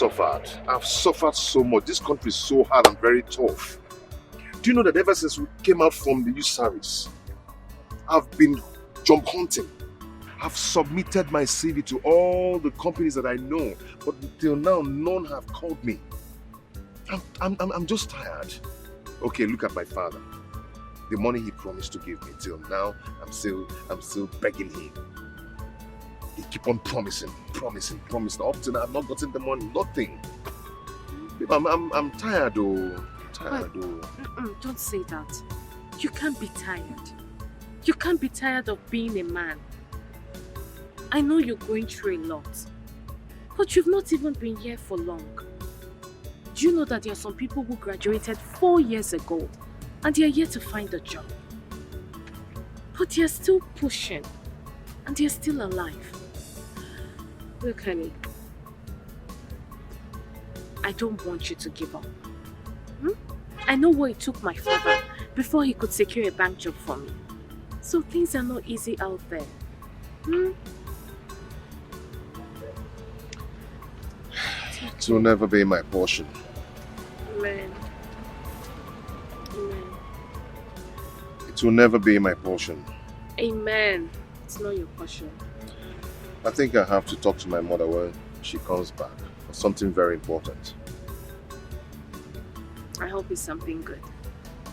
suffered. I've suffered so much. This country is so hard and very tough. Do you know that ever since we came out from the youth service, I've been job hunting. I've submitted my CV to all the companies that I know, but till now, none have called me. I'm just tired. Okay, look at my father. The money he promised to give me, till now, I'm still begging him. He keep on promising. Up to now, I've not gotten the money, nothing. I'm tired, though. Don't say that. You can't be tired. You can't be tired of being a man. I know you're going through a lot, but you've not even been here for long. Do you know that there are some people who graduated 4 years ago and they are yet to find a job? But they are still pushing and they are still alive. Look, honey, I don't want you to give up. I know what it took my father before he could secure a bank job for me. So things are not easy out there. It will never be my portion. Amen. It will never be my portion. Amen. It's not your portion. I think I have to talk to my mother when she comes back for something very important. I hope it's something good.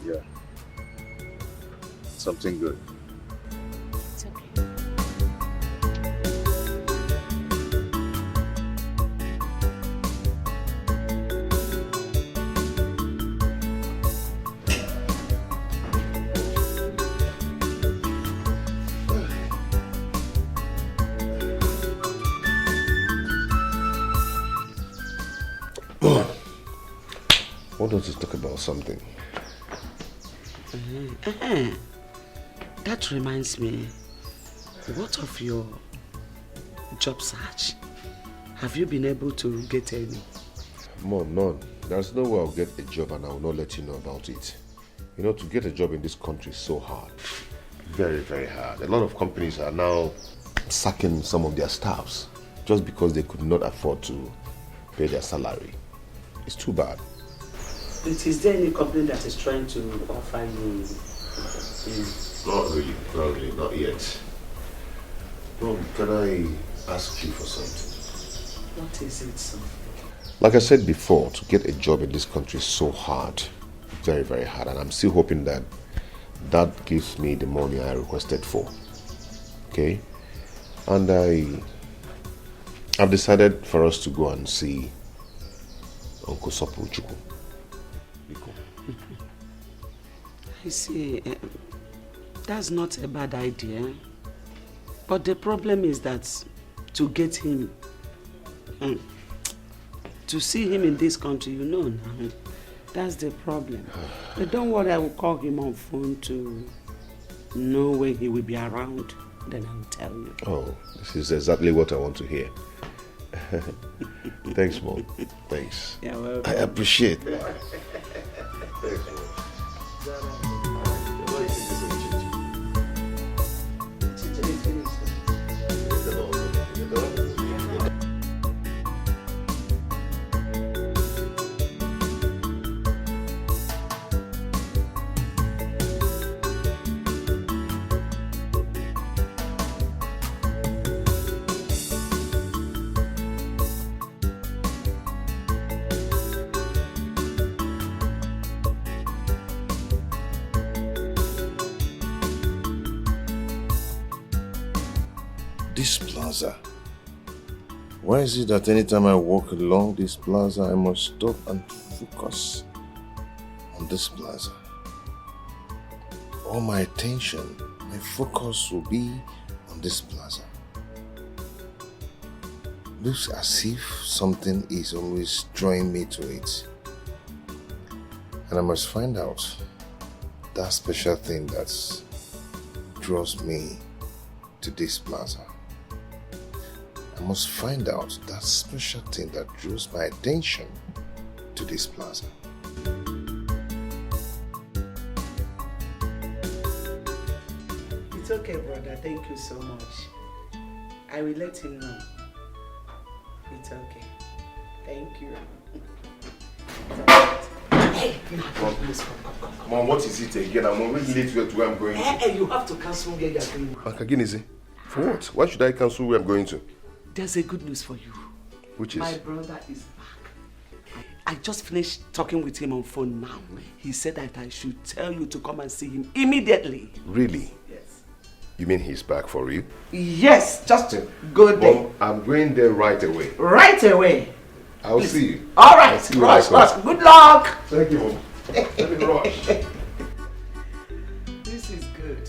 Yeah. Something good. It's okay. Why don't you talk about something? That reminds me, what of your job search? Have you been able to get any? Mom, none. There's no way I'll get a job and I will not let you know about it. You know, to get a job in this country is so hard. Very, very hard. A lot of companies are now sacking some of their staffs just because they could not afford to pay their salary. It's too bad. Is there any company that is trying to offer you? Not really, not yet. Mom, can I ask you for something? What is it, son? Like I said before, to get a job in this country is so hard. Very, very hard. And I'm still hoping that that gives me the money I requested for. Okay? And I've decided for us to go and see Uncle Sopu Chukwu. I see. That's not a bad idea. But the problem is that to get him, to see him in this country, you know now, that's the problem. But don't worry, I will call him on phone to know when he will be around. Then I will tell you. Oh, this is exactly what I want to hear. Thanks, Mom. Thanks. You're welcome. I appreciate it. This plaza. Why is it that anytime I walk along this plaza, I must stop and focus on this plaza? All my attention, my focus will be on this plaza. Looks as if something is always drawing me to it. And I must find out that special thing that draws me to this plaza. I must find out that special thing that draws my attention to this plaza. It's okay, brother. Thank you so much. I will let him know. It's okay. Thank you. Mom, what is it again? I'm already late to where I'm going to. Hey, you have to cancel where you're going. Again, is it? For what? Why should I cancel where I'm going to? There's a good news for you. Which is? My brother is back. I just finished talking with him on phone now. He said that I should tell you to come and see him immediately. Really? Yes. You mean he's back for you? Yes, just go there. Mom, I'm going there right away. Right away. I'll see you. All right, See you rush. Good luck. Thank you, Mom. Let me rush. This is good.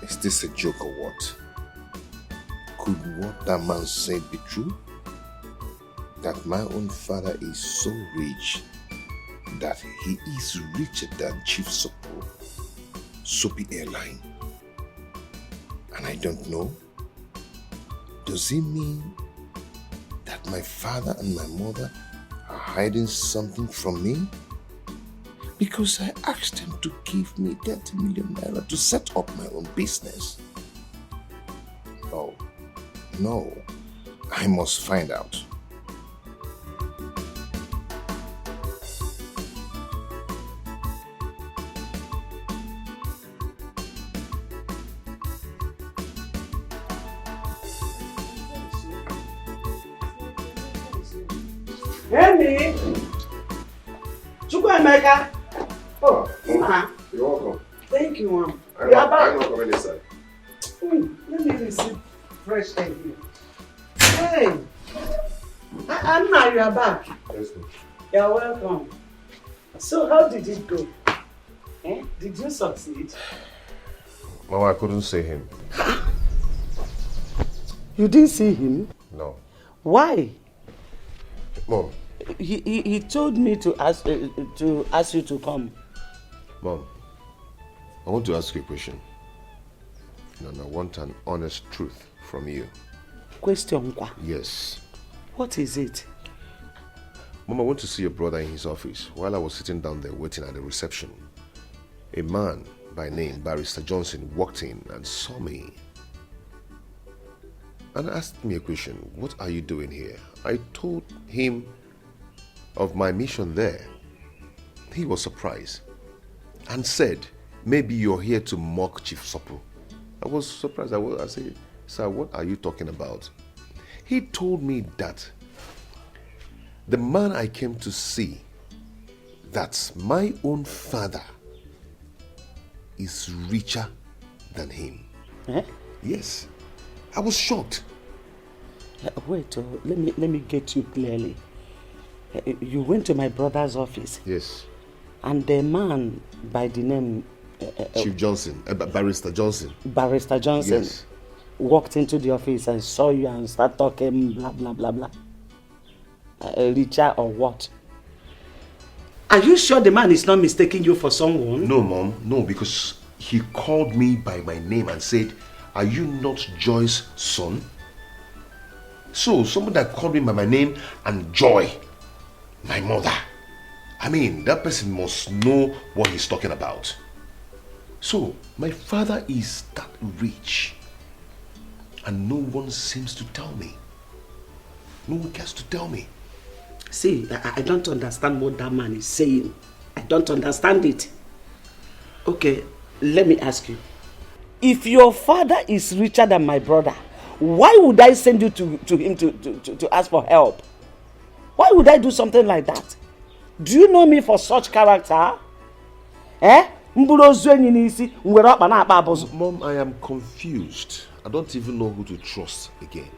Is this a joke or what? Could what that man said be true? That my own father is so rich that he is richer than Chief Soapy Airline. And I don't know. Does it mean that my father and my mother are hiding something from me? Because I asked them to give me 30 million naira to set up my own business. Oh, no. I must find out. Henry! Chukwuemeka! Oh, you're welcome. Thank you, Mom. I'm not coming inside. Let me receive fresh air here. Hey! Anna, you are back. Yes, ma'am. You're welcome. So, how did it go? Did you succeed? Mama, I couldn't see him. You didn't see him? No. Why? Mom. He told me to ask you to come. Mom, I want to ask you a question. And I want an honest truth from you. Question? Yes. What is it? Mom, I went to see your brother in his office. While I was sitting down there waiting at the reception, a man by name Barrister Johnson walked in and saw me and asked me a question. What are you doing here? I told him of my mission there. He was surprised and said, maybe you're here to mock Chief Sopo. I was surprised. I said, sir, what are you talking about? He told me that the man I came to see, that's my own father, is richer than him. Yes. I was shocked. Wait, let me get you clearly. You went to my brother's office. Yes. And the man by the name Chief Johnson, Barrister Johnson. Barrister Johnson, yes, walked into the office and saw you and started talking blah blah blah blah. Richer or what? Are you sure the man is not mistaking you for someone? No, Mom. No, because he called me by my name and said, are you not Joy's son? So, someone that called me by my name and Joy, my mother. I mean, that person must know what he's talking about. So, my father is that rich and no one seems to tell me. No one cares to tell me. See, I don't understand what that man is saying. I don't understand it. Okay, let me ask you. If your father is richer than my brother, why would I send you to him to ask for help? Why would I do something like that? Do you know me for such character? Eh? Mom, I am confused. I don't even know who to trust again.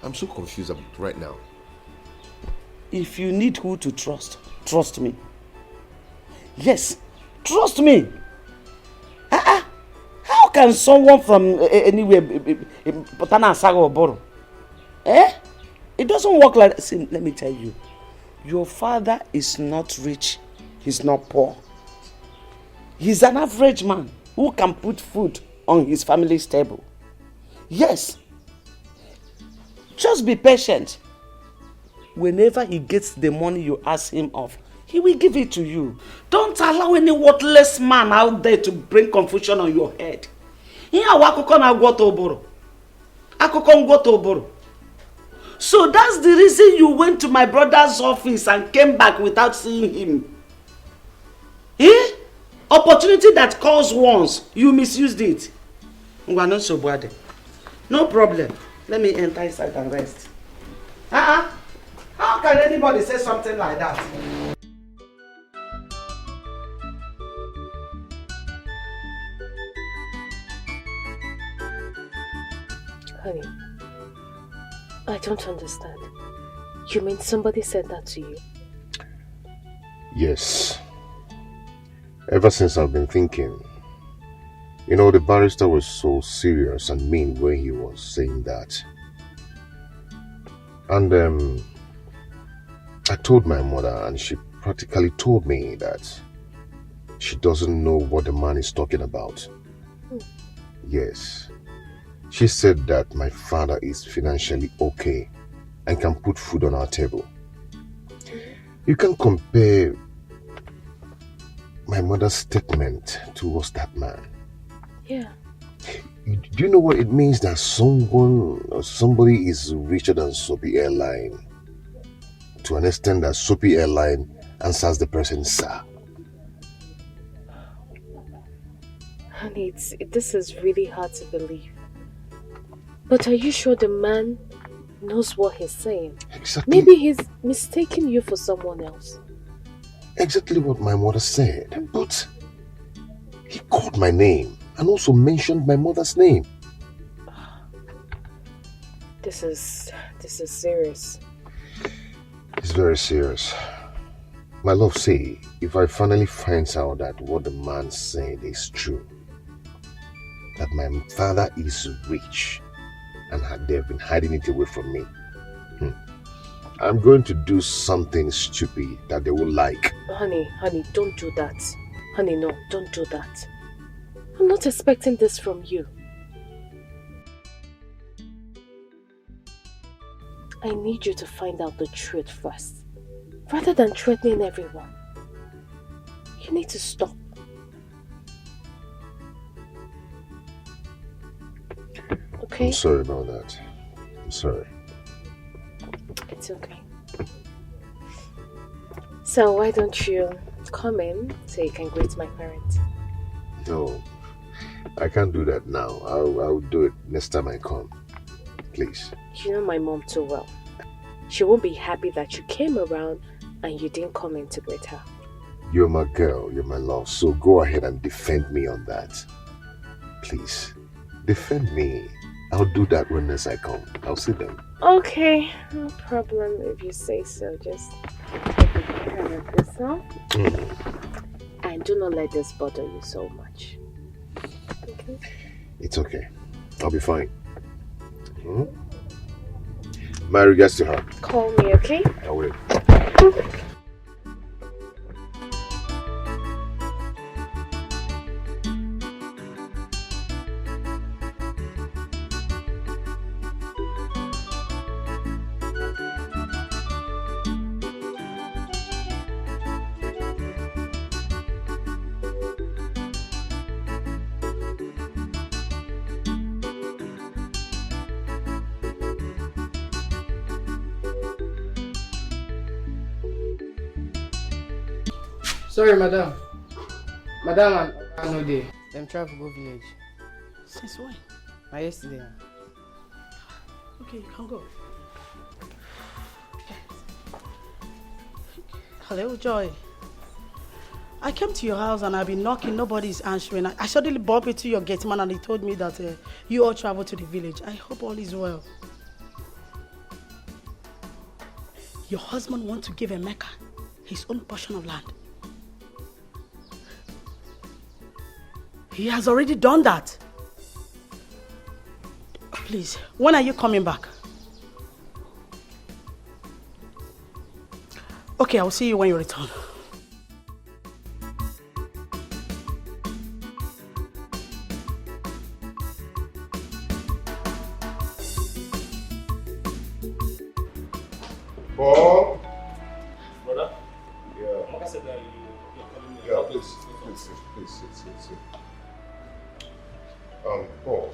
I'm so confused right now. If you need who to trust, trust me. Yes, trust me. How can someone from anywhere, Paternal or borrow? Eh? It doesn't work like that. See, let me tell you. Your father is not rich. He's not poor. He's an average man who can put food on his family's table. Yes. Just be patient. Whenever he gets the money you ask him of, he will give it to you. Don't allow any worthless man out there to bring confusion on your head. So that's the reason you went to my brother's office and came back without seeing him. Eh? Opportunity that calls once, you misused it. No problem. Let me enter inside and rest. How can anybody say something like that? Honey, I don't understand. You mean somebody said that to you? Yes. Ever since I've been thinking, you know, the barrister was so serious and mean when he was saying that. And I told my mother and she practically told me that she doesn't know what the man is talking about. Yes. She said that my father is financially okay and can put food on our table. You can compare my mother's statement towards that man. Yeah. Do you know what it means that somebody is richer than Soapy Airline? To an extent that Soapy Airline answers the person, sir. Honey, this is really hard to believe. But are you sure the man knows what he's saying? Exactly. Maybe he's mistaking you for someone else. Exactly what my mother said. But he called my name and also mentioned my mother's name. This is serious. It's very serious. My love, say, if I finally find out that what the man said is true, that my father is rich and they've been hiding it away from me, I'm going to do something stupid that they will like. Honey, don't do that. Honey, no, don't do that. I'm not expecting this from you. I need you to find out the truth first, rather than threatening everyone. You need to stop. Okay? I'm sorry about that. I'm sorry. It's okay. So why don't you come in so you can greet my parents? No, I can't do that now. I'll do it next time I come. Please. You know my mom too well. She won't be happy that you came around and you didn't come in to greet her. You're my girl, you're my love, so go ahead and defend me on that. Please, defend me. I'll do that when next I come. I'll see them. Okay, no problem if you say so. Just take care of yourself. And do not let this bother you so much. Okay? It's okay. I'll be fine. My regards to her. Call me, okay? I will. Sorry, madam. Madam and no day. Them travel go village. Since when? Na yesterday. Okay, you can go. Hello, Joy. I came to your house and I've been knocking, nobody's answering. I suddenly bumped into your gate man and he told me that you all traveled to the village. I hope all is well. Your husband wants to give Emeka his own portion of land. He has already done that. Please, when are you coming back? Okay, I'll see you when you return. Bob? Brother? Yeah. Mama said that you're calling me. Yeah, please sit. Paul,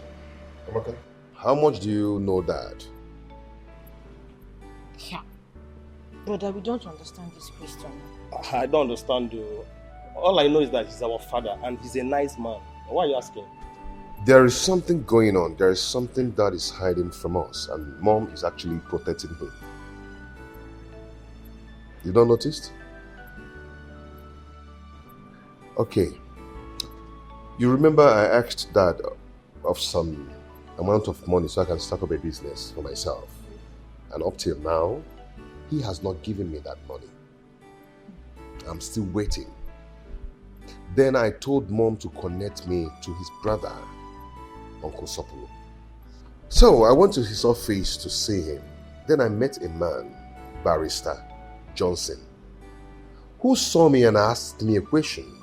Amaka, how much do you know Dad? Yeah. Brother, we don't understand this question. I don't understand though. All I know is that he's our father and he's a nice man. Why are you asking? There is something going on. There is something Dad is hiding from us, and Mom is actually protecting him. You don't notice? Okay. You remember I asked Dad of some amount of money so I can start up a business for myself. And up till now, he has not given me that money. I'm still waiting. Then I told Mom to connect me to his brother, Uncle Sopolo. So I went to his office to see him. Then I met a man, Barrister Johnson, who saw me and asked me a question.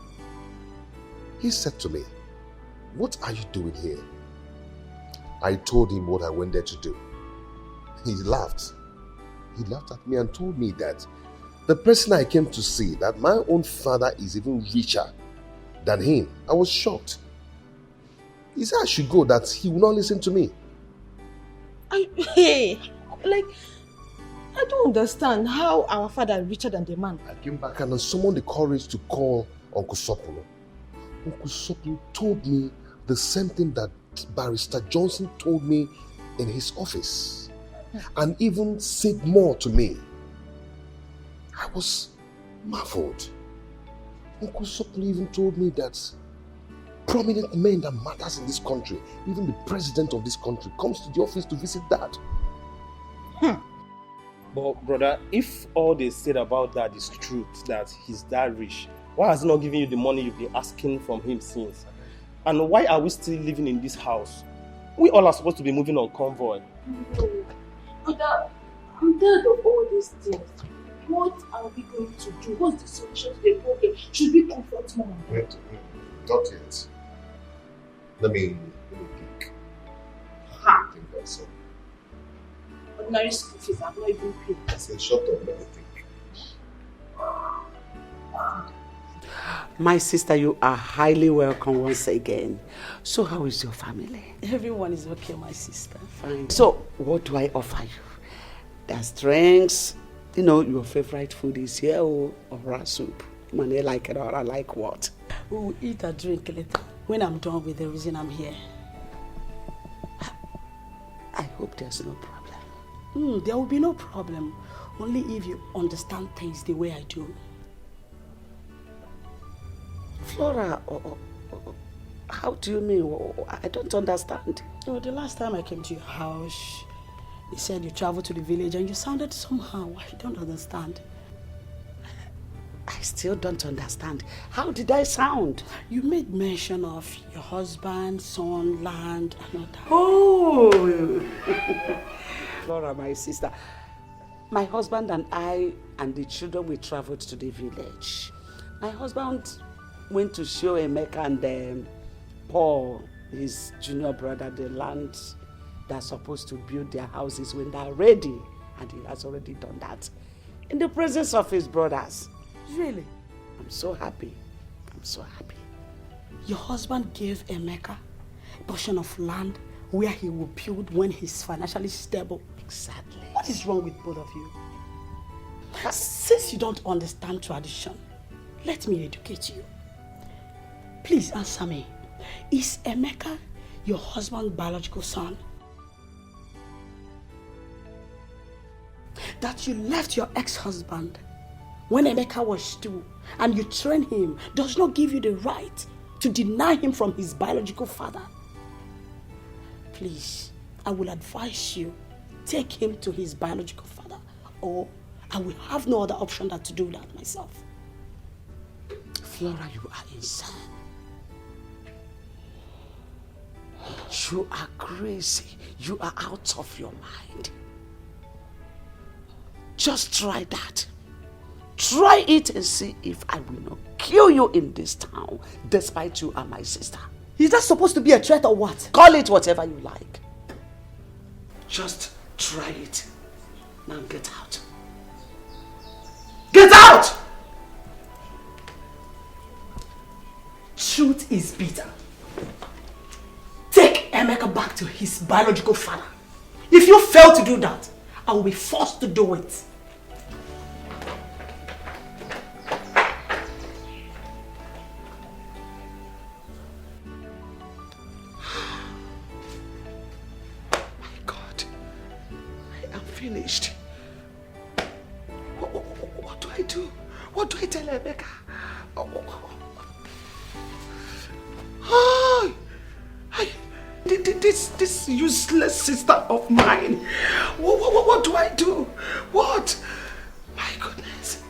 He said to me, "What are you doing here?" I told him what I went there to do. He laughed. He laughed at me and told me that the person I came to see, that my own father is even richer than him. I was shocked. He said I should go, that he will not listen to me. I don't understand how our father is richer than the man. I came back and I summoned the courage to call Uncle Sopolo. Uncle Sopolo told me the same thing that Barrister Johnson told me in his office, and even said more to me. I was marveled. Uncle Sopolo even told me that prominent men that matters in this country, even the president of this country, comes to the office to visit Dad. But brother, if all they said about that is truth, that he's that rich, why has he not given you the money you've been asking from him since? And why are we still living in this house? We all are supposed to be moving on convoy. No. Brother, I'm tired of all these things. What are we going to do? What's the solution to the problem? Should we confront Mom? Wait, not yet. Let me think. Ha! Think also. Ordinary school fees have not even paid. I said, shut up, let me think. My sister, you are highly welcome once again. So how is your family? Everyone is okay, my sister. Fine. So what do I offer you? There's drinks. You know, your favorite food is here or soup. Man, I like it or I like what? We will eat and drink later. When I'm done with the reason I'm here. I hope there's no problem. There will be no problem. Only if you understand things the way I do. Flora, how do you mean? I don't understand. Oh, the last time I came to your house, you said you traveled to the village and you sounded somehow. I don't understand. I still don't understand. How did I sound? You made mention of your husband, son, land, and all that. Oh! Flora, my sister. My husband and I and the children, we traveled to the village. My husband went to show Emeka and Paul, his junior brother, the land they're supposed to build their houses when they're ready. And he has already done that in the presence of his brothers. Really? I'm so happy. I'm so happy. Your husband gave Emeka a portion of land where he will build when he's financially stable. Exactly. What is wrong with both of you? Since you don't understand tradition, let me educate you. Please answer me. Is Emeka your husband's biological son? That you left your ex-husband when Emeka was 2 and you trained him does not give you the right to deny him from his biological father. Please, I will advise you, take him to his biological father, or I will have no other option than to do that myself. Flora, you are insane. You are crazy. You are out of your mind. Just try that. Try it and see if I will not kill you in this town, despite you are my sister. Is that supposed to be a threat or what? Call it whatever you like. Just try it. Now get out. Get out! Truth is bitter. Take Emeka back to his biological father. If you fail to do that, I will be forced to do it. Finished. What do I do? What do I tell Emeka? This useless sister of mine. What do I do? What? My goodness.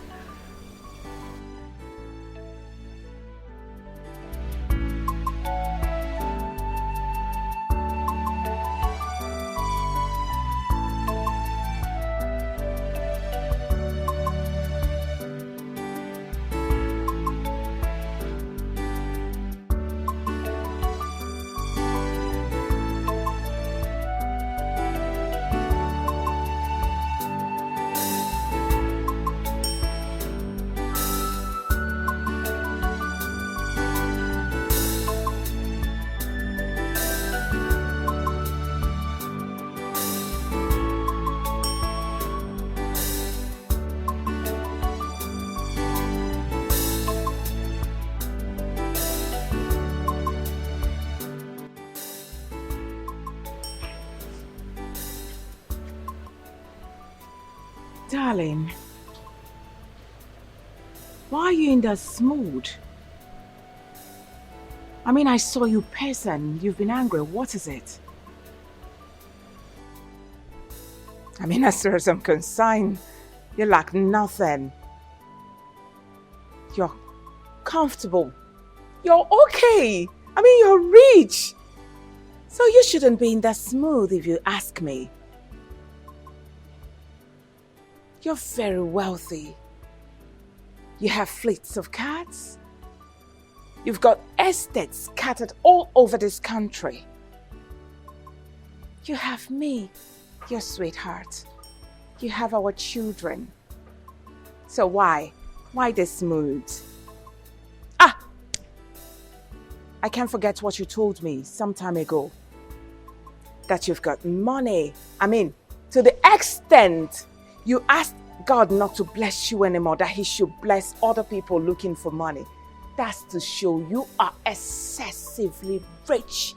Darling, why are you in this mood? I mean, I saw you person. You've been angry. What is it? I mean, as far as I'm concerned, you lack nothing. You're comfortable. You're okay. I mean, you're rich. So you shouldn't be in that mood if you ask me. You're very wealthy. You have fleets of cats. You've got estates scattered all over this country. You have me, your sweetheart. You have our children. So why? Why this mood? Ah! I can't forget what you told me some time ago. That you've got money. I mean, to the extent you asked God not to bless you anymore, that He should bless other people looking for money. That's to show you are excessively rich.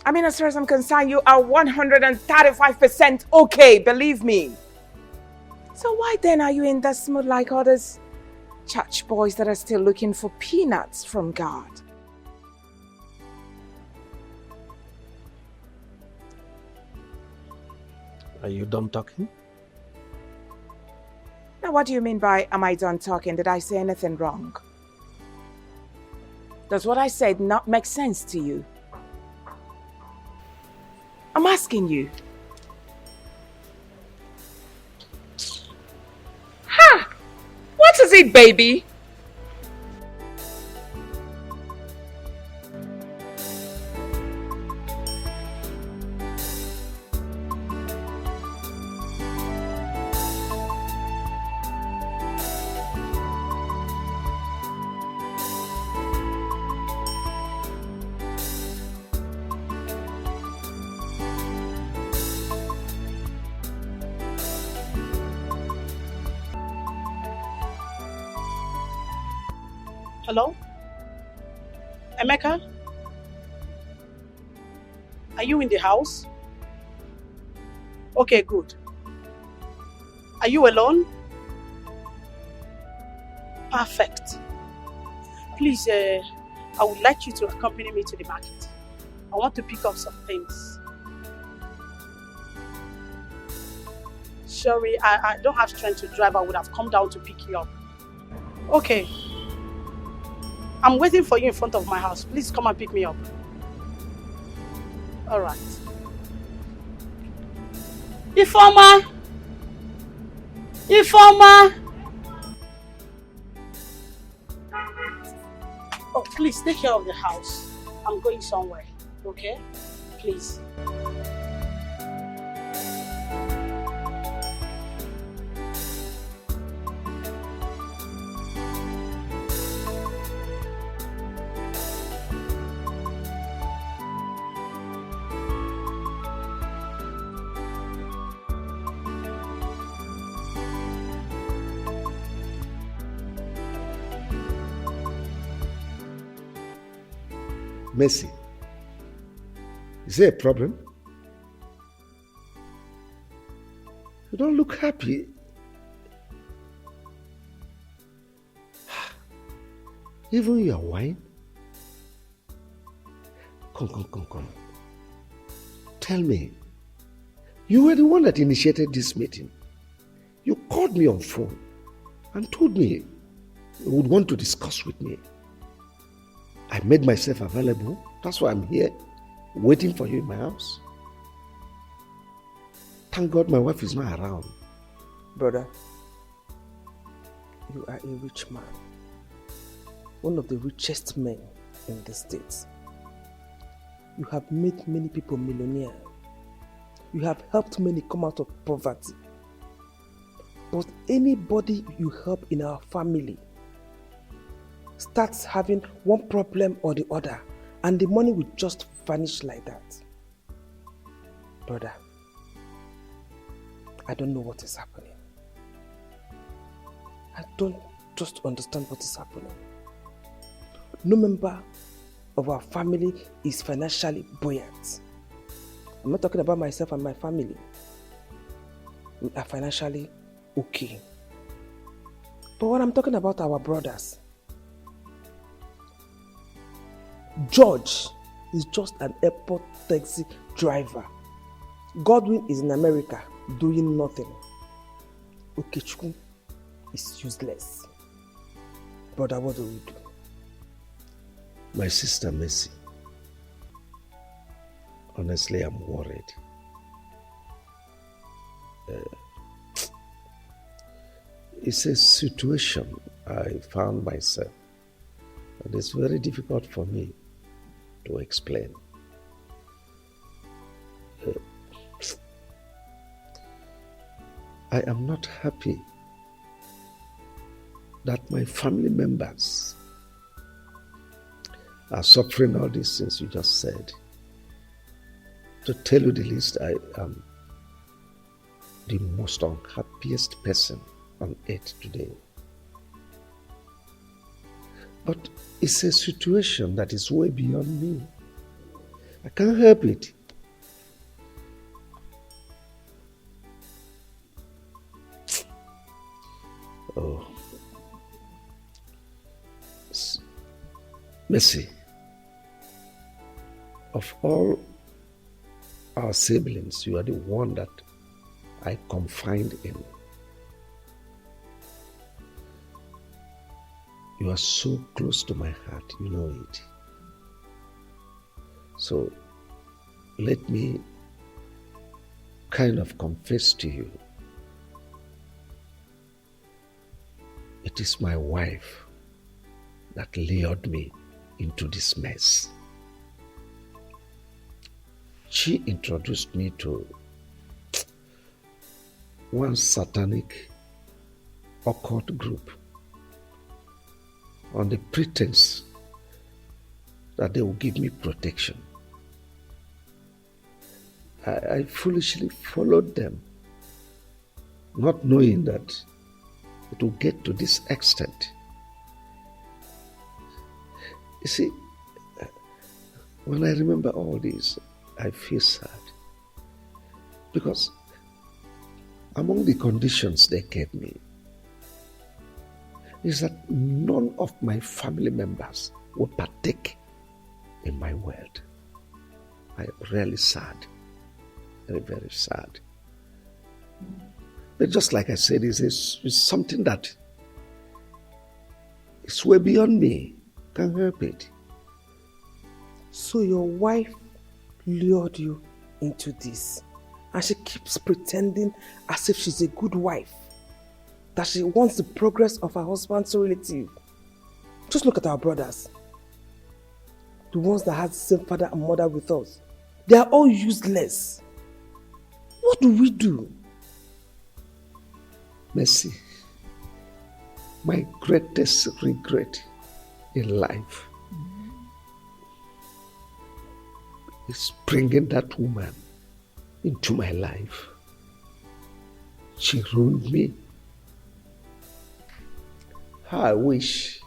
I mean, as far as I'm concerned, you are 135% okay, believe me. So why then are you in this mood like others church boys that are still looking for peanuts from God? Are you done talking? Now, what do you mean by, am I done talking? Did I say anything wrong? Does what I said not make sense to you? I'm asking you. Ha! What is it, baby? Hello? Emeka? Are you in the house? Okay, good. Are you alone? Perfect. Please, I would like you to accompany me to the market. I want to pick up some things. Sorry, I don't have strength to drive. I would have come down to pick you up. Okay. I'm waiting for you in front of my house. Please come and pick me up. Alright. Ifeoma! Ifeoma! Oh, please take care of the house. I'm going somewhere, okay? Please. Mercy, is there a problem? You don't look happy. Even your wine? Come. Tell me, you were the one that initiated this meeting. You called me on phone and told me you would want to discuss with me. I made myself available. That's why I'm here, waiting for you in my house. Thank God my wife is not around. Brother, you are a rich man. One of the richest men in the States. You have made many people millionaires. You have helped many come out of poverty. But anybody you help in our family starts having one problem or the other, and the money will just vanish like that. Brother, I don't know what is happening. I don't just understand what is happening. No member of our family is financially buoyant. I'm not talking about myself and my family. We are financially okay. But when I'm talking about our brothers, George is just an airport taxi driver. Godwin is in America doing nothing. Okechukwu is useless. Brother, what do we do? My sister Mercy, honestly, I'm worried. It's a situation I found myself, and it's very difficult for me to explain. I am not happy that my family members are suffering all these things you just said. To tell you the least, I am the most unhappiest person on earth today. But it's a situation that is way beyond me. I can't help it. Oh. Mercy, of all our siblings, you are the one that I confide in. You are so close to my heart, you know it. So let me kind of confess to you. It is my wife that lured me into this mess. She introduced me to one satanic occult group on the pretense that they will give me protection. I foolishly followed them, not knowing that it will get to this extent. You see, when I remember all this, I feel sad. Because among the conditions they gave me is that none of my family members would partake in my world. I am really sad. Very, very sad. But just like I said, it's something that is way beyond me. Can't help it. So your wife lured you into this, and she keeps pretending as if she's a good wife, that she wants the progress of her husband's relative. Just look at our brothers. The ones that had the same father and mother with us. They are all useless. What do we do? Mercy, my greatest regret in life is bringing that woman into my life. She ruined me. How I wish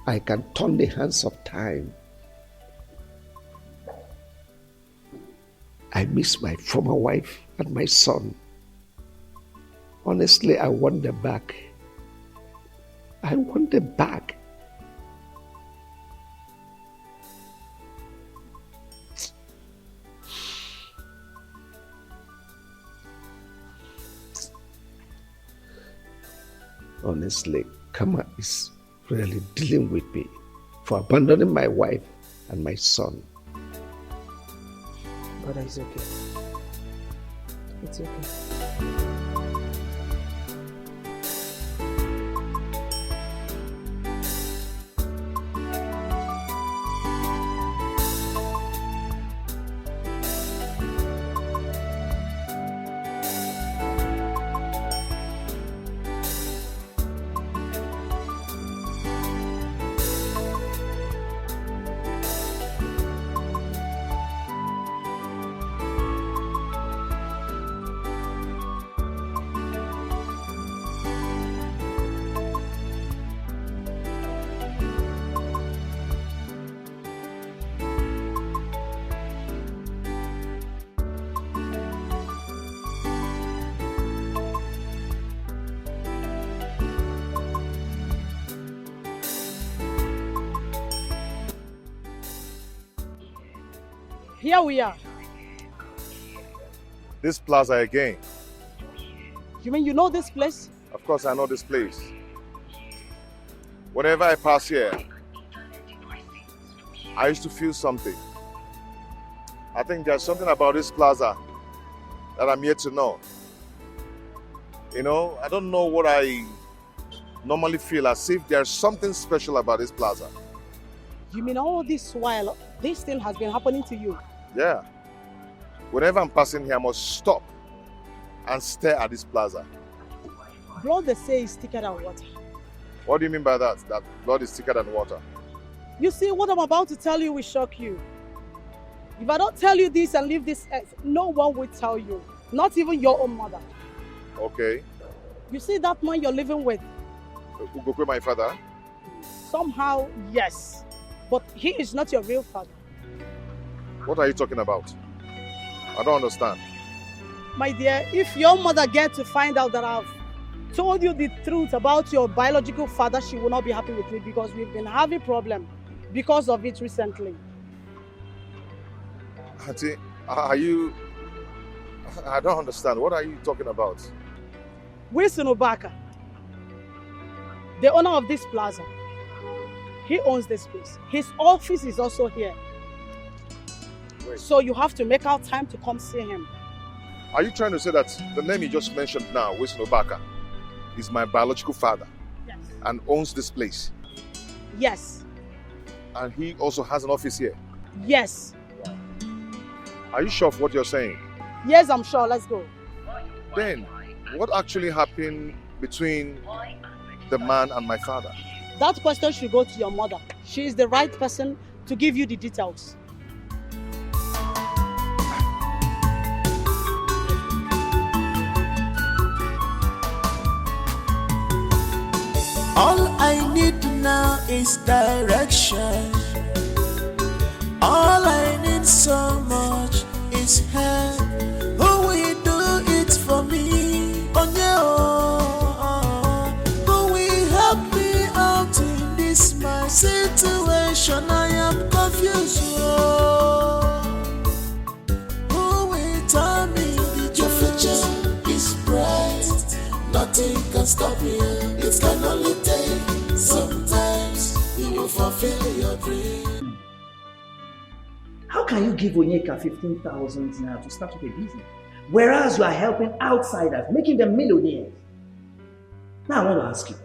I can turn the hands of time. I miss my former wife and my son. Honestly, I want them back. I want them back. Honestly, karma is really dealing with me for abandoning my wife and my son. Brother, it's okay. It's okay. Here we are. This plaza again. You mean you know this place? Of course I know this place. Whenever I pass here, I used to feel something. I think there's something about this plaza that I'm yet to know. You know, I don't know what I normally feel, as if there's something special about this plaza. You mean all this while, this thing has been happening to you? Yeah. Whenever I'm passing here, I must stop and stare at this plaza. Blood, they say, is thicker than water. What do you mean by that? That blood is thicker than water? You see, what I'm about to tell you will shock you. If I don't tell you this and leave this earth, no one will tell you. Not even your own mother. Okay. You see that man you're living with? Ugokwe, my father? Somehow, yes. But he is not your real father. What are you talking about? I don't understand. My dear, if your mother gets to find out that I've told you the truth about your biological father, she will not be happy with me, because we've been having problem because of it recently. Auntie, are you... I don't understand. What are you talking about? Wilson Obaka, the owner of this plaza, he owns this place. His office is also here. Wait. So you have to make out time to come see him. Are you trying to say that the name you just mentioned now, Wilson Obaka, is my biological father? Yes. And owns this place? Yes. And he also has an office here? Yes. Are you sure of what you're saying? Yes, I'm sure. Let's go. Then, what actually happened between the man and my father? That question should go to your mother. She is the right person to give you the details. All I need to know now is direction. All I need so much is help. Who will do it for me? Oh no. Who will help me out in this my situation? I am confused. Who will tell me that your future is bright? Nothing can stop you. It can only take sometimes. You will fulfill your dream. How can you give Onyeka 15,000 naira to start up a business, whereas you are helping outsiders, making them millionaires? Now I want to ask you,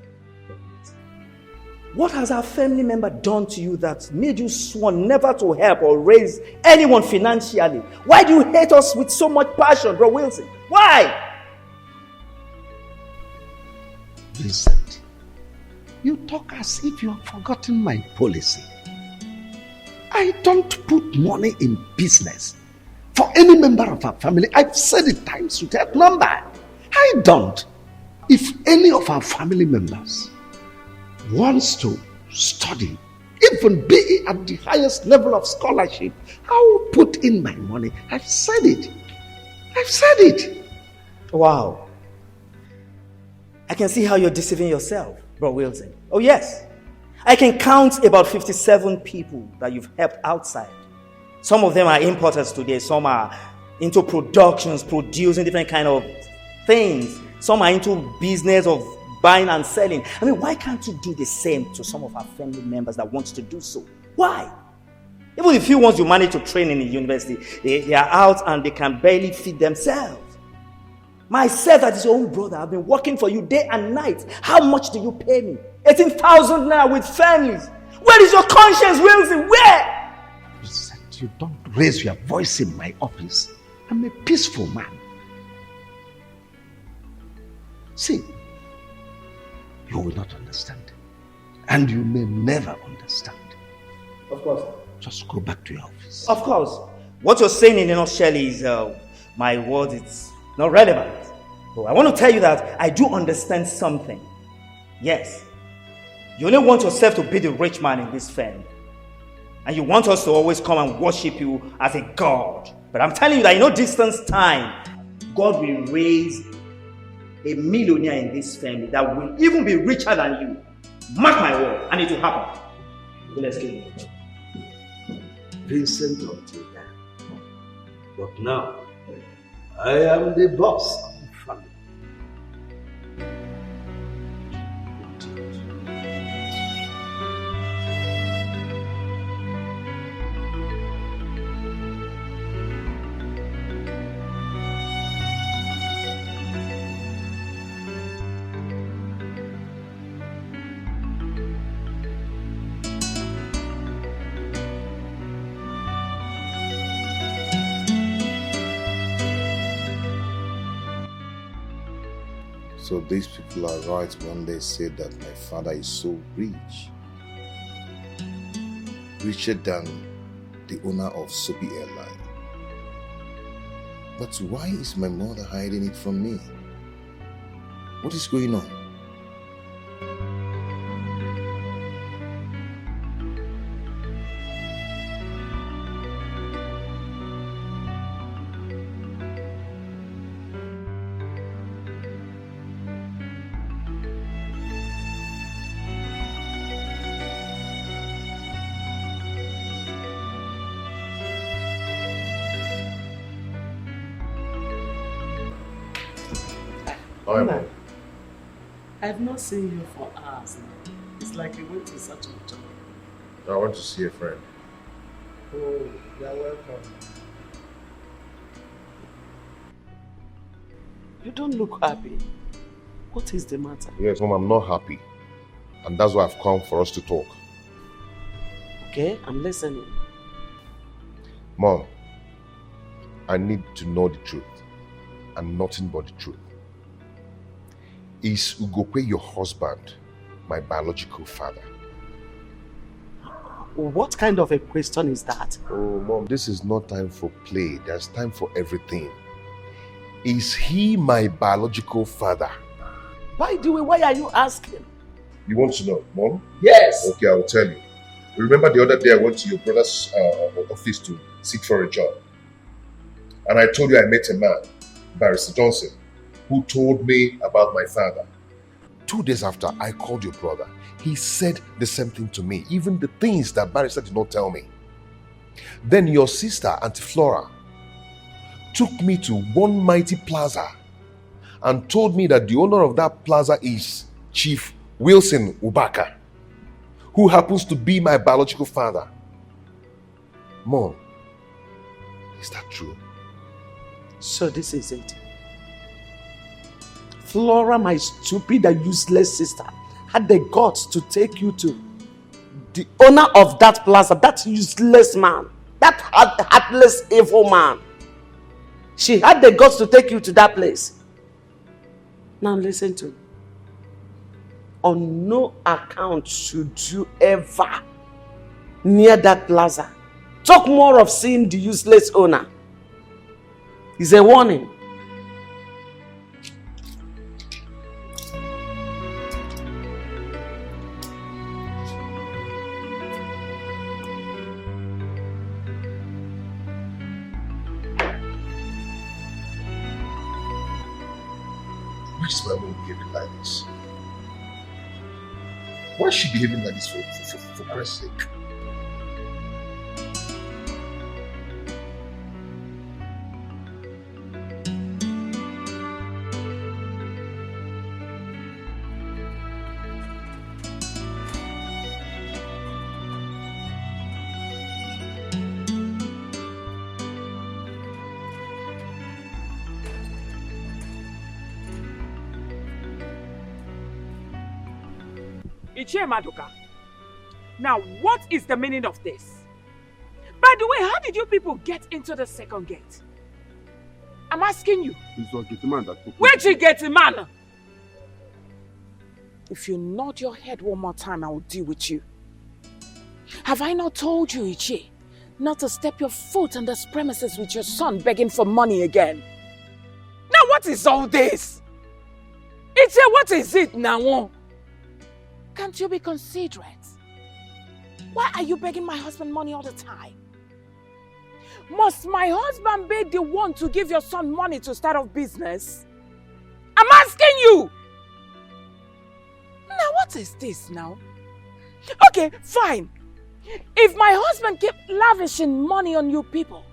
what has our family member done to you that made you sworn never to help or raise anyone financially? Why do you hate us with so much passion, Bro Wilson? Why? Vincent, you talk as if you have forgotten my policy. I don't put money in business for any member of our family. I've said it times without number. I don't. If any of our family members wants to study, even be at the highest level of scholarship, I will put in my money. I've said it. I've said it. Wow. I can see how you're deceiving yourself, Bro Wilson. Oh yes. I can count about 57 people that you've helped outside. Some of them are importers today. Some are into productions, producing different kind of things. Some are into business of buying and selling. I mean, why can't you do the same to some of our family members that want to do so? Why? Even the few ones you manage to train in the university, they are out and they can barely feed themselves. Myself, as your own brother, I've been working for you day and night. How much do you pay me? 18,000 now with families. Where is your conscience, Wilson? Where? Vincent, you don't raise your voice in my office. I'm a peaceful man. See, you will not understand. And you may never understand. Of course. Just go back to your office. Of course. What you're saying in a nutshell is my word is not relevant. But I want to tell you that I do understand something. Yes. You only want yourself to be the rich man in this family. And you want us to always come and worship you as a God. But I'm telling you that in no distance time, God will raise a millionaire in this family that will even be richer than you. Mark my word, and it will happen. Let's get it. Vincent Ortega. But now, I am the boss of the family. So these people are right when they say that my father is so rich. Richer than the owner of Soapy Airline. But why is my mother hiding it from me? What is going on? Mama, I've not seen you for hours now. It's like you went to such a job. I want to see a friend. Oh, you're welcome. You don't look happy. What is the matter? Yes, Mom, I'm not happy. And that's why I've come for us to talk. Okay, I'm listening. Mom, I need to know the truth. And nothing but the truth. Is Ugope your husband, my biological father? What kind of a question is that? Oh, Mom, this is not time for play. There's time for everything. Is he my biological father? By the way, why are you asking? You want to know, Mom? Yes. Okay, I will tell you. Remember the other day I went to your brother's office to seek for a job. And I told you I met a man, Barrister Johnson, who told me about my father. 2 days after, I called your brother. He said the same thing to me, even the things that Barrister did not tell me. Then your sister, Auntie Flora, took me to one mighty plaza and told me that the owner of that plaza is Chief Wilson Ubaka, who happens to be my biological father. Mom, is that true? So this is it. Flora, my stupid and useless sister, had the guts to take you to the owner of that plaza, that useless man, that heartless, evil man. She had the guts to take you to that place. Now listen to me. On no account should you ever near that plaza talk more of seeing the useless owner. It's a warning. Why is my mom behaving like this? Why is she behaving like this for Christ's sake? Uche Maduka, now what is the meaning of this? By the way, how did you people get into the second gate? I'm asking you. It's your gate man that took Where'd you get the man? If you nod your head one more time, I will deal with you. Have I not told you, Uche, not to step your foot on this premises with your son begging for money again? Now what is all this? Uche, what is it now? Can't you be considerate? Why are you begging my husband money all the time? Must my husband be the one to give your son money to start off business? I'm asking you! Now what is this now? Okay, fine. If my husband keep lavishing money on you people,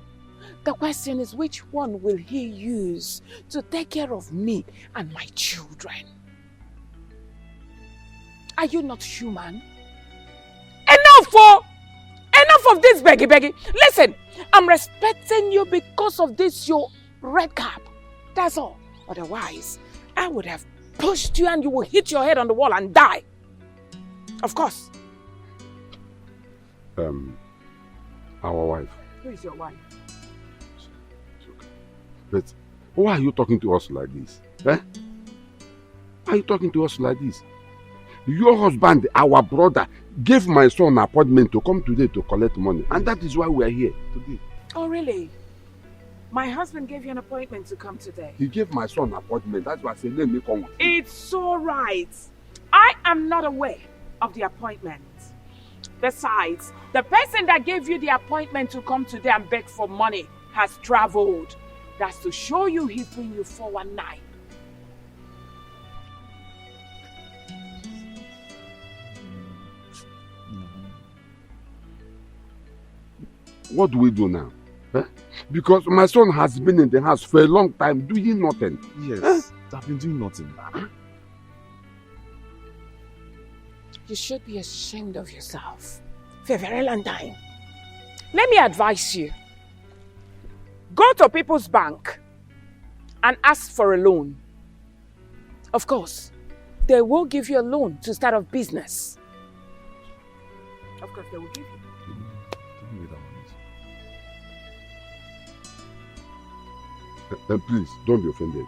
the question is which one will he use to take care of me and my children? Are you not human? Enough of this beggy. Listen, I'm respecting you because of this your red cap. That's all. Otherwise, I would have pushed you and you will hit your head on the wall and die. Of course. Our wife. Who is your wife? But why are you talking to us like this? Eh? Why are you talking to us like this? Your husband, our brother, gave my son an appointment to come today to collect money. And that is why we are here today. Oh, really? My husband gave you an appointment to come today. He gave my son an appointment. That's why I said, let me come. It's all right. I am not aware of the appointment. Besides, the person that gave you the appointment to come today and beg for money has traveled. That's to show you he's bringing you 419. What do we do now? Eh? Because my son has been in the house for a long time doing nothing. Yes, I've been doing nothing. You should be ashamed of yourself for a very long time. Let me advise you. Go to People's Bank and ask for a loan. Of course, they will give you a loan to start off business. Of course, they will give you. Please, don't be offended.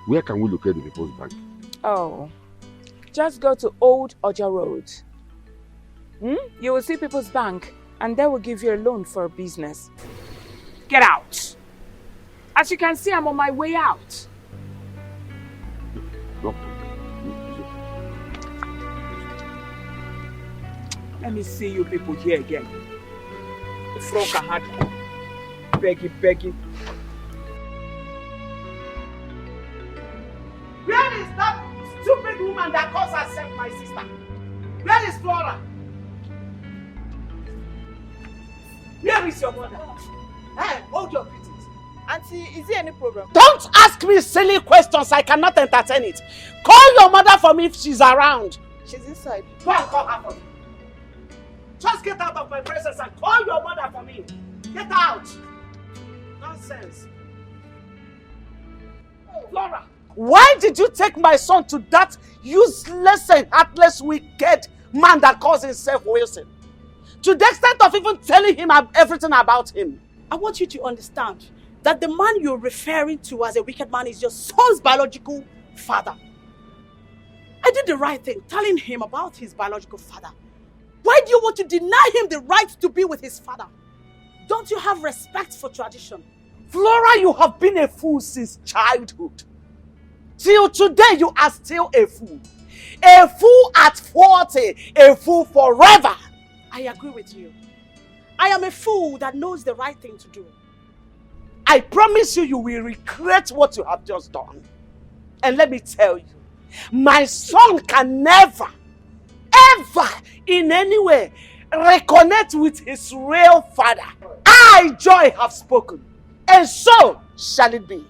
Where can we locate the People's Bank? Oh, just go to Old Oja Road. You will see People's Bank and they will give you a loan for a business. Get out. As you can see, I'm on my way out. No. Let me see you people here again. The frog had begging. Where is that stupid woman that calls herself my sister? Where is Flora? Where is your mother? Hey, hold your critics. Auntie, is there any problem? Don't ask me silly questions. I cannot entertain it. Call your mother for me if she's around. She's inside. Go and call her for me. Just get out of my presence and call your mother for me. Get out. Nonsense. Flora, why did you take my son to that useless and heartless, wicked man that calls himself Wilson? To the extent of even telling him everything about him. I want you to understand that the man you're referring to as a wicked man is your son's biological father. I did the right thing, telling him about his biological father. Why do you want to deny him the right to be with his father? Don't you have respect for tradition? Flora, you have been a fool since childhood. Till today, you are still a fool. A fool at 40, a fool forever. I agree with you. I am a fool that knows the right thing to do. I promise you, you will regret what you have just done. And let me tell you, my son can never, ever, in any way, reconnect with his real father. I, Joy, have spoken, and so shall it be.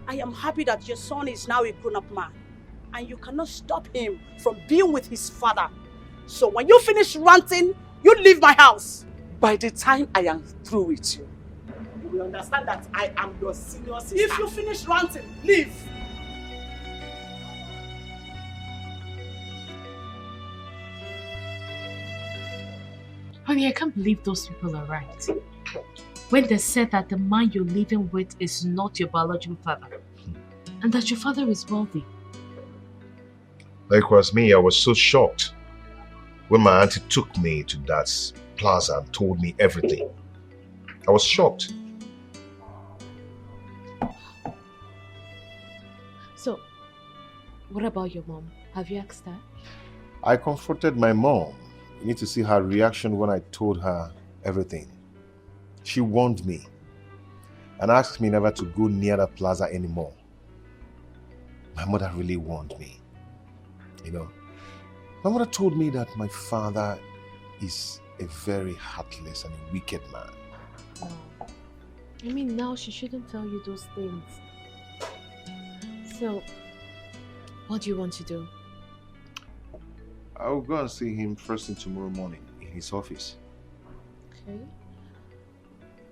I am happy that your son is now a grown-up man, and you cannot stop him from being with his father. So when you finish ranting, you leave my house. By the time I am through with you, you will understand that I am your senior sister. If you finish ranting, leave. Honey, I can't believe those people are right. When they said that the man you're living with is not your biological father, and that your father is wealthy. Likewise me, I was so shocked when my auntie took me to that plaza and told me everything. I was shocked. So, what about your mom? Have you asked her? I confronted my mom. You need to see her reaction when I told her everything. She warned me and asked me never to go near the plaza anymore. My mother really warned me. You know, my mother told me that my father is a very heartless and a wicked man. Oh. I mean, now she shouldn't tell you those things. So, what do you want to do? I'll go and see him first thing tomorrow morning in his office. Okay.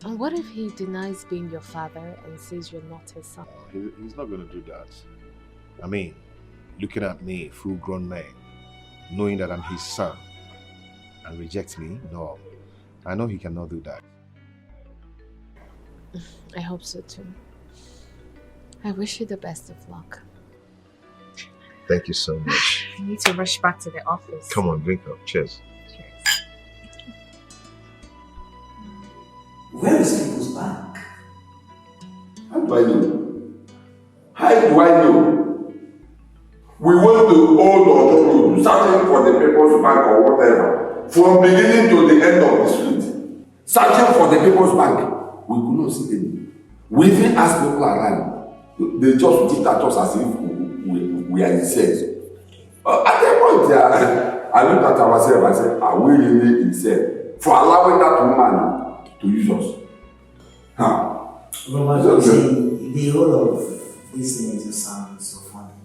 And what if he denies being your father and says you're not his son? He's not going to do that. I mean, looking at me, full-grown man, knowing that I'm his son, and reject me? No. I know he cannot do that. I hope so too. I wish you the best of luck. Thank you so much. I need to rush back to the office. Come on, drink up. Cheers. Where is people's bank? How do I know? How do I know? We went to old or searching for the people's bank or whatever, from beginning to the end of the street. Searching for the people's bank. We could not see any. We even asked people around. They just looked at us as if we are insane. At that point, I looked at ourselves and said, are we really insane for allowing that woman to use us? Huh? Robert, the whole of this thing just sounds so funny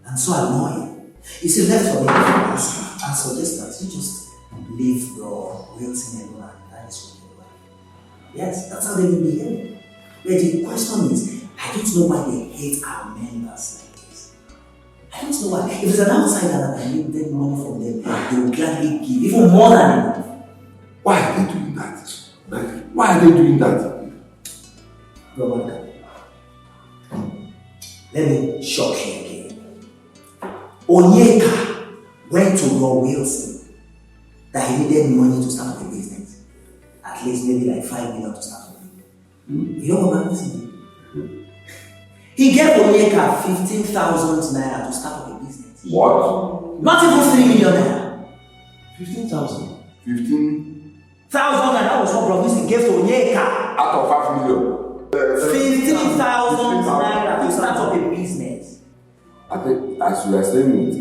and so annoying. You see, left for me to ask and suggest that you just leave your Wilson alone and that is what you like. Yes, that's how they will behave. But the question is, I don't know why they hate our members like this. I don't know why. If it's an outsider that I need them money from them, they will gladly give even more than enough. Why are they doing that? Why are they doing that? Robert, let me shock you again. Onyeka went to Roy Wilson that he needed money to start a business. At least maybe like 5 million to start a business. You know what I'm saying? He gave Onyeka 15,000 naira to start up a business. What? Not even 3 million naira. 15,000. 15,000 and that was what Province gave to Onyeka. out of 5 million. 15,000 naira to start up a business. I think as you are staying with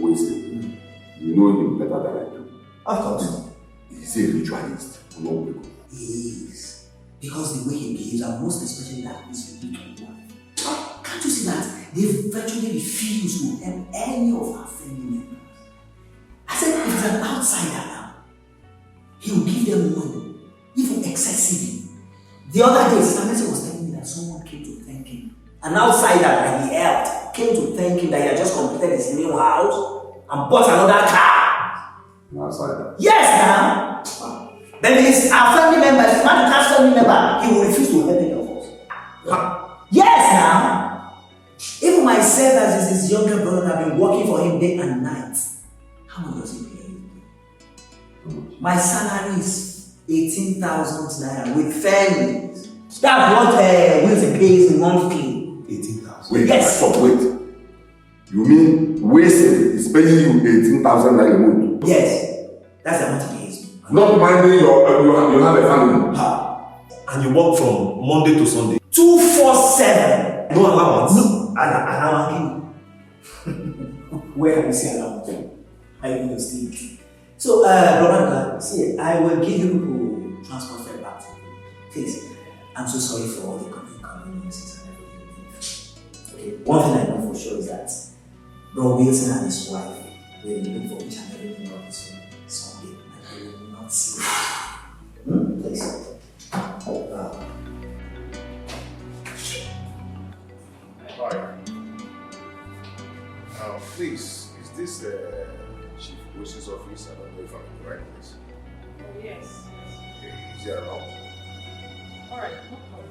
Withy, you know him better than I do. Of course. He's a ritualist. He is. Because the way he behaves, and most especially that his wicked wife. Can't you see that? They virtually refuse to help any of our family members. I said, if it's an outsider now, he will give them money, even excessively. The other day, Sister Mercy was telling me that someone came to thank him. An outsider that he helped came to thank him that he had just completed his new house and bought another car. An outsider? Yes, now. Then it's our family member, it's Madika's family member, he will refuse to help any of us. Yes, now. Even myself, as his younger brother, have been working for him day and night. How much does he pay? My salary is 18,000 naira with families. That's what Wilson pays monthly. 18,000? Wait, yes. Stop, wait. You mean Withy is paying you 18,000 naira a month? Yes, that's the amount he pays. Not minding you have a family. And you work from Monday to Sunday? 247. No allowance? No, allowance. Where can you see allowance? I need to sleep. So, brother, see, I will give you transport fare back to you. Please, I'm so sorry for all the inconveniences and everything. Okay, one thing I know for sure is that Bro Wilson and his wife will be looking for each and every member of this family someday, and they will not see it. Please. Hi. Please, is this Chief Post's office? I don't know if I'm in the right place. Oh, yes. Okay, is he around? Alright, no problem.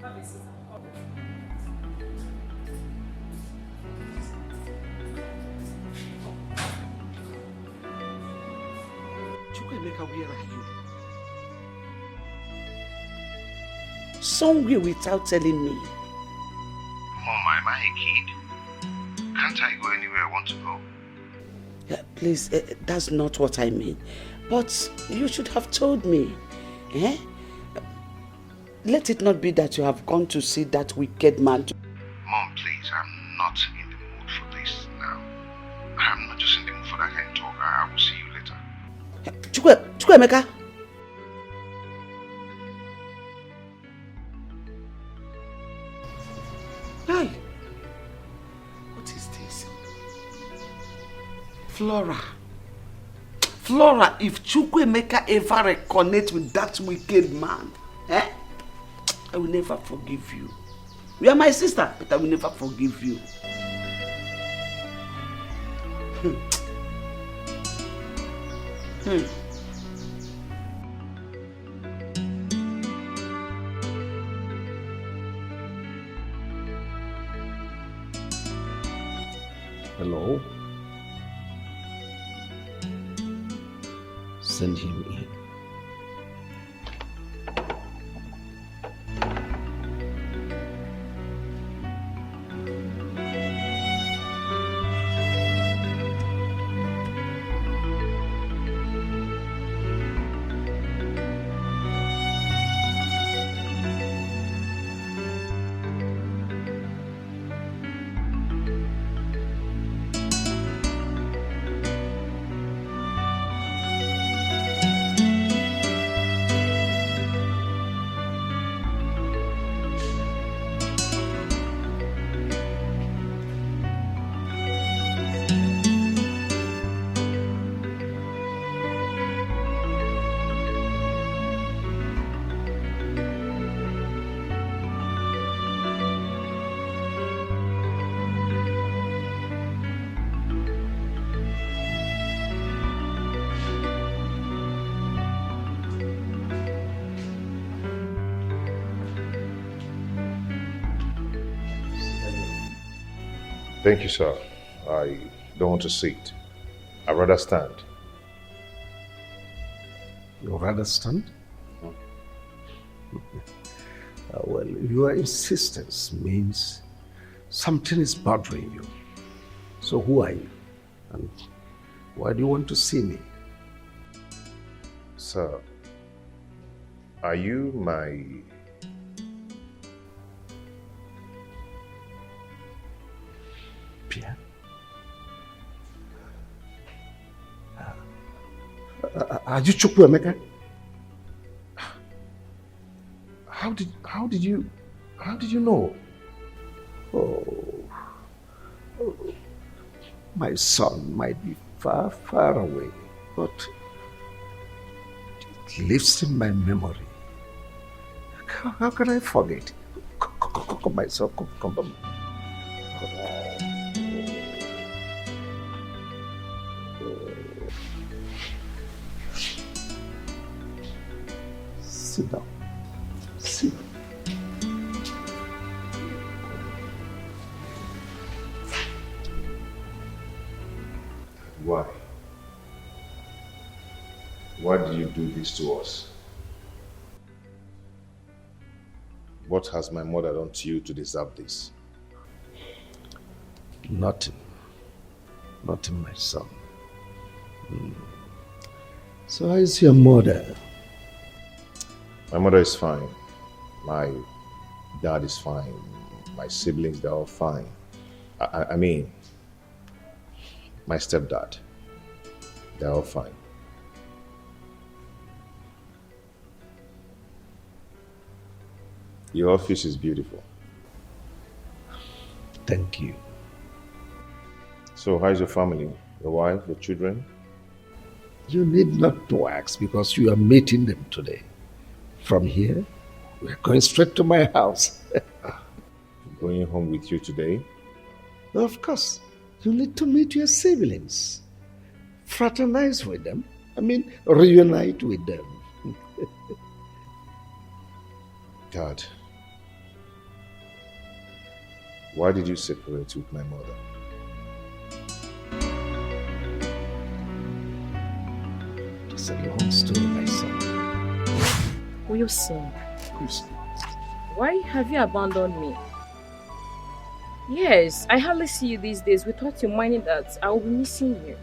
Have a seat. Chukwemeka, where are you? Somewhere without telling me. Mom, am I a kid? Can't I go anywhere I want to go? Please, that's not what I mean. But you should have told me. Eh? Let it not be that you have gone to see that wicked man. Mom, please, I'm not in the mood for this now. I'm not just in the mood for that kind of talk. I will see you later. Chukwemeka. Hi. What is this? Flora, if Chukwemeka ever reconnect with that wicked man, I will never forgive you. You are my sister, but I will never forgive you. Hello? Send him in. Thank you, sir. I don't want to sit. I'd rather stand. You rather stand? Well, your insistence means something is bothering you. So who are you? And Why do you want to see me? Sir, are you my... Pierre? Are you Chukwuemeka? How did you know? Oh, my son might be far, far away, but it lives in my memory. How can I forget? Come, my son, come. Sit down. Sit. Why? Why do you do this to us? What has my mother done to you to deserve this? Nothing. Nothing, my son. So how is your mother? My mother is fine. My dad is fine. My siblings, they're all fine. I mean, my stepdad, they're all fine. Your office is beautiful. Thank you. So how's your family? Your wife, your children? You need not to ask because you are meeting them today. From here, we're going straight to my house. Going home with you today? Of course. You need to meet your siblings. Fraternize with them. Reunite with them. Dad, why did you separate with my mother? It's a long story, my son. Wilson, why have you abandoned me? Yes, I hardly see you these days without reminding that I will be missing you.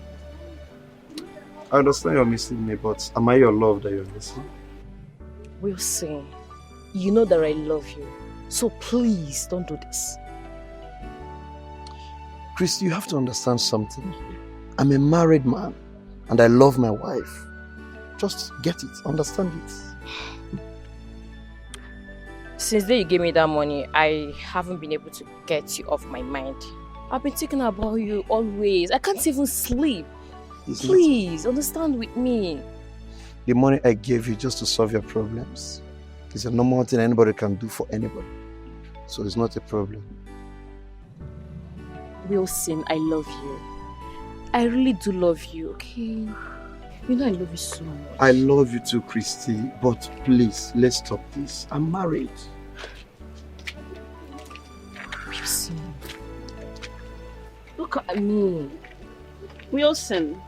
I understand you're missing me, but am I your love that you're missing? Wilson, you know that I love you, so please don't do this. Chris, you have to understand something. I'm a married man and I love my wife. Just get it, understand it. Since the day you gave me that money, I haven't been able to get you off my mind. I've been thinking about you always. I can't even sleep. Please, understand with me. The money I gave you just to solve your problems is a normal thing anybody can do for anybody. So it's not a problem. Wilson, I love you. I really do love you, okay? You know I love you so much. I love you too, Christy, but please, let's stop this. I'm married. Wilson, look at me. Wilson,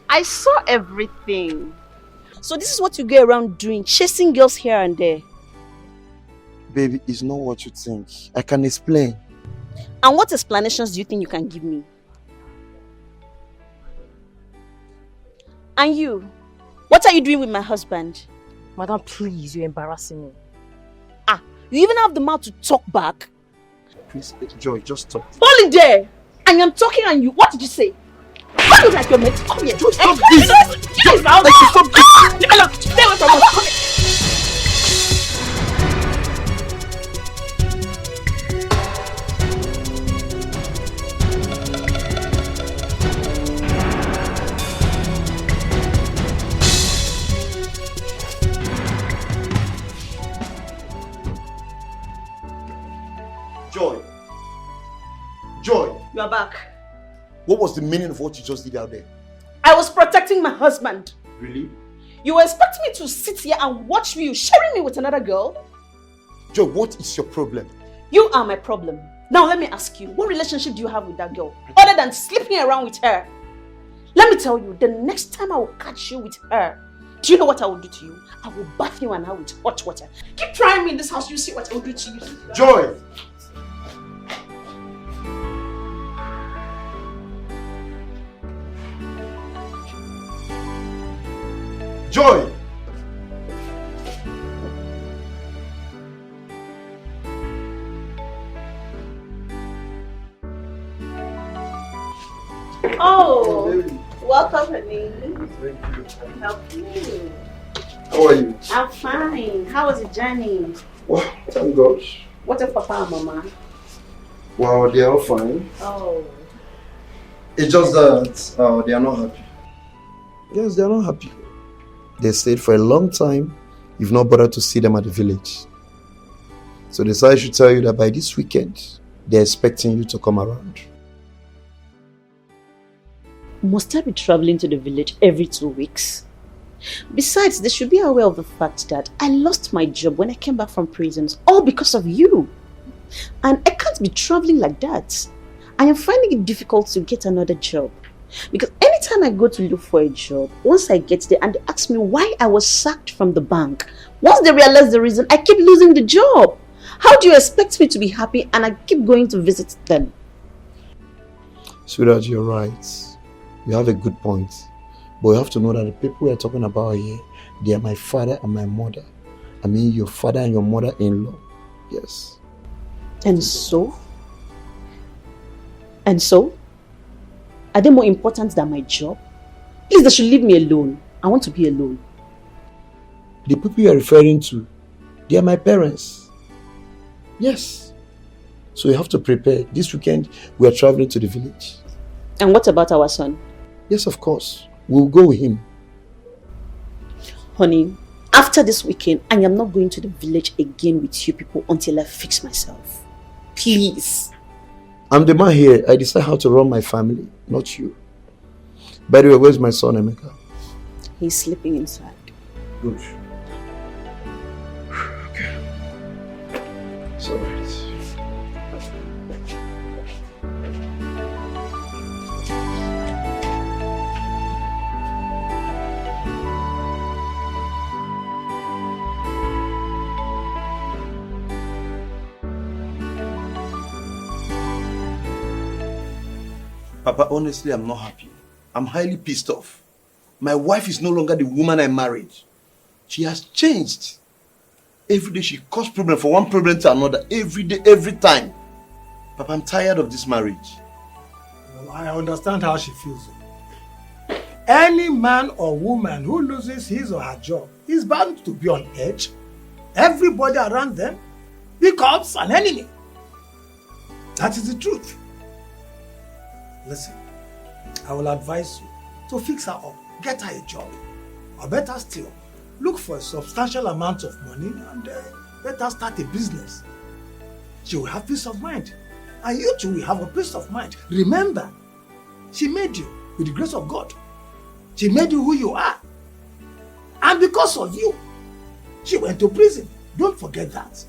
I saw everything. So this is what you go around doing, chasing girls here and there. Baby, it's not what you think. I can explain. And what explanations do you think you can give me? And you, what are you doing with my husband? Madam, please, you're embarrassing me. You even have the mouth to talk back? Please, Joy, just stop. Hold it there! I am talking and you, what did you say? Why look like your mate? Come here. Joy, stop this! Yes, now! Stop this! Look, stay away from us. Come here. Joy! You are back. What was the meaning of what you just did out there? I was protecting my husband. Really? You were expecting me to sit here and watch you sharing me with another girl? Joy, what is your problem? You are my problem. Now let me ask you, what relationship do you have with that girl? Other than sleeping around with her? Let me tell you, the next time I will catch you with her, do you know what I will do to you? I will bath you and I with hot water. Keep trying me in this house, you see what I will do to you. Joy! Joy! Oh, welcome, honey. Thank you. Help you. How are you? I'm fine. How was the journey? Wow, thank God. What a papa and mama? Wow, they are all fine. Oh. It's just that they are not happy. Yes, they are not happy. They stayed for a long time. You've not bothered to see them at the village. So they decided I should tell you that by this weekend, they're expecting you to come around. Must I be traveling to the village every 2 weeks? Besides, they should be aware of the fact that I lost my job when I came back from prisons, all because of you. And I can't be traveling like that. I am finding it difficult to get another job. Because anytime I go to look for a job, once I get there and they ask me why I was sacked from the bank, once they realize the reason, I keep losing the job. How do you expect me to be happy and I keep going to visit them? Sweetheart, you're right. You have a good point. But you have to know that the people we are talking about here, they are my father and my mother. I mean your father and your mother-in-law. Yes. And so? And so? Are they more important than my job? Please, they should leave me alone. I want to be alone. The people you are referring to, they are my parents. Yes. So you have to prepare. This weekend, we are traveling to the village. And what about our son? Yes, of course. We'll go with him. Honey, after this weekend, I am not going to the village again with you people until I fix myself. Please. I'm the man here. I decide how to run my family, not you. By the way, where's my son, Emeka? He's sleeping inside. Good. Okay. It's all right. Papa, honestly, I'm not happy. I'm highly pissed off. My wife is no longer the woman I married. She has changed. Every day she causes problem from one problem to another. Every day, every time. Papa, I'm tired of this marriage. Well, I understand how she feels. Any man or woman who loses his or her job is bound to be on edge. Everybody around them becomes an enemy. That is the truth. Listen, I will advise you to fix her up, get her a job, or better still, look for a substantial amount of money and let her start a business. She will have peace of mind, and you too will have a peace of mind. Remember, she made you with the grace of God. She made you who you are, and because of you, she went to prison. Don't forget that.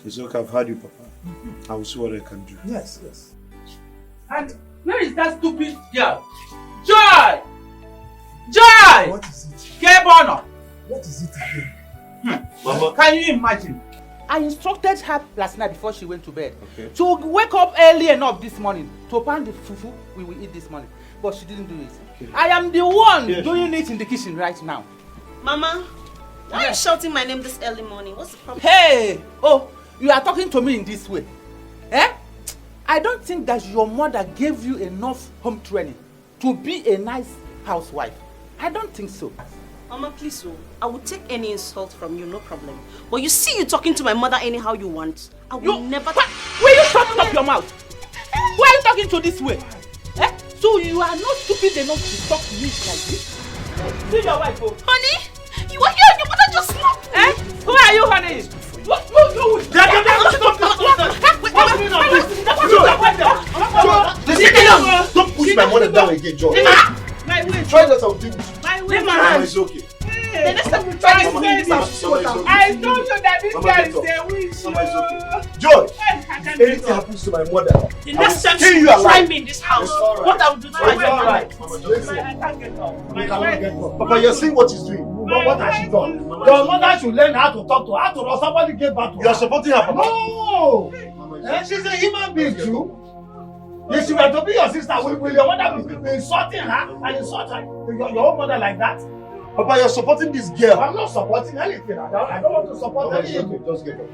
It's okay, I've heard you, Papa. I will see what I can do. Yes, yes. And where is that stupid girl? Joy! Joy! What is it? Kebono! What is it again? Mama, can you imagine? I instructed her last night before she went to bed to wake up early enough this morning to pan the fufu we will eat this morning. But she didn't do it. I am the one doing it in the kitchen right now. Mama, why are you shouting my name this early morning? What's the problem? Hey! Oh, you are talking to me in this way. Eh? I don't think that your mother gave you enough home training to be a nice housewife. I don't think so. Mama, please, I will take any insult from you, no problem. But you see you talking to my mother anyhow you want. I will never... Will you stop your mouth? Why are you talking to this way? Eh? So you are not stupid enough to talk to me like this? See your wife, oh. Honey, you are here and your mother just slapped me. Eh? Who are you, honey? What? Don't push my mother down again, John. Try that, I'll deal with you. Mama, it's okay. The next time we try this, I told you that this guy is a witch. Joy, if anything happens to my mother, the next time you try me in this house, what I will do to my mother. I can't get up. Papa, you're seeing what he's doing. But what has she done? Your mother should learn how to talk to her, to somebody gave back to her. You are supporting her, Papa. No! She's a human being too. If she were to be your sister, will your mother be insulting her and insult her, your own mother like that? Papa, you're supporting this girl. I'm not supporting anything. I don't want to support Papa, anything. okay, just give up.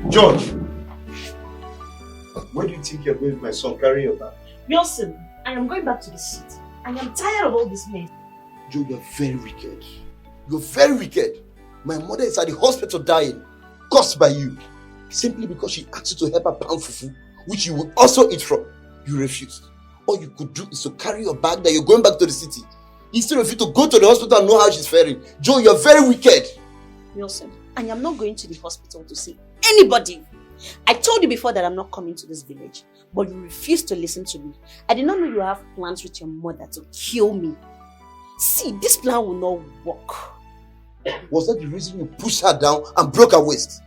George, where do you think you're going with my son? Carry your bag. Wilson, I am going back to the city. I am tired of all this mess. Joe, you're very wicked. You're very wicked. My mother is at the hospital dying, caused by you. Simply because she asked you to help her pound fufu, which you will also eat from. You refused. All you could do is to carry your bag that you're going back to the city. Instead of you to go to the hospital and know how she's faring. Joe, you're very wicked. Wilson, I am not going to the hospital to see anybody. I told you before that I'm not coming to this village, but you refused to listen to me. I did not know you have plans with your mother to kill me. See, this plan will not work. Was that the reason you pushed her down and broke her waist?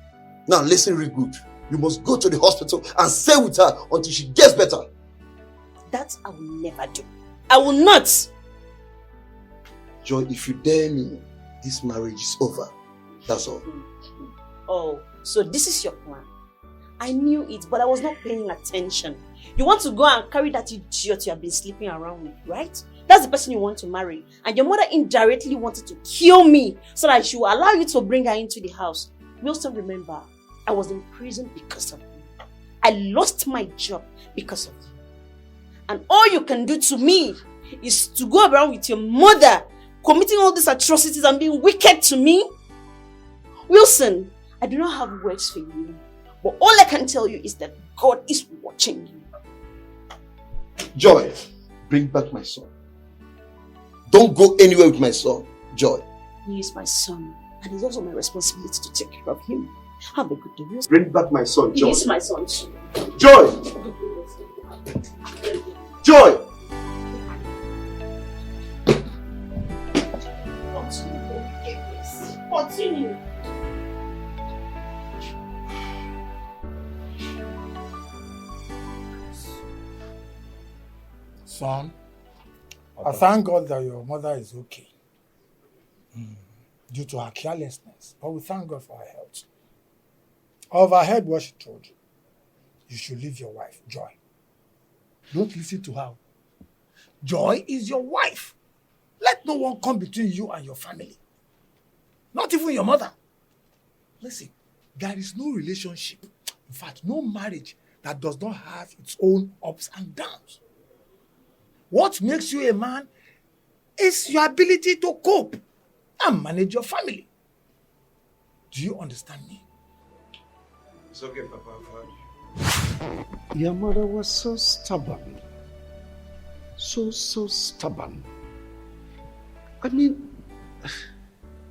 Now listen real good. You must go to the hospital and stay with her until she gets better. That I will never do. I will not. Joy, if you dare me, this marriage is over. That's all. Oh, so this is your plan. I knew it, but I was not paying attention. You want to go and carry that idiot you have been sleeping around with, right? That's the person you want to marry. And your mother indirectly wanted to kill me so that she will allow you to bring her into the house. Wilson, remember, I was in prison because of you. I lost my job because of you. And all you can do to me is to go around with your mother, committing all these atrocities and being wicked to me. Wilson, I do not have words for you. But all I can tell you is that God is watching you. Joy, bring back my son. Don't go anywhere with my son, Joy. He is my son, and it's also my responsibility to take care of him. Have a good day, Wilson. Bring back my son, Joy. He is my son too. Joy! Joy! Continue. Son, I thank God that your mother is okay. Due to her carelessness. But we thank God for her health. I overheard what she told you. You should leave your wife, Joy. Don't listen to her. Joy is your wife. Let no one come between you and your family. Not even your mother. Listen, there is no relationship, in fact, no marriage that does not have its own ups and downs. What makes you a man is your ability to cope and manage your family. Do you understand me? It's okay, Papa, I've heard you. Your mother was so stubborn. So stubborn. I mean,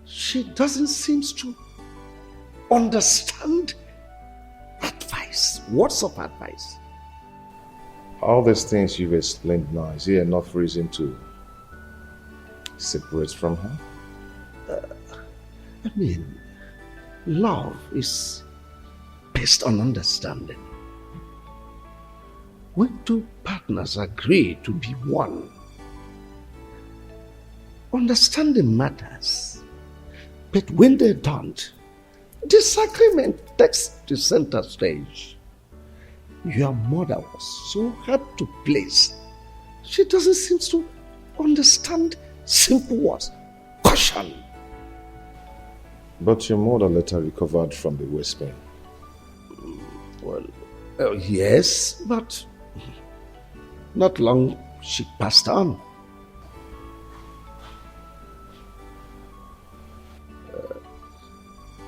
she doesn't seem to understand advice. Words of advice. All these things you've explained now, is there enough reason to separate from her? I mean, love is based on understanding. When two partners agree to be one, understanding matters. But when they don't, disagreement takes the center stage. Your mother was so hard to please. She doesn't seem to understand simple words. Caution. But your mother later recovered from the waist pain. Well, yes, but not long she passed on.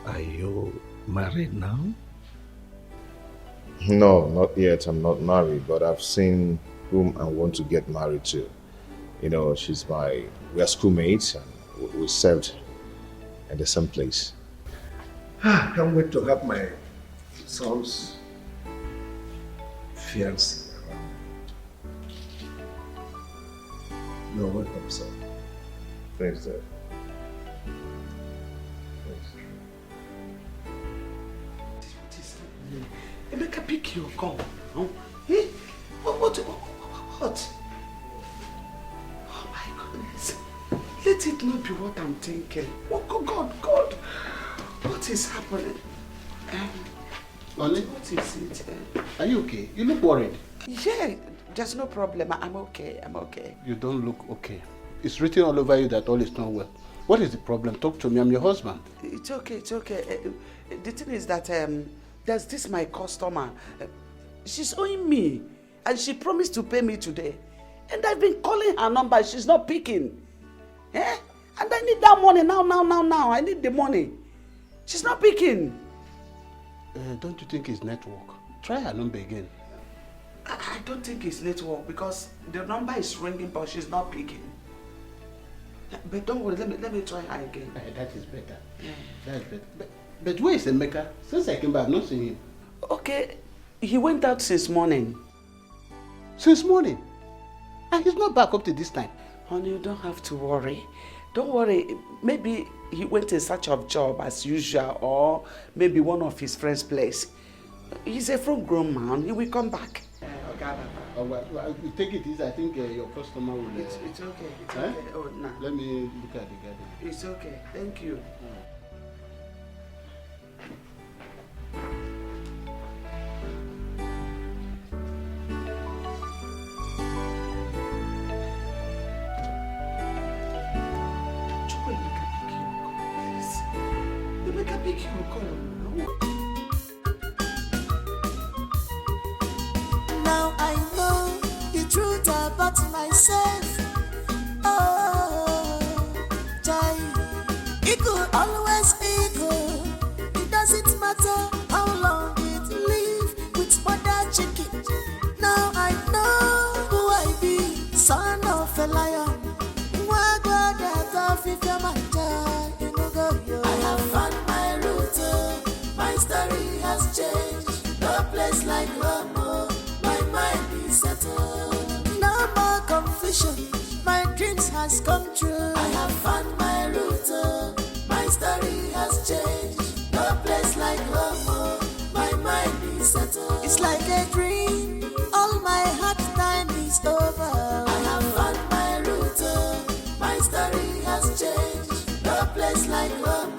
Are you married now? No, not yet. I'm not married, but I've seen whom I want to get married to. You know, we are schoolmates and we served at the same place. I can't wait to have my son's fiancée around. You're welcome, sir. Thanks, Dad. Emeka, pick your call. No? Hey, What? Oh my goodness. Let it not be what I'm thinking. Oh God. What is happening? Lolly, what is it? Are you okay? You look worried. Yeah, there's no problem. I'm okay. You don't look okay. It's written all over you that all is not well. What is the problem? Talk to me. I'm your husband. It's okay. The thing is that there's this my customer. She's owing me, and she promised to pay me today. And I've been calling her number. She's not picking. And I need that money now. I need the money. She's not picking. Don't you think it's network? Try her number again. I don't think it's network because the number is ringing, but she's not picking. But don't worry, let me try her again. That is better. Yeah. That's better. But where is Emeka? Since I came back, I've not seen him. Okay, he went out since morning. Since morning? And he's not back up to this time. Honey, you don't have to worry. Don't worry. Maybe he went in search of job as usual, or maybe one of his friends' place. He's a full-grown man. He will come back. Well, you take it easy. I think your customer will... It's okay. It's okay. Oh, no. Let me look at the garden. It's okay. Thank you. Now I know the truth about myself. Oh, Jai, it could always be good. It doesn't matter how long it live with mother chicken. Now I know who I be, son of a lion. I have found my route, my story has changed. No place like home, my mind is settled. No more confusion, my dreams has come true. I have found my route, my story has changed. No place like home, my mind is settled. It's like a dream, all my hard time is over. I have found my route, my story has changed. No place like home,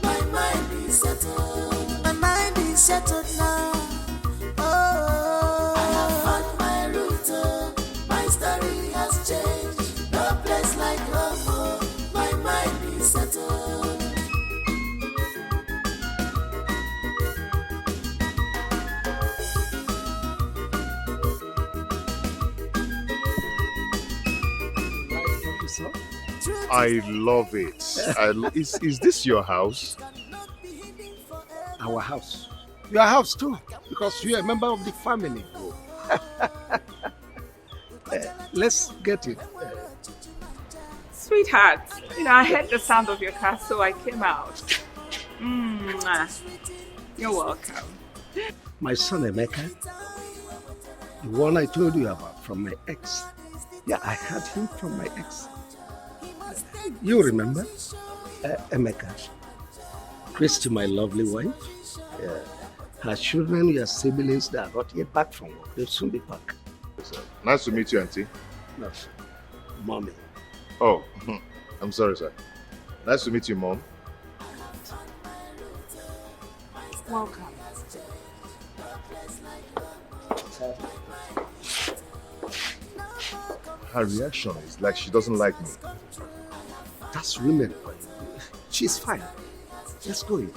my mind is settled. My mind is settled now. Oh, I have found my route, my story has changed. No place like home, my mind is settled. I love it. Is this your house? Our house. Your house too, because you're a member of the family. Let's get it. Sweetheart, I heard the sound of your car, so I came out. You're welcome. My son Emeka, the one I told you about from my ex. Yeah, I had him from my ex. You remember? Emeka. Christy, my lovely wife. Her children, your siblings, they are not yet back from work. They'll soon be back. Nice to meet you, Auntie. No, Mommy. Oh, I'm sorry, sir. Nice to meet you, Mom. Welcome. Her reaction is like she doesn't like me. That's women. She's fine. Let's go in.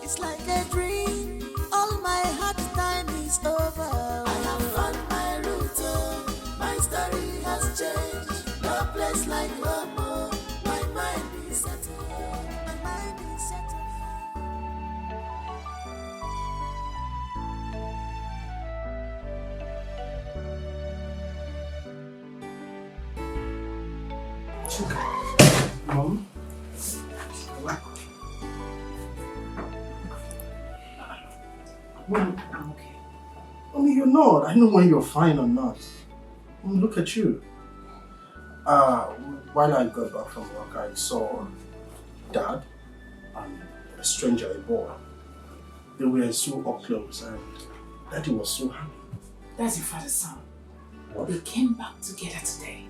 It's like a dream. All my hard time is over. I have found my route. My story has changed. No place like home. My mind is settled. My mind is settled. Mom? Mom, I'm okay. You're not. I know when you're fine or not. Look at you. While I got back from work, I saw Dad and a stranger, a boy. They were so up close, and Daddy was so happy. That's your father's son. They came back together today.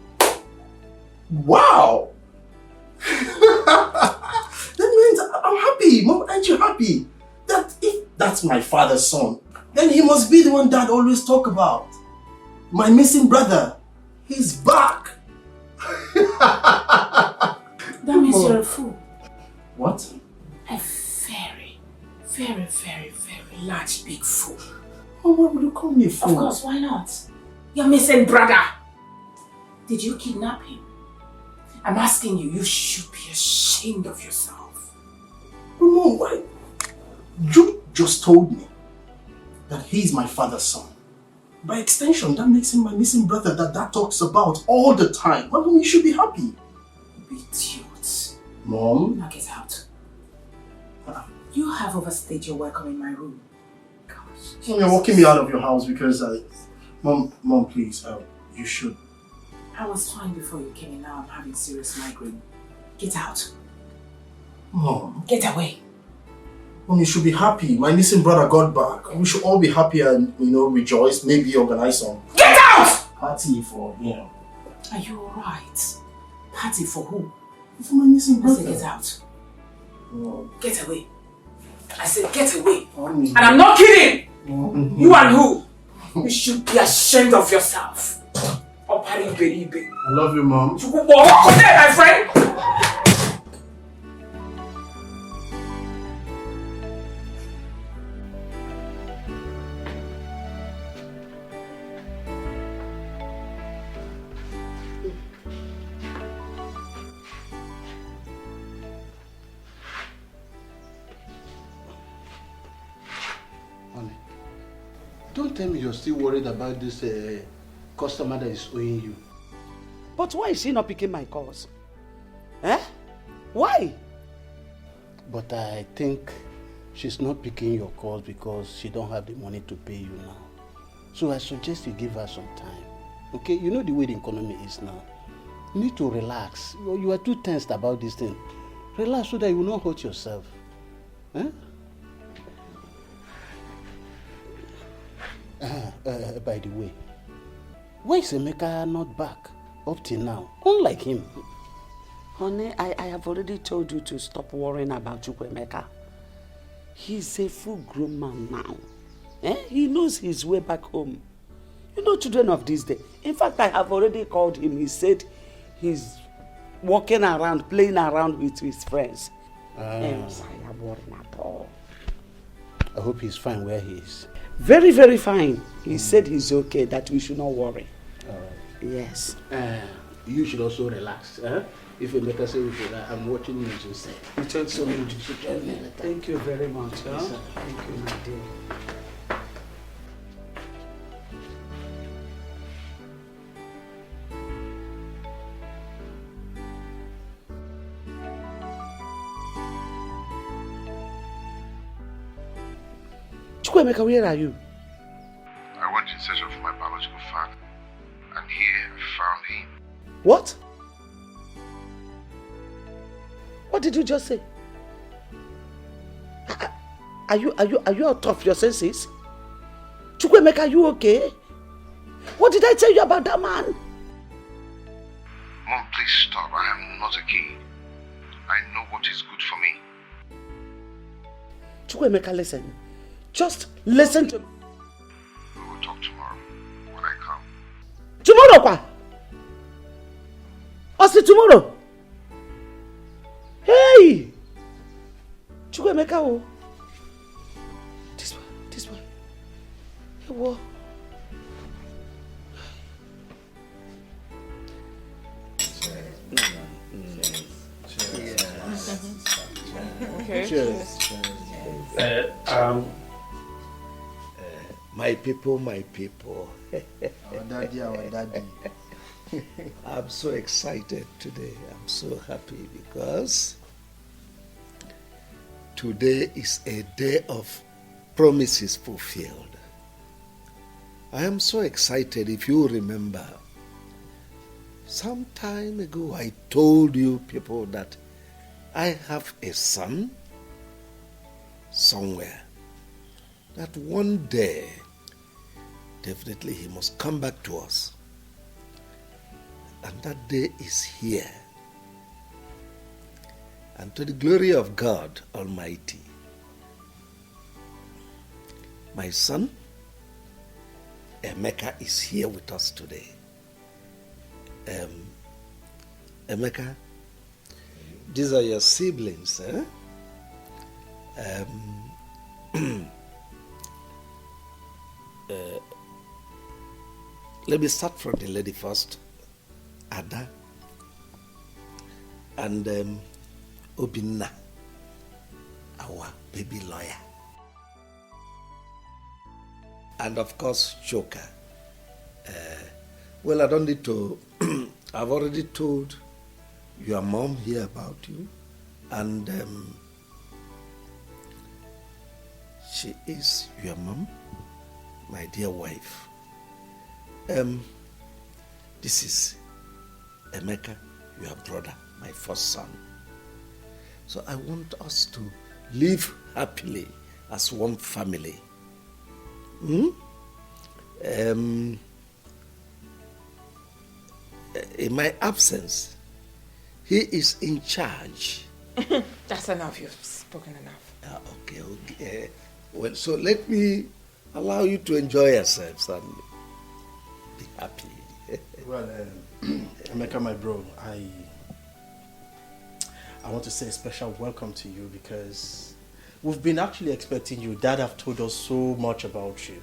Wow! That means I'm happy. Mom, aren't you happy? That if that's my father's son, then he must be the one Dad always talk about. My missing brother. He's back. That means you're a fool. What? A very, very, very, very large, big fool. Oh, why would you call me a fool? Of course, why not? Your missing brother. Did you kidnap him? I'm asking you, you should be ashamed of yourself. Mom, why? You just told me that he's my father's son. By extension, that makes him my missing brother that Dad talks about all the time. Well, you should be happy. Idiot. Mom? Now get out. You have overstayed your welcome in my room. Mom, you're walking me out of your house because Mom, please, you should. I was fine before you came in. Now I'm having serious migraine. Get out. Mom. Get away. Mom, you should be happy. My missing brother got back. We should all be happy and, rejoice. Maybe organize some Get out! party for him. Are you alright? Party for who? For my missing brother. I said get out. Mom. Get away. I said get away. Mommy. And I'm not kidding. Mom. You and who? You should be ashamed of yourself. I love you, Mom. You walk on there, my friend. Honey, don't tell me you're still worried about this customer that is owing you. But why is she not picking my calls? Eh? Why? But I think she's not picking your calls because she don't have the money to pay you now. So I suggest you give her some time. Okay? You know the way the economy is now. You need to relax. You are too tensed about this thing. Relax so that you will not hurt yourself. Eh? By the way, why is Emeka not back up till now? Unlike him. Honey, I have already told you to stop worrying about Emeka. He's a full-grown man now. He knows his way back home. You know children of this day. In fact, I have already called him. He said he's walking around, playing around with his friends. I am worrying at all. I hope he's fine where he is. Very, very fine. He said he's okay, that we should not worry. All right. Yes. You should also relax. If you make us say we should, I'm watching you to say. You talk so much. Thank you very much. Yes, sir. Thank you, my dear. Chukwemeka, where are you? I went in search of my biological father, and here I found him. What? What did you just say? Are you out of your senses? Chukwemeka, are you okay? What did I tell you about that man? Mom, please stop. I am not a kid. I know what is good for me. Chukwemeka, listen. Just listen to me. We will talk tomorrow when I come. Tomorrow, kwa? I'll see tomorrow. Hey! Chukwemeka, oh. This one. Hey, what? Okay. Cheers. My people. Our daddy. I'm so excited today. I'm so happy because today is a day of promises fulfilled. I am so excited. If you remember, some time ago I told you people that I have a son somewhere, that one day definitely he must come back to us. And that day is here. And to the glory of God Almighty, my son, Emeka, is here with us today. Emeka, these are your siblings, eh? Let me start from the lady first, Ada, and Obinna, our baby lawyer, and of course Joker. Well, I don't need to. I've already told your mom here about you, and she is your mom, my dear wife. This is Emeka, your brother, my first son. So I want us to live happily as one family. In my absence, he is in charge. That's enough. You've spoken enough. Okay. Well, so let me allow you to enjoy yourselves and be happy. Well, Emeka, my bro, I want to say a special welcome to you because we've been actually expecting you. Dad have told us so much about you.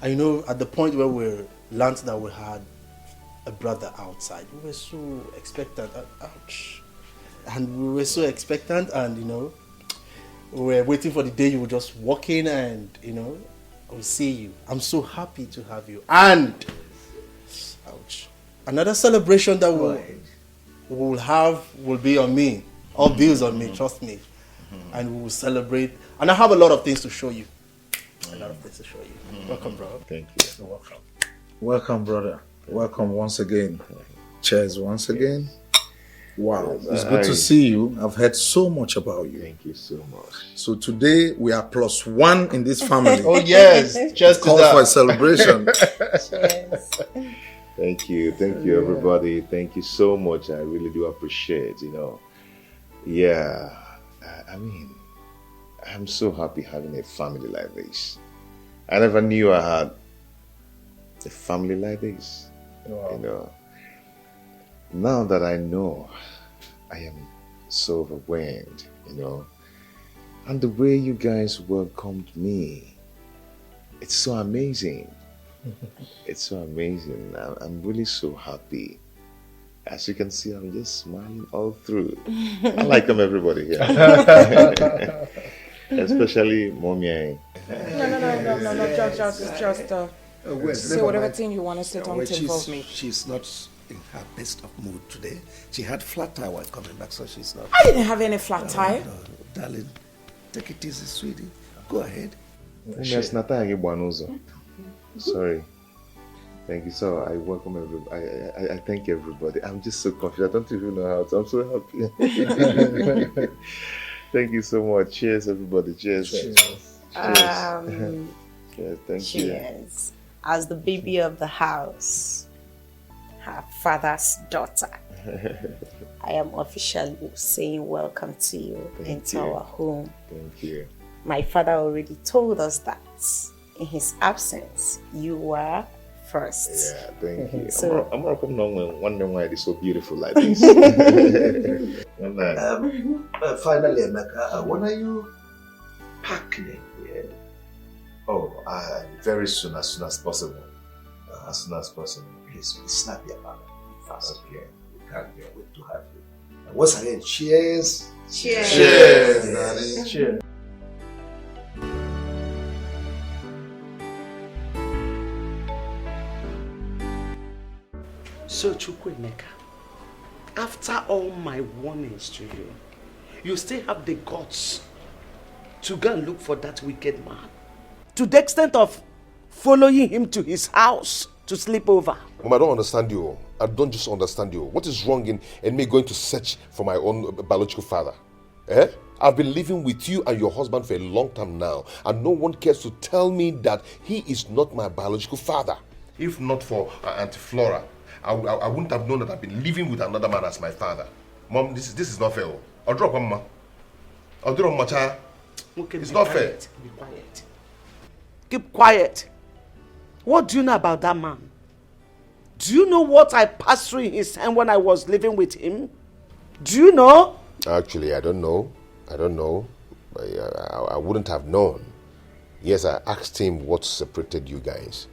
And you know, at the point where we learned that we had a brother outside, we were so expectant. Ouch. And we were so expectant, and you know, we were waiting for the day you would just walk in and, you know, we'll see you. I'm so happy to have you. And ouch, another celebration that we'll have will be on me. All bills on me, trust me. And we will celebrate. And I have a lot of things to show you. A lot of things to show you. Welcome, bro. Thank you. You're welcome. Welcome, brother. Welcome once again. Cheers once again. Wow, it's good to see you. I've heard so much about you. Thank you so much. So today we are +1 in this family. Oh yes, just call for a celebration. Cheers. Thank you everybody. Thank you so much. I really do appreciate, you know. Yeah, I mean, I'm so happy having a family like this. I never knew I had a family like this. Wow. You know, now that I know, I am so overwhelmed, you know. And the way you guys welcomed me, it's so amazing. It's so amazing. I'm really so happy. As you can see, I'm just smiling all through. I like everybody here. Especially Mommy. No, just say whatever thing you want to say, don't involve me. She's not in her best of mood today. She had flat tire while coming back, so she's not. I didn't have any flat tire. No, darling, take it easy, sweetie. Go ahead. Sorry. Thank you. So I welcome everybody. I thank everybody. I'm just so confused. I don't even know how to. I'm so happy. Thank you so much. Cheers, everybody. Cheers. Cheers. Cheers. Thank you. Cheers. As the baby of the house, her father's daughter, I am officially saying welcome to you into our home. Thank you. My father already told us that in his absence, you were first. Yeah, thank you. So, I'm not wondering why it is so beautiful like this. Finally, Emeka, when are you packing? Yeah. Oh, very soon, as soon as possible. As soon as possible. Please be snappy about it. Fast. Okay. We can't wait to have you. And once again, cheers. Cheers. Cheers, darling. Cheers. So, Chukwemeka, after all my warnings to you, you still have the guts to go and look for that wicked man, to the extent of following him to his house to sleep over. Mom, I don't understand you. I don't just understand you. What is wrong in me going to search for my own biological father? Eh? I've been living with you and your husband for a long time now, and no one cares to tell me that he is not my biological father. If not for Auntie Flora, I wouldn't have known that I've been living with another man as my father. Mom, this is not fair. I'll drop Mama. I'll drop Macha. Okay, it's not fair. Be quiet. Keep quiet. What do you know about that man? Do you know what I passed through in his hand when I was living with him? Do you know? Actually, I don't know. I wouldn't have known. Yes, I asked him what separated you guys.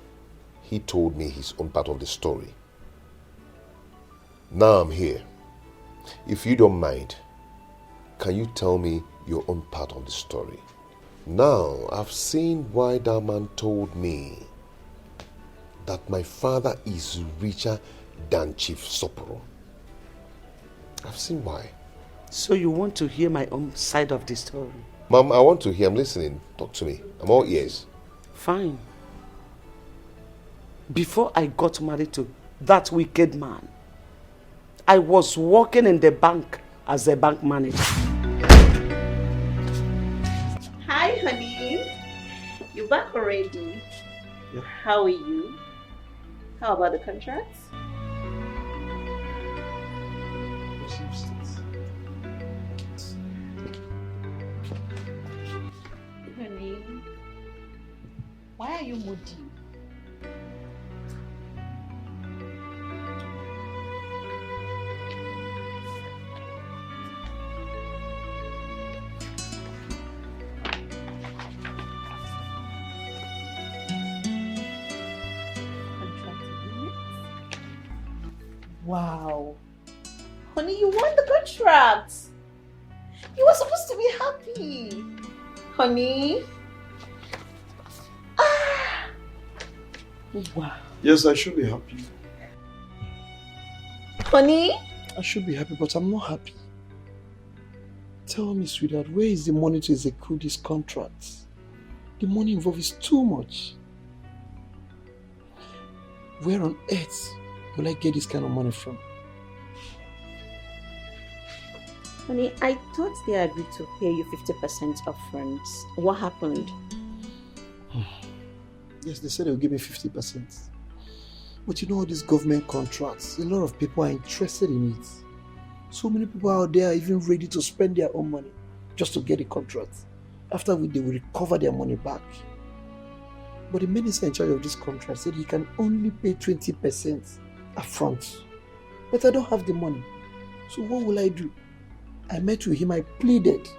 He told me his own part of the story. Now I'm here. If you don't mind, can you tell me your own part of the story? Now, I've seen why that man told me that my father is richer than Chief Soporo. I've seen why. So you want to hear my own side of the story? Mom, I want to hear. I'm listening. Talk to me. I'm all ears. Fine. Before I got married to that wicked man, I was working in the bank as a bank manager. Hi, honey. You back already? Yeah. How are you? How about the contracts? Honey, why are you moody? Wow. Honey, you won the contract. You were supposed to be happy. Honey. Ah. Wow. Yes, I should be happy. Honey? I should be happy, but I'm not happy. Tell me, sweetheart, where is the money to execute this contract? The money involved is too much. Where on earth will I get this kind of money from? Honey, I thought they agreed to pay you 50% upfront. What happened? Yes, they said they'll give me 50%. But you know all these government contracts, a lot of people are interested in it. So many people out there are even ready to spend their own money just to get a contract. After which they will recover their money back. But the minister in charge of this contract said he can only pay 20% upfront. But I don't have the money. So what will I do? I met with him, I pleaded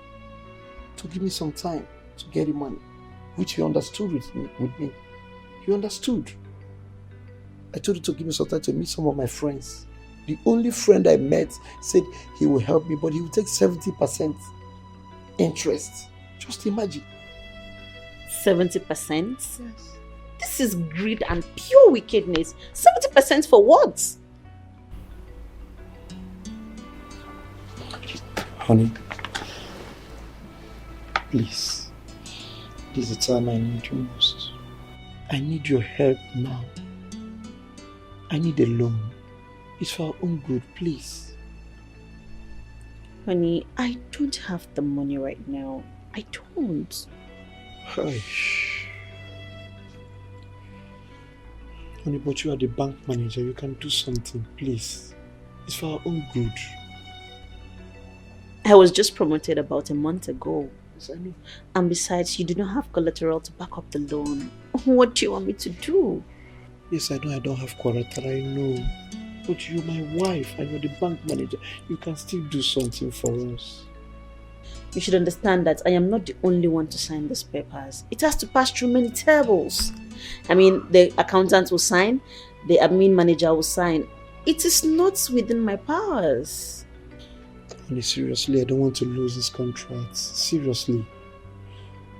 to give me some time to get the money, which he understood with me. He understood. I told him to give me some time to meet some of my friends. The only friend I met said he will help me, but he will take 70% interest. Just imagine. 70%? Yes. This is greed and pure wickedness. 70% for what? Honey, please. This is the time I need you most. I need your help now. I need a loan. It's for our own good, please. Honey, I don't have the money right now. I don't. Hush. Honey, but you are the bank manager. You can do something, please. It's for our own good. I was just promoted about a month ago. Yes, I know. And besides, you do not have collateral to back up the loan. What do you want me to do? Yes, I know I don't have collateral, I know. But you're my wife and you're the bank manager. You can still do something for us. You should understand that I am not the only one to sign these papers. It has to pass through many tables. I mean, the accountant will sign, the admin manager will sign. It is not within my powers. Honey, seriously, I don't want to lose this contract. Seriously.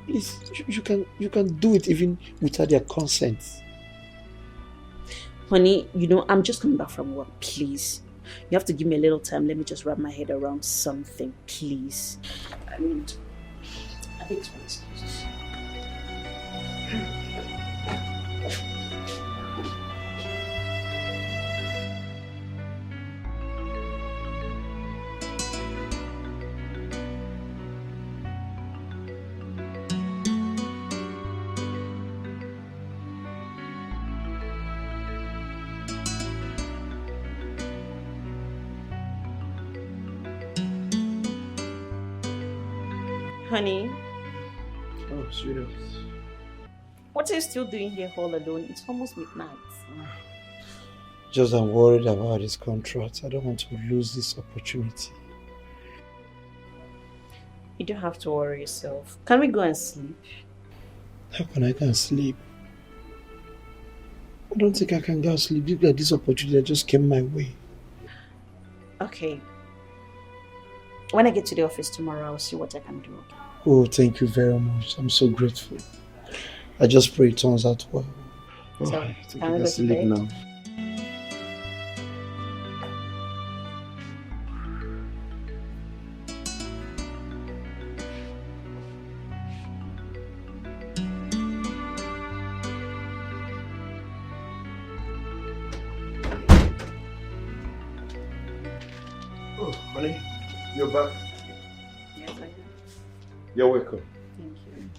Please, you can do it even without their consent. Honey, you know, I'm just coming back from work, please. You have to give me a little time. Let me just wrap my head around something, please. I mean, I think it's my excuses. Honey, Oh, sweetheart. what are you still doing here all alone? It's almost midnight. Just I'm worried about this contract. I don't want to lose this opportunity. You don't have to worry yourself. Can we go and sleep? How can I go and sleep? I don't think I can go and sleep. Look at this opportunity that just came my way. Okay. When I get to the office tomorrow, I'll see what I can do. Okay? Oh, thank you very much. I'm so grateful. I just pray it turns out well. So, I think can I we can go to sleep bed? now. Oh, honey, you're back. Yes, I am. You're welcome. Thank you.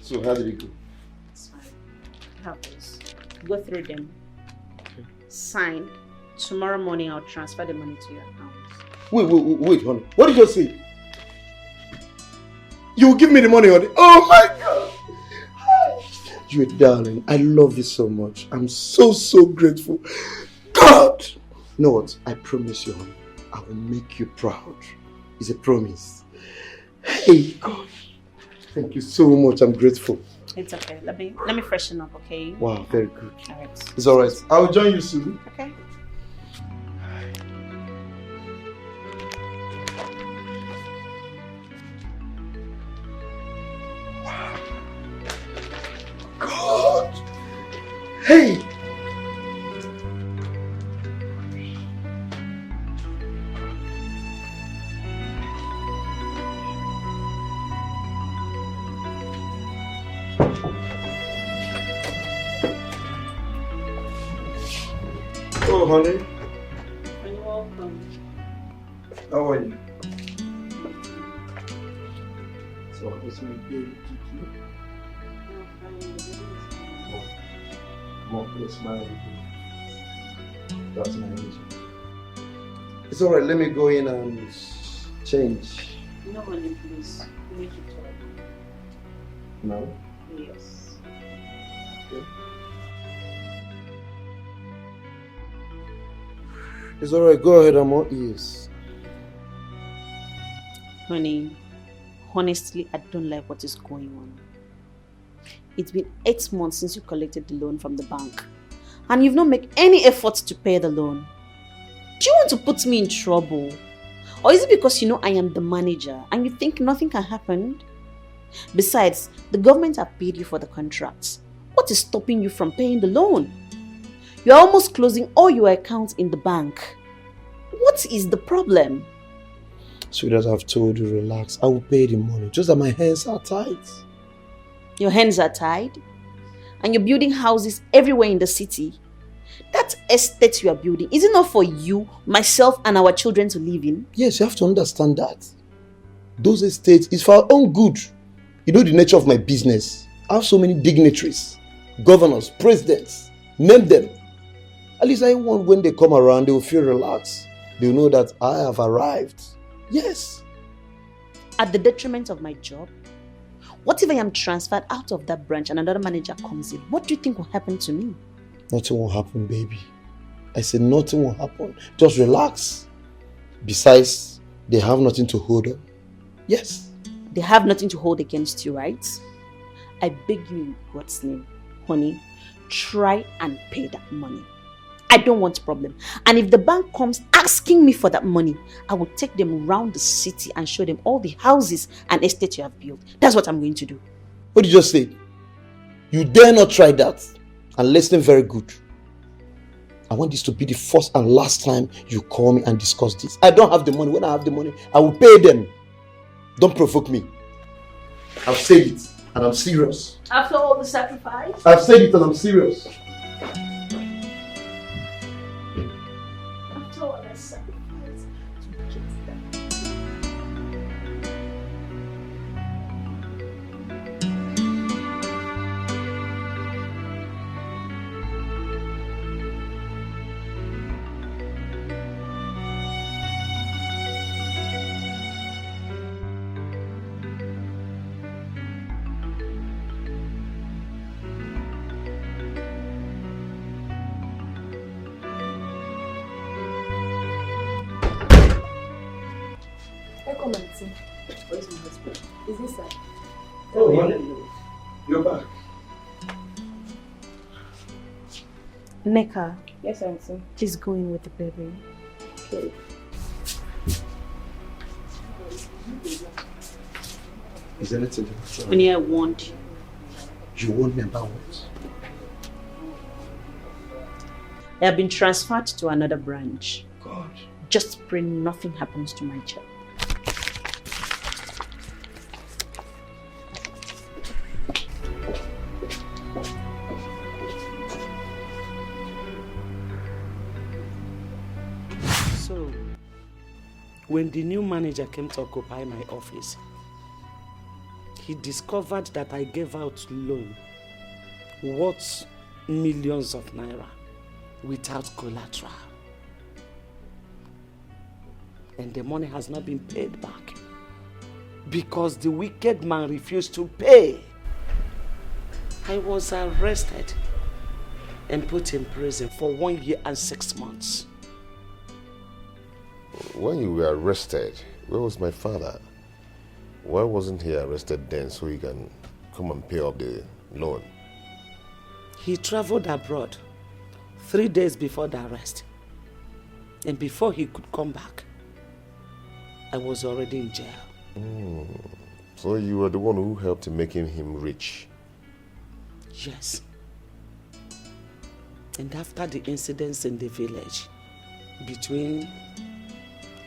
So, how did it go? It's fine. Have this. Go through them. Sign. Tomorrow morning, I'll transfer the money to your account. Wait, honey. What did you just say? You will give me the money, honey. Oh my God! You're a darling. I love you so much. I'm so, so grateful. God! You know what? I promise you, honey. I will make you proud. It's a promise. Hey, God. Thank you so much. I'm grateful. It's okay. Let me freshen up, okay? Wow, very good. Alright. It's alright. I will join you soon. Okay. God! Hey! Oh, honey. You're welcome. How are you? So, it's my baby. Come on, please smile. That's my reason. It's alright, let me go in and change. No, honey, please. We need to talk. No? Yes. Okay. It's alright, go ahead, I'm all ears. Honey, honestly, I don't like what is going on. It's been 8 months since you collected the loan from the bank, and you've not made any effort to pay the loan. Do you want to put me in trouble? Or is it because you know I am the manager and you think nothing can happen? Besides, the government have paid you for the contract. What is stopping you from paying the loan? You are almost closing all your accounts in the bank. What is the problem? Sweetheart, I've told you, relax. I will pay the money. Just that my hands are tight. Your hands are tied? And you're building houses everywhere in the city? That estate you are building, is it not for you, myself, and our children to live in? Yes, you have to understand that. Those estates is for our own good. You know the nature of my business. I have so many dignitaries, governors, presidents. Name them. At least I want when they come around, they will feel relaxed. They will know that I have arrived. Yes. At the detriment of my job? What if I am transferred out of that branch and another manager comes in? What do you think will happen to me? Nothing will happen, baby. I said nothing will happen. Just relax. Besides, they have nothing to hold on. Yes. They have nothing to hold against you, right? I beg you in God's name, honey, try and pay that money. I don't want problem. And if the bank comes asking me for that money, I will take them around the city and show them all the houses and estates you have built. That's what I'm going to do. What did you just say? You dare not try that. And listen very good. I want this to be the first and last time you call me and discuss this. I don't have the money. When I have the money, I will pay them. Don't provoke me. I've said it and I'm serious. After all the sacrifice? I've said it and I'm serious. After all the sacrifice. I come and see. Where's my husband? Is this sir? Oh, honey, you're back. Neka. Yes, auntie. Please go in with the baby. Okay. Is anything? Only I want you. You warned me about what? I have been transferred to another branch. God. Just pray nothing happens to my child. So, when the new manager came to occupy my office, he discovered that I gave out loan worth millions of naira without collateral. And the money has not been paid back because the wicked man refused to pay. I was arrested and put in prison for 1 year and 6 months. When you were arrested, where was my father? Why wasn't he arrested then so he can come and pay off the loan? He traveled abroad 3 days before the arrest. And before he could come back, I was already in jail. So you were the one who helped in making him rich? Yes. And after the incidents in the village between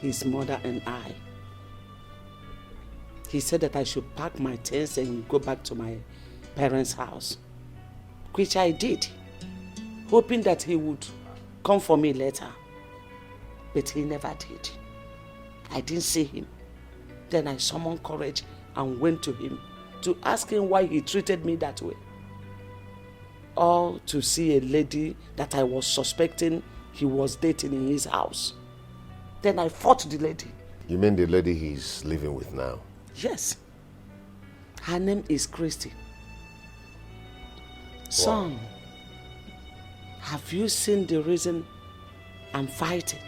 his mother and I, he said that I should pack my things and go back to my parents' house, which I did, hoping that he would come for me later. But he never did. I didn't see him. Then I summoned courage and went to him to ask him why he treated me that way. All to see a lady that I was suspecting he was dating in his house. Then I fought the lady. You mean the lady he's living with now? Yes. Her name is Christy. Son, have you seen the reason I'm fighting?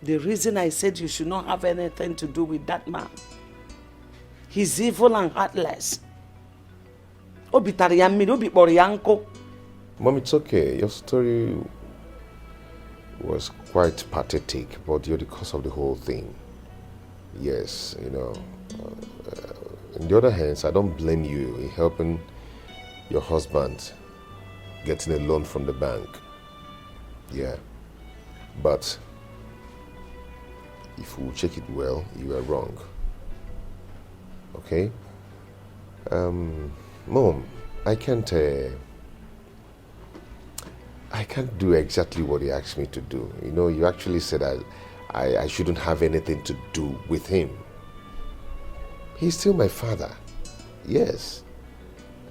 The reason I said you should not have anything to do with that man. He's evil and heartless. Mom, it's okay. Your story was quite pathetic, but you're the cause of the whole thing. Yes, you know. On the other hand, I don't blame you in helping your husband getting a loan from the bank. Yeah. But if we check it well, you are wrong. Okay? Mom, I can't do exactly what he asked me to do. You know, you actually said I shouldn't have anything to do with him. He's still my father. Yes.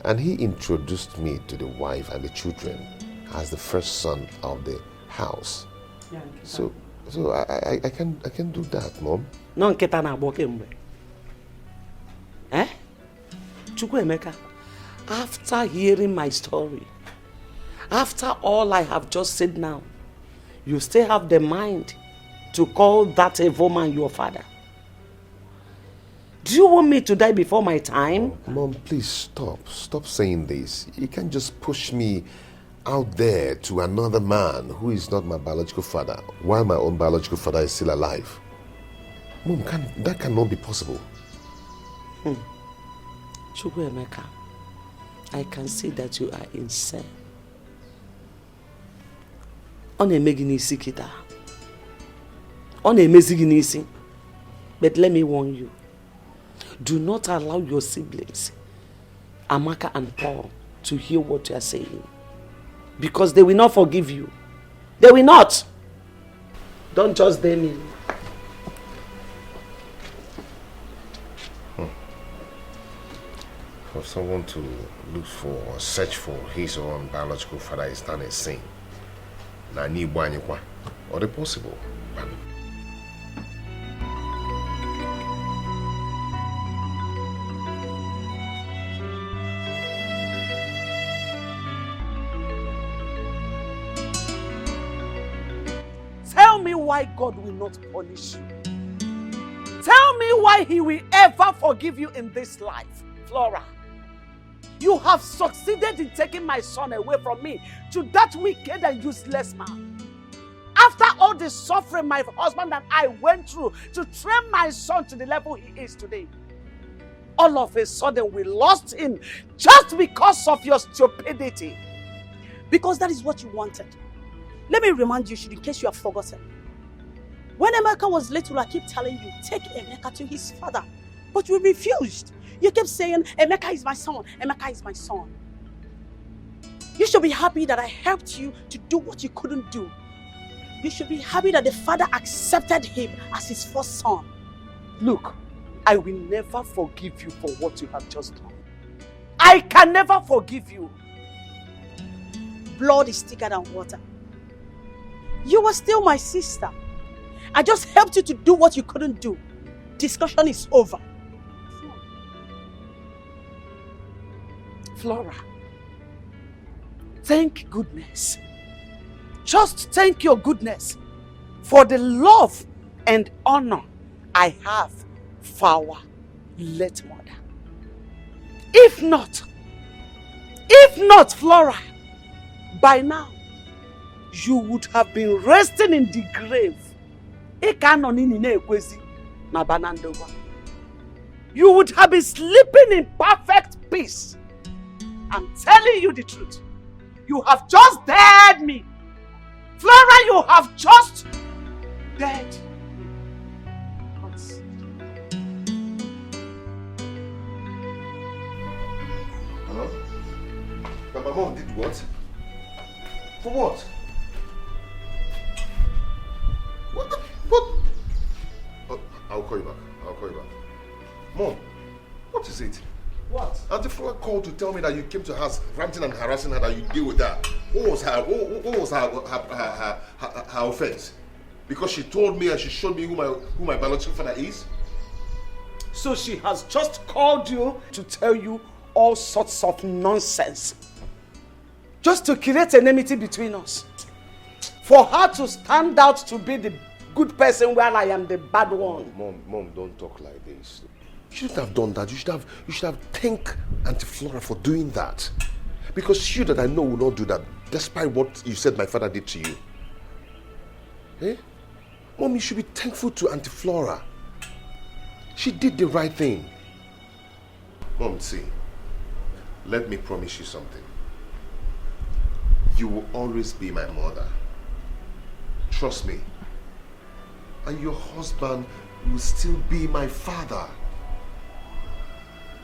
And he introduced me to the wife and the children as the first son of the house. Yeah, So I can do that, Mom. No, nketa na agboke mbe. Chukwuemeka, after hearing my story, after all I have just said now, you still have the mind to call that evil man your father. Do you want me to die before my time? Mom, please stop. Stop saying this. You can't just push me out there to another man who is not my biological father while my own biological father is still alive. Mom, that cannot be possible. Chukwuemeka, I can see that you are insane. Ọ na-eme gị n'isi kịta. Ọ na-emezi gị n'isi. But let me warn you. Do not allow your siblings, Amaka and Paul, to hear what you are saying. Because they will not forgive you. They will not. Don't just blame me. For someone to look for or search for his own biological father is not a sin. Or the possible. Tell me why God will not punish you. Tell Tell me why he will ever forgive you in this life, Flora. You have succeeded in taking my son away from me to that wicked and useless man. After all the suffering my husband and I went through to train my son to the level he is today, all of a sudden we lost him just because of your stupidity. Because that is what you wanted. Let me remind you, in case you have forgotten. When Emeka was little, I keep telling you, take Emeka to his father. But you refused. You kept saying, Emeka is my son, Emeka is my son. You should be happy that I helped you to do what you couldn't do. You should be happy that the father accepted him as his first son. Look, I will never forgive you for what you have just done. I can never forgive you. Blood is thicker than water. You were still my sister. I just helped you to do what you couldn't do. Discussion is over. Flora, thank goodness. Just thank your goodness for the love and honor I have for our late mother. If not, Flora, by now, you would have been resting in the grave. You would have been sleeping in perfect peace. I'm telling you the truth. You have just dared me. Flora, you have just dared me. Hello? But my mom did what? For what? What? Oh, I'll call you back. Mom, what is it? What? Auntie Flora called to tell me that you came to her house ranting and harassing her, that you deal with her. What was her offense? Because she told me and she showed me who my biological father is? So she has just called you to tell you all sorts of nonsense. Just to create enmity between us. For her to stand out to be the good person while I am the bad one. Mom, don't talk like this. You shouldn't have done that. You should have thanked Auntie Flora for doing that. Because she that I know will not do that, despite what you said my father did to you. Eh? Mom, you should be thankful to Auntie Flora. She did the right thing. Mom, see, let me promise you something. You will always be my mother. Trust me. And your husband will still be my father.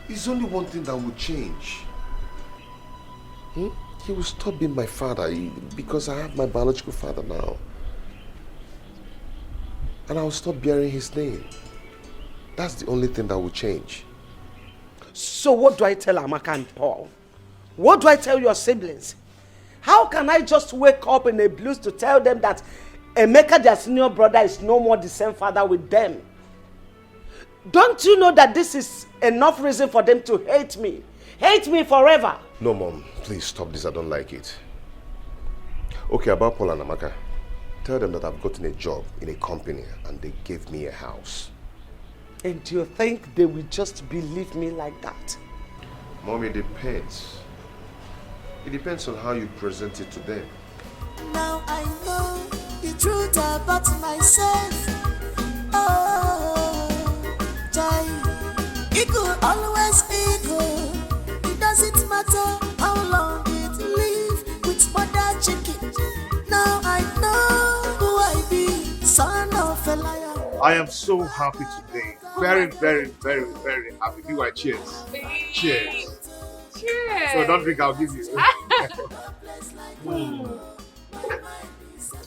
There's only one thing that will change. He will stop being my father because I have my biological father now. And I will stop bearing his name. That's the only thing that will change. So what do I tell Amaka and Paul? What do I tell your siblings? How can I just wake up in a blues to tell them that Emeka, their senior brother, is no more the same father with them? Don't you know that this is enough reason for them to hate me? Hate me forever. No, Mom. Please stop this. I don't like it. Okay, about Paul and Amaka. Tell them that I've gotten a job in a company and they gave me a house. And do you think they will just believe me like that? Mom, it depends. It depends on how you present it to them. Now I know the truth about myself. Oh, Jai, it could always be good. It doesn't matter how long it live with mother chicken. Now I know who I be, son of a liar. I am so happy today. Very, very, very, very happy. Do I cheers? Cheers. Cheers. So don't drink, I'll give you.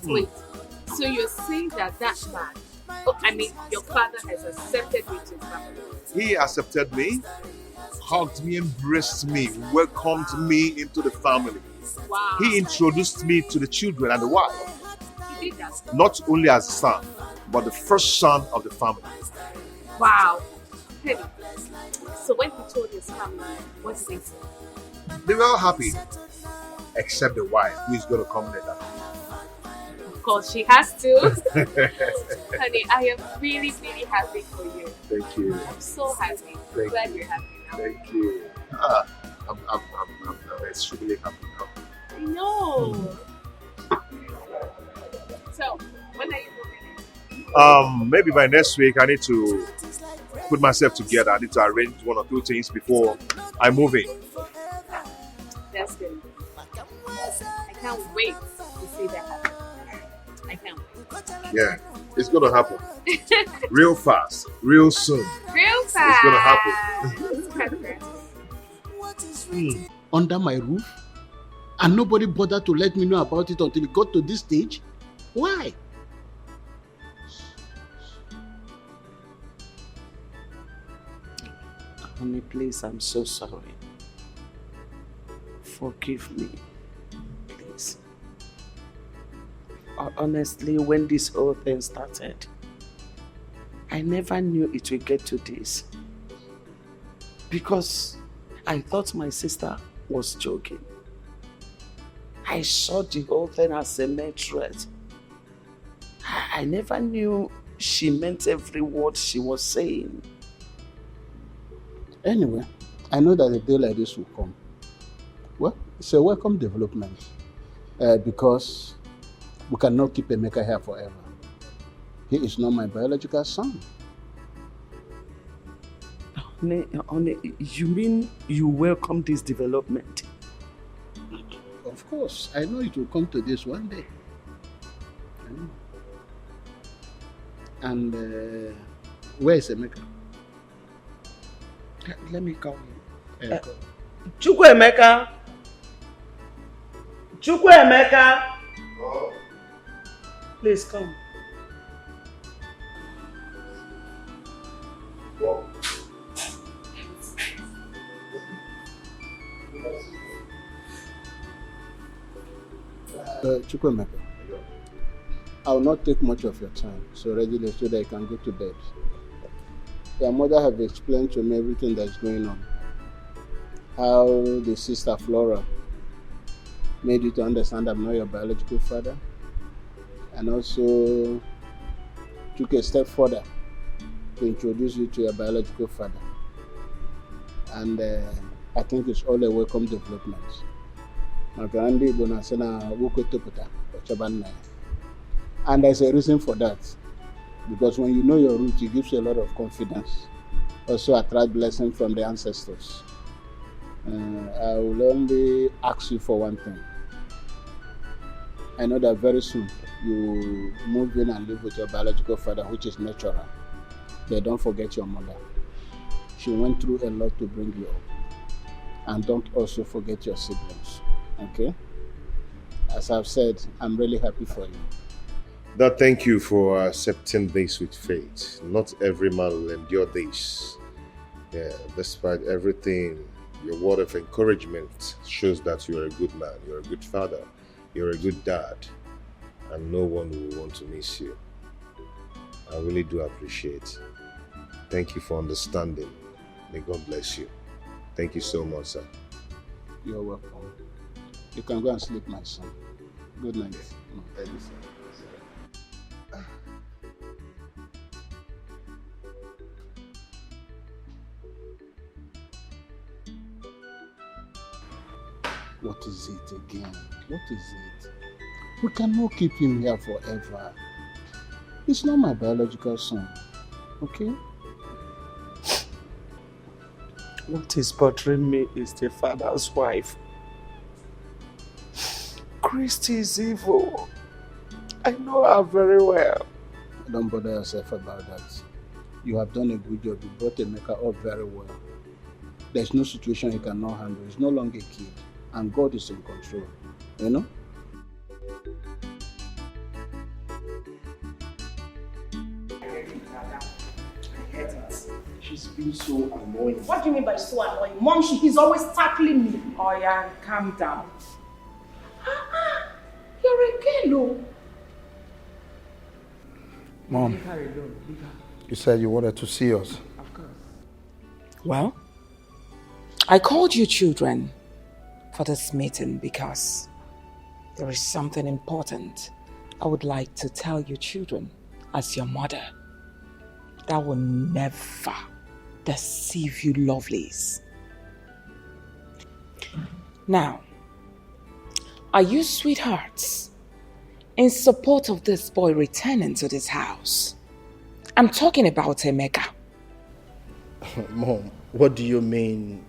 Wait, so you're saying that man, your father has accepted you to his family? He accepted me, hugged me, embraced me, welcomed me into the family. Wow. He introduced me to the children and the wife. He did that? Not only as a son, but the first son of the family. Wow. Hey, so when he told his family, what did they say? They were all happy, except the wife, who is going to come later. Of course, she has to. Honey, I am really, really happy for you. Thank you. I'm so happy. Thank Glad you. you're happy now. Thank you. I'm extremely happy now. I know. So, when are you moving in? Maybe by next week I need to put myself together. I need to arrange one or two things before I move in. That's good. I can't wait to see that happen. I can't wait. Yeah, it's gonna happen. Real fast, real soon. Real fast. It's gonna happen. Under my roof, and nobody bothered to let me know about it until it got to this stage? Why? Honey, please, I'm so sorry. Forgive me, please. Honestly, when this whole thing started, I never knew it would get to this. Because I thought my sister was joking. I saw the whole thing as a mere threat. I never knew she meant every word she was saying. Anyway, I know that a day like this will come. Well, it's a welcome development because we cannot keep Emeka here forever. He is not my biological son. Honey, you mean you welcome this development? Of course, I know it will come to this one day. And where is Emeka? Let me call him. Chukwuemeka! Chukwuemeka! Please come. Chukwuemeka, I will not take much of your time, so readily so that you can go to bed. Your mother have explained to me everything that's going on. How the sister Flora made you to understand I'm not your biological father, and also took a step further to introduce you to your biological father. And I think it's all a welcome development. And there's a reason for that. Because when you know your root, it gives you a lot of confidence. Also attract blessing from the ancestors. I will only ask you for one thing. I know that very soon you move in and live with your biological father, which is natural. But don't forget your mother. She went through a lot to bring you up. And don't also forget your siblings. Okay? As I've said, I'm really happy for you. Dad, thank you for accepting this with faith. Not every man will endure this. Yeah, despite everything, your word of encouragement shows that you're a good man, you're a good father, you're a good dad, and no one will want to miss you. I really do appreciate. Thank you for understanding. May God bless you. Thank you so much, sir. You're welcome. You can go and sleep, my son. Good night. Thank you, sir. What is it again? What is it? We cannot keep him here forever. He's not my biological son. Okay? What is bothering me is the father's wife. Christy is evil. I know her very well. Don't bother yourself about that. You have done a good job. You brought Emeka up very well. There's no situation he cannot handle. He's no longer a kid. And God is in control. You know? She's been so annoying. What do you mean by so annoying? Mom, he's always tackling me. Oh yeah, calm down. You're a girl. Mom, Leave her alone. Leave her. you said you wanted to see us. Of course. Well, I called you children for this meeting because there is something important I would like to tell your children, as your mother, that I will never deceive you lovelies. Now, are you sweethearts in support of this boy returning to this house? I'm talking about Emeka. Mom, what do you mean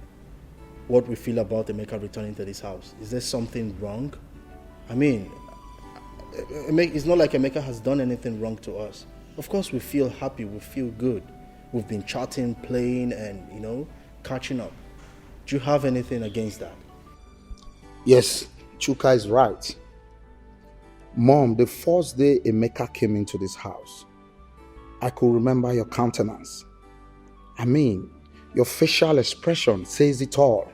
what we feel about Emeka returning to this house? Is there something wrong? I mean, it's not like Emeka has done anything wrong to us. Of course we feel happy, we feel good. We've been chatting, playing and, catching up. Do you have anything against that? Yes, Chuka is right. Mom, the first day Emeka came into this house, I could remember your countenance. I mean, your facial expression says it all.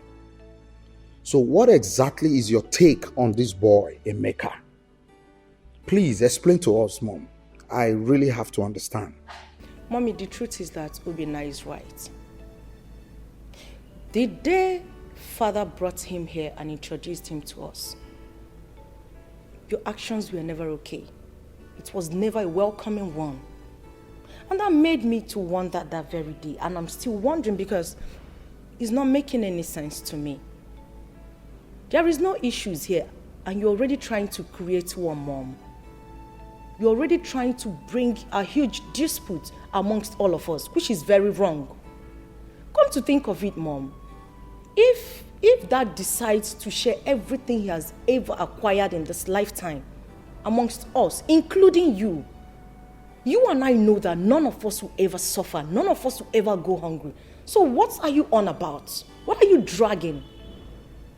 So what exactly is your take on this boy, Emeka? Please explain to us, Mom. I really have to understand. Mommy, the truth is that Obina is right. The day Father brought him here and introduced him to us, your actions were never okay. It was never a welcoming one. And that made me to wonder that very day. And I'm still wondering because it's not making any sense to me. There is no issues here and you're already trying to create one, Mom. You're already trying to bring a huge dispute amongst all of us, which is very wrong. Come to think of it, Mom, if Dad decides to share everything he has ever acquired in this lifetime amongst us, including you, you and I know that none of us will ever suffer, none of us will ever go hungry. So what are you on about? What are you dragging?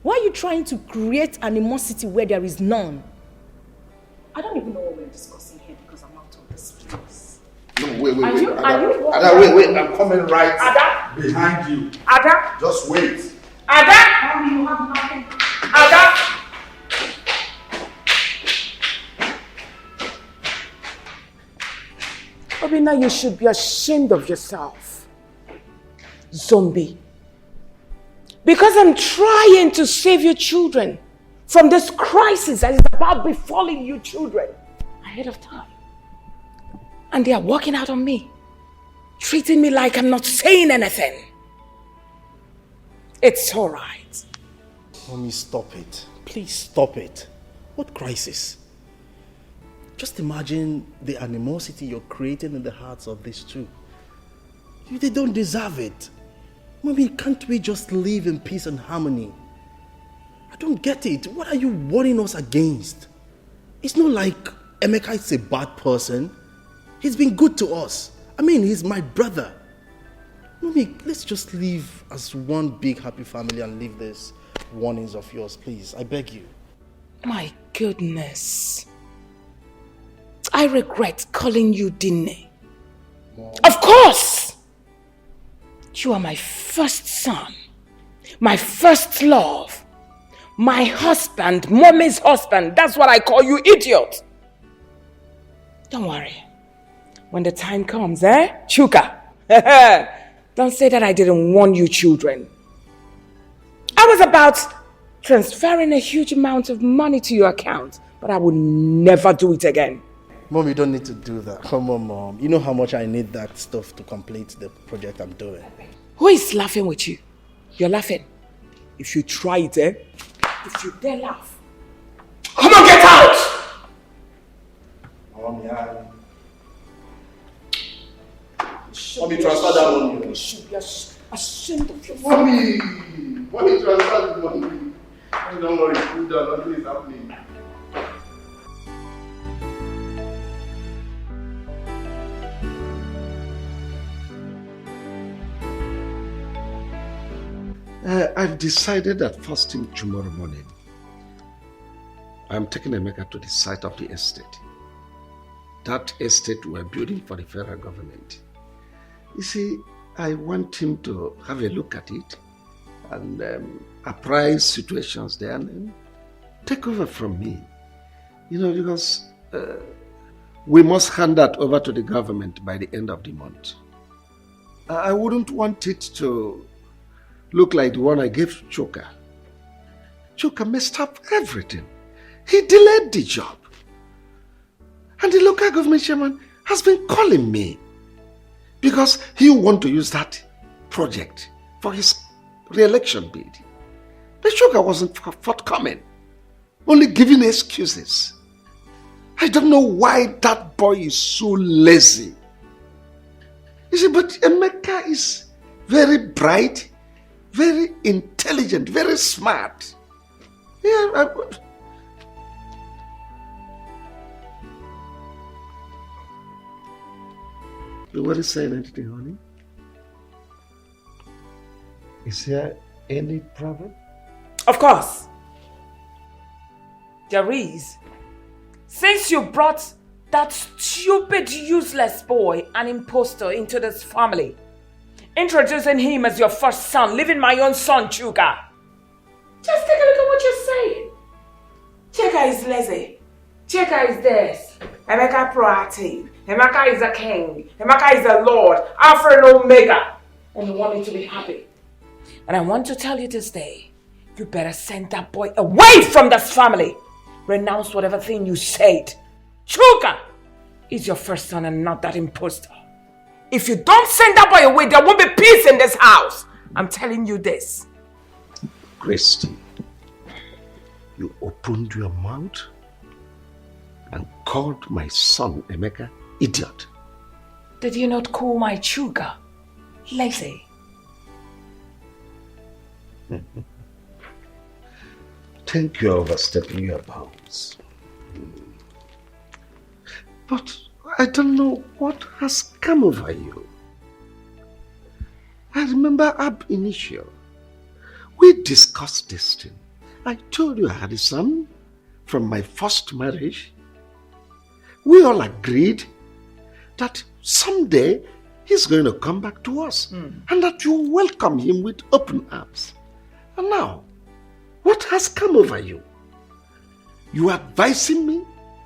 Why are you trying to create animosity where there is none? I don't even know what we're discussing here because I'm out of this place. No, wait. Ada, wait. I'm coming right Ada? behind you. Ada? Just wait. Ada? How do you have nothing? Ada? Obina, you should be ashamed of yourself. Zombie. Because I'm trying to save your children from this crisis that is about befalling you children ahead of time. And they are walking out on me, treating me like I'm not saying anything. It's all right. Mommy, stop it. Please stop it. What crisis? Just imagine the animosity you're creating in the hearts of these two. They don't deserve it. Mommy, can't we just live in peace and harmony? I don't get it. What are you warning us against? It's not like Emeka is a bad person. He's been good to us. I mean, he's my brother. Mommy, let's just live as one big happy family and leave these warnings of yours, please. I beg you. My goodness. I regret calling you Dine. Mom. Of course! You are my first son, my first love, my husband, Mommy's husband. That's what I call you, idiot. Don't worry. When the time comes, Chuka, don't say that I didn't warn you children. I was about transferring a huge amount of money to your account, but I would never do it again. Mom, you don't need to do that. Come on, Mom. You know how much I need that stuff to complete the project I'm doing. Who is laughing with you? You're laughing. If you try it, if you dare laugh, come on, get out! Mommy, Mommy, transfer that money. You should be ashamed of yourself. Mommy, transfer the money. Don't worry, cool down. Nothing is happening. I've decided that first thing tomorrow morning, I'm taking Emeka to the site of the estate. That estate we're building for the federal government. You see, I want him to have a look at it and apprise situations there and then take over from me. Because we must hand that over to the government by the end of the month. I wouldn't want it to look like the one I gave Chuka. Chuka messed up everything. He delayed the job. And the local government chairman has been calling me because he want to use that project for his re-election bid. But Chuka wasn't forthcoming, only giving excuses. I don't know why that boy is so lazy. You see, but Emeka is very bright, very intelligent, very smart. Yeah, You weren't saying anything, honey? Is there any problem? Of course. There is. Since you brought that stupid, useless boy, an impostor, into this family, introducing him as your first son, leaving my own son, Chuka. Just take a look at what you're saying. Chuka is lazy. Chuka is this. Emeka proactive. Emeka is a king. Emeka is a lord. Alpha and Omega. And you want me to be happy. And I want to tell you this day, you better send that boy away from this family. Renounce whatever thing you said. Chuka is your first son and not that imposter. If you don't send that boy away, there won't be peace in this house. I'm telling you this. Christy, you opened your mouth and called my son Emeka idiot. Did you not call my Chuka lazy? Think you're overstepping your bounds. But I don't know what has come over you. I remember ab initio, we discussed this thing. I told you I had a son from my first marriage. We all agreed that someday he's going to come back to us and that you welcome him with open arms. And now, what has come over you? You advising me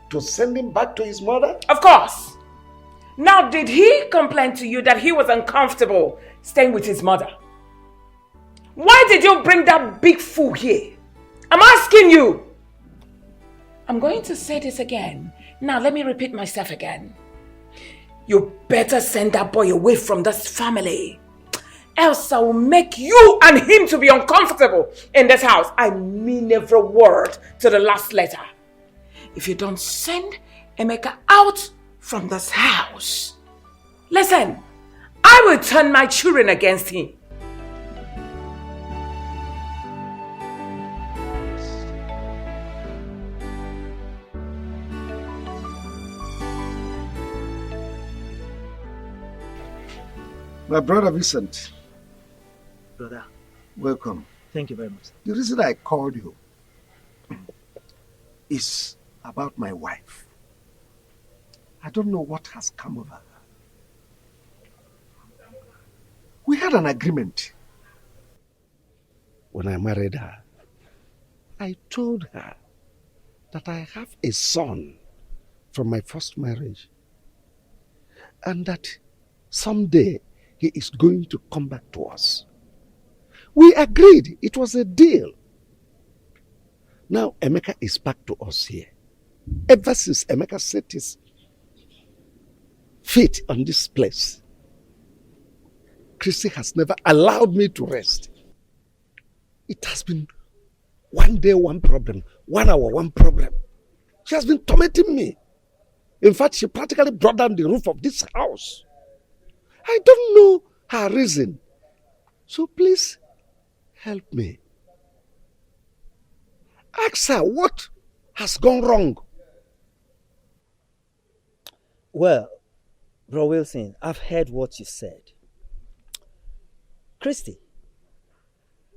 to send him back to his mother? Of course. Now, did he complain to you that he was uncomfortable staying with his mother? Why did you bring that big fool here? I'm asking you. I'm going to say this again. Now, let me repeat myself again. You better send that boy away from this family. Else I will make you and him to be uncomfortable in this house. I mean every word to the last letter. If you don't send Emeka out from this house, listen, I will turn my children against him. My brother Vincent. Brother. Welcome. Thank you very much. The reason I called you is about my wife. I don't know what has come over her. We had an agreement. When I married her, I told her that I have a son from my first marriage and that someday he is going to come back to us. We agreed. It was a deal. Now Emeka is back to us here. Ever since Emeka set his feet on this place, Christy has never allowed me to rest. It has been one day, one problem, 1 hour, one problem. She has been tormenting me. In fact, she practically brought down the roof of this house. I don't know her reason. So please, help me. Ask her what has gone wrong. Well, Bro Wilson, I've heard what you said. Christy,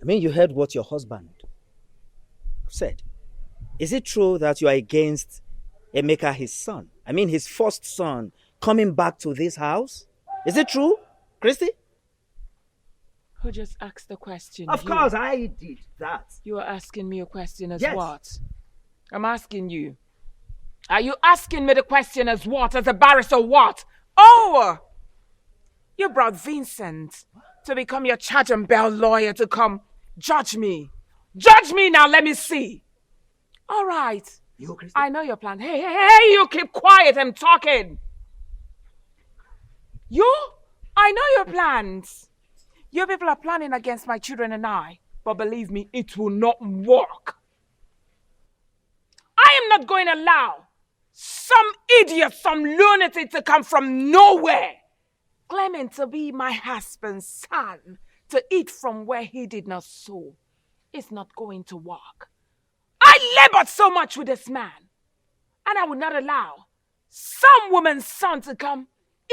you heard what your husband said. Is it true that you are against Emeka, his son? His first son, coming back to this house? Is it true, Christy? Who just asked the question? Of course, I did that. You are asking me a question as Yes. what? I'm asking you. Are you asking me the question as what? As a barrister what? Oh! You brought Vincent to become your charge and bail lawyer to come judge me. Judge me now, let me see. All right. You, Christy? I know your plan. Hey, you keep quiet. I'm talking. I know your plans. You people are planning against my children and I. But believe me, it will not work. I am not going to allow some idiot, some lunatic to come from nowhere, claiming to be my husband's son, to eat from where he did not sow. It's not going to work. I labored so much with this man, and I would not allow some woman's son to come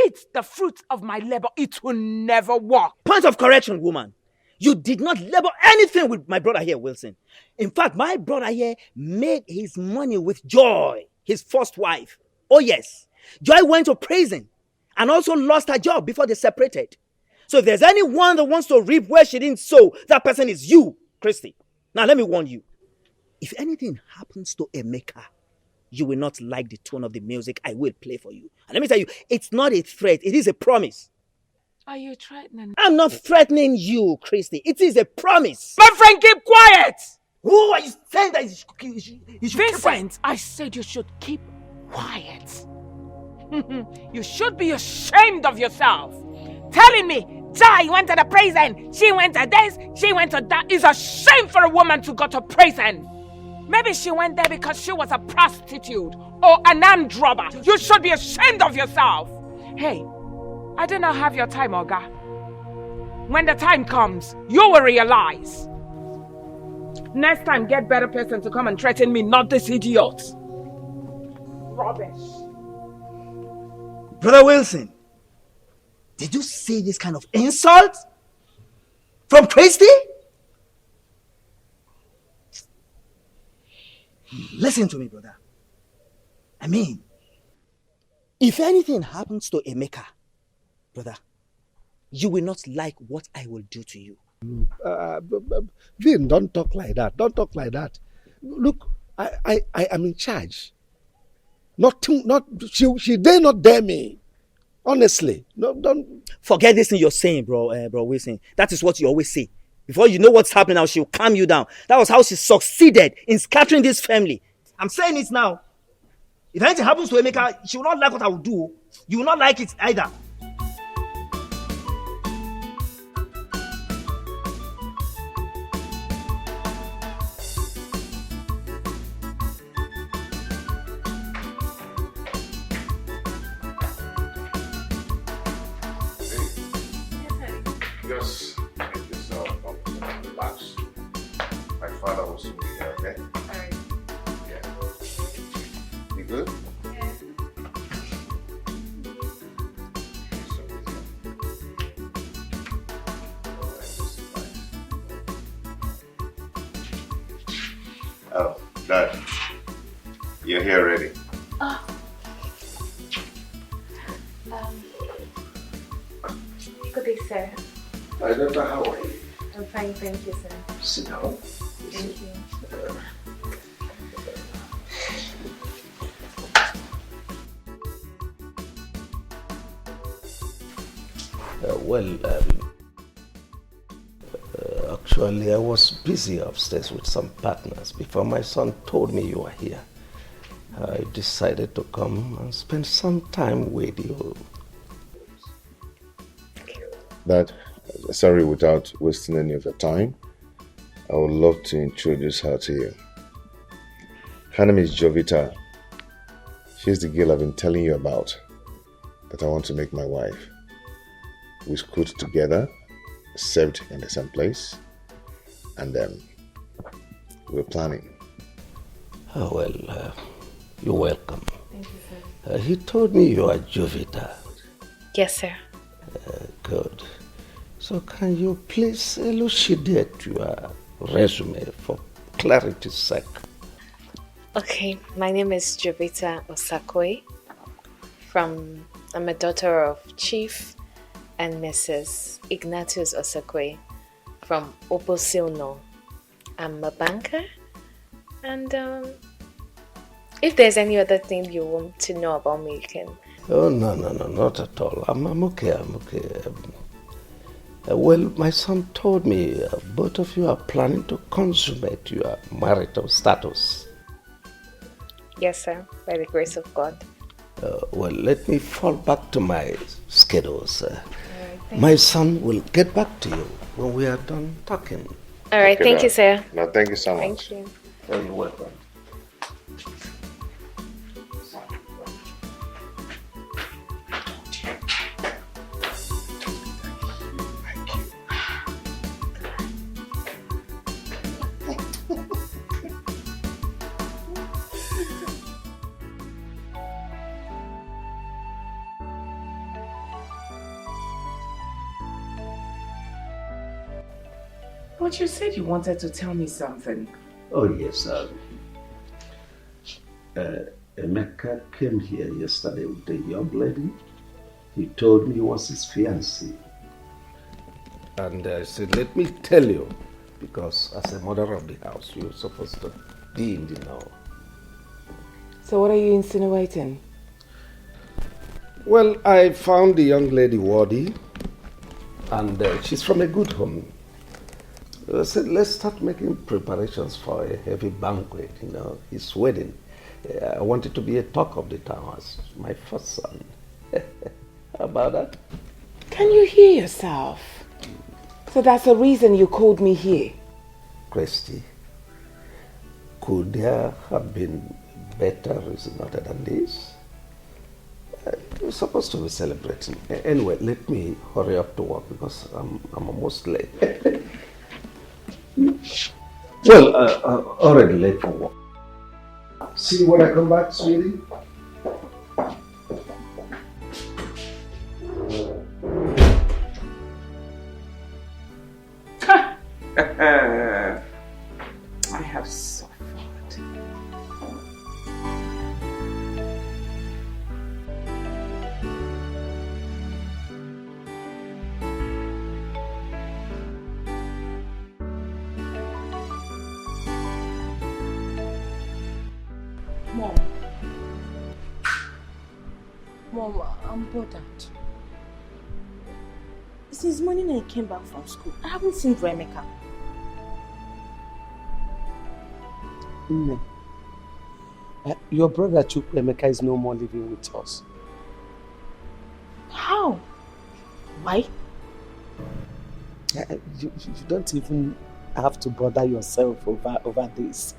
eat the fruit of my labor. It will never work. Point of correction, woman. You did not labor anything with my brother here, Wilson. In fact, my brother here made his money with Joy, his first wife. Oh yes, Joy went to prison and also lost her job before they separated. So if there's anyone that wants to reap where she didn't sow, that person is you, Christy. Now let me warn you. If anything happens to Emeka, you will not like the tone of the music I will play for you. And let me tell you, it's not a threat, it is a promise. Are you threatening? I'm not threatening you, Christy. It is a promise. My friend, keep quiet! Who are you saying that you should Vincent, keep quiet? I said you should keep quiet. You should be ashamed of yourself. Telling me, Joy went to the prison, she went to this, she went to that. It's a shame for a woman to go to prison. Maybe she went there because she was a prostitute or an armed robber. You should be ashamed of yourself. Hey, I do not have your time, Oga. When the time comes, you will realize. Next time, get better person to come and threaten me, not this idiot. Rubbish. Brother Wilson, did you say this kind of insult? From Christy? Listen to me, brother. I mean, if anything happens to Emeka, brother, you will not like what I will do to you. Vin, don't talk like that. Don't talk like that. Look, I am in charge. She dare not dare me. Honestly, no, don't forget this thing you're saying, bro Wilson. That is what you always say. Before you know what's happening now, she'll calm you down. That was how she succeeded in scattering this family. I'm saying it now. If anything happens to Emeka, she will not like what I will do. You will not like it either. Just make yourself comfortable and relax. My father will soon be here, okay? Alright. Yeah. You good? Yeah. Oh, Dad. You're here already. Good day, sir. My daughter, how are you? I'm fine, thank you, sir. Sit down. Thank you. Actually, I was busy upstairs with some partners before my son told me you were here. I decided to come and spend some time with you. Dad, sorry, without wasting any of your time, I would love to introduce her to you. Her name is Jovita. She's the girl I've been telling you about that I want to make my wife. We schooled together, served in the same place, and we're planning. Oh, well, you're welcome. Thank you, sir. He told me you are Jovita. Yes, sir. Good. So can you please elucidate your resume for clarity's sake? Okay, my name is Jovita Osakwe. I'm a daughter of Chief and Mrs. Ignatius Osakwe from Oposilno. I'm a banker, and if there's any other thing you want to know about me, you can. Oh, no, not at all. I'm okay. Well, my son told me both of you are planning to consummate your marital status. Yes, sir. By the grace of God. Well, let me fall back to my schedule, sir. Thank My you. son will get back to you when we are done talking. All right. Okay, Thank you, Dad. sir. No, thank you so much. Thank you. You're welcome. But you said you wanted to tell me something. Oh, yes, Emeka came here yesterday with a young lady. He told me he was his fiancée. And I said, let me tell you, because as a mother of the house, you're supposed to be in the know. So what are you insinuating? Well, I found the young lady worthy, and she's from a good home. I said, let's start making preparations for a heavy banquet, his wedding. I want it to be a talk of the town as my first son. How about that? Can you hear yourself? So that's the reason you called me here. Christy, could there have been better reason other than this? We're supposed to be celebrating. Anyway, let me hurry up to work because I'm almost late. Well, already late for work. See you when I come back, sweetie. I have suffered. Mom, I'm bothered. Since morning I came back from school, I haven't seen Emeka. No. Your brother Emeka is no more living with us. How? Why? You don't even have to bother yourself over this.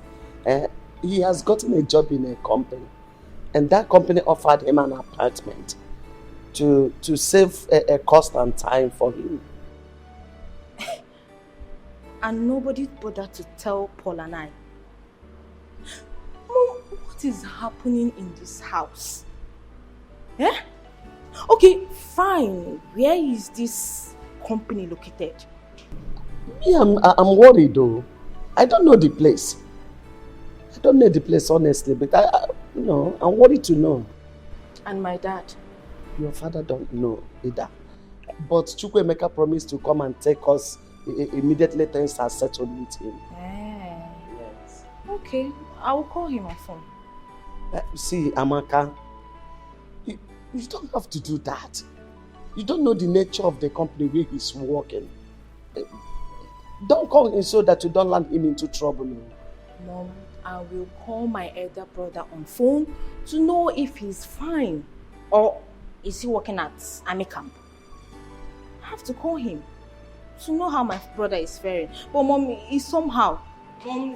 He has gotten a job in a company, and that company offered him an apartment to save a cost and time for him. And nobody bothered to tell Paul and I. Mom, what is happening in this house? Eh? Okay, fine. Where is this company located? Yeah, I'm worried though. I don't know the place. I don't know the place honestly, but I'm worried to know. And my dad? Your father don't know either. But Emeka promised to come and take us immediately things are settled with him. Yes. Okay, I will call him on phone. See, Amaka, you don't have to do that. You don't know the nature of the company where he's working. Don't call him so that you don't land him into trouble. Mom, I will call my elder brother on phone to know if he's fine. Or is he working at Army camp? I have to call him to know how my brother is faring. But Mom, he's somehow. Mom,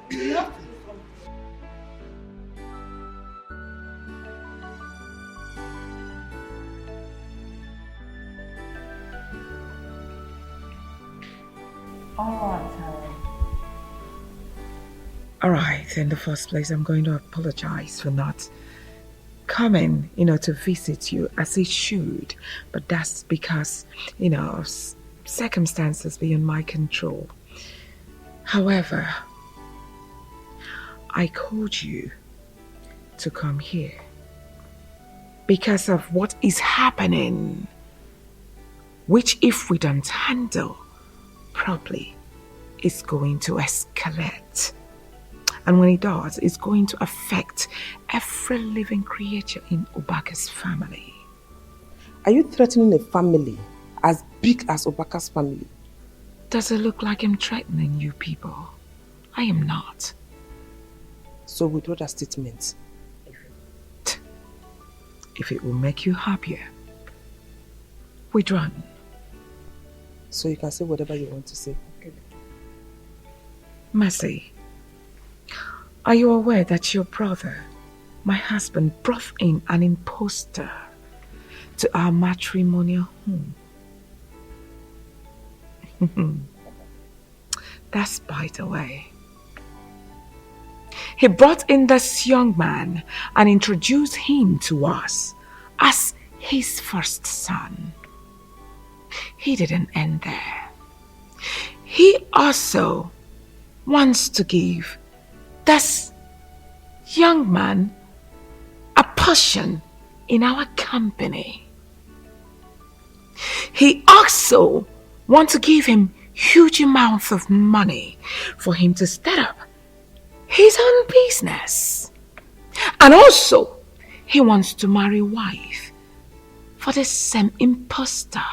you have to do something. All right, in the first place, I'm going to apologize for not coming, to visit you as it should. But that's because, of circumstances beyond my control. However, I called you to come here because of what is happening, which if we don't handle properly, is going to escalate. And when it does, it's going to affect every living creature in Obaka's family. Are you threatening a family as big as Obaka's family? Does it look like I'm threatening you people? I am not. So with what statement, if it will make you happier. We'd run. So you can say whatever you want to say. Okay. Mercy, are you aware that your brother, my husband, brought in an impostor to our matrimonial home? That's by the way. He brought in this young man and introduced him to us as his first son. He didn't end there. He also wants to give this young man a portion in our company. He also wants to give him huge amounts of money for him to start up his own business. And also, he wants to marry a wife for the same impostor.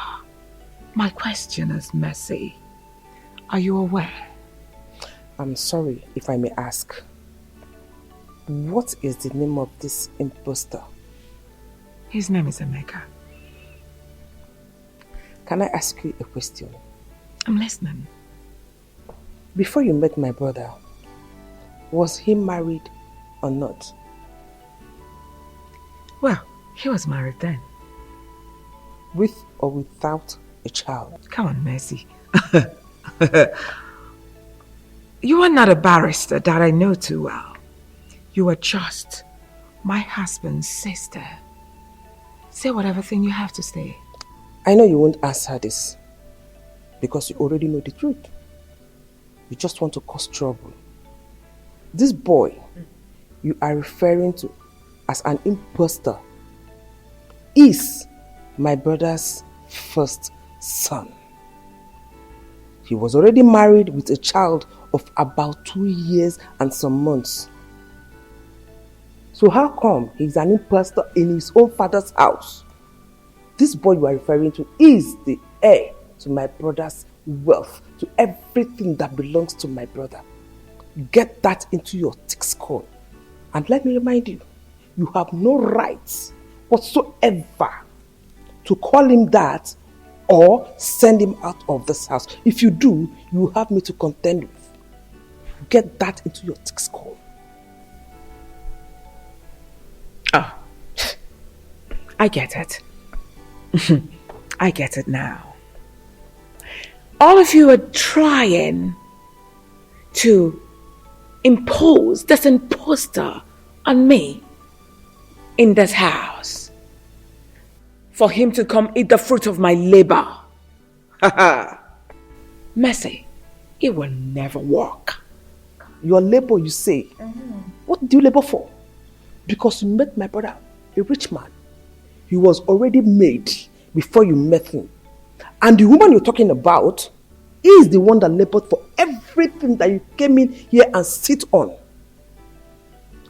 My question is, Mercy, are you aware? I'm sorry if I may ask. What is the name of this impostor? His name is Emeka. Can I ask you a question? I'm listening. Before you met my brother, was he married or not? Well, he was married then. With or without a child? Come on, Mercy. You are not a barrister that I know too well. You are just my husband's sister. Say whatever thing you have to say. I know you won't answer this because you already know the truth. You just want to cause trouble. This boy you are referring to as an impostor is my brother's first son. He was already married with a child of about 2 years and some months. So how come he's an impostor in his own father's house? This boy you are referring to is the heir to my brother's wealth, to everything that belongs to my brother. Get that into your thick skull. And let me remind you, you have no rights whatsoever to call him that or send him out of this house. If you do, you will have me to contend with. Get that into your thick skull. Oh, I get it. I get it now. All of you are trying to impose this imposter on me in this house for him to come eat the fruit of my labor. Mercy, it will never work. Your labor, you say? What do you labor for? Because you met my brother, a rich man. He was already made before you met him. And the woman you're talking about is the one that labored for everything that you came in here and sit on.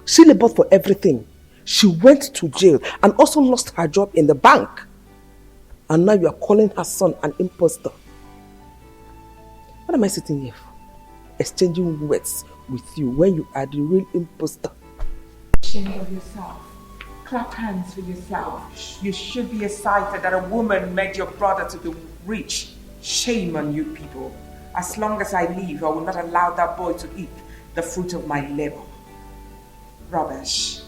She labored for everything. She went to jail and also lost her job in the bank. And now you are calling her son an impostor. What am I sitting here for? Exchanging words with you when you are the real impostor. Shame of yourself. Clap hands for yourself. You should be excited that a woman made your brother to be rich. Shame on you people. As long as I live, I will not allow that boy to eat the fruit of my labor. Rubbish.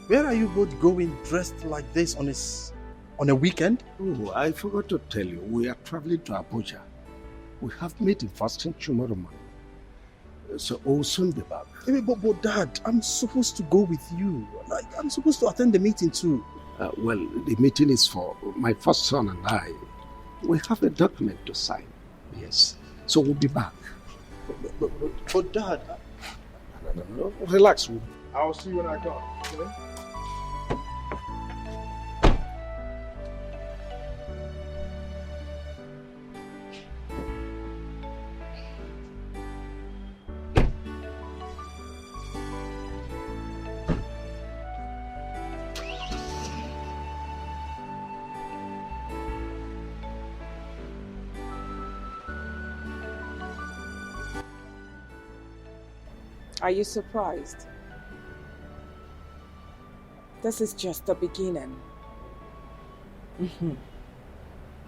Where are you both going dressed like this on a weekend? Oh, I forgot to tell you. We are traveling to Abuja. We have meeting first thing tomorrow morning. So we'll soon be back. But Dad, I'm supposed to go with you. Like, I'm supposed to attend the meeting too. Well, the meeting is for my first son and I. We have a document to sign. Yes. So we'll be back. But Dad... No. Relax. I'll see you when I come. Okay? Are you surprised? This is just the beginning.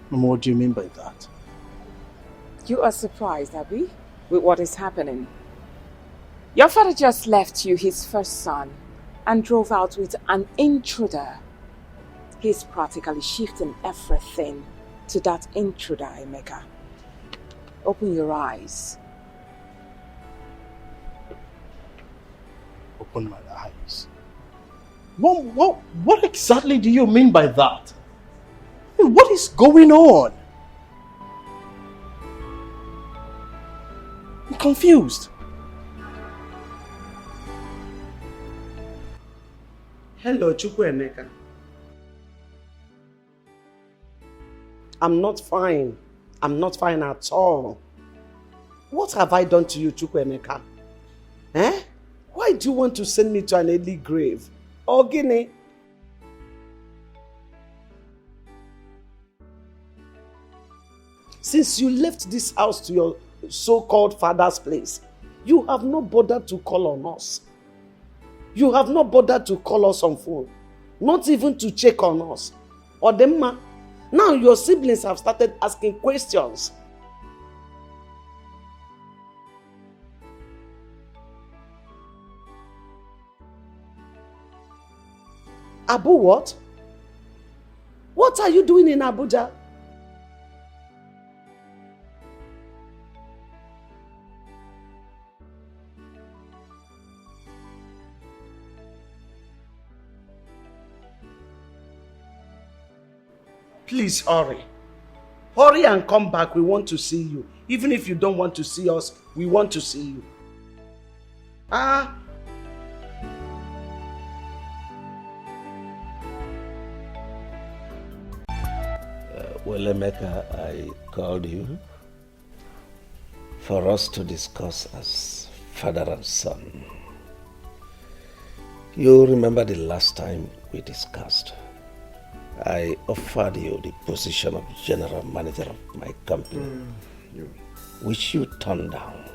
Mama, what do you mean by that? You are surprised, Abby, with what is happening. Your father just left you his first son and drove out with an intruder. He's practically shifting everything to that intruder, Emeka. Open your eyes. Open my eyes. Mom, what exactly do you mean by that? What is going on? I'm confused. Hello, Chukwuemeka. I'm not fine. I'm not fine at all. What have I done to you, Chukwuemeka? Eh? Why do you want to send me to an early grave? Ogini? Since you left this house to your so-called father's place, you have not bothered to call on us. You have not bothered to call us on phone. Not even to check on us. Odemma, now your siblings have started asking questions. Abu what? What are you doing in Abuja? Please hurry. Hurry and come back. We want to see you. Even if you don't want to see us, we want to see you. Well, Emeka, I called you for us to discuss as father and son. You remember the last time we discussed? I offered you the position of general manager of my company, which you turned down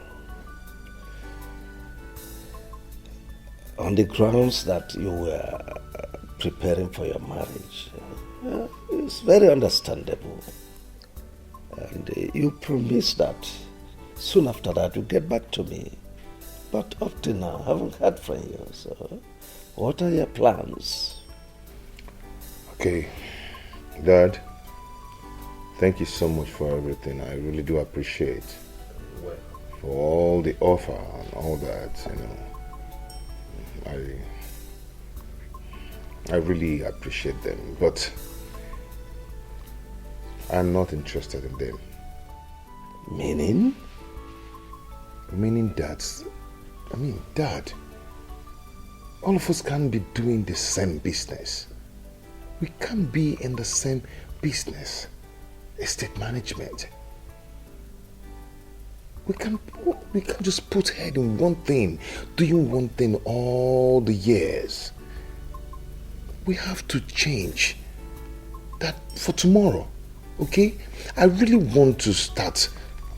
on the grounds that you were preparing for your marriage. It's very understandable. And you promised that soon after that you'd get back to me. But up to now, I haven't heard from you. So, what are your plans? Okay, Dad, thank you so much for everything. I really do appreciate for all the offer and all that, I really appreciate them, but I'm not interested in them. Meaning? Meaning that, Dad, all of us can't be doing the same business. We can't be in the same business. Estate management. We can't just put head in one thing, doing one thing all the years. We have to change that for tomorrow, okay? I really want to start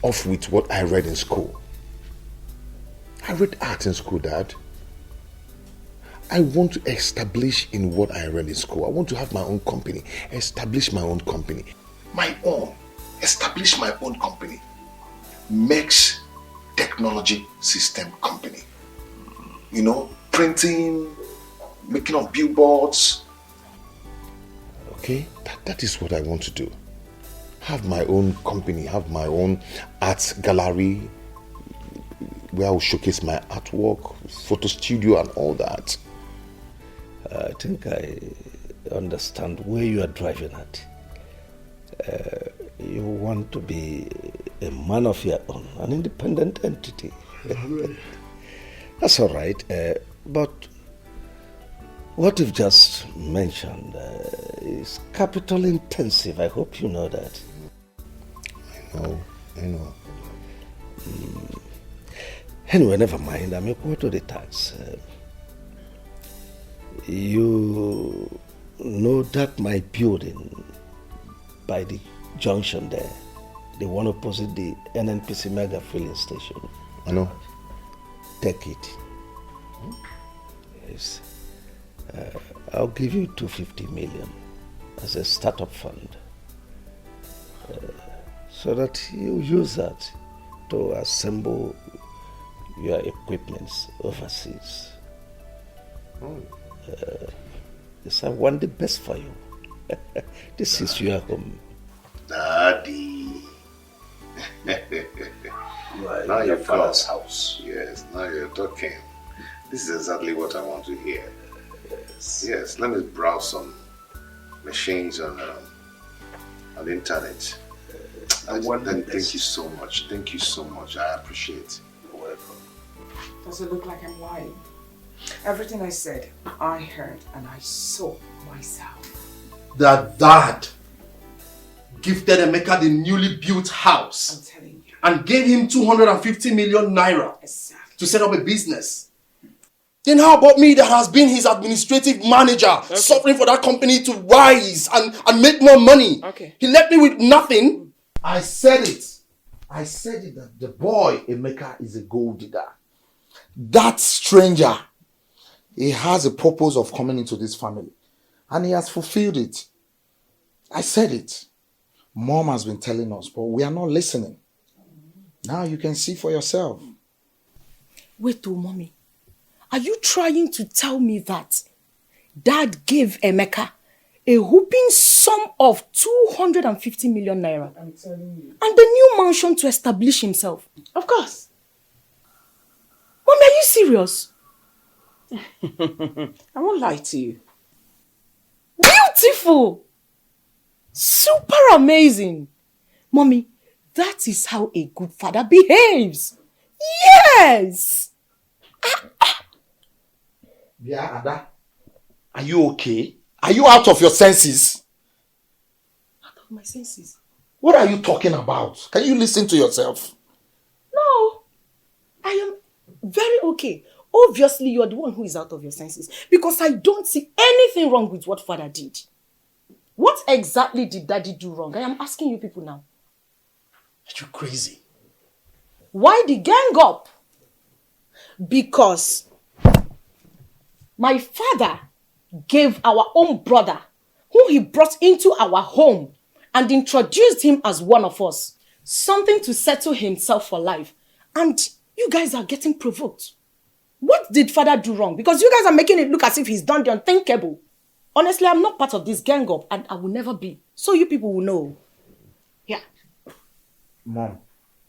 off with what I read in school. I read art in school, Dad. I want to establish in what I read in school. I want to have my own company, establish my own company. Establish my own company. Makes technology system company. Printing, making of billboards. Okay, that is what I want to do. Have my own company, have my own art gallery where I will showcase my artwork, photo studio and all that. I think I understand where you are driving at. You want to be a man of your own, an independent entity. That's all right. But what you've just mentioned is capital intensive. I hope you know that. I know. Anyway, never mind. I'm equal to the tax. You know that my building by the junction there, the one opposite the NNPC Mega filling station. I know. Take it. Yes. I'll give you 250 million as a startup fund. So that you use that to assemble your equipments overseas. Yes, I want the best for you. This is your home. Daddy. Now your father's house. Yes, now you're talking. This is exactly what I want to hear. Yes, let me browse some machines on the internet. Thank you so much. Thank you so much. I appreciate it. You're welcome. Does it look like I'm lying? Everything I said, I heard and I saw myself. That dad gifted Emeka the newly built house. I'm telling you. And gave him 250 million naira to set up a business. Then how about me that has been his administrative manager, suffering for that company to rise and make more money? Okay. He left me with nothing. I said it. I said it that the boy Emeka is a gold digger. That stranger, he has a purpose of coming into this family. And he has fulfilled it. I said it. Mom has been telling us, but we are not listening. Now you can see for yourself. Wait, mommy. Are you trying to tell me that Dad gave Emeka a whooping sum of 250 million naira? I'm telling you. And the new mansion to establish himself? Of course. Mommy, are you serious? I won't lie to you. Beautiful! Super amazing! Mommy, that is how a good father behaves. Yes! Yeah, Ada. Are you okay? Are you out of your senses? Out of my senses? What are you talking about? Can you listen to yourself? No. I am very okay. Obviously, you're the one who is out of your senses. Because I don't see anything wrong with what father did. What exactly did daddy do wrong? I am asking you people now. Are you crazy? Why the gang up? Because my father gave our own brother, who he brought into our home and introduced him as one of us, something to settle himself for life. And you guys are getting provoked. What did father do wrong? Because you guys are making it look as if he's done the unthinkable. Honestly, I'm not part of this gang up and I will never be. So you people will know. Yeah. Mom,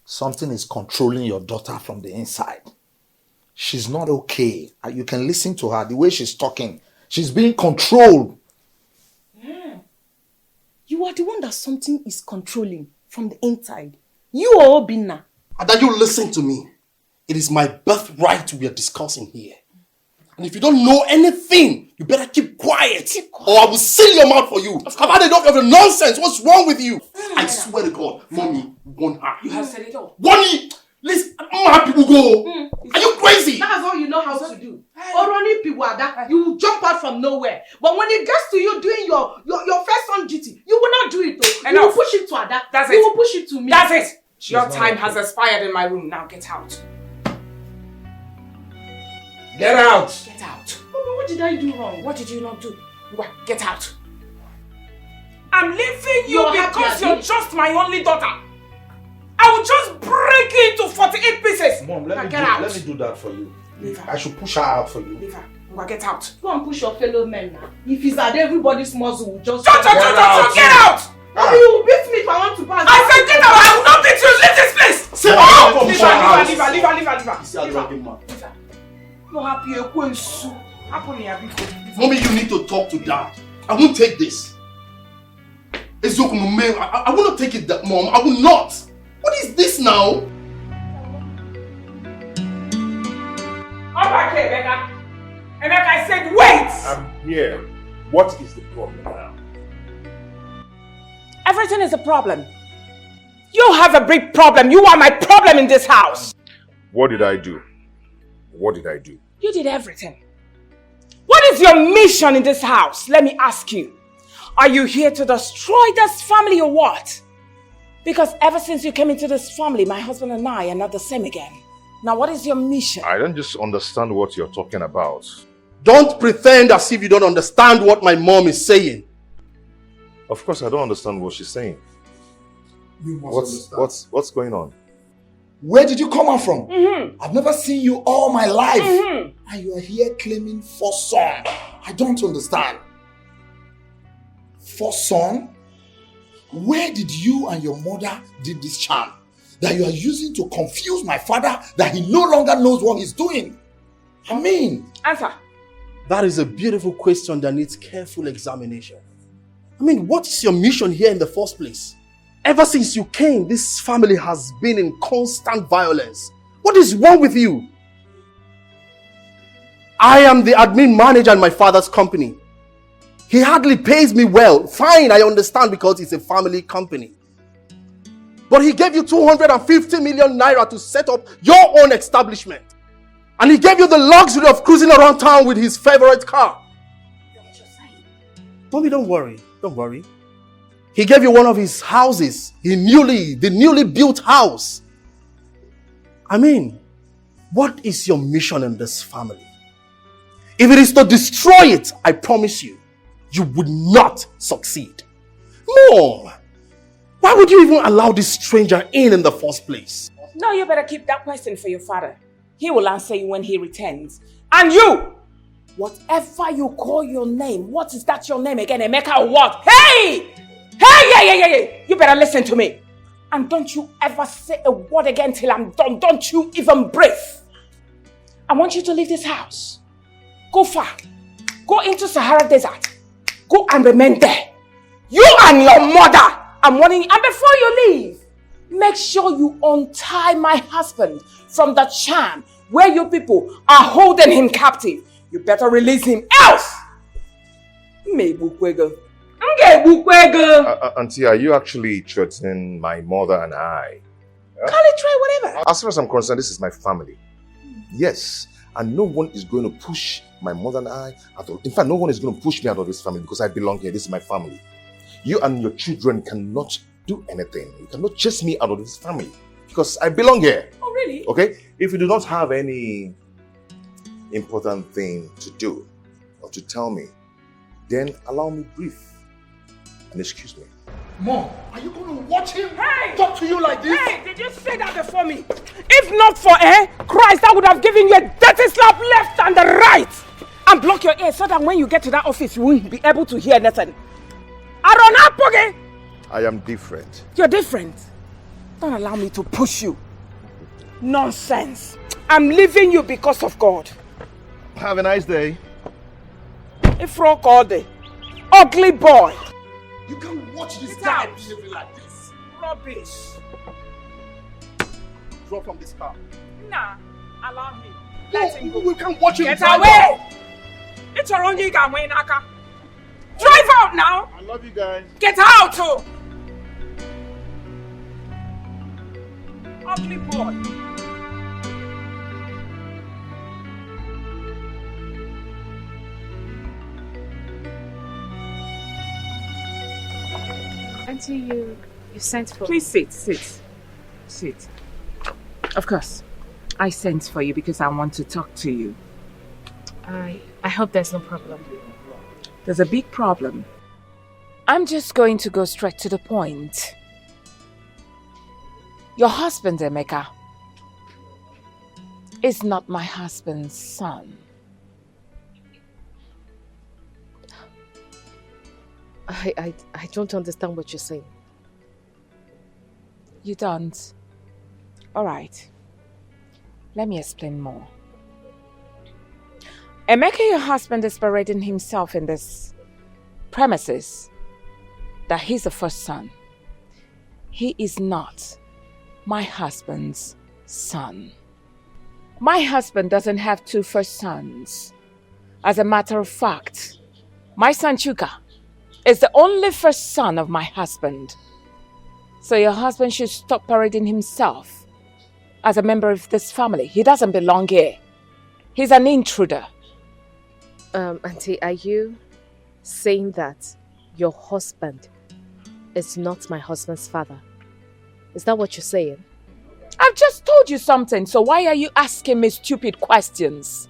something is controlling your daughter from the inside. She's not okay. You can listen to her, the way she's talking. She's being controlled. Yeah. You are the one that something is controlling from the inside. You are Obinna. And then you listen to me. It is my birthright we are discussing here. And if you don't know anything, you better keep quiet. Or I will seal your mouth for you. I've had enough of your nonsense. What's wrong with you? I swear to God, Mommy, warn her. You have said it all. Warn me! Listen, my people go. Are you crazy? That's all you know how to do. Oroni Piwada, you will jump out from nowhere. But when it gets to you doing your first on duty, you will not do it though. You will push it to Ada. That's you it. will push it to me. That's it. Your time has expired in my room. Now get out. Get out. Get out. Mommy, what did I do wrong? What did you not do? Get out. I'm leaving you You're because happy, you're just my only daughter. I will just break you into 48 pieces. Mom, let me do that for you. Leave her. I should push her out for you. Leave her. Get out. Go and push your fellow men now. If it's at everybody's muzzle will just... Get out! Mommy, you will beat me if I want to pass. I said get out! I will not beat you! Leave this place! Sit out! Leave her. You're happy. Mommy, you need to talk to Dad. I won't take this. I will not take it, Mom. I will not. What is this now? Come back here, Emeka. Emeka, I said wait! I'm here. What is the problem now? Everything is a problem. You have a big problem. You are my problem in this house. What did I do? What did I do? You did everything. What is your mission in this house? Let me ask you. Are you here to destroy this family or what? Because ever since you came into this family, my husband and I are not the same again. Now what is your mission? I don't just understand what you're talking about. Don't pretend as if you don't understand what my mom is saying. Of course I don't understand what she's saying. You must understand. What's going on? Where did you come out from? I've never seen you all my life. And you are here claiming first son. I don't understand. First son? Where did you and your mother did this charm that you are using to confuse my father that he no longer knows what he's doing? I mean... Answer. That is a beautiful question that needs careful examination. I mean, what is your mission here in the first place? Ever since you came, this family has been in constant violence. What is wrong with you? I am the admin manager in my father's company. He hardly pays me well. Fine, I understand because it's a family company. But he gave you 250 million naira to set up your own establishment. And he gave you the luxury of cruising around town with his favorite car. Mommy, don't worry. Don't worry. He gave you one of his houses. The newly built house. I mean, what is your mission in this family? If it is to destroy it, I promise you, you would not succeed. Mom, why would you even allow this stranger in the first place? No, you better keep that question for your father. He will answer you when he returns. And you, whatever you call your name, what is that your name again, Emeka or what? Hey! Hey, you better listen to me. And don't you ever say a word again till I'm done. Don't you even breathe. I want you to leave this house. Go far. Go into Sahara Desert. Go and remain there. You and your mother. I'm warning you. And before you leave, make sure you untie my husband from the charm where you people are holding him captive. You better release him, else. Auntie, are you actually threatening my mother and I? Call it try whatever. As far as I'm concerned, this is my family. Yes, and no one is going to push my mother and I out of. In fact, no one is going to push me out of this family because I belong here. This is my family. You and your children cannot do anything. You cannot chase me out of this family because I belong here. Oh, really? Okay? If you do not have any important thing to do or to tell me, then allow me brief and excuse me. Mom, are you going to watch him talk to you like this? Hey, did you say that before me? If not for Christ, I would have given you a dirty slap left and the right. And block your ears so that when you get to that office, you won't be able to hear nothing. I am different. You're different. Don't allow me to push you. Nonsense. I'm leaving you because of God. Have a nice day. A frog all day. Ugly boy. You can't watch this guy behaving like this. Rubbish. Drop from this car. Nah, allow him. Let him go. We can't watch him. Get away! It's your own yiga way, Naka. Drive out now! I love you guys. Get out, too! Ugly boy. Auntie, you sent for... Please sit. Of course. I sent for you because I want to talk to you. I hope there's no problem. There's a big problem. I'm just going to go straight to the point. Your husband, Emeka, is not my husband's son. I don't understand what you're saying. You don't? Alright. Let me explain more. Emeka, your husband, is parading himself in this premises that he's the first son. He is not my husband's son. My husband doesn't have two first sons. As a matter of fact, my son Chuka is the only first son of my husband. So your husband should stop parading himself as a member of this family. He doesn't belong here. He's an intruder. Auntie, are you saying that your husband is not my husband's father? Is that what you're saying? I've just told you something, so why are you asking me stupid questions?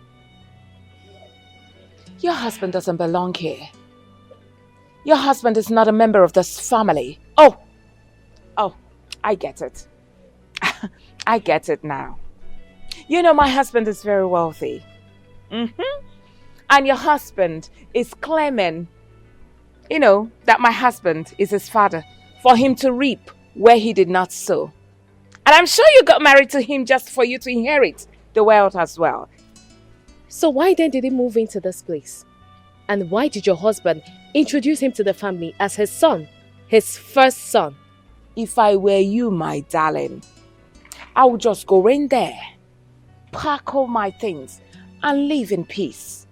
Your husband doesn't belong here. Your husband is not a member of this family. Oh, I get it. I get it now. You know, my husband is very wealthy. And your husband is claiming, that my husband is his father, for him to reap where he did not sow. And I'm sure you got married to him just for you to inherit the wealth as well. So why then did he move into this place? And why did your husband introduce him to the family as his son, his first son? If I were you, my darling, I would just go in there, pack all my things, and live in peace.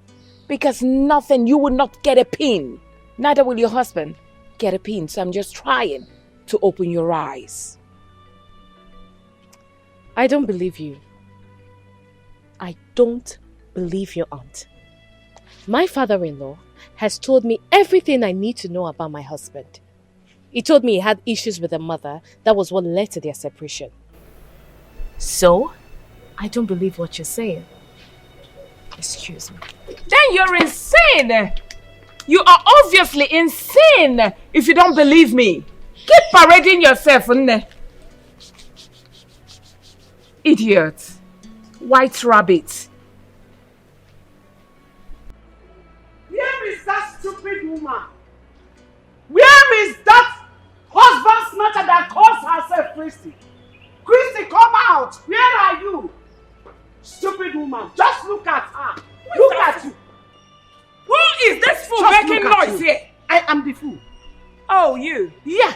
Because you will not get a pin. Neither will your husband get a pin. So I'm just trying to open your eyes. I don't believe you. I don't believe your aunt. My father-in-law has told me everything I need to know about my husband. He told me he had issues with a mother. That was what led to their separation. So, I don't believe what you're saying. Excuse me. Then you're insane! You are obviously insane if you don't believe me. Keep parading yourself, idiot. White rabbit. Where is that stupid woman? Where is that husband snatcher that calls herself Christy? Christy, come out! Where are you? Stupid woman, just look at her. Look at you. Who is this fool making noise here? I am the fool. Oh, you? Yeah.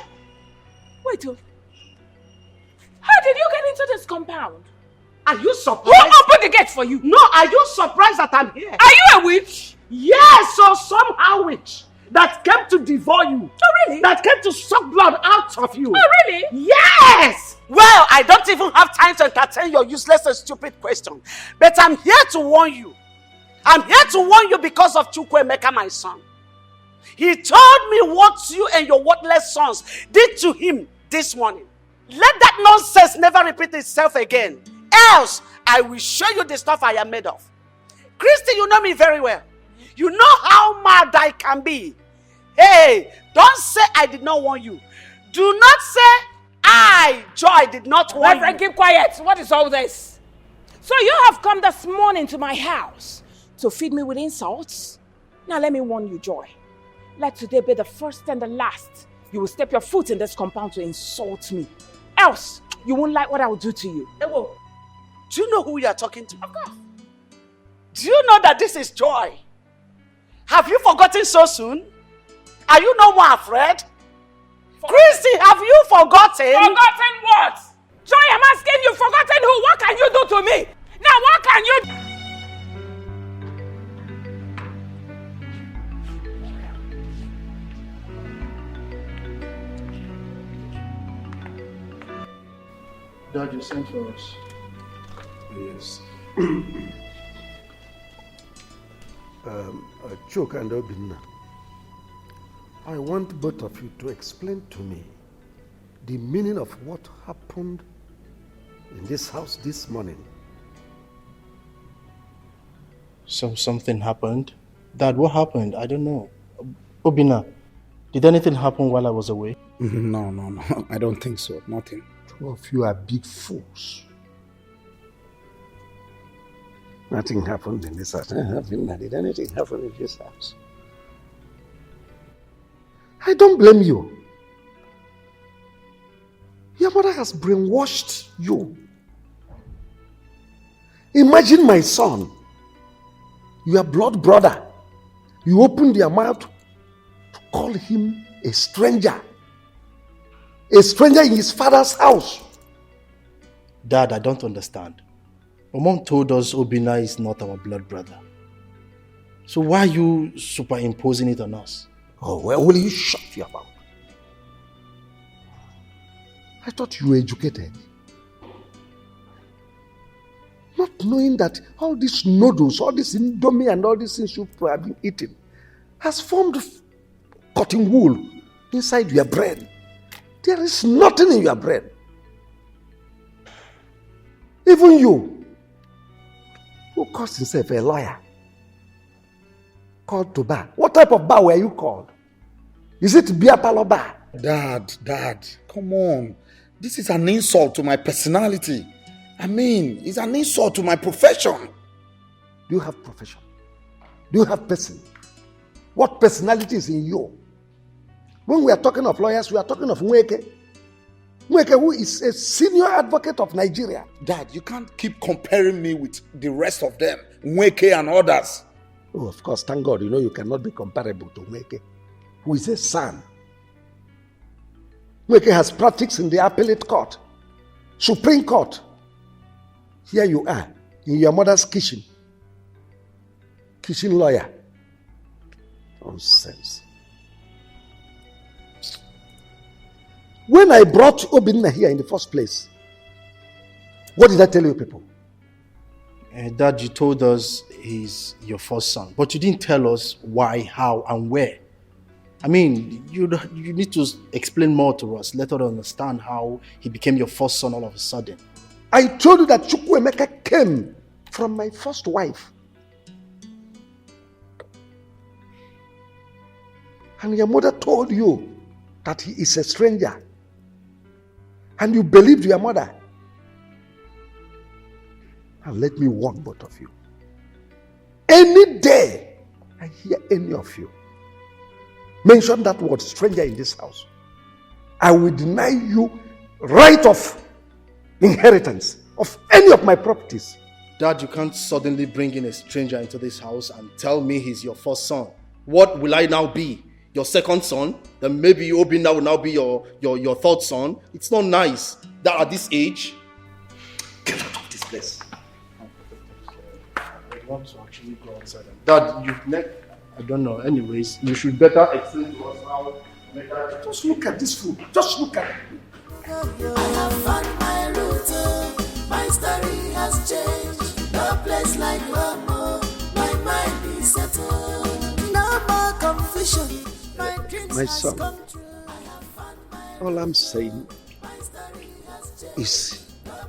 Wait, how did you get into this compound? Are you surprised? Who opened the gate for you? No, are you surprised that I'm here? Are you a witch? Yes, or somehow witch that came to devour you. Oh, really? That came to suck blood out of you. Oh, really? Yes! Well, I don't even have time to entertain your useless and stupid question. But I'm here to warn you. I'm here to warn you because of Chukwuemeka, my son. He told me what you and your worthless sons did to him this morning. Let that nonsense never repeat itself again. Else, I will show you the stuff I am made of. Christy, you know me very well. You know how mad I can be. Hey, don't say I did not warn you. Do not say I, Joy, did not warn Reverend, you. keep quiet. What is all this? So you have come this morning to my house to feed me with insults? Now let me warn you, Joy. Let today be the first and the last you will step your foot in this compound to insult me. Else, you won't like what I will do to you. Ewo, do you know who you are talking to? Of course. Do you know that this is Joy? Have you forgotten so soon? Are you no more afraid? Christy, have you forgotten? Forgotten what? Joy, I'm asking you, forgotten who? What can you do to me? Now, what can you do? Dad, you sent for us. Yes. Choke and Obinna, I want both of you to explain to me the meaning of what happened in this house this morning. So something happened? Dad, what happened? I don't know. Obinna, did anything happen while I was away? No. I don't think so. Nothing. Two of you are big fools. Nothing happened in this house. Did anything happen in this house? I don't blame you. Your mother has brainwashed you. Imagine my son, your blood brother. You opened your mouth to call him a stranger. A stranger in his father's house. Dad, I don't understand. My mom told us Obinna is not our blood brother. So why are you superimposing it on us? Oh, well, will you shut your mouth? I thought you were educated. Not knowing that all these noodles, all this indomie and all these things you have been eating has formed cotton wool inside your brain. There is nothing in your brain. Even you, who calls himself a lawyer, called to bar. What type of bar were you called? Is it beer parlor bar? Dad, come on. This is an insult to my personality. I mean, it's an insult to my profession. Do you have profession? Do you have person? What personality is in you? When we are talking of lawyers, we are talking of Nweke. Nweke, who is a senior advocate of Nigeria. Dad, you can't keep comparing me with the rest of them, Nweke and others. Oh, of course, thank God, you cannot be comparable to Nweke, who is a son. Nweke has practiced in the appellate court, Supreme Court. Here you are, in your mother's kitchen lawyer. Nonsense. When I brought Obinna here in the first place, what did I tell you people? Dad, you told us he's your first son, but you didn't tell us why, how, and where. I mean, you need to explain more to us. Let us understand how he became your first son all of a sudden. I told you that Chukwuemeka came from my first wife. And your mother told you that he is a stranger. And you believed your mother. And let me warn both of you. Any day I hear any of you mention that word stranger in this house, I will deny you right of inheritance of any of my properties. Dad, you can't suddenly bring in a stranger into this house and tell me he's your first son. What will I now be? Your second son? Then maybe Obinna will now be your third son. It's not nice that at this age. Get out of this place. I want to actually go outside. Dad, I don't know. Anyways, you should better explain to us how. Just look at this food. Just look at it. I have found my route. My story has changed. No place like home. My mind is settled. No more confusion. My son, all I'm saying is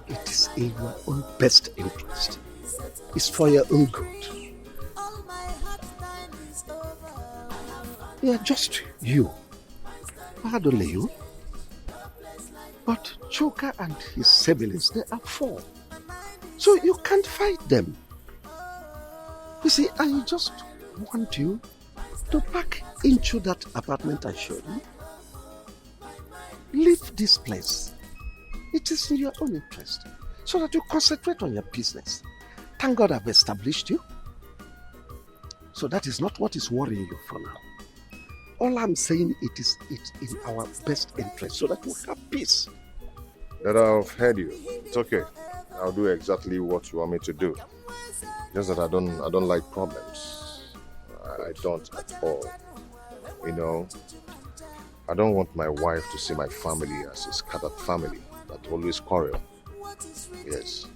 it is in your own best interest. It's for your own good. Yeah, just you. Not only you. But Choka and his siblings, they are 4. So you can't fight them. You see, I just want you to pack into that apartment I showed you. Leave this place. It is in your own interest. So that you concentrate on your business. Thank God I've established you. So that is not what is worrying you for now. All I'm saying, it's in our best interest so that we have peace. That I've heard you. It's okay. I'll do exactly what you want me to do. Just that I don't like problems. I don't at all. I don't want my wife to see my family as a scattered family that always quarrel. Yes.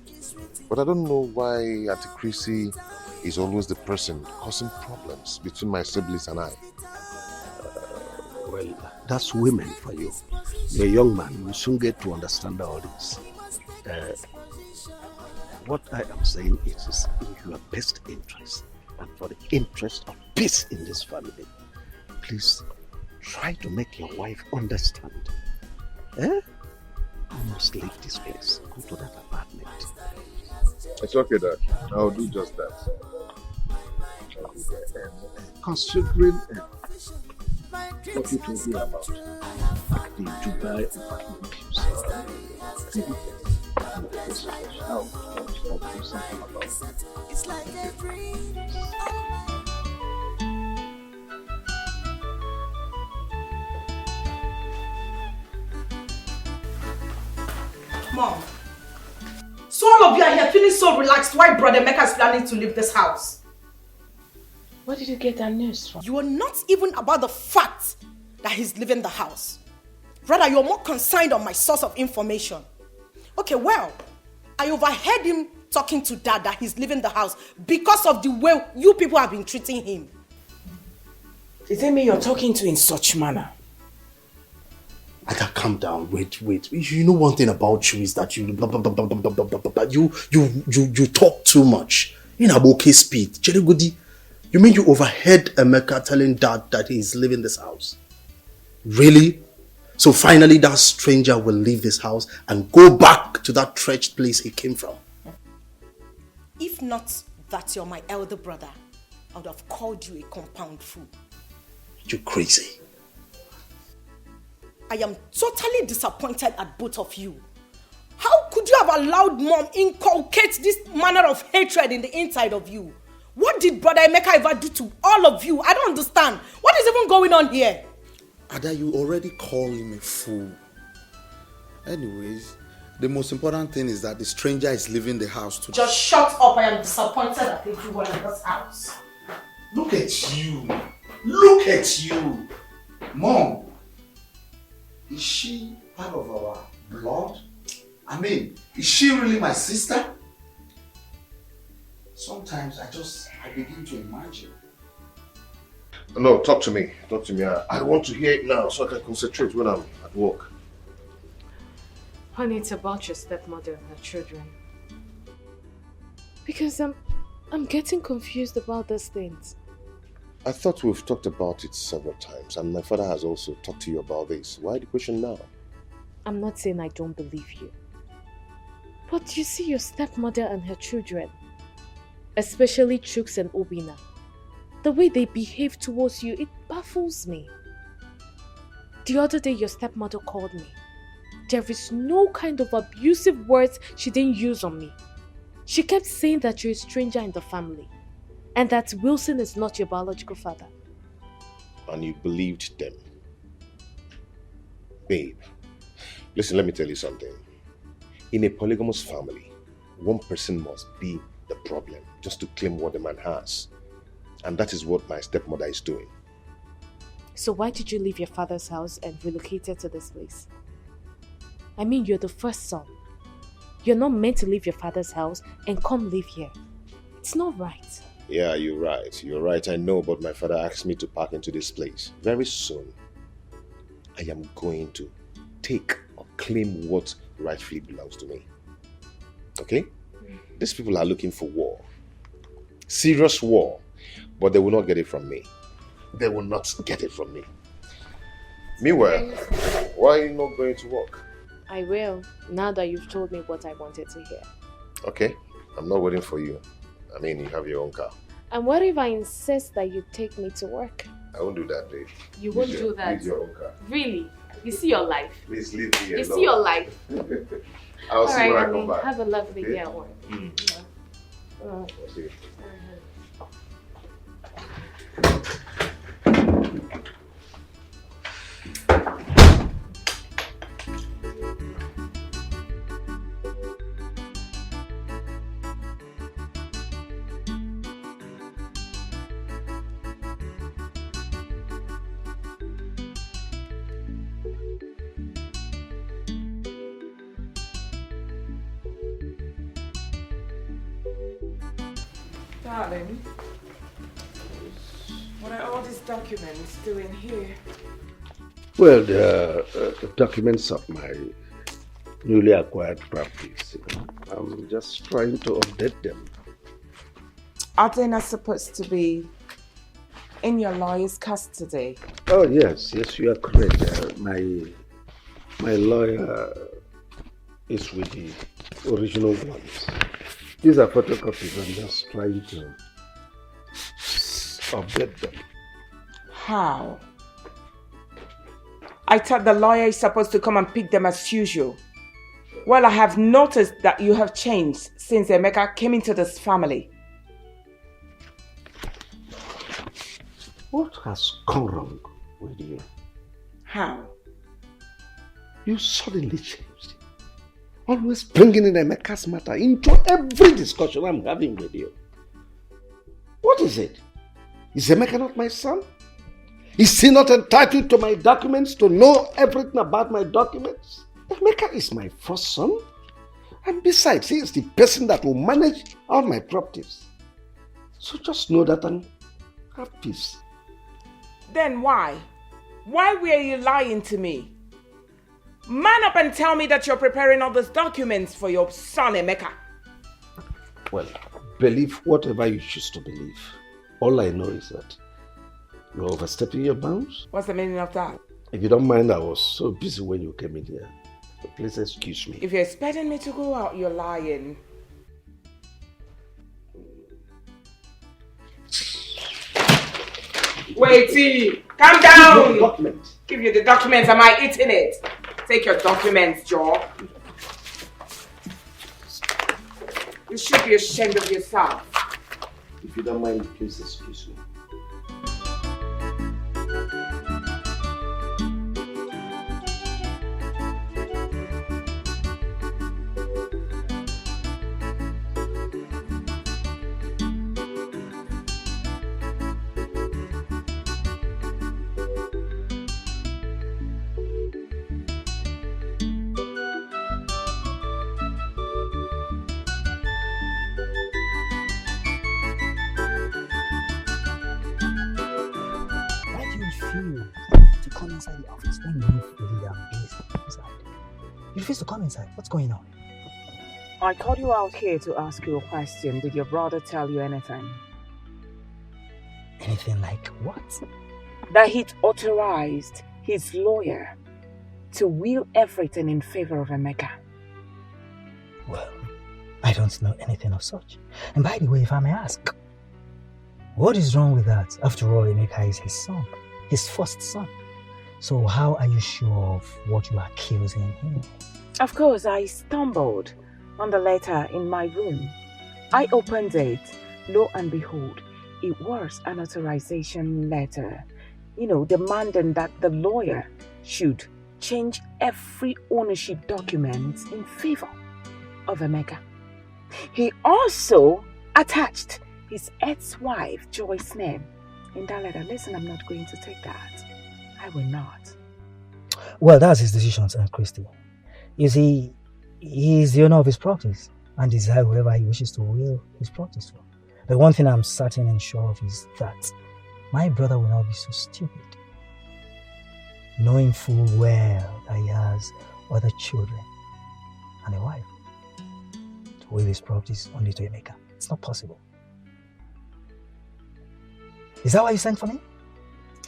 But I don't know why Auntie Chrissy is always the person causing problems between my siblings and I. Well, that's women for you. You're a young man, you will soon get to understand all this. What I am saying is in your best interest and for the interest of peace in this family. Please try to make your wife understand. You must leave this place. Go to that apartment. It's okay, Dad. I'll do just that. Considering what you told me about the Dubai apartment, I'll do something about it. It's like a dream. Mom, so all of you are here feeling so relaxed. Why Brother Emeka is planning to leave this house? Where did you get that news from? You are not even about the fact that he's leaving the house. Rather, you're more concerned on my source of information. Okay, well, I overheard him talking to Dad that he's leaving the house because of the way you people have been treating him. Is it me you're talking to in such manner? Ada, calm down. Wait. You know one thing about you is that you you talk too much. You know okay speed. Jerry Goody, you mean you overheard Emeka telling Dad that he's leaving this house? Really? So finally that stranger will leave this house and go back to that wretched place he came from. If not that you're my elder brother, I would have called you a compound fool. You're crazy. I am totally disappointed at both of you. How could you have allowed Mom inculcate this manner of hatred in the inside of you? What did Brother Emeka ever do to all of you? I don't understand. What is even going on here? Ada, you already call him a fool. Anyways, the most important thing is that the stranger is leaving the house today. Just shut up. I am disappointed at everyone in this house. Look at you. Look at you. Mom, is she part of our blood? I mean, is she really my sister? Sometimes I begin to imagine. No, talk to me. Talk to me. I want to hear it now so I can concentrate when I'm at work. Honey, it's about your stepmother and her children. Because I'm getting confused about these things. I thought we've talked about it several times, and my father has also talked to you about this. Why the question now? I'm not saying I don't believe you. But you see your stepmother and her children, especially Chooks and Obina, the way they behave towards you, it baffles me. The other day your stepmother called me. There is no kind of abusive words she didn't use on me. She kept saying that you're a stranger in the family and that Wilson is not your biological father. And you believed them. Babe, listen, let me tell you something. In a polygamous family, one person must be the problem just to claim what the man has. And that is what my stepmother is doing. So why did you leave your father's house and relocated to this place? I mean, you're the first son. You're not meant to leave your father's house and come live here. It's not right. Yeah, you're right. You're right, I know, but my father asked me to park into this place. Very soon, I am going to take or claim what rightfully belongs to me. Okay? These people are looking for war. Serious war. But they will not get it from me. They will not get it from me. Meanwhile, why are you not going to work? I will, now that you've told me what I wanted to hear. Okay, I'm not waiting for you. I mean, you have your own car. And what if I insist that you take me to work? I won't do that, babe. You won't do that? Use your own car. Really? You see your life? Please leave me alone. You see your life? I'll see when I honey, come back. have a lovely Okay? day at work. I'll see you. Darling, what are all these documents doing here? Well, the documents of my newly acquired properties. I'm just trying to update them. Are they not supposed to be in your lawyer's custody? Oh, yes, you are correct. My lawyer is with the original ones. These are photocopies. I'm just trying to update them. How? I thought the lawyer is supposed to come and pick them as usual. Well, I have noticed that you have changed since Emeka came into this family. What has gone wrong with you? How? You suddenly changed. Always bringing in Emeka's matter into every discussion I'm having with you. What is it? Is Emeka not my son? Is he not entitled to my documents, to know everything about my documents? Emeka is my first son. And besides, he is the person that will manage all my properties. So just know that and have peace. Then why? Why were you lying to me? Man up and tell me that you're preparing all these documents for your son, Emeka. Well, believe whatever you choose to believe. All I know is that you're overstepping your bounds. What's the meaning of that? If you don't mind, I was so busy when you came in here. So please excuse me. If you're expecting me to go out, you're lying. Withy, calm down. Give you the documents. Am I eating it? Take your documents, Joe. You should be ashamed of yourself. If you don't mind, please excuse me. You refuse to come inside. What's going on? I called you out here to ask you a question. Did your brother tell you anything? Anything like what? That he'd authorized his lawyer to will everything in favor of Emeka. Well, I don't know anything of such. And by the way, if I may ask, what is wrong with that? After all, Emeka is his son, his first son. So how are you sure of what you are accusing him? Of course, I stumbled on the letter in my room. I opened it. Lo and behold, it was an authorization letter. You know, demanding that the lawyer should change every ownership document in favor of Emeka. He also attached his ex-wife, Joyce's name in that letter. Listen, I'm not going to take that. I will not. Well, that's his decision, Aunt Christy. You see, he is the owner of his properties and desires whoever he wishes to will his properties for. But one thing I'm certain and sure of is that my brother will not be so stupid, knowing full well that he has other children and a wife, to will his properties only to Emeka. It's not possible. Is that why you sent for me?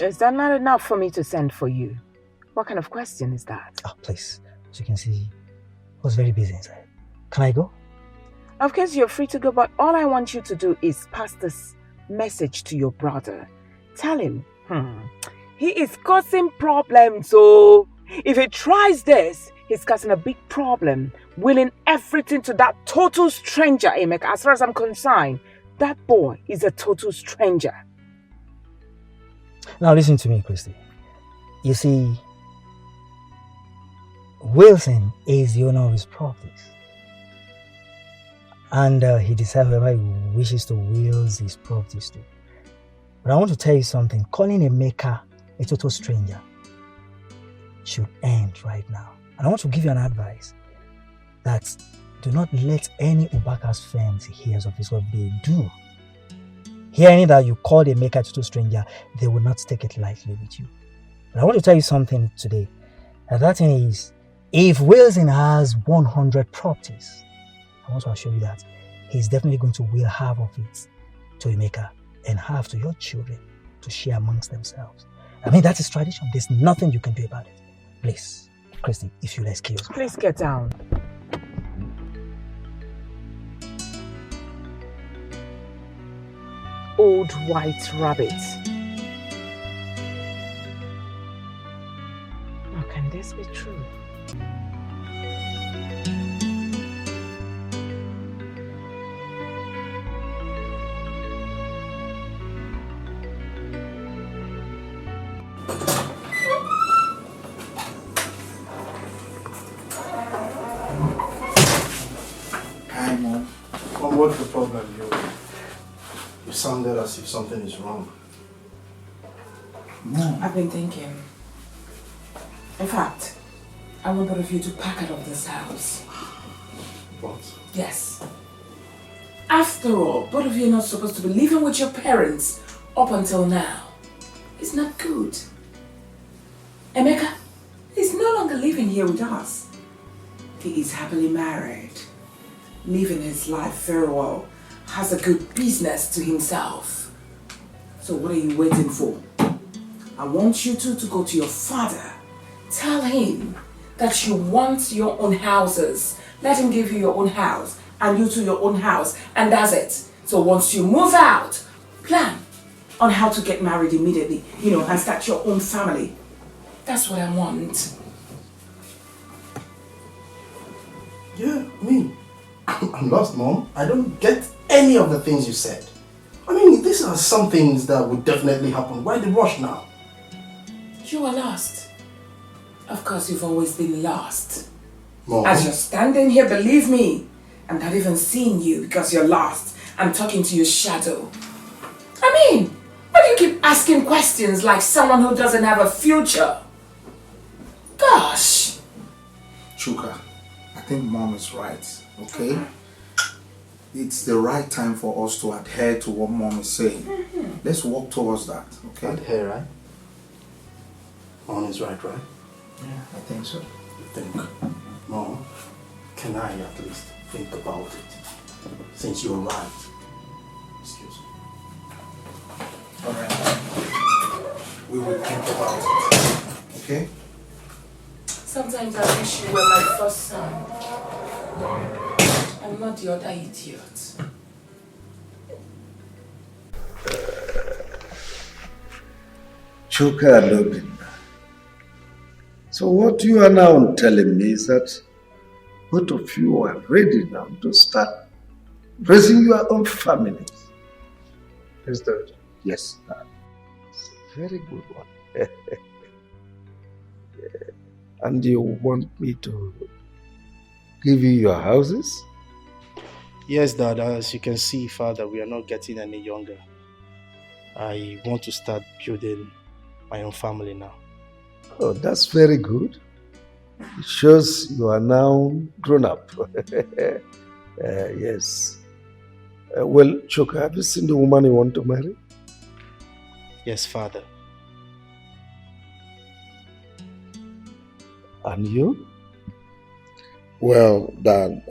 Is that not enough for me to send for you? What kind of question is that? Oh, please. As you can see, I was very busy inside. Can I go? Of course, you're free to go, but all I want you to do is pass this message to your brother. Tell him, he is causing problems, so if he tries this, he's causing a big problem, willing everything to that total stranger, Emeka. As far as I'm concerned, that boy is a total stranger. Now listen to me, Christy. You see, Wilson is the owner of his properties. And he decides whoever he wishes to will his properties to. But I want to tell you something. Calling Emeka a total stranger should end right now. And I want to give you an advice that do not let any Ubaka's friends hear of this. What they do, hearing that you called Emeka a total stranger, they will not take it lightly with you. But I want to tell you something today. And that thing is, if Wilson has 100 properties, I want to assure you that he's definitely going to will half of it to Emeka and half to your children to share amongst themselves. I mean, that is tradition. There's nothing you can do about it. Please, Christy, if you'll excuse me. Please get down. Old white rabbit. How can this be true? Hi, Mom. Mom, what's the problem? You sounded as if something is wrong. Mom. I've been thinking. In fact, I want both of you to pack out of this house. What? Yes. After all, both of you are not supposed to be living with your parents up until now. It's not good. Emeka, He's no longer living here with us. He is happily married, living his life very well, has a good business to himself. So what are you waiting for? I want you two to go to your father. Tell him that you want your own houses. Let him give you your own house and you to your own house, and that's it. So once you move out, plan on how to get married immediately, and start your own family. That's what I want. Yeah, I'm lost, Mom. I don't get any of the things you said. These are some things that would definitely happen. Why the rush now? You are lost. Of course, you've always been lost. Mom. As you're standing here, believe me, I'm not even seeing you because you're lost. I'm talking to your shadow. Why do you keep asking questions like someone who doesn't have a future? Gosh. Chuka, I think Mom is right, okay? It's the right time for us to adhere to what Mom is saying. Let's work towards that, okay? Adhere, right? Mom is right? Yeah, I think so. You think? Mom, can I at least think about it? Since you're right. Excuse me. Alright. We will think about it, okay? Sometimes I wish you were my first son. I'm not the other idiot. Chuka and Obinna. So what you are now telling me is that both of you are ready now to start raising your own families. Yes, Dad. Yes, Dad. It's a very good one. Yeah. And you want me to give you your houses? Yes, Dad. As you can see, Father, we are not getting any younger. I want to start building my own family now. Oh, that's very good. It shows you are now grown up. Yes. Well, Chuka, have you seen the woman you want to marry? Yes, Father. And you? Well, Dad,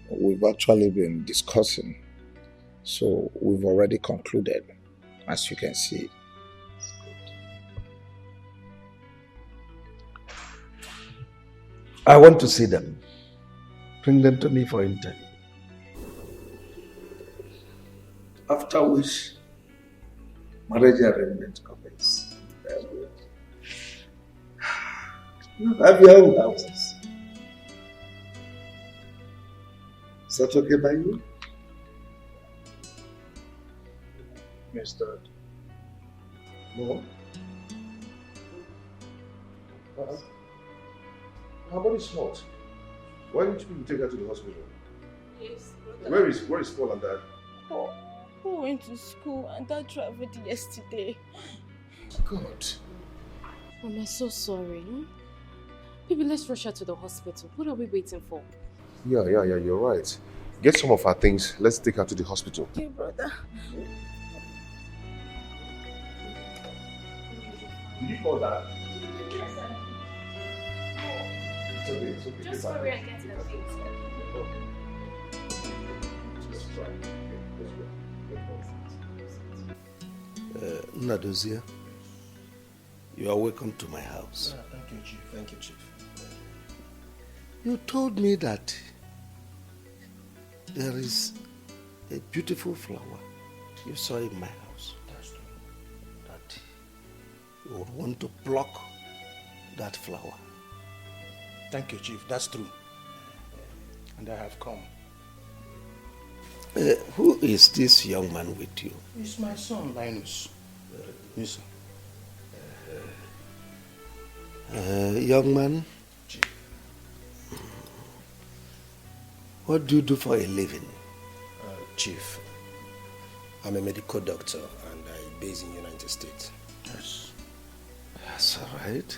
we've actually been discussing, so we've already concluded, as you can see. I want to see them. Bring them to me for interview. After which, marriage arrangement commence. Have your own houses. Is that okay by you? Yes, Dad. No? Her body's hot. Why don't you take her to the hospital? Yes, Where is Paul and Dad? Paul went to school and Dad traveled yesterday. God. Mom, I'm so sorry. Baby, let's rush her to the hospital. What are we waiting for? Yeah, you're right. Get some of her things. Let's take her to the hospital. Okay, brother. Did you call that? Yes, sir. It's okay. Just hurry and get her things. Just try. Nadozia, you are welcome to my house. Thank you, Chief. Thank you, Chief. You told me that there is a beautiful flower you saw in my house. That's true. That you would want to pluck that flower. Thank you, Chief. That's true. And I have come. Who is this young man with you? He's my son, Linus. Yes, sir. Young man, what do you do for a living? Chief, I'm a medical doctor and I base in the United States. Yes. That's all right.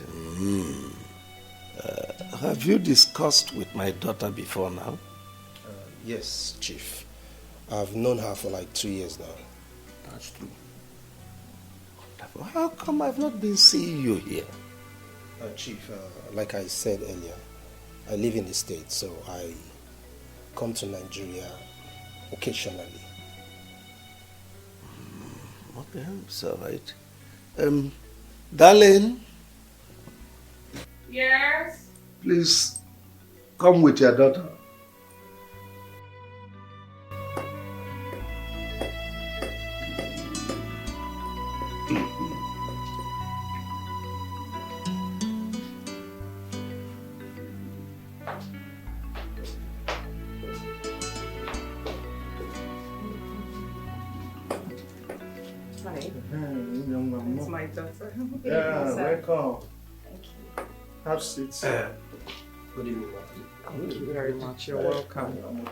Have you discussed with my daughter before now? Yes, Chief. I've known her for like 2 years now. That's true. How come I've not been seeing you here? Chief, like I said earlier, I live in the States, so I come to Nigeria occasionally. Okay, it's all right. Darling, Yes? please come with your daughter. It's my daughter. Yeah, welcome. Thank you. Have seats. Good evening. Thank you very much. You're welcome.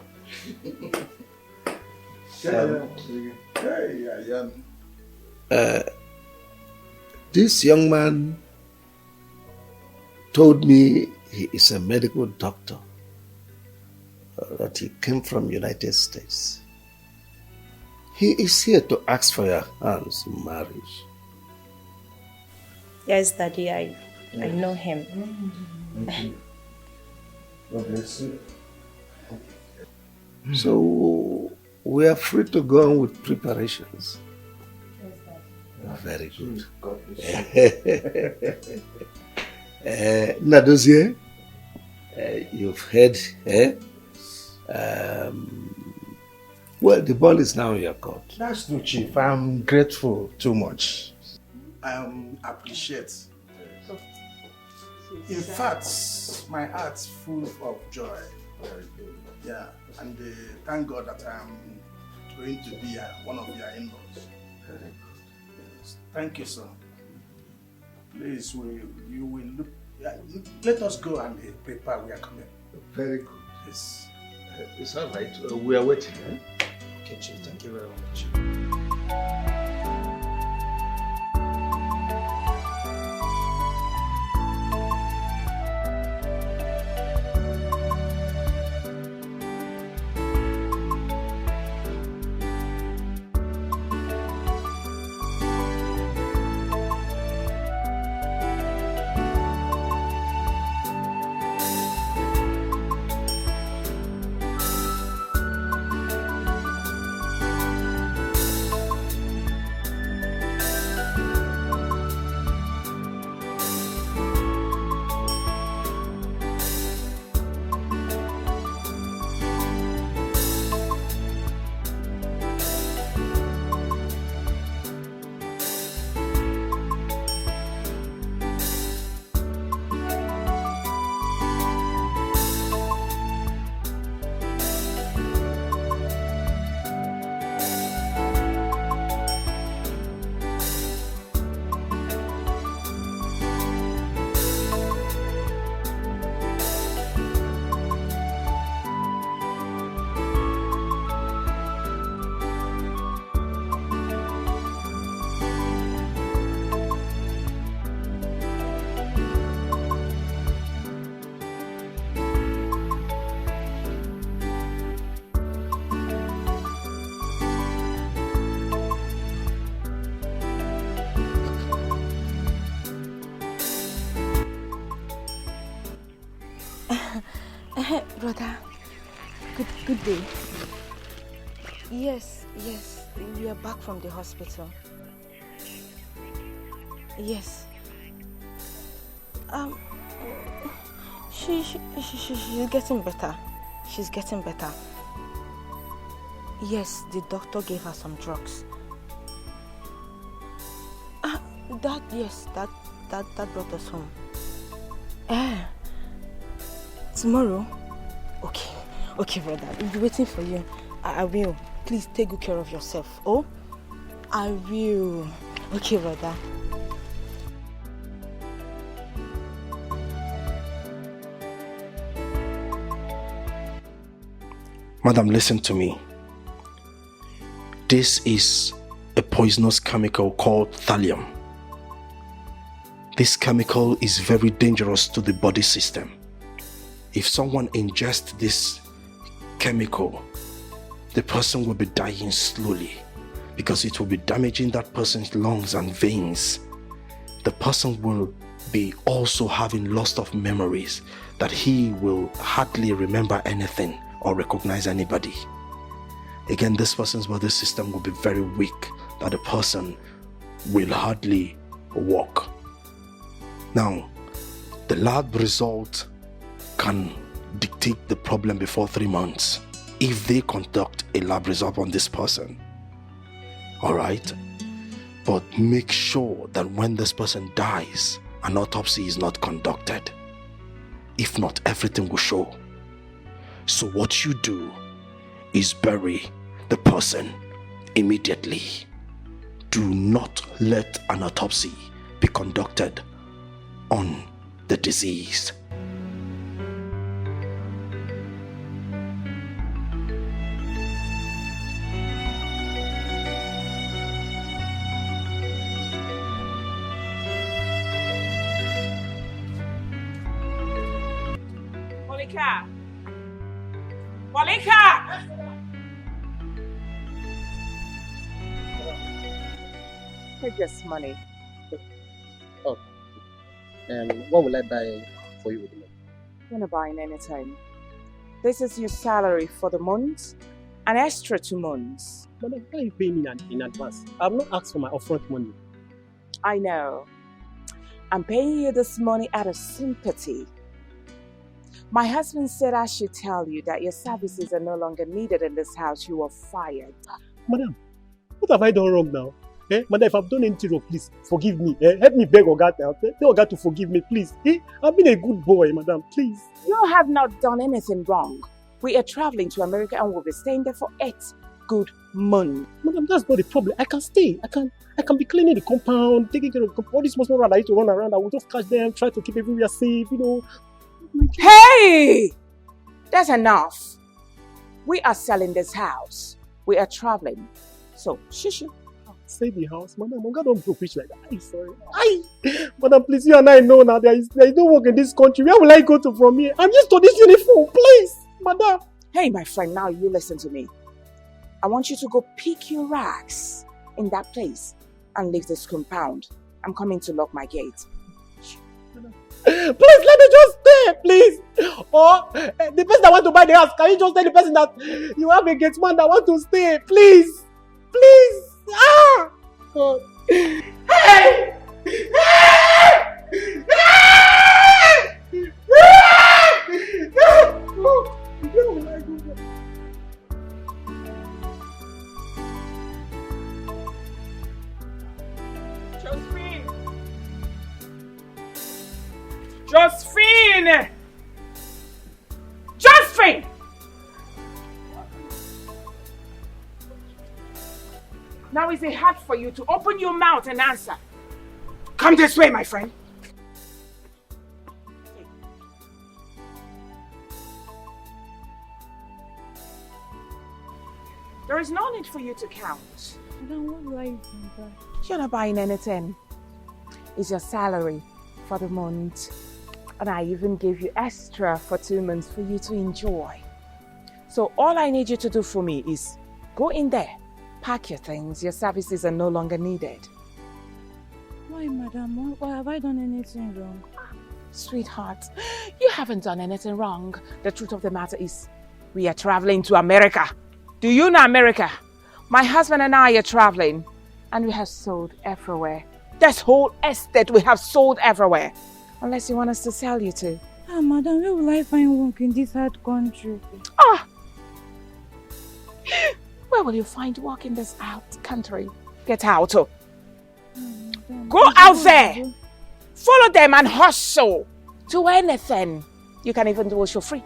This young man told me he is a medical doctor, that he came from United States. He is here to ask for your hands in marriage. Yes, Daddy, I know him. God bless you. So we are free to go on with preparations. Very good. God bless you. Nadozie, you've heard, well, the ball is now in your court. That's true, Chief. I'm grateful too much. I appreciate. In fact, my heart's full of joy. Yeah, and thank God that I'm going to be one of your in-laws. Thank you, sir. Please, you will look. Let us go and prepare. We are coming. Very good. Yes. It's all right. We are waiting. Okay, Chief. Thank you very much. Brother, good day. Yes, we are back from the hospital. Yes. She's getting better. She's getting better. Yes, the doctor gave her some drugs. That brought us home. Tomorrow? Okay, brother. We'll be waiting for you. I will. Please take good care of yourself. Oh? I will. Okay, brother. Madam, listen to me. This is a poisonous chemical called thallium. This chemical is very dangerous to the body system. If someone ingests this chemical, the person will be dying slowly because it will be damaging that person's lungs and veins. The person will be also having loss of memories, that he will hardly remember anything or recognize anybody. Again, this person's body system will be very weak, that the person will hardly walk. Now, the lab result can dictate the problem before 3 months if they conduct a lab result on this person. Alright? But make sure that when this person dies, an autopsy is not conducted. If not, everything will show. So what you do is bury the person immediately. Do not let an autopsy be conducted on the deceased. Monica! Monica! Take this money. Oh. What will I buy for you with the money? You're not buying anything. This is your salary for the month, an extra 2 months. Madam, why are you paying me in advance? I have not asked for my upfront money. I know. I'm paying you this money out of sympathy. My husband said I should tell you that your services are no longer needed in this house. You are fired. Madam, what have I done wrong now? Madam, if I've done anything wrong, please forgive me. Help me beg Oga. Tell Oga to forgive me, please. I've been a good boy, madam, please. You have not done anything wrong. We are traveling to America and we'll be staying there for 8 good months. Madam, that's not the problem. I can stay. I can be cleaning the compound, taking care of the compound. All these small around I need to run around. I will just catch them, try to keep everywhere safe, Hey! That's enough. We are selling this house. We are traveling. So, shush. Say the house, madam. God don't broke rich like that. I'm sorry. Madam, please, you and I know now there is no work in this country. Where will I go to from here? I'm used to this uniform, please, madam. Hey, my friend, now you listen to me. I want you to go pick your rags in that place and leave this compound. I'm coming to lock my gate. Please, let me just stay, please. Or the person that want to buy the house, can you just tell the person that you have a gate man that want to stay, please? Please. Ah! God. Hey! Josephine! Josephine! Now is it hard for you to open your mouth and answer? Come this way, my friend. There is no need for you to count. Then what will I even buy? You're not buying anything. It's your salary for the month. And I even gave you extra for 2 months for you to enjoy. So all I need you to do for me is go in there, pack your things. Your services are no longer needed. Why, madam? Why have I done anything wrong? Sweetheart, you haven't done anything wrong. The truth of the matter is, we are traveling to America. Do you know America? My husband and I are traveling, and we have sold everywhere. This whole estate we have sold everywhere. Unless you want us to sell you to. Ah, madam, where will I find work in this hard country? Ah! Where will you find work in this out country? Get out. Go out there. Follow them and hustle. Do anything. You can even do it for free.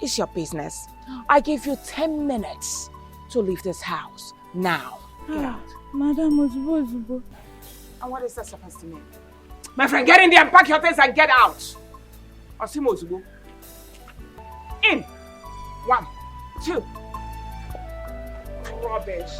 It's your business. I give you 10 minutes to leave this house. Now. Get out. Madam, Ozubo. And what is that supposed to mean? My friend, get in there and pack your things and get out. Osimo Ozubo. In. 1, 2. Rubbish.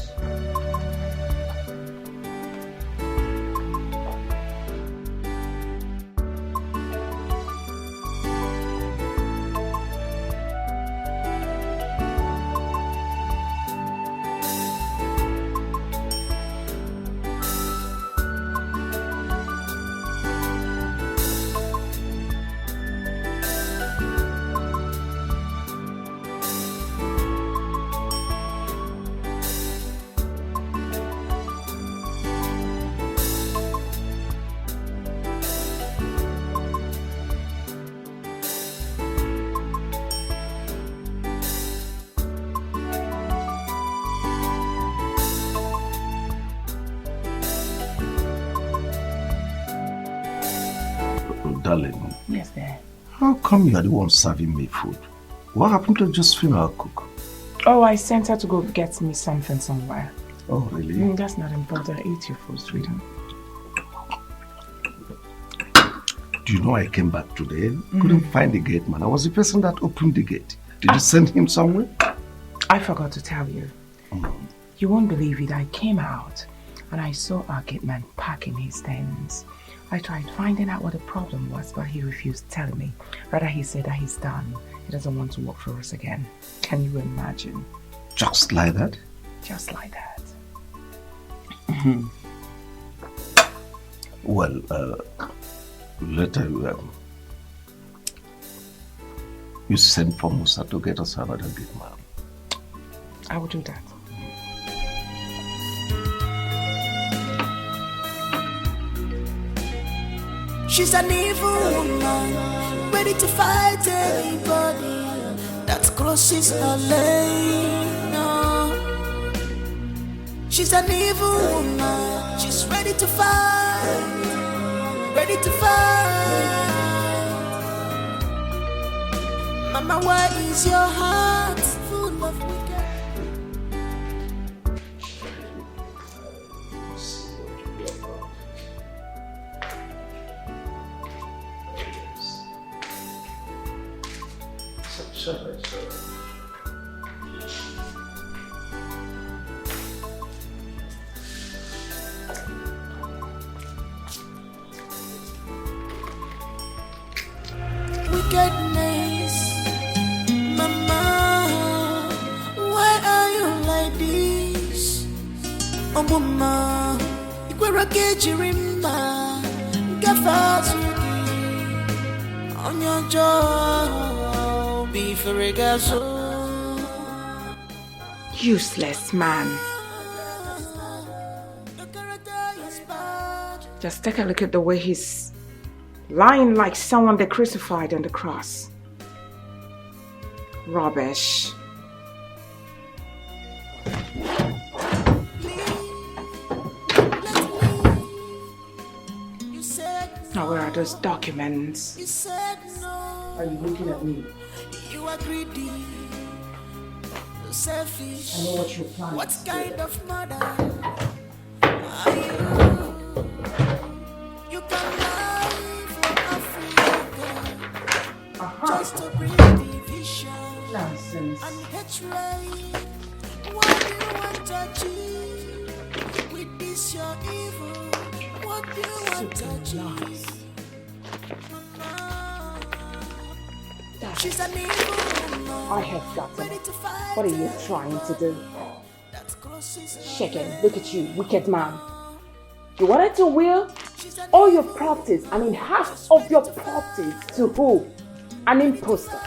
darling. Yes, dear. How come you are the one serving me food? What happened to Josephine, our cook? Oh, I sent her to go get me something somewhere. Oh, really? That's not important. Eat your food, sweetheart. Do you know I came back today? Couldn't find the gate man. I was the person that opened the gate. Did you send him somewhere? I forgot to tell you. You won't believe it. I came out and I saw our gate man packing his things. I tried finding out what the problem was, but he refused telling me. Rather, he said that he's done. He doesn't want to work for us again. Can you imagine? Just like that? Just like that. Well, later you send for Musa to get us another gate man. I will do that. She's an evil woman, ready to fight anybody that crosses her lane. No. She's an evil woman, she's ready to fight, ready to fight. Mama, why is your heart full of wicked? Wickedness, Mama, why are you like this? Oh, Mama, Ikwera Kejirimba, Gafasuki, on your job, be for a gaso. Useless man. Just take a look at the way he's lying like someone they crucified on the cross. Rubbish. Now, where are those documents? You said no. Are you looking at me? You are greedy, selfish. I know what you're planning. What kind of mother are you? You can lie for Africa just to bring division Nonsense. and hatred. What do you want to achieve with this your evil? What do you want to achieve? She's an evil woman. I have got him. What are you trying to do? Chicken, look at you, wicked man. You wanted to will all your properties, I mean half of your properties, to who? An imposter.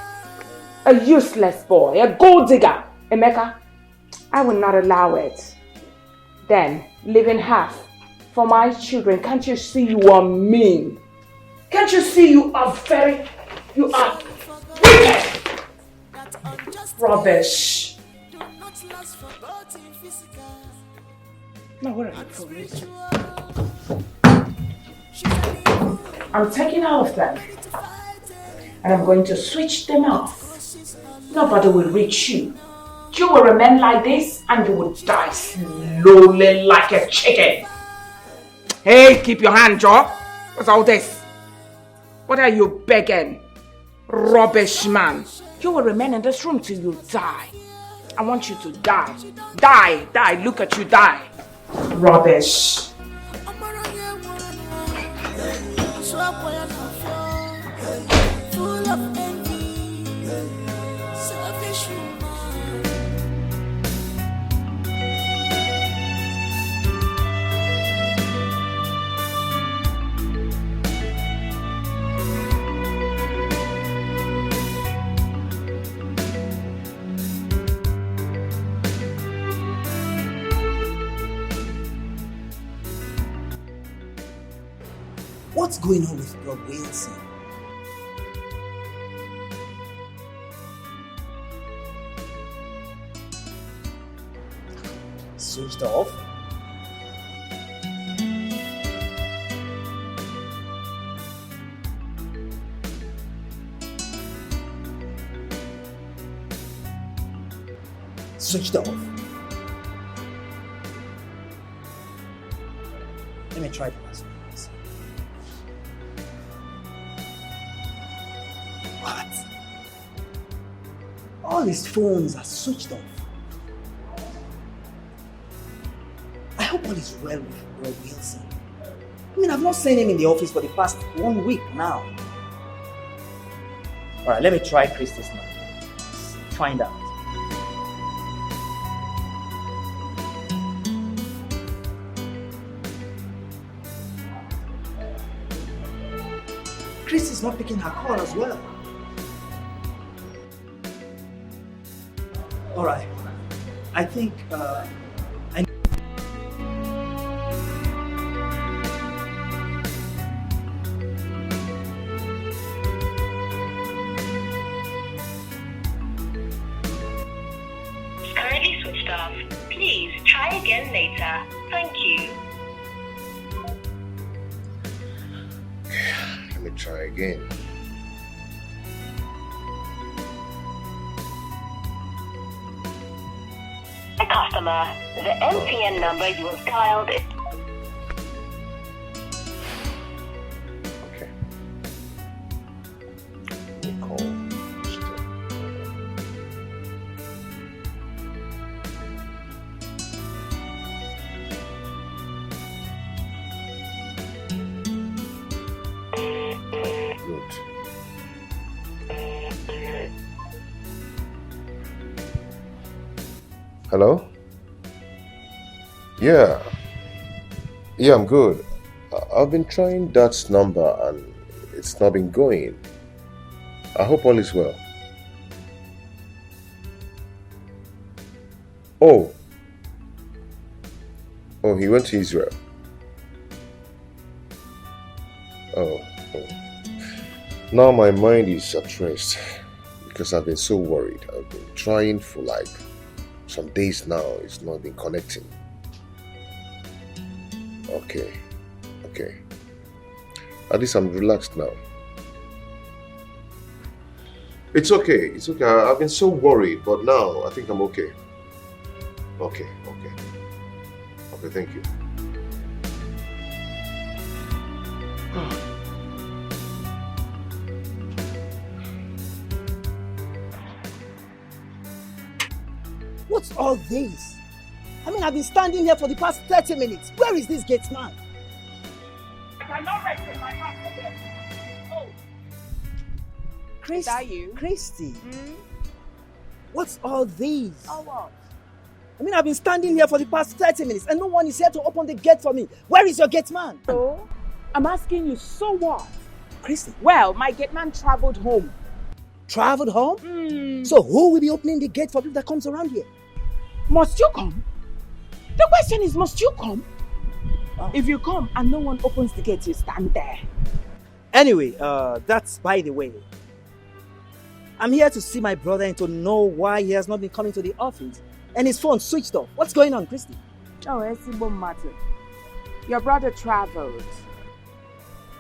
A useless boy, a gold digger. Emeka, I will not allow it. Then, leaving half for my children. Can't you see you are mean? Can't you see you are you are wicked? Rubbish. Now what are you doing? I'm taking all of them and I'm going to switch them off. Nobody will reach you. You will remain like this and you will die slowly like a chicken. Hey, keep your hand, Joe. What's all this? What are you begging? Rubbish man. You will remain in this room till you die. I want you to die. Die, die, look at you die. Rubbish. Full of envy, selfish What's going on with Bro Wilson? Switched off? Switched off. Let me try the last one. What? All his phones are switched off. I hope all is well with Bro Wilson. I mean, I've not seen him in the office for the past 1 week now. Alright, let me try Christy's number. Find out. Christy's not picking her call as well. Alright, I think I currently switched off. Please try again later. Thank you. Let me try again. Customer, the MTN number you have dialed is... Okay. Let me call. Good. Hello? Yeah, I'm good. I've been trying that number and it's not been going. I hope all is well. Oh, he went to Israel. Oh. Now my mind is at rest because I've been so worried. I've been trying for like some days now. It's not been connecting. Okay. At least I'm relaxed now. It's okay. I've been so worried, but now I think I'm okay. Okay, thank you. What's all this? I mean, I've been standing here for the past 30 minutes. Where is this gate man? I cannot rest in my house again. Oh. Christy, Is that you? Christy. What's all this? Oh, what? I mean, I've been standing here for the past 30 minutes and no one is here to open the gate for me. Where is your gate man? So, I'm asking you, so what? Christy. Well, my gate man traveled home. Traveled home? So who will be opening the gate for people that comes around here? Must you come? The question is, must you come? Oh. If you come and no one opens the gate, you stand there. Anyway, that's by the way. I'm here to see my brother and to know why he has not been coming to the office. And his phone switched off. What's going on, Christy? Oh, it's a matter. Your brother traveled.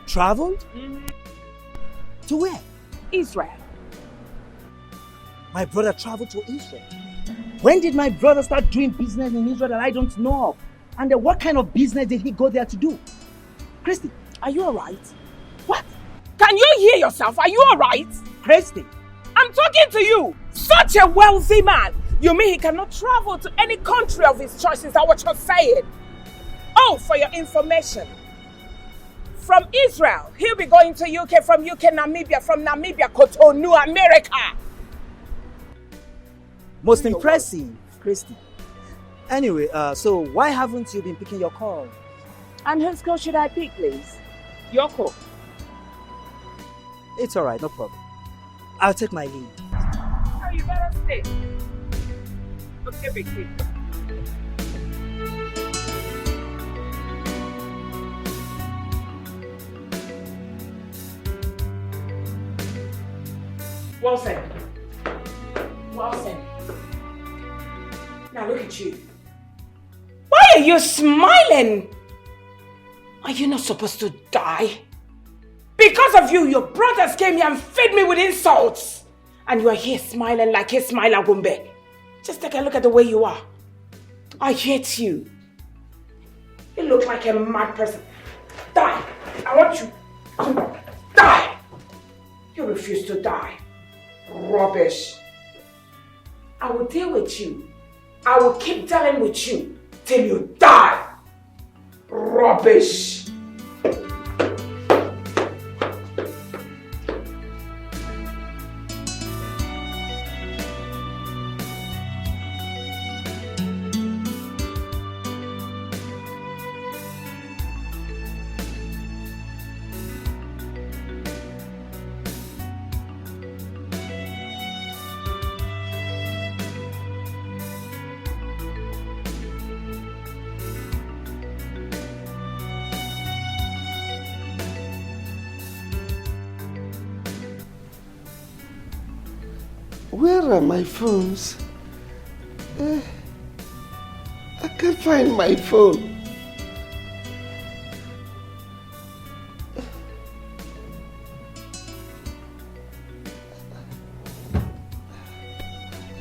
Traveled? To where? Israel. My brother traveled to Israel. When did my brother start doing business in Israel that I don't know of? And then what kind of business did he go there to do? Christy, are you alright? What? Can you hear yourself? Are you alright? Christy. I'm talking to you. Such a wealthy man. You mean he cannot travel to any country of his choice? Is that what you're saying? Oh, for your information. From Israel, he'll be going to UK, from UK, Namibia, from Namibia, Cotonou, America. Most impressive, Christy. Anyway, so why haven't you been picking your call? And whose call should I pick, please? Your call. It's alright, no problem. I'll take my leave. Oh, you better stay. Okay, big kid. Wilson. Now look at you. Why are you smiling? Are you not supposed to die? Because of you, your brothers came here and fed me with insults. And you are here smiling like a smiler gumbe. Just take a look at the way you are. I hate you. You look like a mad person. Die! I want you to die! You refuse to die. Rubbish. I will deal with you. I will keep dealing with you till you die. Rubbish. Where are my phones? I can't find my phone.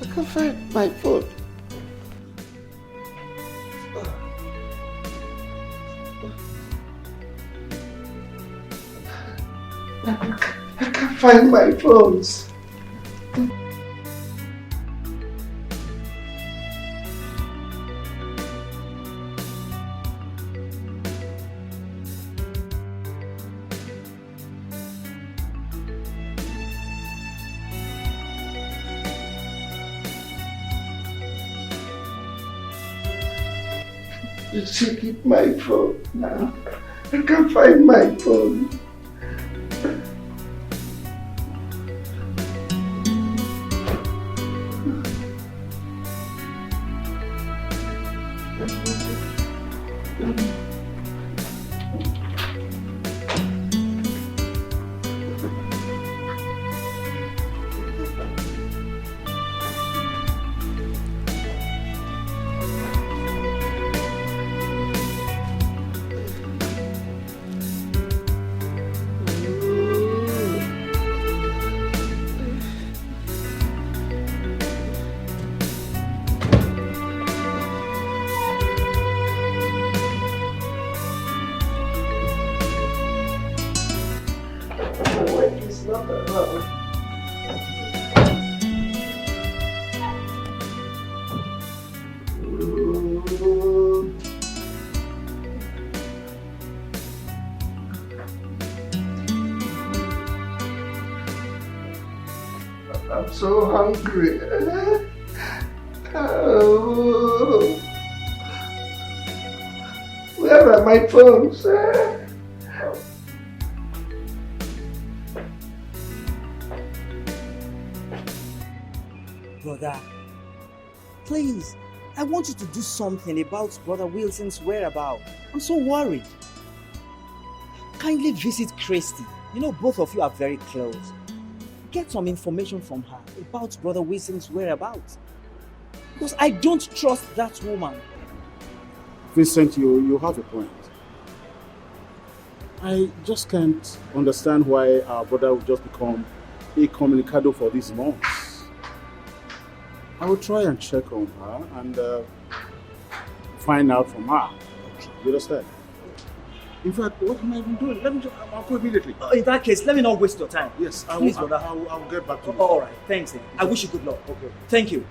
I can't find my phone. I can't find my phones. Check it, my phone now. I can't find my phone. I'm so hungry. Oh. Where are my phones? Brother, please, I want you to do something about Brother Wilson's whereabouts. I'm so worried. Kindly visit Christy. You know, both of you are very close. Get some information from her about Brother Wilson's whereabouts. Because I don't trust that woman. Vincent, you have a point. I just can't understand why our brother would just become a communicado for these months. I will try and check on her and find out from her. You understand? In fact, what am I even doing? I'll go immediately. In that case, let me not waste your time. Yes, Please, brother. I will get back to you. All right, thanks. I wish you good luck. Okay. Thank you.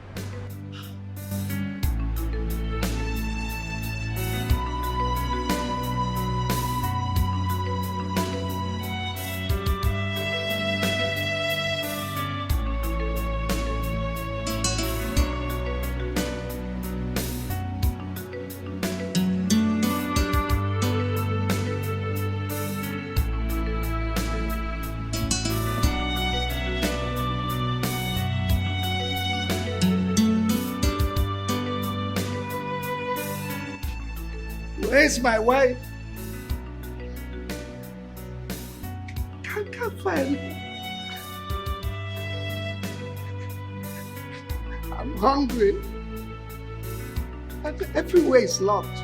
Where's my wife? Can't find her. I'm hungry. And everywhere is locked.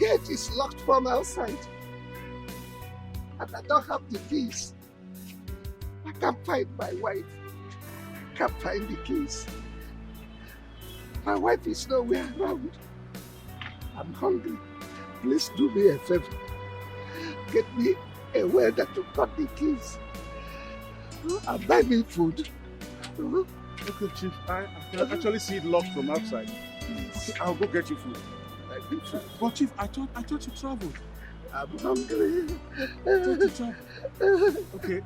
gate is locked from outside. And I don't have the keys. I can't find my wife. I can't find the keys. My wife is nowhere around. I'm hungry. Please do me a favor. Get me a welder to cut the keys. And buy me food. Okay, Chief, I can actually see it locked from outside. Okay, I'll go get you food. But Chief, I thought you traveled. I'm hungry. I thought you traveled. Okay,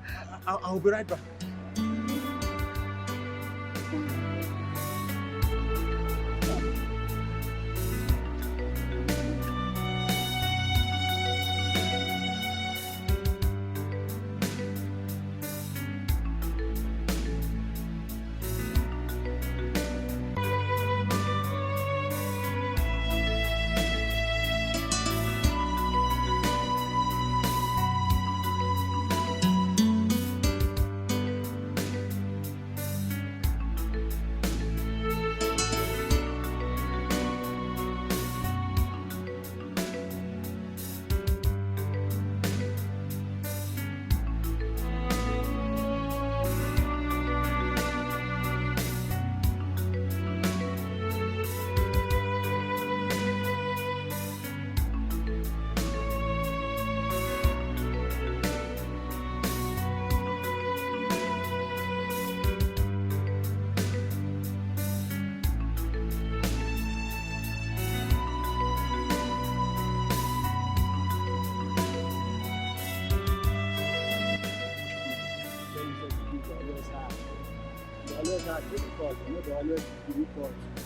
I'll be right back.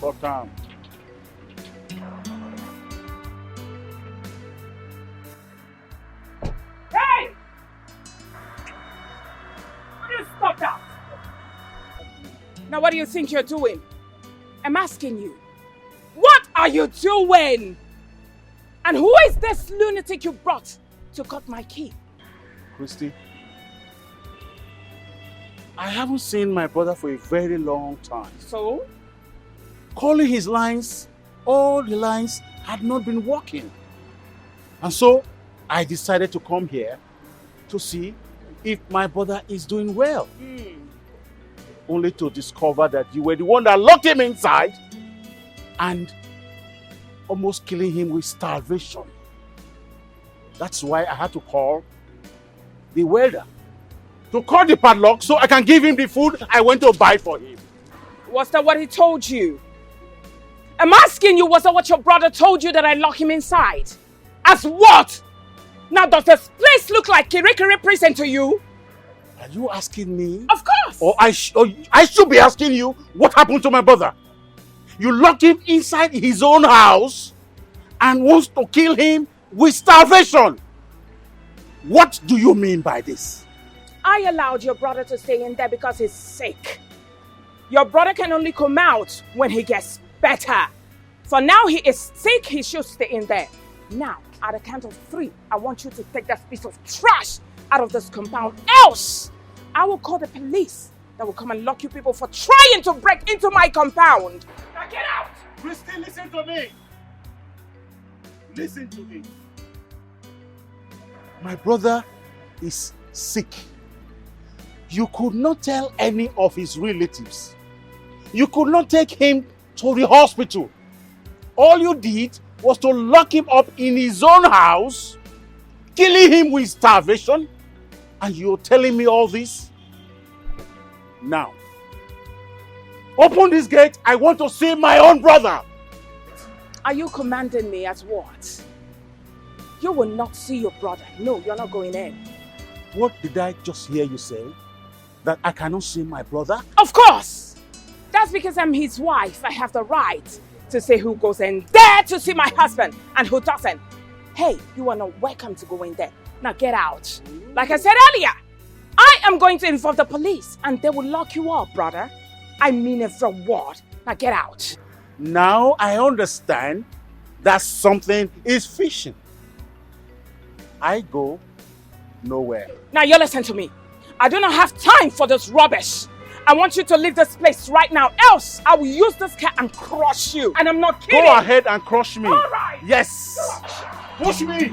Cut down. Hey! Will you stop that? Now what do you think you're doing? I'm asking you. What are you doing? And who is this lunatic you brought to cut my key? Christy, I haven't seen my brother for a very long time. So? Calling his lines, all the lines had not been working. And so I decided to come here to see if my brother is doing well. Only to discover that you were the one that locked him inside and almost killing him with starvation. That's why I had to call the welder to cut the padlock so I can give him the food I went to buy for him. Was that what he told you? I'm asking you, was that what your brother told you, that I lock him inside? As what? Now does this place look like Treachery prison to you? Are you asking me? Of course! Or I should be asking you what happened to my brother. You locked him inside his own house and wants to kill him with starvation. What do you mean by this? I allowed your brother to stay in there because he's sick. Your brother can only come out when he gets better. For now he is sick, he should stay in there. Now, at the count of 3, I want you to take that piece of trash out of this compound. Else, I will call the police that will come and lock you people for trying to break into my compound. Now get out! Christy, listen to me. Listen to me. My brother is sick. You could not tell any of his relatives. You could not take him to the hospital. All you did was to lock him up in his own house, killing him with starvation, and you're telling me all this? Now, open this gate. I want to see my own brother. Are you commanding me as what? You will not see your brother. No, you're not going in. What did I just hear you say? That I cannot see my brother? Of course! That's because I'm his wife. I have the right to say who goes in there to see my husband and who doesn't. Hey, you are not welcome to go in there. Now get out. Like I said earlier, I am going to involve the police and they will lock you up, brother. I mean every word. Now get out. Now I understand that something is fishing. I go nowhere. Now you listen to me. I do not have time for this rubbish. I want you to leave this place right now, else I will use this car and crush you. And I'm not kidding. Go ahead and crush me. All right. Yes. Push me!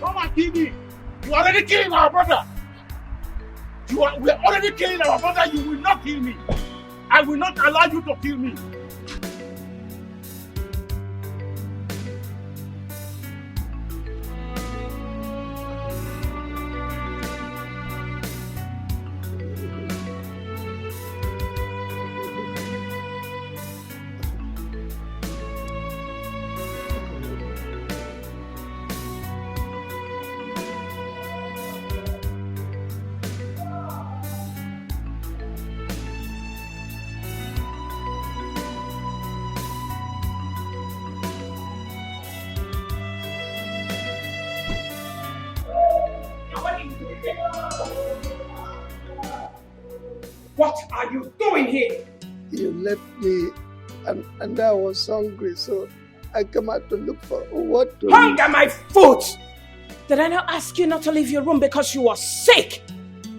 Come and kill me! You are already killing our brother! We are already killing our brother, you will not kill me! I will not allow you to kill me! What are you doing here? You left me and I was hungry, so I came out to look for what to Hunger my foot! Did I not ask you not to leave your room because you were sick?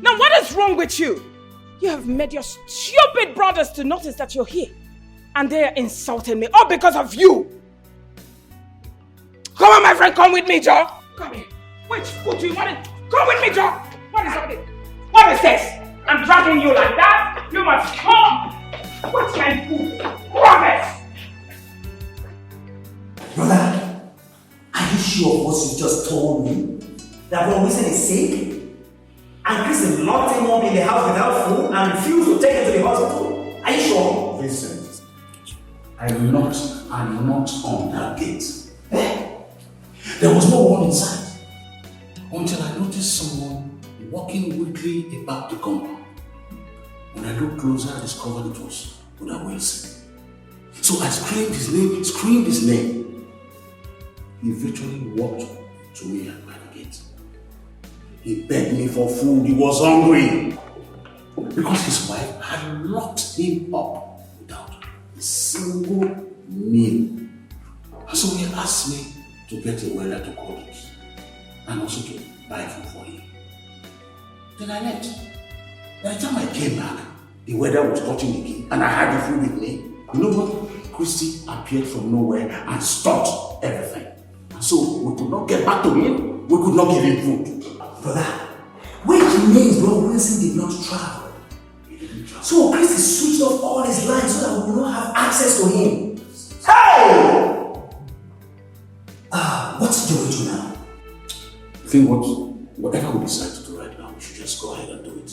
Now what is wrong with you? You have made your stupid brothers to notice that you're here. And they are insulting me, all because of you. Come on, my friend, come with me, Joe. Come here. Which foot do you want to... Come with me, Joe. What is all this? What is this? I'm dragging you like that. You must come. What's my food? Promise. Brother, are you sure of what you just told me? That Brother Wilson is sick? And Chris locked him up in the house without food and refused to take him to the hospital? Are you sure? Vincent, I'm not on that gate. There was no one inside until I noticed someone walking weakly about the compound. When I looked closer, I discovered it was Brother Wilson. So I screamed his name. He virtually walked to me at my gate. He begged me for food, he was hungry. Because his wife had locked him up without a single meal. So he asked me to get a waiter to call it and also to buy food for him. Then I left. By the time I came back, the waiter was touching the key and I had the food with me. You know what? Christy appeared from nowhere and stopped everything. And so we could not get back to him, we could not give him food. Brother, which means Brother Wilson did not travel. So Christy switched off all his lines so that we will not have access to him. Hey! What's the way to now? I think whatever we decide to do right now, we should just go ahead and do it.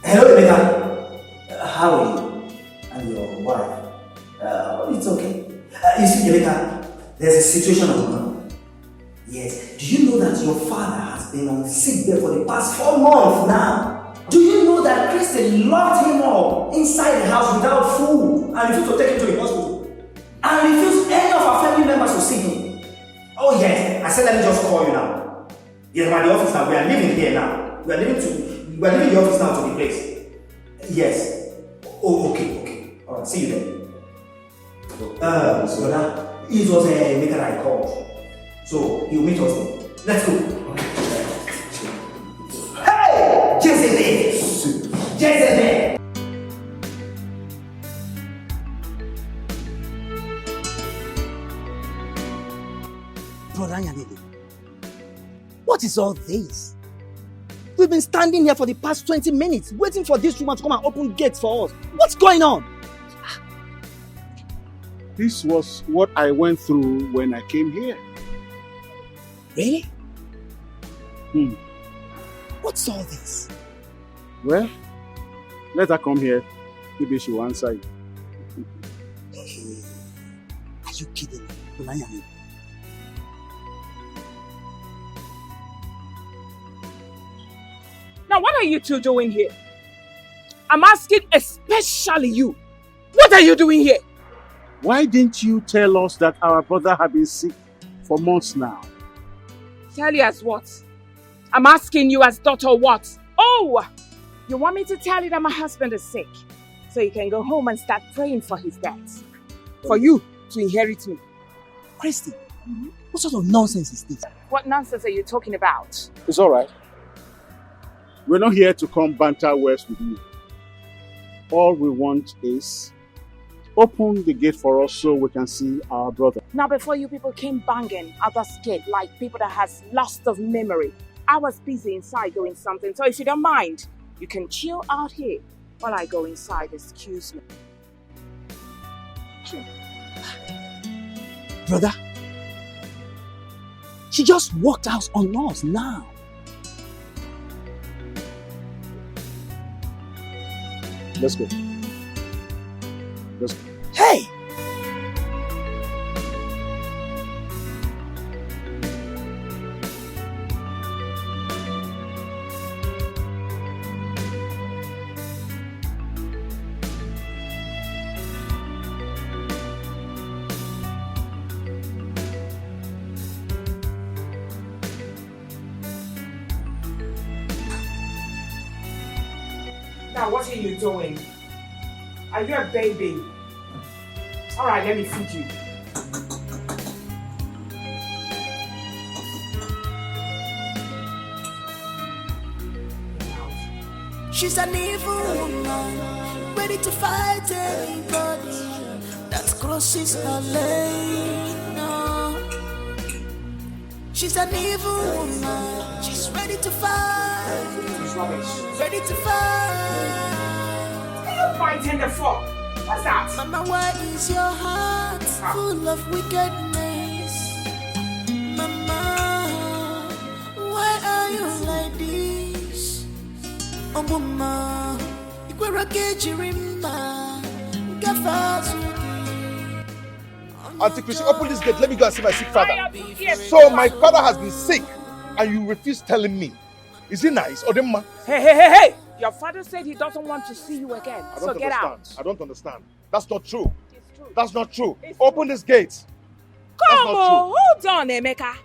Hello, Emeka. How are you? And your wife? It's okay. You see, Emeka, there's a situation going on. Yes. Do you know that your father has been on sick bed for the past 4 months now? Do you know that Christy locked him up inside the house without food and refused to take him to the hospital? And refused any of our family members to see him? Oh yes, I said let me just call you now. Yes, I'm at the office now. We are leaving here now. We are leaving the office now to the place. Yes. Oh, okay. Alright, see you then. Brother, it was a maker I called. So he'll meet us there. Let's go. Hey! Jezebel! Brother Yanele, what is all this? We've been standing here for the past 20 minutes waiting for this woman to come and open gates for us. What's going on? This was what I went through when I came here. Really? What's all this? Well, let her come here. Maybe she will answer you. Are you kidding me, Brother Yanele? Now what are you two doing here? I'm asking especially you. What are you doing here? Why didn't you tell us that our brother had been sick for months now? Tell you as what? I'm asking you as daughter what? Oh! You want me to tell you that my husband is sick? So you can go home and start praying for his death. For you to inherit me. Christy, what sort of nonsense is this? What nonsense are you talking about? It's alright. We're not here to come banter words with you. All we want is open the gate for us so we can see our brother. Now before you people came banging at the gate like people that has lost of memory, I was busy inside doing something. So if you don't mind, you can chill out here while I go inside. Excuse me. Brother, she just walked out on us now. Let's go. Let's go. Hey! Now what are you doing? Are you a baby? Alright, let me feed you. She's an evil woman, ready to fight anybody that crosses her lane. No. She's an evil woman, she's ready to fight. Ready to fight. What are you fighting the for? What's that? Mama, why is your heart full of wickedness? Mama, why are you like this? Oh, Mama, Ikwera Kejirimba, Gafazuki. Auntie Chrissy, open this gate. Let me go and see my sick father. So my father has been sick, and you refuse telling me. Is it nice? Odemma? Hey! Your father said he doesn't want to see you again. So get out. I don't understand. That's not true. That's not true. Open this gate. Come on, hold on, Emeka.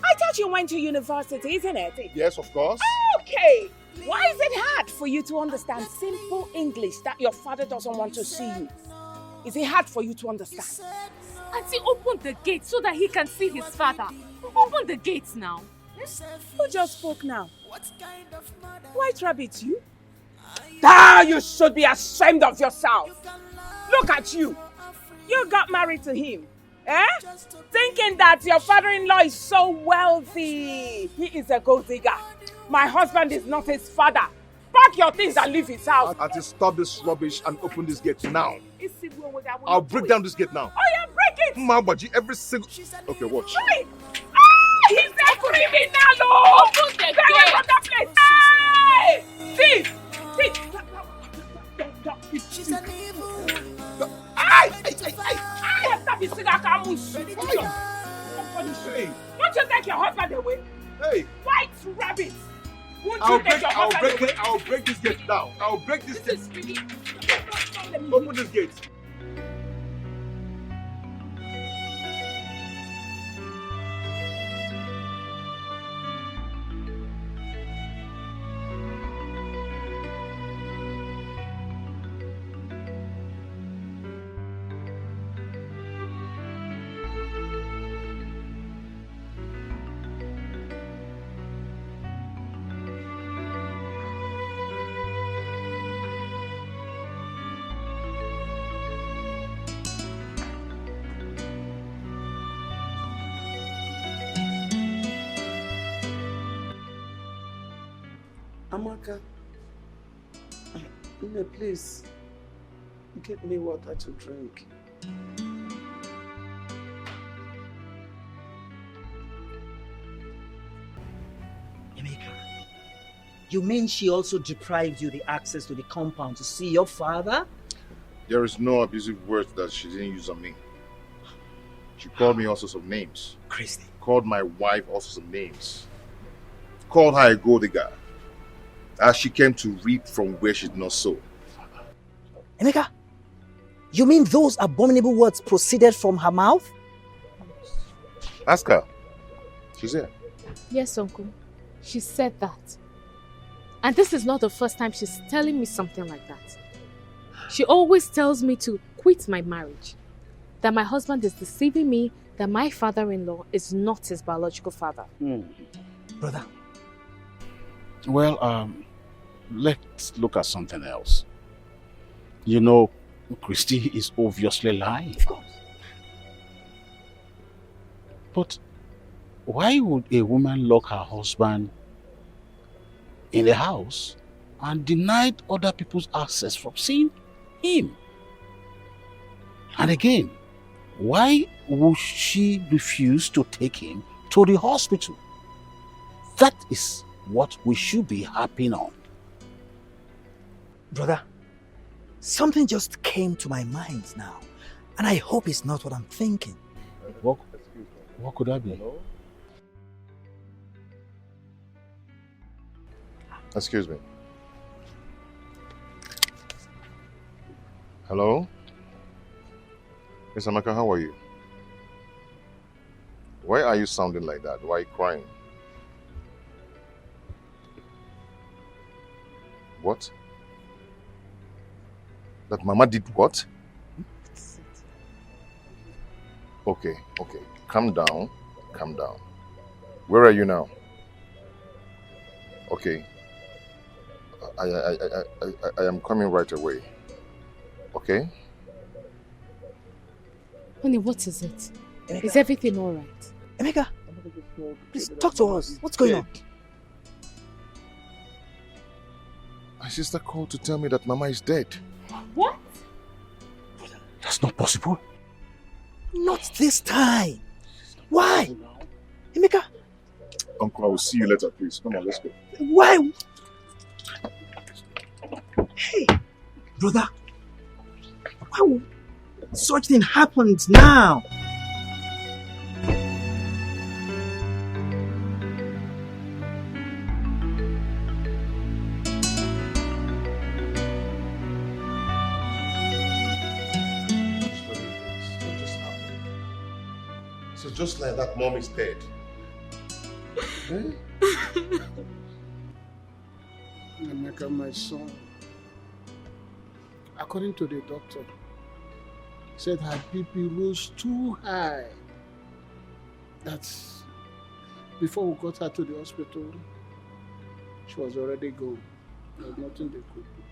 I thought you went to university, isn't it? Yes, of course. Okay. Why is it hard for you to understand simple English that your father doesn't want to see you? Is it hard for you to understand? Auntie, open the gate so that he can see his father. Open the gates now. Who just spoke now? White Rabbit, you? You should be ashamed of yourself. Look at you. You got married to him. Thinking that your father-in-law is so wealthy. He is a gold digger. My husband is not his father. Pack your things and leave his house. Auntie, stop this rubbish and open this gate now. I'll break down this gate now. Oh yeah, break it! Mabaji, every single... Okay, watch. Hey! He's a criminal! Open the gate! From that place! Hey! Thief! She's an evil woman. Don't you take your husband away? Hey! White Rabbit! I'll break this gate down. I'll break this gate. Open this gate. Amaka, please, get me water to drink. Emeka, you mean she also deprived you the access to the compound to see your father? There is no abusive words that she didn't use on me. She called me all sorts of names. Crazy. Called my wife all sorts of names. Called her a gold digger. As she came to reap from where she did not sow. Emeka, you mean those abominable words proceeded from her mouth? Ask her. She's here. Yes, Uncle. She said that. And this is not the first time she's telling me something like that. She always tells me to quit my marriage. That my husband is deceiving me, that my father-in-law is not his biological father. Brother, Well, let's look at something else. You know, Christy is obviously lying. Of course. But why would a woman lock her husband in the house and deny other people's access from seeing him? And again, why would she refuse to take him to the hospital? That is what we should be harping on. Brother, something just came to my mind now, and I hope it's not what I'm thinking. What could that be? Excuse me. Hello? Miss Amaka, how are you? Why are you sounding like that? Why are you crying? What? That Mama did what? Okay. Calm down. Where are you now? Okay. I am coming right away. Okay? Honey, what is it? Emeka. Is everything all right? Emeka, please talk to us. What's going on? My sister called to tell me that Mama is dead. What? That's not possible. Not this time. Why? Emeka. Uncle, I will see you later, please. Come on, let's go. Why? Hey, brother. Why would such thing happens now? So just like that, Mom is dead. Emeka, my son, according to the doctor, said her BP rose too high. That's before we got her to the hospital, she was already gone. There was nothing they could do.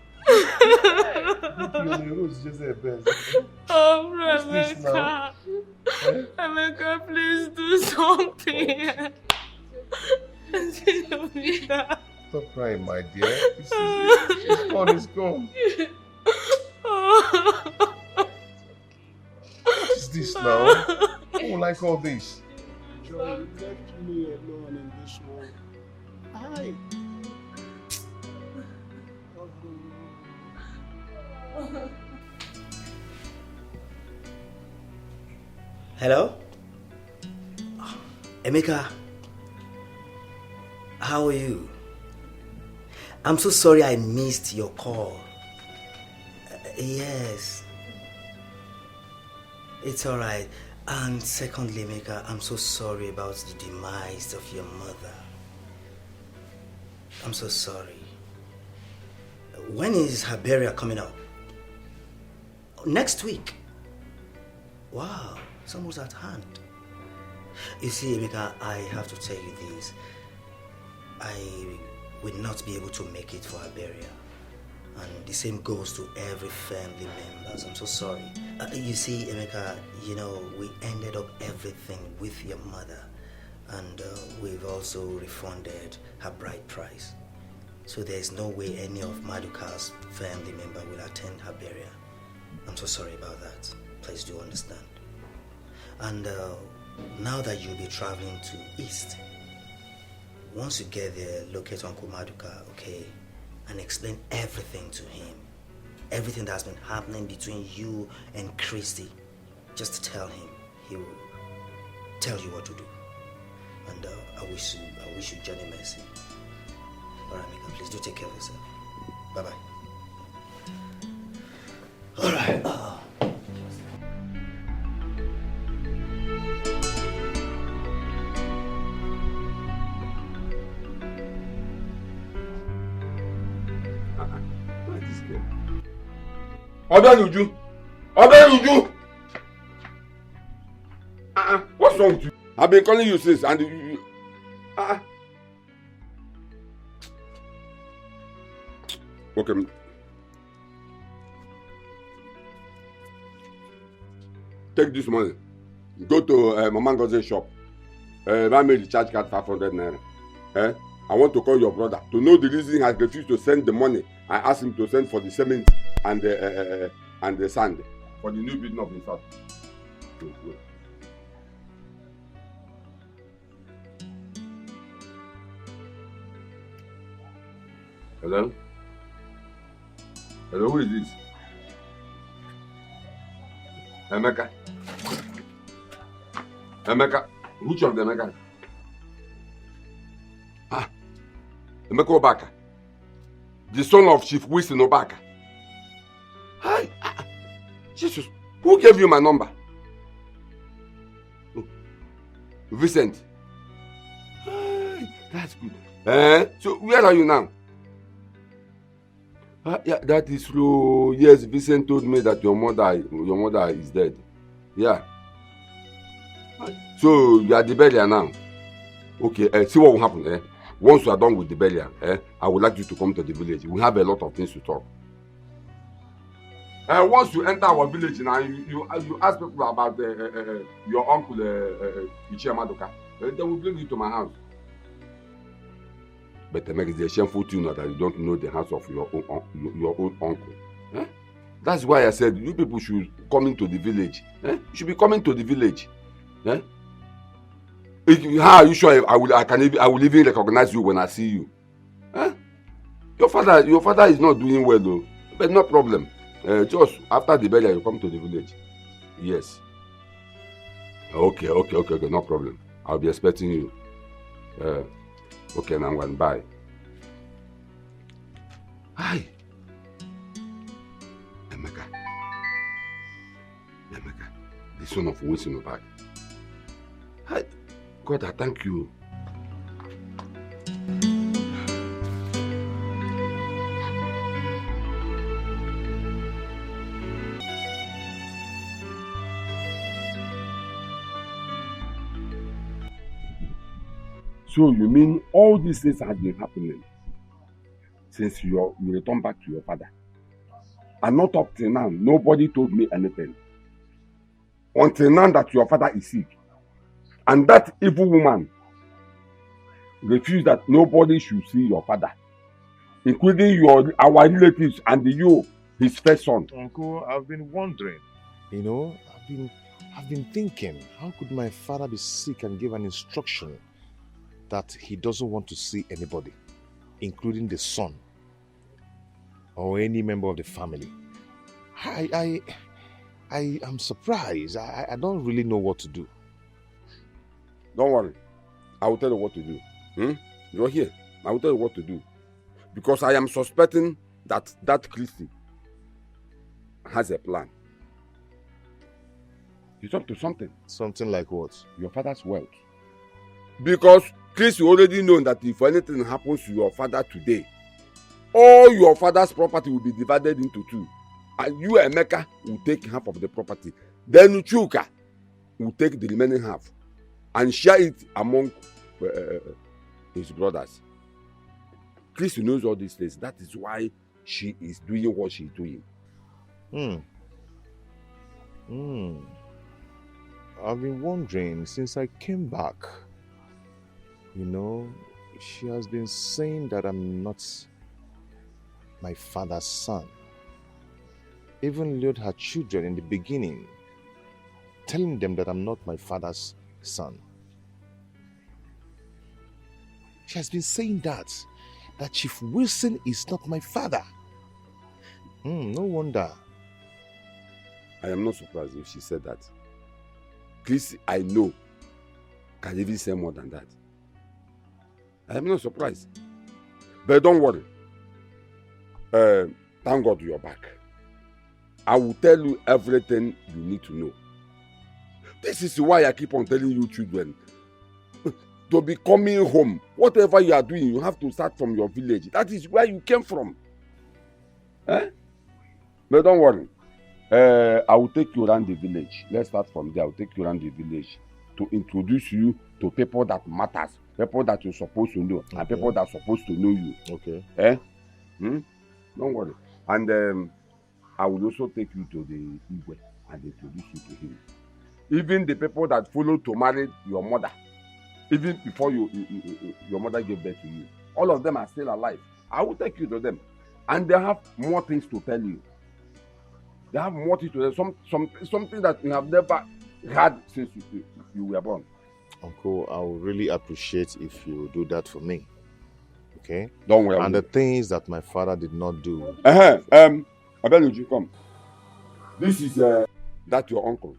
Oh, Rebecca. Rebecca, please do something. Stop crying, my dear. It's gone. What is this now? Who will like all this? Joy, you left me alone in this world. Hi. Hello? Emeka, how are you? I'm so sorry I missed your call. Yes. It's alright. And secondly, Emeka, I'm so sorry about the demise of your mother. I'm so sorry. When is her burial coming up? Next week. Wow, it's almost at hand. You see, Emeka, I have to tell you this. I will not be able to make it for her burial. And the same goes to every family members. I'm so sorry. You see, Emeka, you know, we ended up everything with your mother. And we've also refunded her bride price. So there's no way any of Maduka's family member will attend her burial. I'm so sorry about that. Please do understand. And now that you'll be traveling to East, once you get there, locate Uncle Maduka, okay? And explain everything to him. Everything that's been happening between you and Christy. Just tell him. He will tell you what to do. And I wish you Johnny mercy. Alright, Mika, please do take care of yourself. Bye-bye. Alright. Uju! What's wrong with you? I've been calling you since and you Okay. Take this money. Go to Mama Ngozi's shop. Buy me the charge card 500 naira. I want to call your brother to know the reason he has refused to send the money. I asked him to send for the cement and the sand for the new building of his house. Hello? Hello, who is this? Emeka. Emeka. Which of the Emeka? Ah. Emeka Obaka. The son of Chief Wilson Obaka. Hi. Jesus. Who gave you my number? Oh. Vincent. Hi. That's good. So where are you now? Yeah, that is true. Yes, Vincent told me that your mother is dead. Yeah. So you are the burial now. Okay, see what will happen. Once you are done with the burial, I would like you to come to the village. We have a lot of things to talk. Once you enter our village now, you ask people about your uncle Uche Madoka. Then we bring you to my house. But it makes a shameful to know that you don't know the house of your own uncle. That's why I said you people should come into the village. You should be coming to the village. How are you sure I will even recognize you when I see you? Your father is not doing well though. But no problem. Just after the burial, you come to the village. Yes. Okay, no problem. I'll be expecting you. Okay, now I'm going to buy. Hi. Emeka, the son of Wilson Obaka. Hi. God, I thank you. So you mean all these things have been happening since you returned back to your father? And not up till now, nobody told me anything. Until now that your father is sick. And that evil woman refused that nobody should see your father. Including our relatives and you, his first son. Uncle, I've been wondering. You know, I've been thinking, how could my father be sick and give an instruction that he doesn't want to see anybody, including the son or any member of the family? I am surprised. I don't really know what to do. Don't worry. I will tell you what to do. You're here. I will tell you what to do. Because I am suspecting that Christy has a plan. He's up to something. Something like what? Your father's wealth. Because Chris, you already know that if anything happens to your father today, all your father's property will be divided into two. And you, Emeka, will take half of the property. Then Chuka will take the remaining half and share it among his brothers. Chris knows all these things. That is why she is doing what she is doing. I've been wondering since I came back. You know, she has been saying that I'm not my father's son. Even lured her children in the beginning, telling them that I'm not my father's son. She has been saying that Chief Wilson is not my father. No wonder. I am not surprised if she said that. Chris, I know, can even say more than that. I am not surprised. But don't worry. Thank God you're back. I will tell you everything you need to know. This is why I keep on telling you children to be coming home. Whatever you are doing, you have to start from your village. That is where you came from. But don't worry. I will take you around the village. Let's start from there. I will take you around the village to introduce you to people that matters. People that you're supposed to know, and people that are supposed to know you. Okay. Don't worry. And I will also take you to the Igwe and introduce you to him. Even the people that followed to marry your mother, even before your mother gave birth to you, all of them are still alive. I will take you to them. And they have more things to tell you. They have more things to tell you. Something that you have never had since you were born. Uncle, I would really appreciate if you do that for me. Okay? Don't worry. And the things that my father did not do. Abeluji, come. This is that your uncle.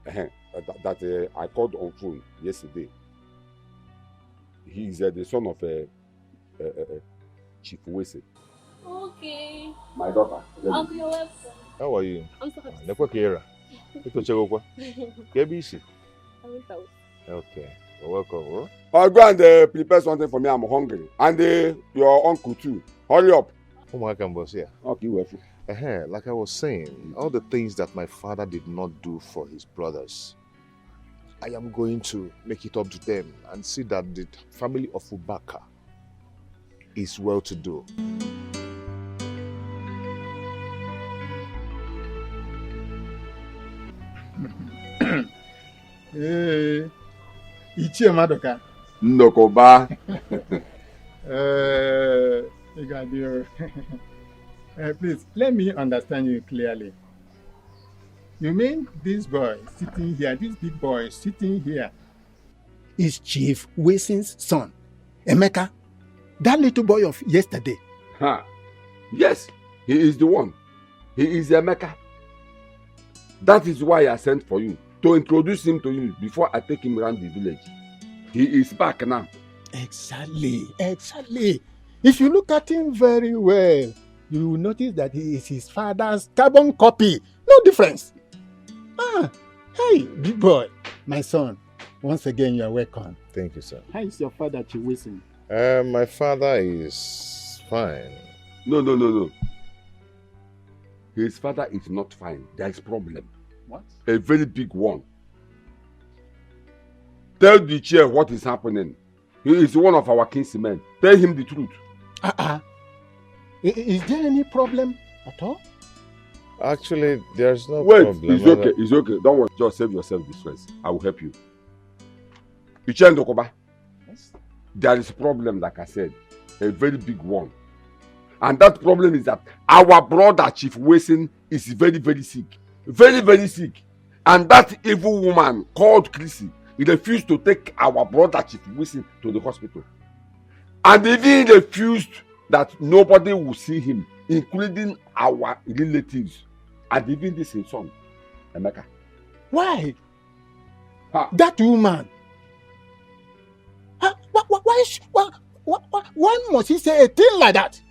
That I called on phone yesterday. He is the son of Chief Withy. Okay. My daughter. Uncle, you're welcome. How are you? I'm so happy. Okay, you're welcome. Huh? I'll go and prepare something for me. I'm hungry. And your uncle too. Hurry up. Okay, like I was saying, all the things that my father did not do for his brothers, I am going to make it up to them and see that the family of Ubaka is well to do. Hey, Ichie Madoka. Ndokoba. Please, let me understand you clearly. You mean this boy sitting here, this big boy sitting here, is Chief Withy's son, Emeka? That little boy of yesterday? Yes, he is the one. He is Emeka. That is why I sent for you, to introduce him to you before I take him around the village. He is back now. Exactly. If you look at him very well, you will notice that he is his father's carbon copy. No difference. Hey, big boy, my son. Once again, you are welcome. Thank you, sir. How is your father, Chief Withy? My father is fine. No. His father is not fine. There is problem. What? A very big one. Tell the chair what is happening. He is one of our kinsmen. Tell him the truth. Is there any problem at all? Actually, there's no problem. Wait, it's okay. Don't worry. Just save yourself this stress. I will help you. Uche Ndokoba. Yes. There is a problem, like I said. A very big one. And that problem is that our brother, Chief Withy, is very, very sick. Very, very sick. And that evil woman called Chrissy, he refused to take our brother, Chief Withy, to the hospital. And even refused that nobody will see him, including our relatives, and even this his son, Emeka. Why? That woman? Why must he say a thing like that?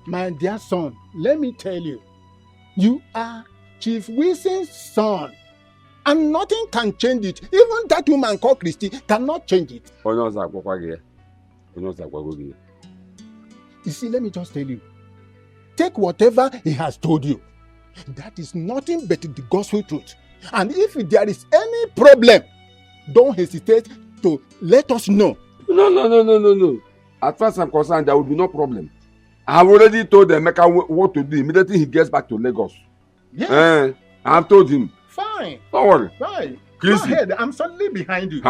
My dear son, let me tell you, you are Chief Withy's son, and nothing can change it. Even that woman called Christy cannot change it. You see, let me just tell you, take whatever he has told you. That is nothing but the gospel truth. And if there is any problem, don't hesitate to let us know. No. As far as I'm concerned, there will be no problem. I have already told Emeka what to do immediately he gets back to Lagos. Yes. I have told him. Fine. Don't worry. Fine. Chrissy. Go ahead. I'm solidly behind you.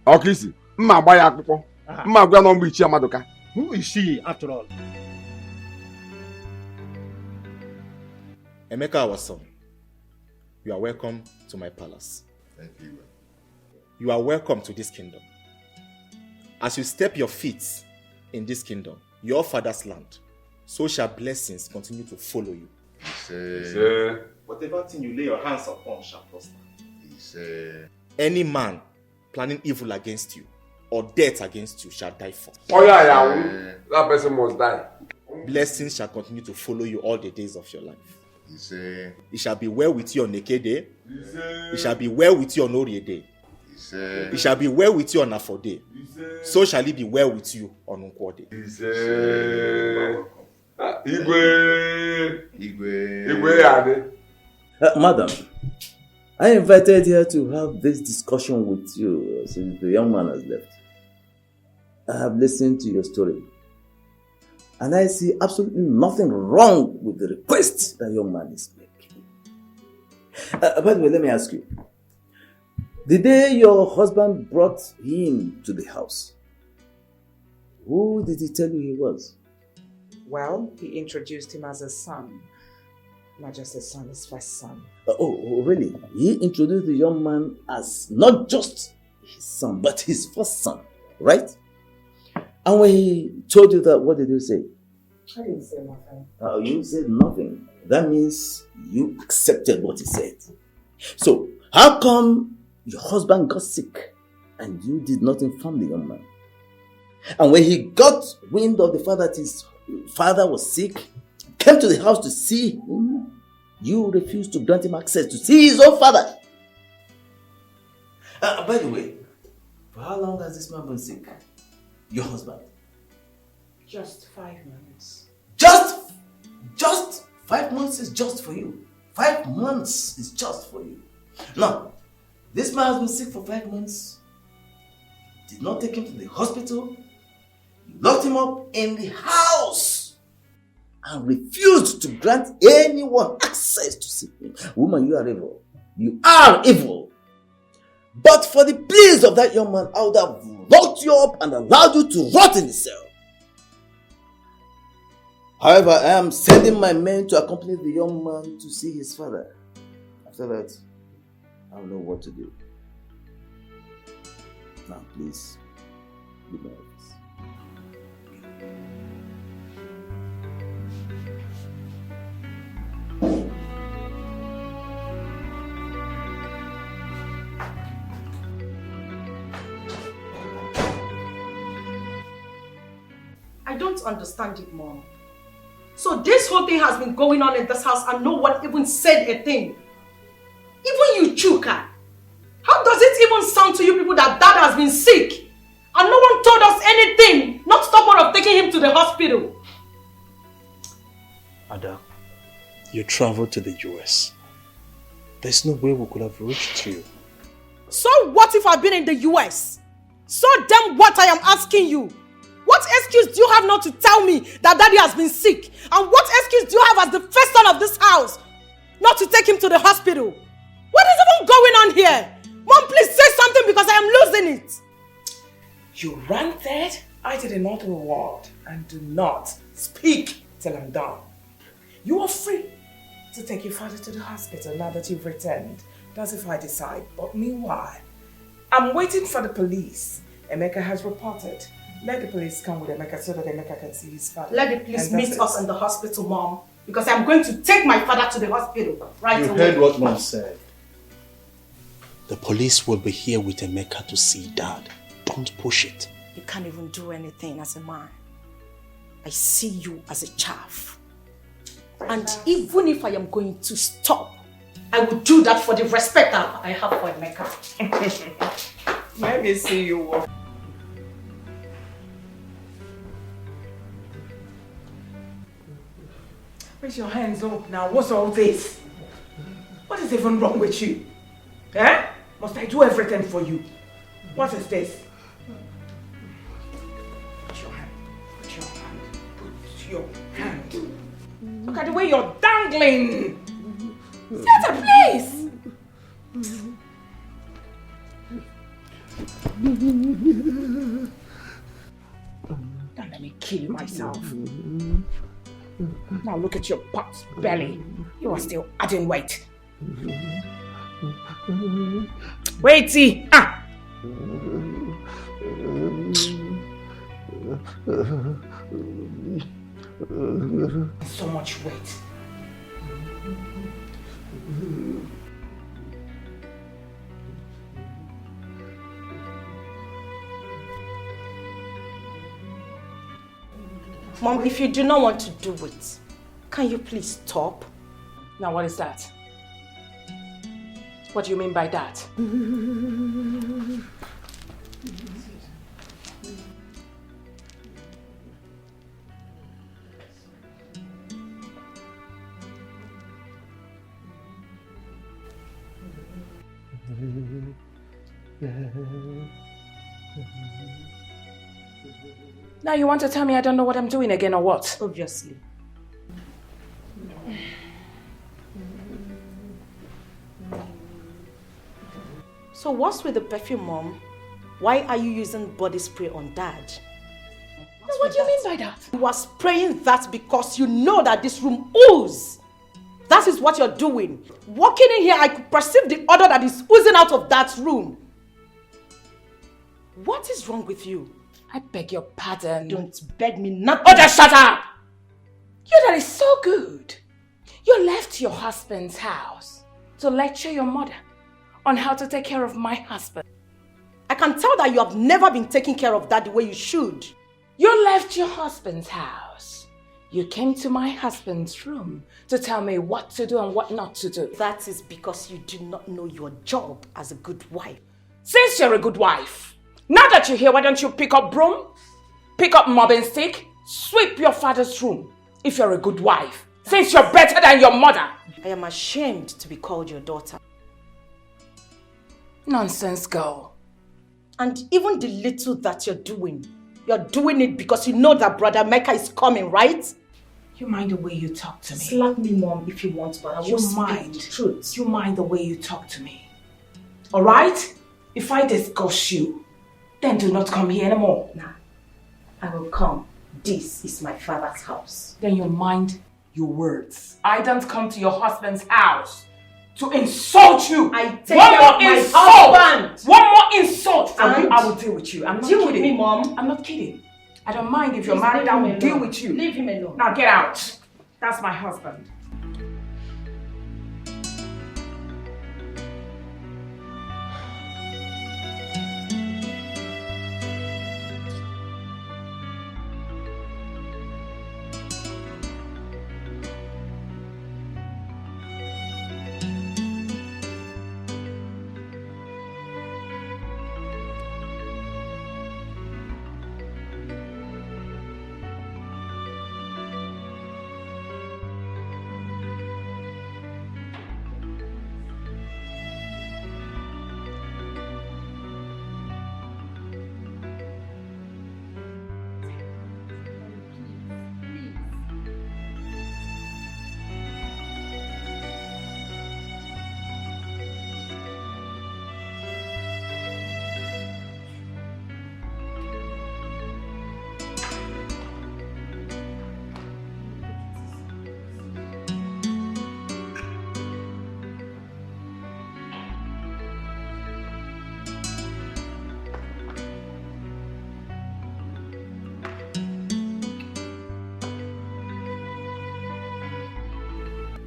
Oh, Chrissy. Who is she, after all? Emeka, our son, you are welcome to my palace. Thank you. You are welcome to this kingdom. As you step your feet in this kingdom, your father's land, so shall blessings continue to follow you. Whatever thing you lay your hands upon shall prosper. Any man planning evil against you or death against you shall die first. That person must die. Blessings shall continue to follow you all the days of your life. It shall be well with you on Eke Day. It shall be well with you on Orie Day. It shall be well with you on Afo Day. So shall it be well with you on Nkwo Day. Madam, I invited here to have this discussion with you since the young man has left. I have listened to your story And I see absolutely nothing wrong with the request that young man is making. By the way, let me ask you. The day your husband brought him to the house, who did he tell you he was? Well, he introduced him as a son. Not just a son, his first son. Oh, really? He introduced the young man as not just his son, but his first son, right? And when he told you that, what did you say? I didn't say nothing. You said nothing. That means you accepted what he said. So, how come your husband got sick and you did not inform the young man? And when he got wind of the fact that his father was sick, came to the house to see him, you refused to grant him access to see his own father. By the way, for how long has this man been sick? Your husband? Just 5 months. Just 5 months is just for you. 5 months is just for you. Now, this man has been sick for 5 months. Did not take him to the hospital. You locked him up in the house and refused to grant anyone access to see him. Woman, you are evil. You are evil. But for the pleas of that young man, I would have locked you up and allowed you to rot in the cell. However, I am sending my men to accompany the young man to see his father. After that, I will know what to do. Now, please, be my office. I don't understand it, Mom. So this whole thing has been going on in this house and no one even said a thing. Even you, Chuka. How does it even sound to you people that Dad has been sick and no one told us anything, not stop of taking him to the hospital? Ada, you traveled to the US. There's no way we could have reached you. So what if I've been in the US? So then what I am asking you? What excuse do you have not to tell me that Daddy has been sick? And what excuse do you have as the first son of this house not to take him to the hospital? What is even going on here? Mom, please say something because I am losing it. You ranted, I did not a word, and do not speak till I'm done. You are free to take your father to the hospital now that you've returned. That's if I decide. But meanwhile, I'm waiting for the police. Emeka has reported. Let the police come with Emeka so that Emeka can see his father. Let the police meet us in the hospital, Mom. Because I'm going to take my father to the hospital right away. You heard what Mom said. The police will be here with Emeka to see Dad. Don't push it. You can't even do anything as a man. I see you as a chaff. And even if I am going to stop, I will do that for the respect I have for Emeka. Let me see you walk. Raise your hands up now. What's all this? What is even wrong with you? Eh? Must I do everything for you? What is this? Put your hand. Put your hand. Put your hand. Look at the way you're dangling. Theater, please. Don't let me kill myself. Now look at your pot's belly. You are still adding weight. Waity! Ah! So much weight. Mom, if you do not want to do it, can you please stop? Now what is that? What do you mean by that? Now you want to tell me I don't know what I'm doing again or what? Obviously. So what's with the perfume, Mom? Why are you using body spray on Dad? What do you mean by that? You are spraying that because you know that this room oozes. That is what you're doing. Walking in here, I could perceive the odor that is oozing out of that room. What is wrong with you? I beg your pardon. Don't beg me nothing. Oh, just shut up! You that is so good. You left your husband's house to lecture your mother on how to take care of my husband. I can tell that you have never been taking care of that the way you should. You left your husband's house. You came to my husband's room to tell me what to do and what not to do. That is because you do not know your job as a good wife. Since you're a good wife, now that you're here, why don't you pick up broom, pick up mopping stick, sweep your father's room if you're a good wife, since you're better than your mother. I am ashamed to be called your daughter. Nonsense, girl. And even the little that you're doing it because you know that Brother Mecca is coming, right? You mind the way you talk to me. Slap me, Mom, if you want, but I won't speak the truth. You mind the way you talk to me. Alright? If I discuss you, then do not come here anymore. Nah, I will come. This is my father's house. Then you mind your words. I don't come to your husband's house to insult you. I take care of my husband. One more insult from you, And I will deal with you. I'm not deal kidding. with me, Mom. I'm not kidding. I don't mind if you're Please married, leave I him will alone. deal with you. Leave him alone. Now get out. That's my husband.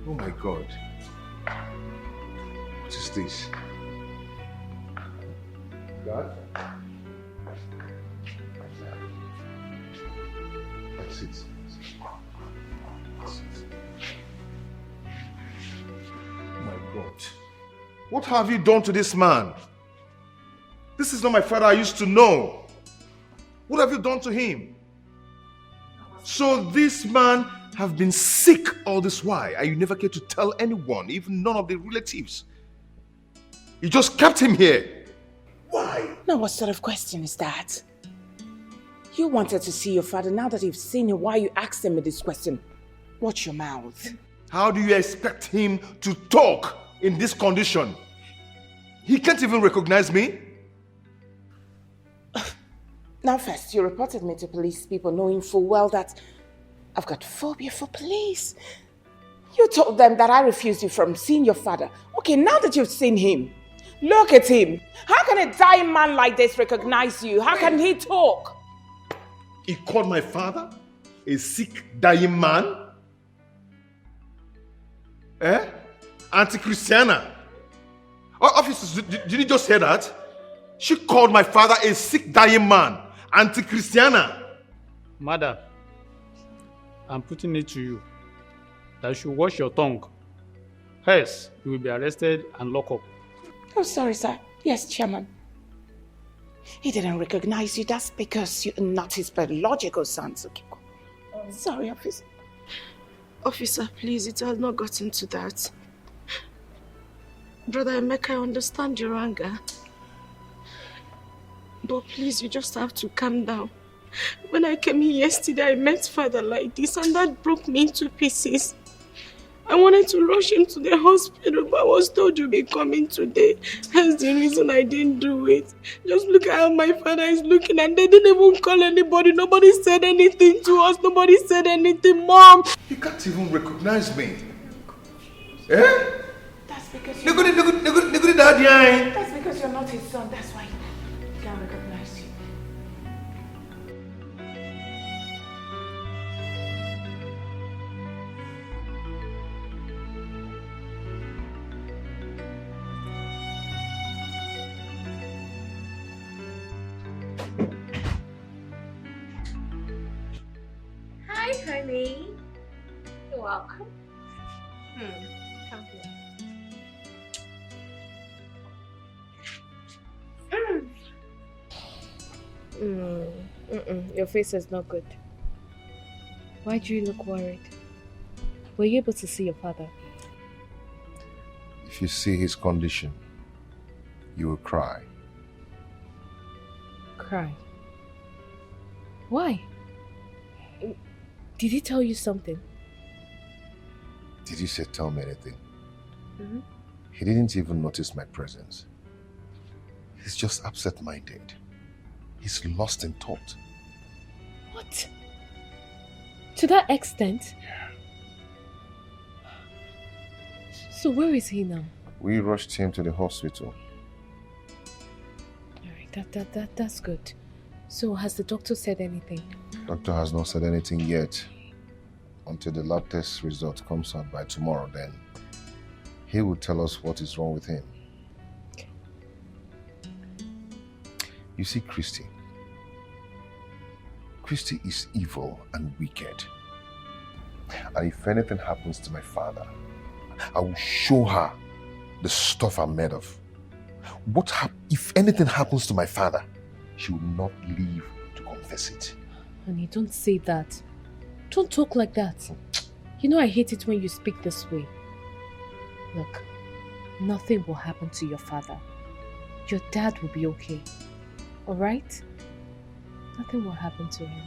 Oh my God. What is this? God? That's it. That's it. Oh my God. What have you done to this man? This is not my father I used to know. What have you done to him? So this man have been sick all this while and you never care to tell anyone, even none of the relatives. You just kept him here. Why? Now what sort of question is that? You wanted to see your father. Now that you've seen him, why you asking me this question? Watch your mouth. How do you expect him to talk in this condition? He can't even recognize me. Now first, you reported me to police people knowing full well that I've got phobia for police. You told them that I refused you from seeing your father. Okay, now that you've seen him, look at him. How can a dying man like this recognize you? How can he talk? He called my father a sick, dying man? Eh? Anti-Christiana. Officers, did you just hear that? She called my father a sick, dying man. Anti-Christiana. Madam, I'm putting it to you that you should watch your tongue. Else, you will be arrested and locked up. Oh, sorry, sir. Yes, Chairman. He didn't recognize you. That's because you're not his biological son, Sukiko. Sorry, officer. Officer, please, it has not gotten to that. Brother Emeka, I understand your anger. But please, you just have to calm down. When I came here yesterday, I met father like this and that broke me into pieces. I wanted to rush him to the hospital, but I was told you'll be coming today. That's the reason I didn't do it. Just look at how my father is looking, and they didn't even call anybody. Nobody said anything to us. Nobody said anything, Mom. He can't even recognize me. Eh? That's because you're not... That's because you're not his son. That's why he can't recognize you. Hi, honey. You're welcome. Come here. Your face is not good. Why do you look worried? Were you able to see your father? If you see his condition, you will cry. Cry? Why? Did he tell you something? Did you say tell me anything? Mm-hmm. He didn't even notice my presence. He's just absent-minded. He's lost in thought. What? To that extent? Yeah. So where is he now? We rushed him to the hospital. Alright, that's good. So has the doctor said anything? Doctor has not said anything yet. Until the lab test result comes out by tomorrow, then he will tell us what is wrong with him. Okay. You see, Christy is evil and wicked. And if anything happens to my father, I will show her the stuff I'm made of. If anything happens to my father, she will not live to confess it. Honey, don't say that. Don't talk like that. You know I hate it when you speak this way. Look, nothing will happen to your father. Your dad will be okay. Alright? Nothing will happen to him.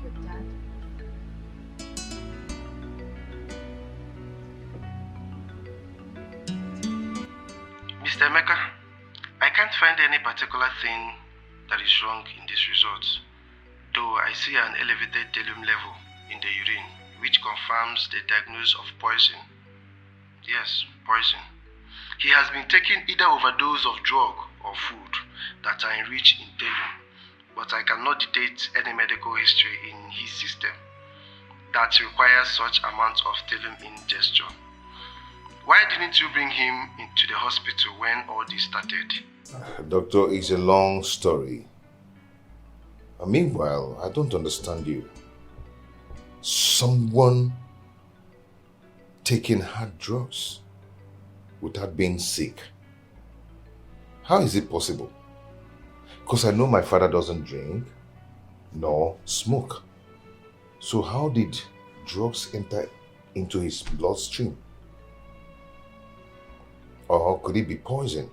Your dad? Mr. Emeka, I can't find any particular thing that is wrong in this result, though I see an elevated thallium level in the urine, which confirms the diagnosis of poison. Yes, poison. He has been taking either overdose of drug or food that are enriched in thallium, but I cannot detect any medical history in his system that requires such amount of thallium ingestion. Why didn't you bring him into the hospital when all this started? Doctor, it's a long story. Meanwhile, I don't understand you. Someone taking hard drugs without being sick. How is it possible? Because I know my father doesn't drink nor smoke. So how did drugs enter into his bloodstream? Or could it be poison?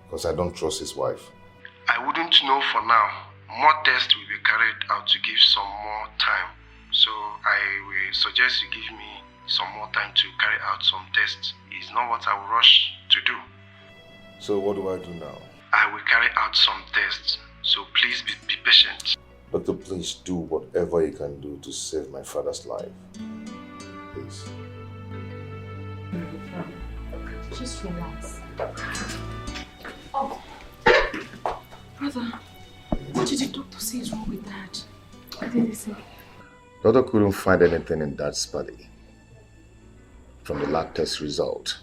Because I don't trust his wife. I wouldn't know for now. More tests will be carried out to give some more time. So I will suggest you give me some more time to carry out some tests. It's not what I will rush to do. So what do I do now? I will carry out some tests. So please be patient. Doctor, please do whatever you can do to save my father's life. Please. Just relax. Oh. Brother, what did the doctor say is wrong with Dad? What did he say? Doctor couldn't find anything in Dad's body from the lab test result.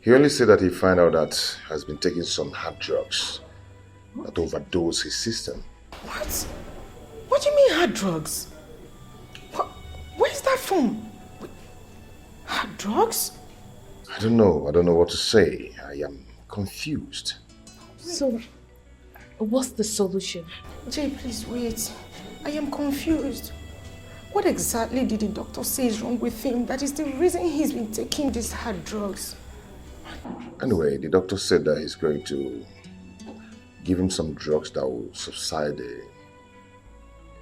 He only said that he found out that he has been taking some hard drugs that overdose his system. What? What do you mean hard drugs? Where's that from? Hard drugs? I don't know what to say. I am confused. So, what's the solution? Jay, please wait. I am confused. What exactly did the doctor say is wrong with him? That is the reason he's been taking these hard drugs. Anyway, the doctor said that he's going to give him some drugs that will subside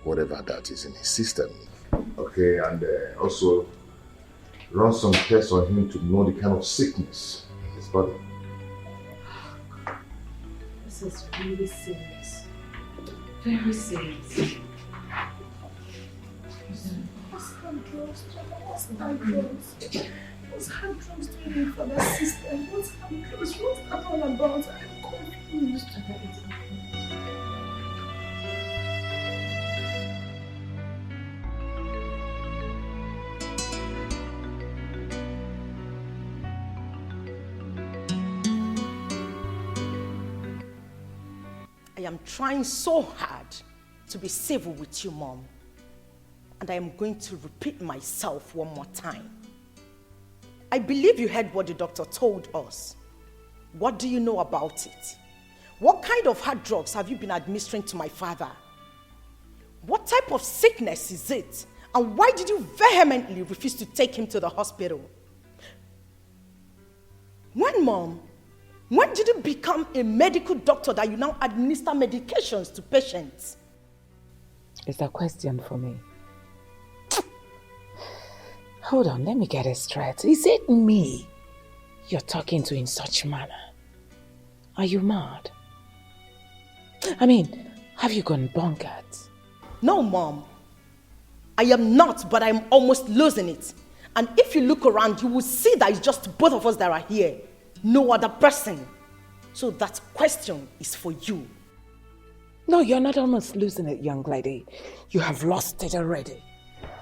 whatever that is in his system. Okay, and also run some tests on him to know the kind of sickness in his body. This is really serious. Very serious. What's hand drugs? What's hand drugs? What's hand drugs doing for that sister? What's hand drugs? What's that all about? I'm confused. I am trying so hard to be civil with you, Mom. And I am going to repeat myself one more time. I believe you heard what the doctor told us. What do you know about it? What kind of hard drugs have you been administering to my father? What type of sickness is it? And why did you vehemently refuse to take him to the hospital? When did you become a medical doctor that you now administer medications to patients? It's a question for me. Hold on, let me get it straight. Is it me you're talking to in such manner? Are you mad? I mean, have you gone bonkers? No, Mom. I am not, but I'm almost losing it. And if you look around, you will see that it's just both of us that are here. No other person. So that question is for you. No, you're not almost losing it, young lady. You have lost it already.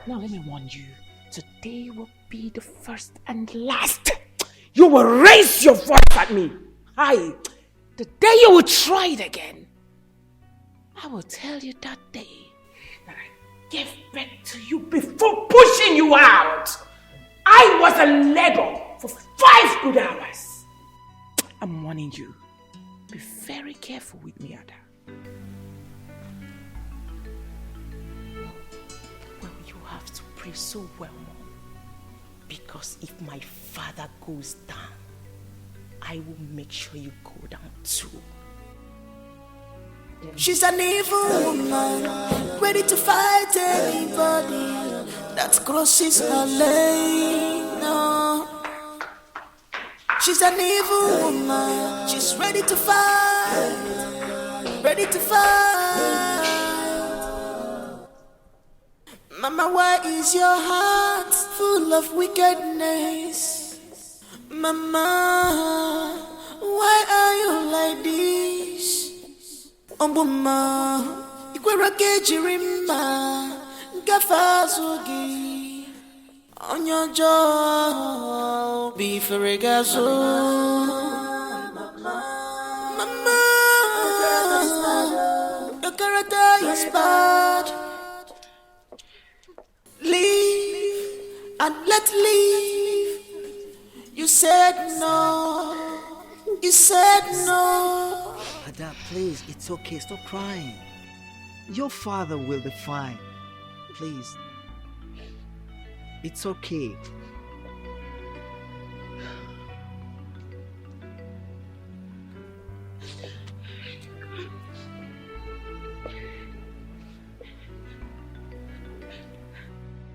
Now let me warn you. Today will be the first and last. You will raise your voice at me. Aye. The day you will try it again, I will tell you that day that I gave birth to you before pushing you out. I was in labor for 5 good hours. I'm warning you. Be very careful with me, Ada. Well, you have to pray so well, Mom. Because if my father goes down, I will make sure you go down too. She's an evil woman, ready to fight anybody that crosses her lane. No. She's an evil woman, she's ready to fight, ready to fight. Mama, why is your heart full of wickedness? Mama, why are you like this? Ombuma, ikwera kejirima, gafazugi, onyojo, be ferregazo. Mama, your character is bad. Leave and let leave. You said no. You said no. Ada, please, it's okay. Stop crying. Your father will be fine. Please. It's okay.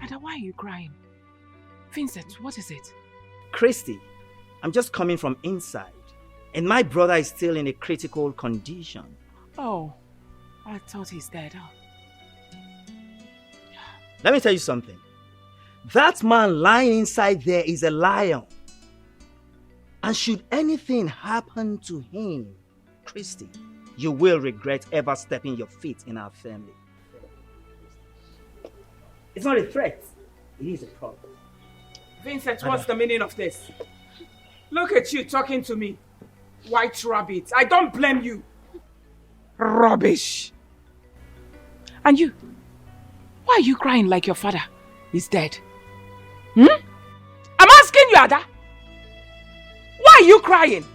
Ada, why are you crying? Vincent, what is it? Christy, I'm just coming from inside. And my brother is still in a critical condition. Oh, I thought he's dead. Oh. Let me tell you something. That man lying inside there is a lion. And should anything happen to him, Christy, you will regret ever stepping your feet in our family. It's not a threat. It is a problem. Vincent, what's the meaning of this? Look at you talking to me. White rabbit. I don't blame you. Rubbish. And you? Why are you crying like your father is dead? I'm asking you, Ada. Why are you crying?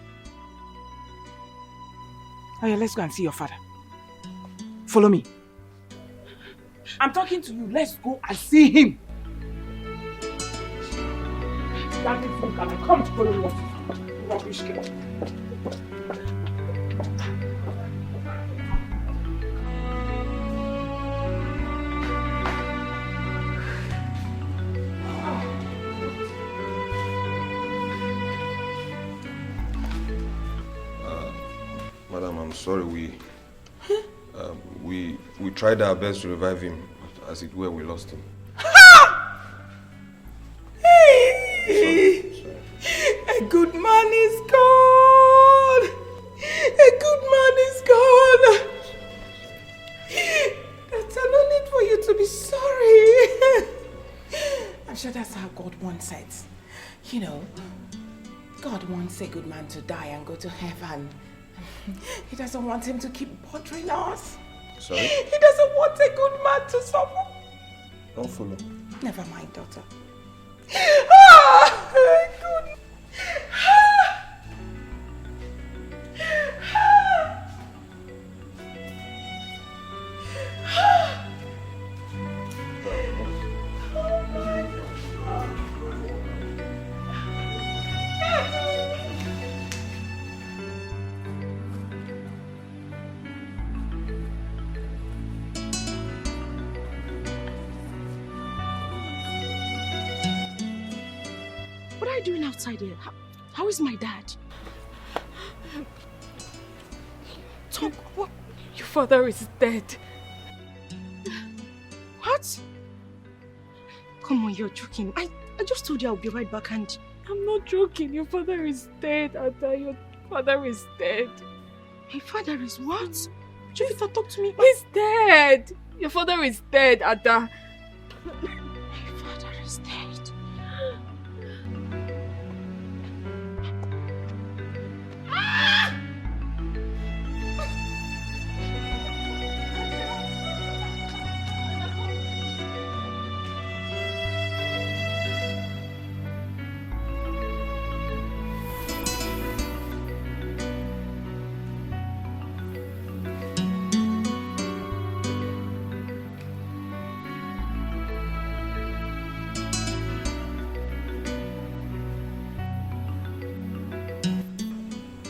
Oh yeah, let's go and see your father. Follow me. I'm talking to you. Let's go and see him. That is come to follow you. rubbish girl. Madam, I'm sorry. We tried our best to revive him, but as it were, we lost him. Hey! A good man is gone! A good man is gone! That's no need for you to be sorry. I'm sure that's how God wants it. You know, God wants a good man to die and go to heaven. He doesn't want him to keep bothering us. Sorry? He doesn't want a good man to suffer. Don't follow. Never mind, daughter. Ah, good. What are you doing outside here? How is my dad? Talk. What? Your father is dead. What? Come on, you're joking. I just told you I'll be right back and... I'm not joking. Your father is dead, Ada. Your father is dead. My father is what? Jovita, talk to me. He's dead. Your father is dead, Ada. My father is dead.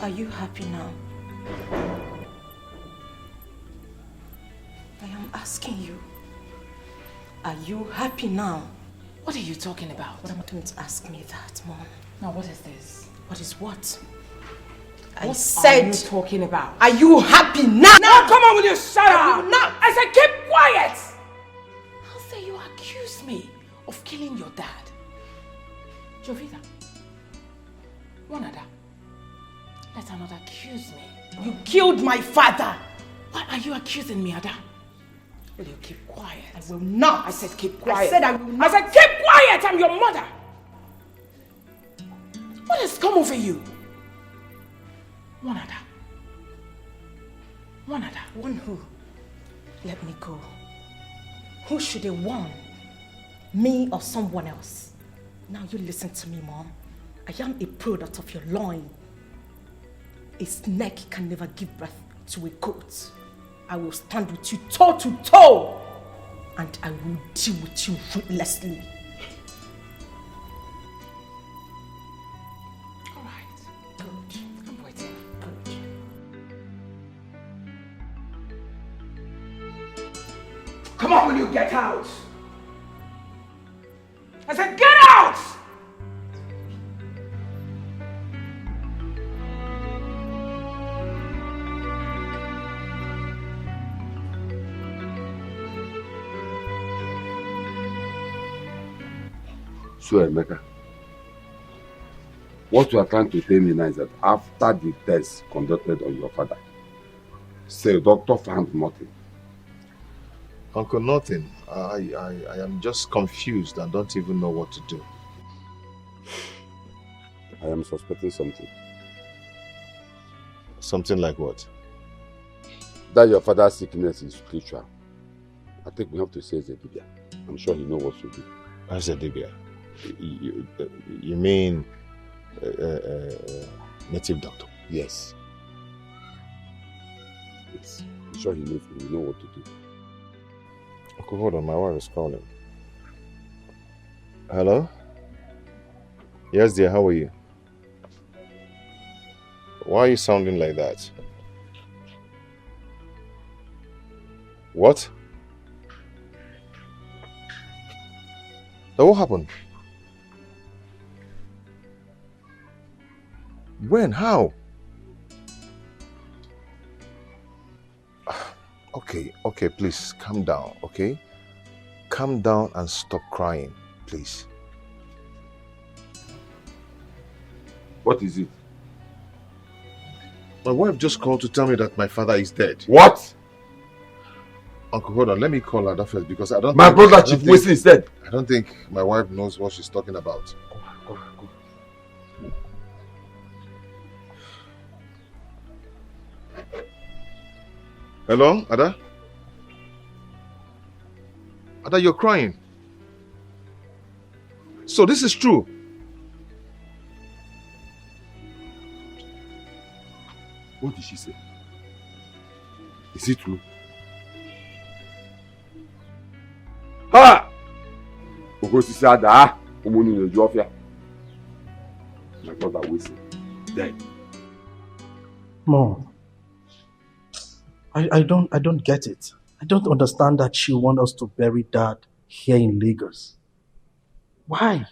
Are you happy now? I am asking you. Are you happy now? What are you talking about? What am I doing to ask me that, Mom? Now, what is this? What is what? What are you talking about? Are you happy now? No, come on, will you shut up? Not. I said keep quiet! How say you accuse me of killing your dad? Jovita, one other. Let her not accuse me. You killed my father! Why are you accusing me, Ada? Will you keep quiet? I will not. I said keep quiet. I said I will not. I said keep quiet! I'm your mother! What has come over you? One other. One other. One who? Let me go. Who should have won? Me or someone else? Now you listen to me, Mom. I am a product of your loin. A snake can never give birth to a goat. I will stand with you toe to toe, and I will deal with you ruthlessly. All right. Good. I'm waiting. Good. Come on, will you get out? I said get out! So, Emeka, what you are trying to tell me now is that after the test conducted on your father, say doctor found nothing. Uncle, nothing. I am just confused and don't even know what to do. I am suspecting something. Something like what? That your father's sickness is spiritual. I think we have to say Zedibia. I'm sure he knows what to do. What's Zedibia? You mean native doctor? Yes. Yes. I'm sure he knows what to do. Uncle, hold on, my wife is calling. Hello? Yes, dear, how are you? Why are you sounding like that? What? Now what happened? When? How? Okay, please calm down, okay? Calm down and stop crying, please. What is it? My wife just called to tell me that my father is dead. What? Uncle, hold on, let me call her that first because I don't My brother Chief Wesley is dead. I don't think my wife knows what she's talking about. Go. Hello, Ada? Ada, you're crying. So this is true. What did she say? Is it true? Ha! Ogosisi Ada, umuni no jofia. My brother Wesley dead. Mom, I don't get it. I don't understand that she wants us to bury Dad here in Lagos. Why?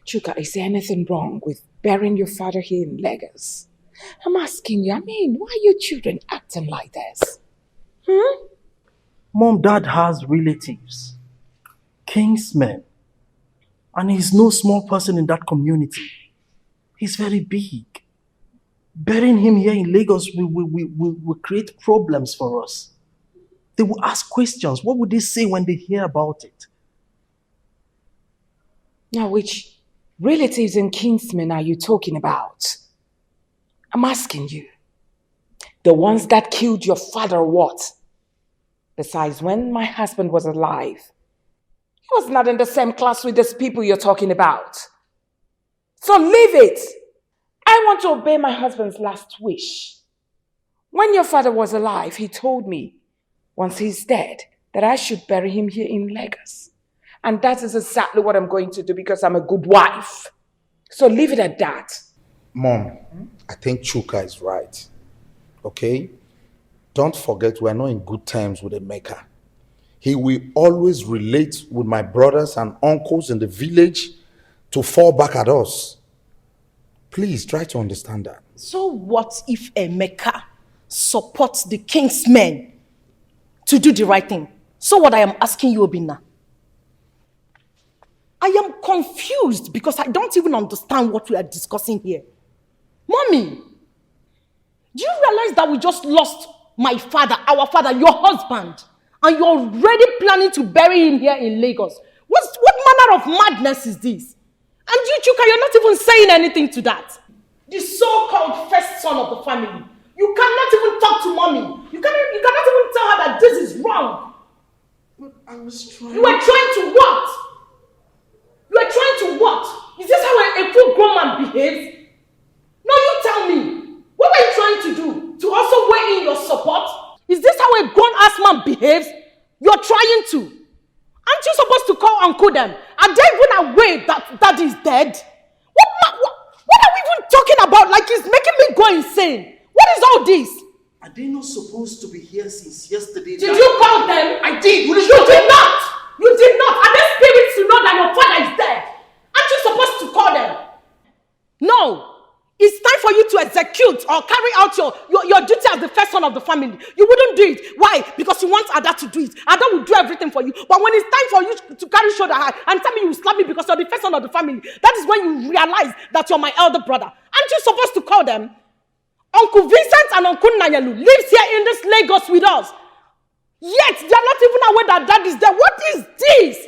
Chuka, is there anything wrong with burying your father here in Lagos? I'm asking you, why are you children acting like this? Mom, Dad has relatives, kingsmen, and he's no small person in that community. He's very big. Burying him here in Lagos will create problems for us. They will ask questions. What would they say when they hear about it? Now, which relatives and kinsmen are you talking about? I'm asking you. The ones that killed your father or what? Besides, when my husband was alive, he was not in the same class with these people you're talking about. So leave it. I want to obey my husband's last wish. When your father was alive, he told me, once he's dead, that I should bury him here in Lagos. And that is exactly what I'm going to do because I'm a good wife. So leave it at that. Mom, I think Chuka is right. Okay? Don't forget we're not in good terms with Emeka. He will always relate with my brothers and uncles in the village to fall back at us. Please try to understand that. So what if Emeka supports the king's men to do the right thing? So what I am asking you, Obina, I am confused because I don't even understand what we are discussing here. Mommy, do you realize that we just lost my father, our father, your husband, and you're already planning to bury him here in Lagos? What manner of madness is this? And you, Chuka, you're not even saying anything to that. The so-called first son of the family. You cannot even talk to mommy. You cannot even tell her that this is wrong. But I was trying. You were trying to what? You are trying to what? Is this how a full-grown man behaves? No, you tell me. What were you trying to do? To also weigh in your support? Is this how a grown-ass man behaves? You're trying to. Aren't you supposed to call Uncle them? Are they even aware that Dad is dead? What are we even talking about? Like it's making me go insane. What is all this? Are they not supposed to be here since yesterday? Did you call them? I did. You did not. You did not. Are they spirits to know that your father is dead? Aren't you supposed to call them? No. It's time for you to execute or carry out your duty as the first son of the family. You wouldn't do it. Why? Because you want Ada to do it. Ada will do everything for you. But when it's time for you to carry shoulder high and tell me you slap me because you're the first son of the family, that is when you realize that you're my elder brother. Aren't you supposed to call them? Uncle Vincent and Uncle Nanyalu lives here in this Lagos with us. Yet, they are not even aware that Dad is there. What is this?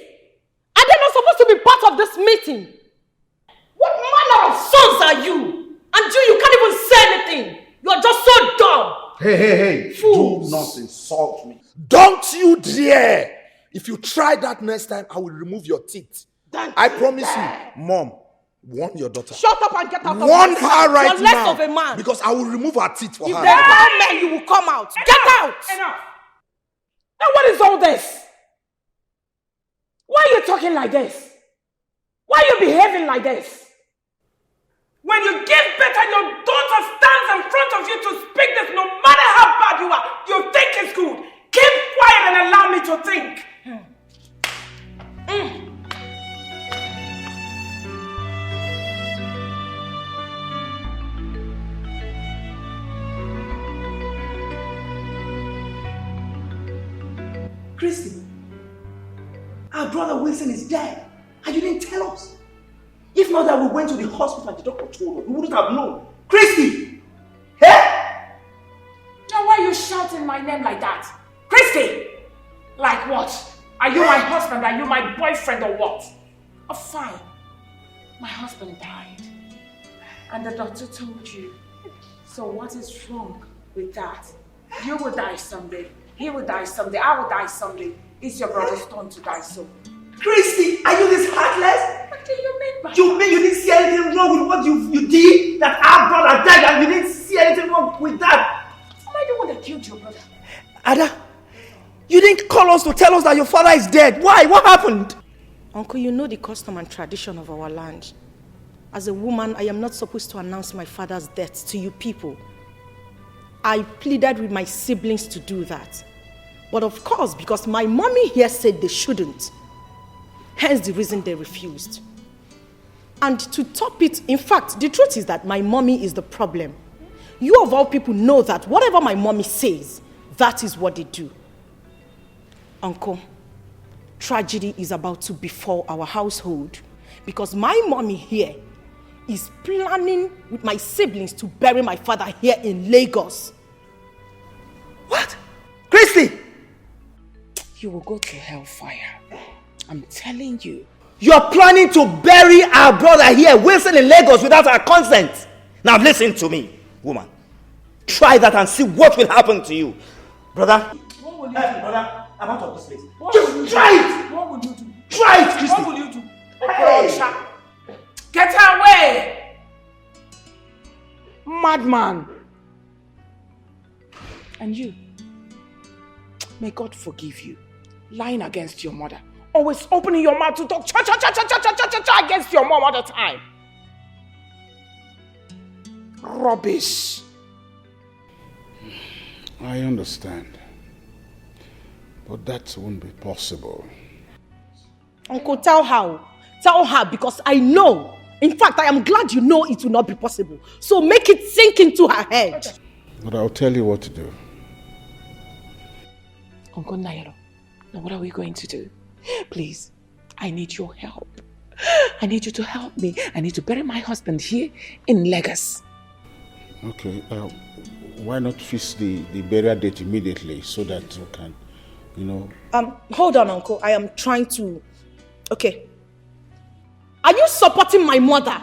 Are they not supposed to be part of this meeting? What manner of sons are you? And you can't even say anything. You're just so dumb. Hey. Fools. Do not insult me. Don't you dare. If you try that next time, I will remove your teeth. I promise you. Mom, warn your daughter. Shut up and get out of my Warn sight. her right You're less now. of a man. Because I will remove her teeth for If her. there are men, you will come out. Get out. Enough. Now what is all this? Why are you talking like this? Why are you behaving like this? When When you give birth and your daughter stands in front of you to speak this, no matter how bad you are, you think it's good. Keep quiet and allow me to think. Christy, our brother Wilson is dead, and you didn't tell us. If not that we went to the hospital and the doctor told us, we wouldn't have known. Christy! Hey! Now why are you shouting my name like that? Christy! Like what? Are you my husband? Are you my boyfriend or what? Oh, fine. My husband died. And the doctor told you. So what is wrong with that? You will die someday. He will die someday. I will die someday. It's your brother's turn to die soon. Christy, are you this heartless? What do you mean by You mean you didn't see anything wrong with what you did? That our brother died and you didn't see anything wrong with that? Am I the one that killed your brother? Ada, you didn't call us to tell us that your father is dead. Why? What happened? Uncle, you know the custom and tradition of our land. As a woman, I am not supposed to announce my father's death to you people. I pleaded with my siblings to do that. But of course, because my mommy here said they shouldn't, hence the reason they refused. And to top it, in fact, the truth is that my mommy is the problem. You of all people know that whatever my mommy says, that is what they do. Uncle, tragedy is about to befall our household because my mommy here is planning with my siblings to bury my father here in Lagos. What? Christy! You will go to hellfire. I'm telling you. You're planning to bury our brother here, Wilson, in Lagos without our consent. Now listen to me, woman. Try that and see what will happen to you. Brother. What will you do? Brother, I'm out of this place. Just try it! What will you do? Try it, Christy! What will you do? Hey. Get away! Madman! And you, may God forgive you, lying against your mother. Always opening your mouth to talk cha against your mom all the time. Rubbish. I understand. But that won't be possible. Uncle, tell her. Tell her because I know. In fact, I am glad you know it will not be possible. So make it sink into her head. But I'll tell you what to do. Uncle Nairo, now what are we going to do? Please, I need your help. I need you to help me. I need to bury my husband here in Lagos. Okay, why not fix the burial date immediately so that you can, Hold on, Uncle. I am trying to... Okay. Are you supporting my mother?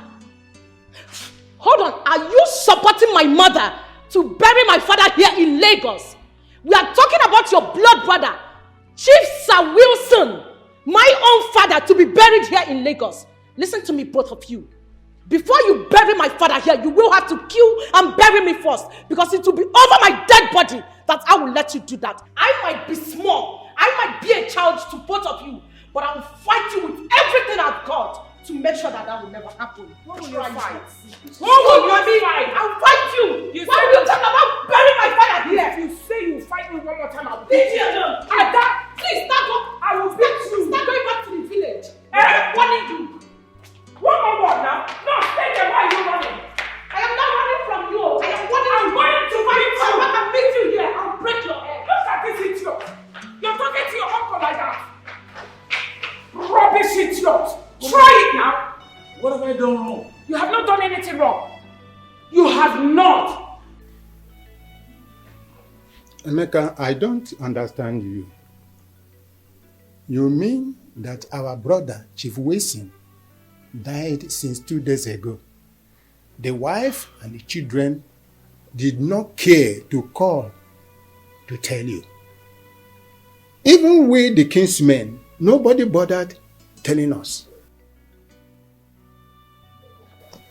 Hold on. Are you supporting my mother to bury my father here in Lagos? We are talking about your blood brother, Chief Sir Wilson, my own father, to be buried here in Lagos. Listen to me, both of you. Before you bury my father here, you will have to kill and bury me first, because it will be over my dead body that I will let you do that. I might be small, I might be a child to both of you, but I will fight you with everything I've got to make sure that will never happen. What will you fight? What will you fight? I'll fight you. Why will you talk about burying my father here? If you say you fight me one more time, I'll beat you alone. Please start up. I will beat you. Start going back to the village. I'm warning you. One more word now. No, stay there. Why are you running? I am not running from you. I am warning you. I'm going to fight you. I'm going to meet you here. I'll break your head. Look at this idiot. You're talking to your uncle like that. Rubbish idiot. Try it now. What have I done wrong? You have not done anything wrong. You have not. Emeka, I don't understand you. You mean that our brother, Chief Wilson, died since 2 days ago? The wife and the children did not care to call to tell you. Even we, the kinsmen, nobody bothered telling us.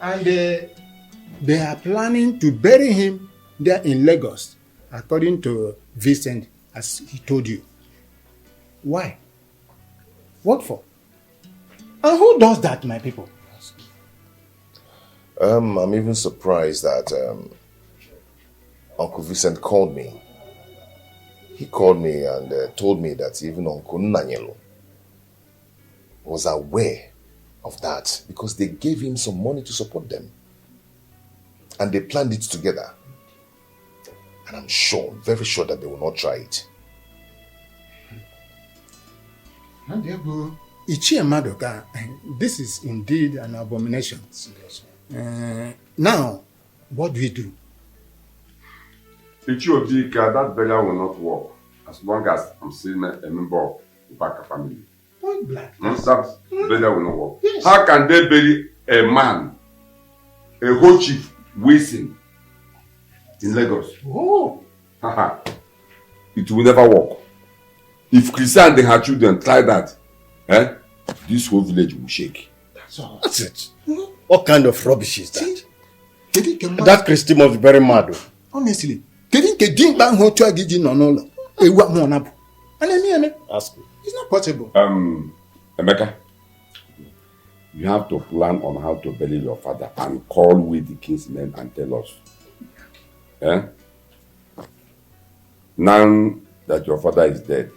And they are planning to bury him there in Lagos, according to Vincent, as he told you. Why? What for? And who does that, my people? I'm even surprised that Uncle Vincent called me. He called me and told me that even Uncle Nanyelo was aware of that because they gave him some money to support them. And they planned it together. And I'm sure, very sure that they will not try it. Ichie Madoka, this is indeed an abomination. Now, what do we do? Ichie that burial will not work as long as I'm still a member of the Baka family. Point blank. That burial will not work. Yes. How can they bury a man, a whole chief, Wilson, in Lagos? Oh. It will never work. If Christian and her children try that, this whole village will shake. That's it. What kind of rubbish is that? That Christy must be very mad. Honestly, ask me. It's not possible. Emeka, you have to plan on how to bury your father and call with the kinsmen and tell us. Now that your father is dead,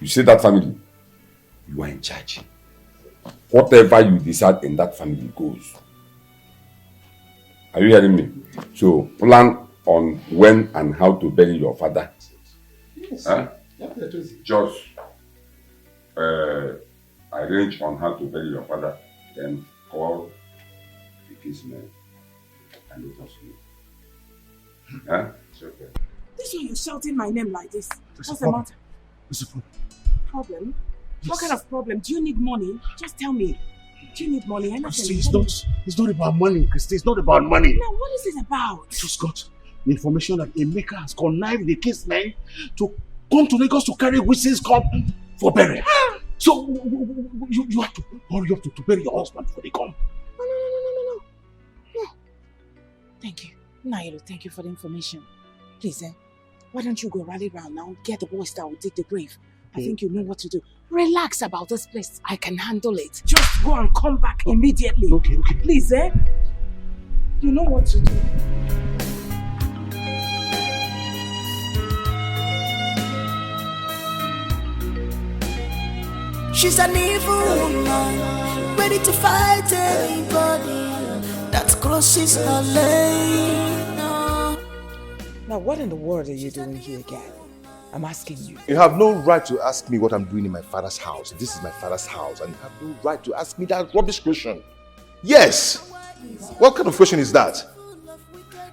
you see that family, you are in charge. Whatever you decide in that family goes. Are you hearing me? So plan on when and how to bury your father. Yes. Just arrange on how to bury your father, then call the kinsmen and let us know. It's okay. This way you're shouting my name like this. What's the matter? What's the problem? Problem? Yes. What kind of problem? Do you need money? Just tell me. Do you need money? Christy, it's not about money, Christy. It's not about money. Now, what is it about? I just got the information that Emeka has connived the kinsmen to come to Lagos to carry Withy's cup for burial. So, you have to hurry up to bury your husband before they come. No. Thank you. Nairo, thank you for the information. Please, why don't you go rally around now, get the boys that will dig the grave. I think you know what to do. Relax about this place. I can handle it. Just go and come back immediately. Okay. Please, you know what to do. She's an evil woman, ready to fight anybody that crosses her lane. Now, what in the world are you doing here again? I'm asking you. You have no right to ask me what I'm doing in my father's house. This is my father's house, and you have no right to ask me that rubbish question. Yes! What kind of question is that?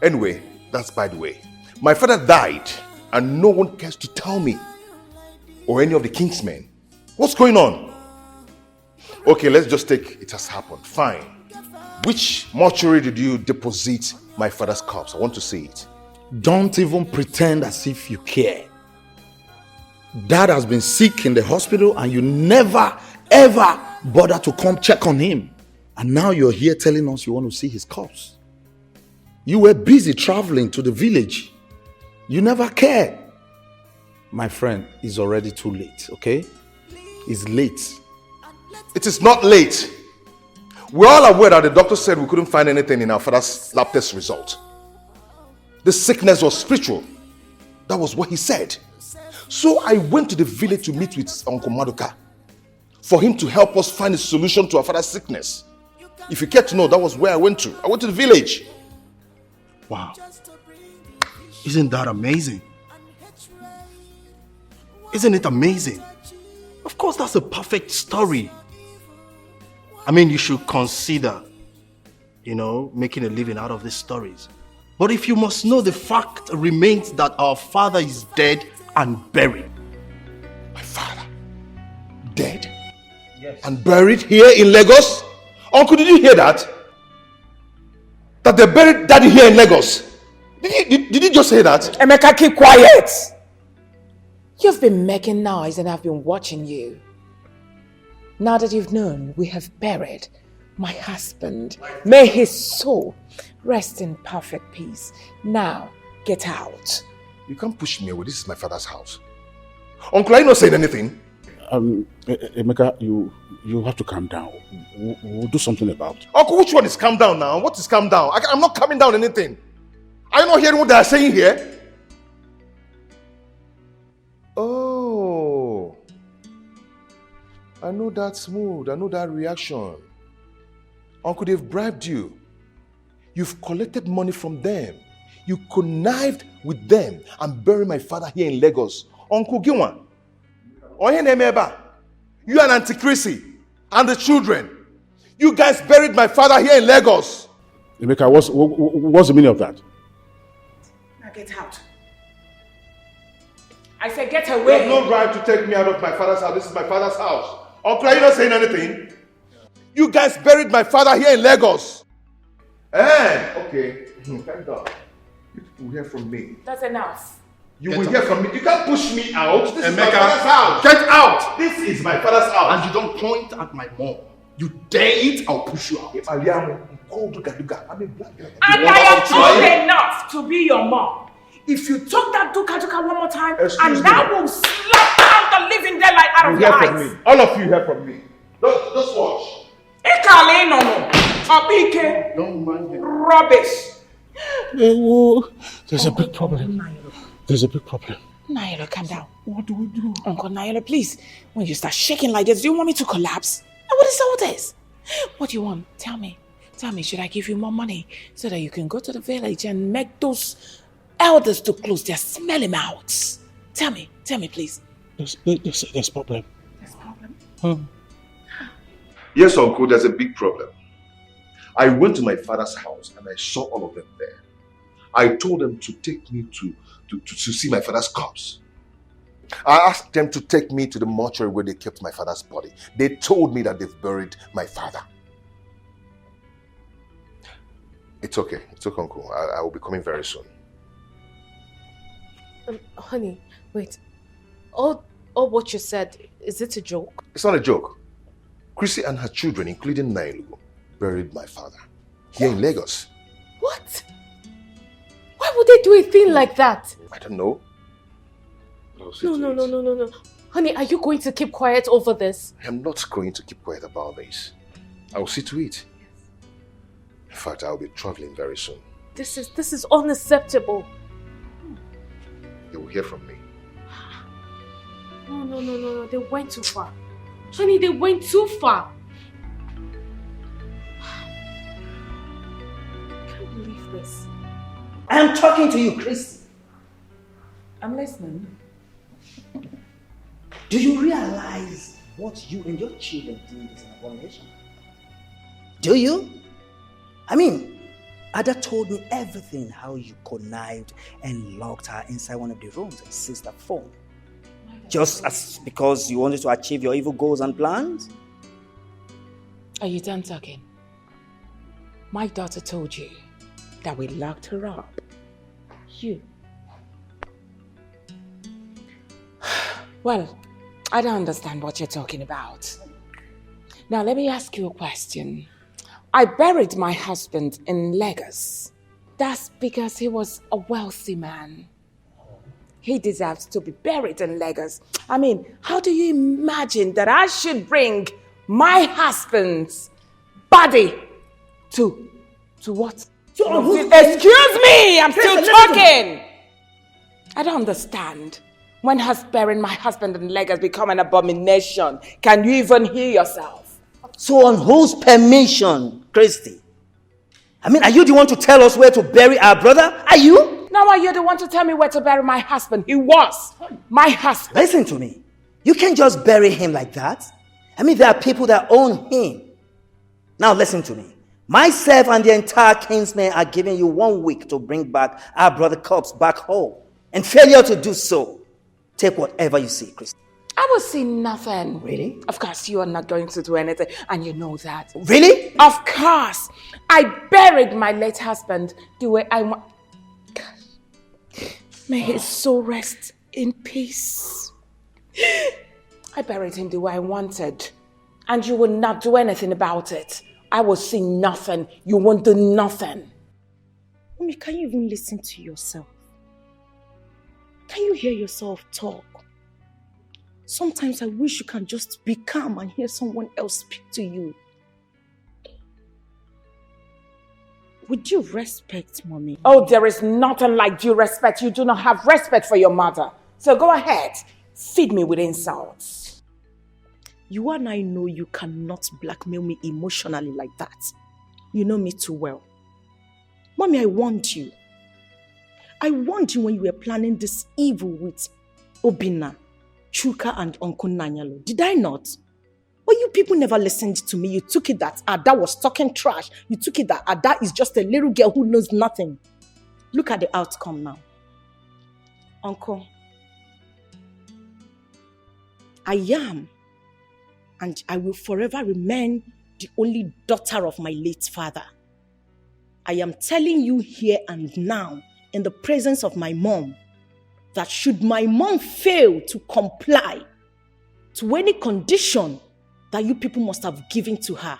Anyway, that's by the way. My father died, and no one cares to tell me, or any of the kingsmen. What's going on? Okay, let's just take it has happened. Fine. Which mortuary did you deposit my father's corpse? I want to see it. Don't even pretend as if you care. Dad has been sick in the hospital and you never ever bother to come check on him. And now you're here telling us you want to see his corpse. You were busy traveling to the village. You never cared. My friend, it's already too late, okay? It's late. It is not late. We're all aware that the doctor said we couldn't find anything in our father's lab test result. The sickness was spiritual. That was what he said. So I went to the village to meet with Uncle Madoka for him to help us find a solution to our father's sickness. If you care to know, that was where I went to. I went to the village. Wow. Isn't that amazing? Isn't it amazing? Of course, that's a perfect story. I mean, you should consider, making a living out of these stories. But if you must know, the fact remains that our father is dead and buried. My father? Dead? Yes. And buried here in Lagos? Uncle, did you hear that? That they buried daddy here in Lagos? Did you just say that? Emeka, keep quiet! You've been making noise and I've been watching you. Now that you've known, we have buried my husband. May his soul rest in perfect peace. Now, get out. You can't push me away. This is my father's house. Uncle, are you not saying anything? Emeka, you have to calm down. We'll do something about it. Uncle, which one is calm down now? What is calm down? I'm not calming down anything. Are you not hearing what they are saying here? Oh. I know that mood. I know that reaction. Uncle, they've bribed you. You've collected money from them. You connived with them and buried my father here in Lagos. Uncle Gilwan. You and Auntie Chrissy and the children. You guys buried my father here in Lagos. Emeka, what's the meaning of that? Now get out. I said get away. You have no right to take me out of my father's house. This is my father's house. Uncle, are you not saying anything? You guys buried my father here in Lagos. Okay. Thank God. You will hear from me. That's enough. You will hear from me. You can't push me out. This is my father's house. Get out. This is my father's house. And you don't point at my mom. You dare it, I'll push you out. And I am old enough to be your mom. If you talk that duka one more time, and that will slap out the living daylight out of your eyes. All of you hear from me. Just watch. Don't mind him. Rubbish. There's a big problem. There's a big problem. Naila, calm down. What do we do? Uncle Naila, please. When you start shaking like this, do you want me to collapse? What is all this? What do you want? Tell me. Tell me, should I give you more money so that you can go to the village and make those elders to close their smelly mouths? Tell me, please. There's problem. There's problem? Yes, Uncle, there's a big problem. I went to my father's house and I saw all of them there. I told them to take me to see my father's corpse. I asked them to take me to the mortuary where they kept my father's body. They told me that they've buried my father. It's okay. It's okay, Uncle. I will be coming very soon. Honey, wait. All what you said, is it a joke? It's not a joke. Chrissy and her children, including Nailu, buried my father here in Lagos. What? Why would they do a thing like that? I don't know. No. Honey, are you going to keep quiet over this? I am not going to keep quiet about this. I will see to it. In fact, I will be traveling very soon. This is unacceptable. You will hear from me. No. They went too far. Honey, they went too far. I can't believe this. I am talking to you, Christy. I'm listening. Do you realize what you and your children do is an abomination? Do you? I mean, Ada told me everything, how you connived and locked her inside one of the rooms and seized her phone. Just as because you wanted to achieve your evil goals and plans? Are you done talking? My daughter told you that we locked her up. You. Well, I don't understand what you're talking about. Now, let me ask you a question. I buried my husband in Lagos. That's because he was a wealthy man. He deserves to be buried in Lagos. I mean, how do you imagine that I should bring my husband's body to what? Excuse me, I'm still talking. I don't understand. When has burying my husband in Lagos become an abomination? Can you even hear yourself? So on whose permission, Christy? I mean, are you the one to tell us where to bury our brother? Are you? Now are you the one to tell me where to bury my husband? He was my husband. Listen to me. You can't just bury him like that. I mean, there are people that own him. Now listen to me. Myself and the entire kinsmen are giving you 1 week to bring back our brother corpse back home. And failure to do so, take whatever you see, Christy. I will see nothing. Really? Of course, you are not going to do anything, and you know that. Really? Of course. I buried my late husband the way I want. May his soul rest in peace. I buried him the way I wanted, and you will not do anything about it. I will see nothing. You won't do nothing. Mommy, can you even listen to yourself? Can you hear yourself talk? Sometimes I wish you can just be calm and hear someone else speak to you. With due respect, Mommy. Oh, there is nothing like due respect. You do not have respect for your mother. So go ahead. Feed me with insults. You and I know you cannot blackmail me emotionally like that. You know me too well. Mommy, I warned you. I warned you when you were planning this evil with Obina, Chuka, and Uncle Nanyalo. Did I not? But you people never listened to me. You took it that Ada was talking trash. You took it that Ada is just a little girl who knows nothing. Look at the outcome now. Uncle, I am, and I will forever remain the only daughter of my late father. I am telling you here and now, in the presence of my mom, that should my mom fail to comply to any condition that you people must have given to her,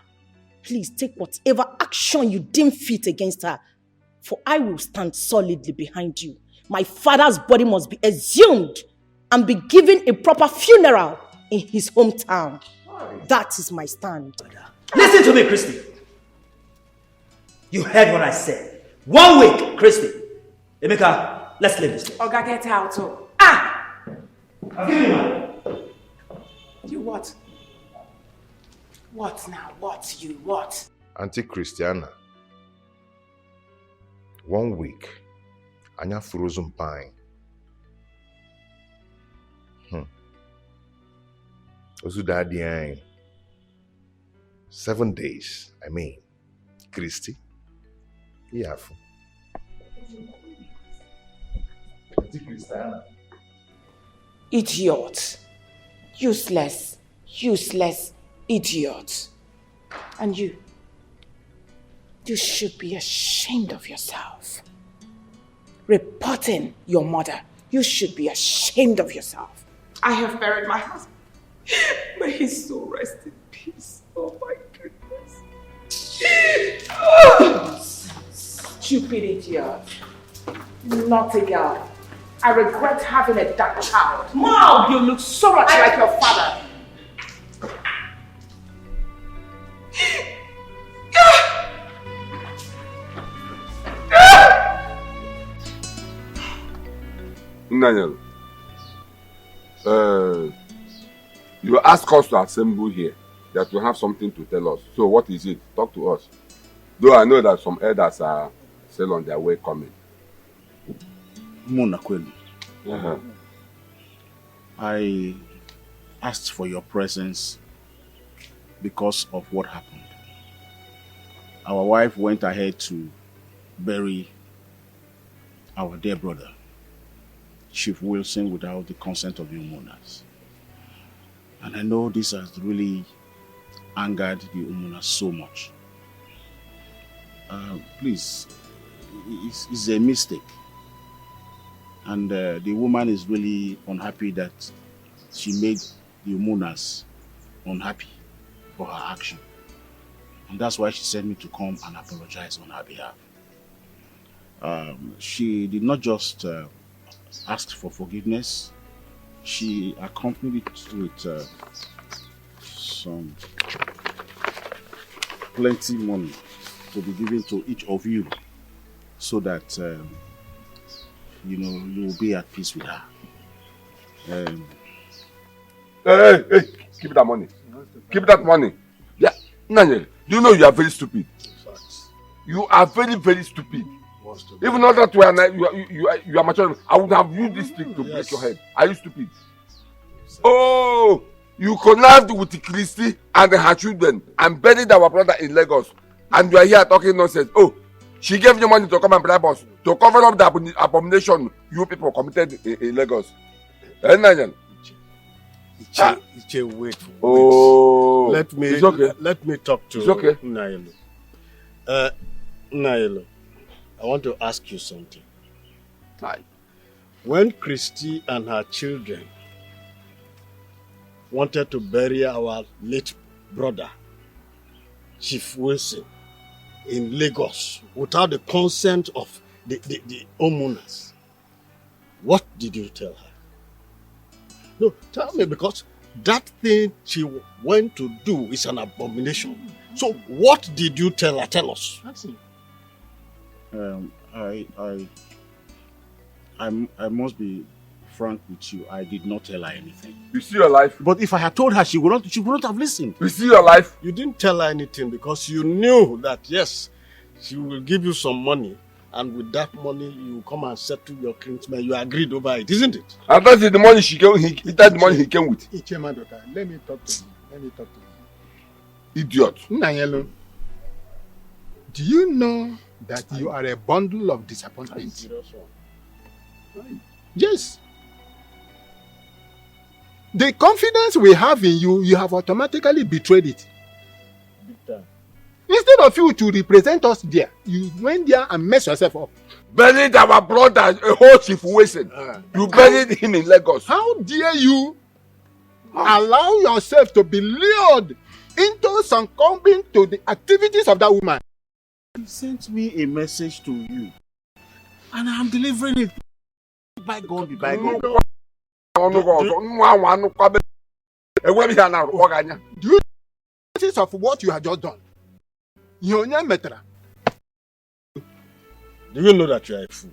please take whatever action you deem fit against her, for I will stand solidly behind you. My father's body must be exhumed and be given a proper funeral in his hometown. That is my stand. Listen to me, Christy. You heard what I said. 1 week, Christy. Emeka, let's leave this place. Oga, get out. Oh. I'll give you money. You what? What now? What you? What? Auntie Christiana, 1 week, anya frozen pine. Ozu daddy 7 days, I mean, Christy. Yeah. Auntie Christiana. Idiot. Useless. Useless idiot. And you should be ashamed of yourself. Reporting your mother. You should be ashamed of yourself. I have buried my husband. May his soul rest in peace. Oh my goodness. Stupid idiot. Naughty girl. I regret having a dark child. Mom! You look so much like your father. Daniel, you ask us to assemble here, that you have something to tell us. So what is it? Talk to us. Though I know that some elders are still on their way coming. Munakweli, I asked for your presence because of what happened. Our wife went ahead to bury our dear brother, Chief Wilson, without the consent of the Umunas. And I know this has really angered the Umunas so much. Please, it's a mistake. And the woman is really unhappy that she made the Umunas unhappy for her action. And that's why she sent me to come and apologize on her behalf. She did not just ask for forgiveness. She accompanied it with some plenty money to be given to each of you, so that you will be at peace with her. Hey, keep that money. Keep that money. Yeah, Daniel, do you know you are very stupid? You are very, very stupid. Even though that you are mature, I would have used this thing to break your head. Are you stupid? Oh, you connived with Christy and her children and buried our brother in Lagos, and you are here talking nonsense. Oh, she gave you money to come and bribe us to cover up the abomination you people committed in Lagos. Daniel. Uche, wait. Oh, let me talk to Nailo. Nailo, I want to ask you something. When Christy and her children wanted to bury our late brother, Chief Wilson, in Lagos without the consent of the Omunas, what did you tell her? No, tell me, because that thing she went to do is an abomination. So what did you tell her? Tell us. I must be frank with you. I did not tell her anything. You see your life? But if I had told her, she would not have listened. You see your life? You didn't tell her anything because you knew that, yes, she will give you some money, and with that money, you will come and settle your kinsman. You agreed over it, isn't it? And that's the money that's the money he came with. Ichema daughter, let me talk to you. Idiot. Nanyelo, do you know that you are a bundle of disappointments? Yes. The confidence we have in you, you have automatically betrayed it. Instead of you to represent us there, you went there and messed yourself up. Buried our brother, a whole chief Wilson. You buried him in Lagos. How dare you allow yourself to be lured into succumbing to the activities of that woman? He sent me a message to you, and I'm delivering it. Bygone be bygone. Do you notice of what you have just done? Do you know that you are a fool?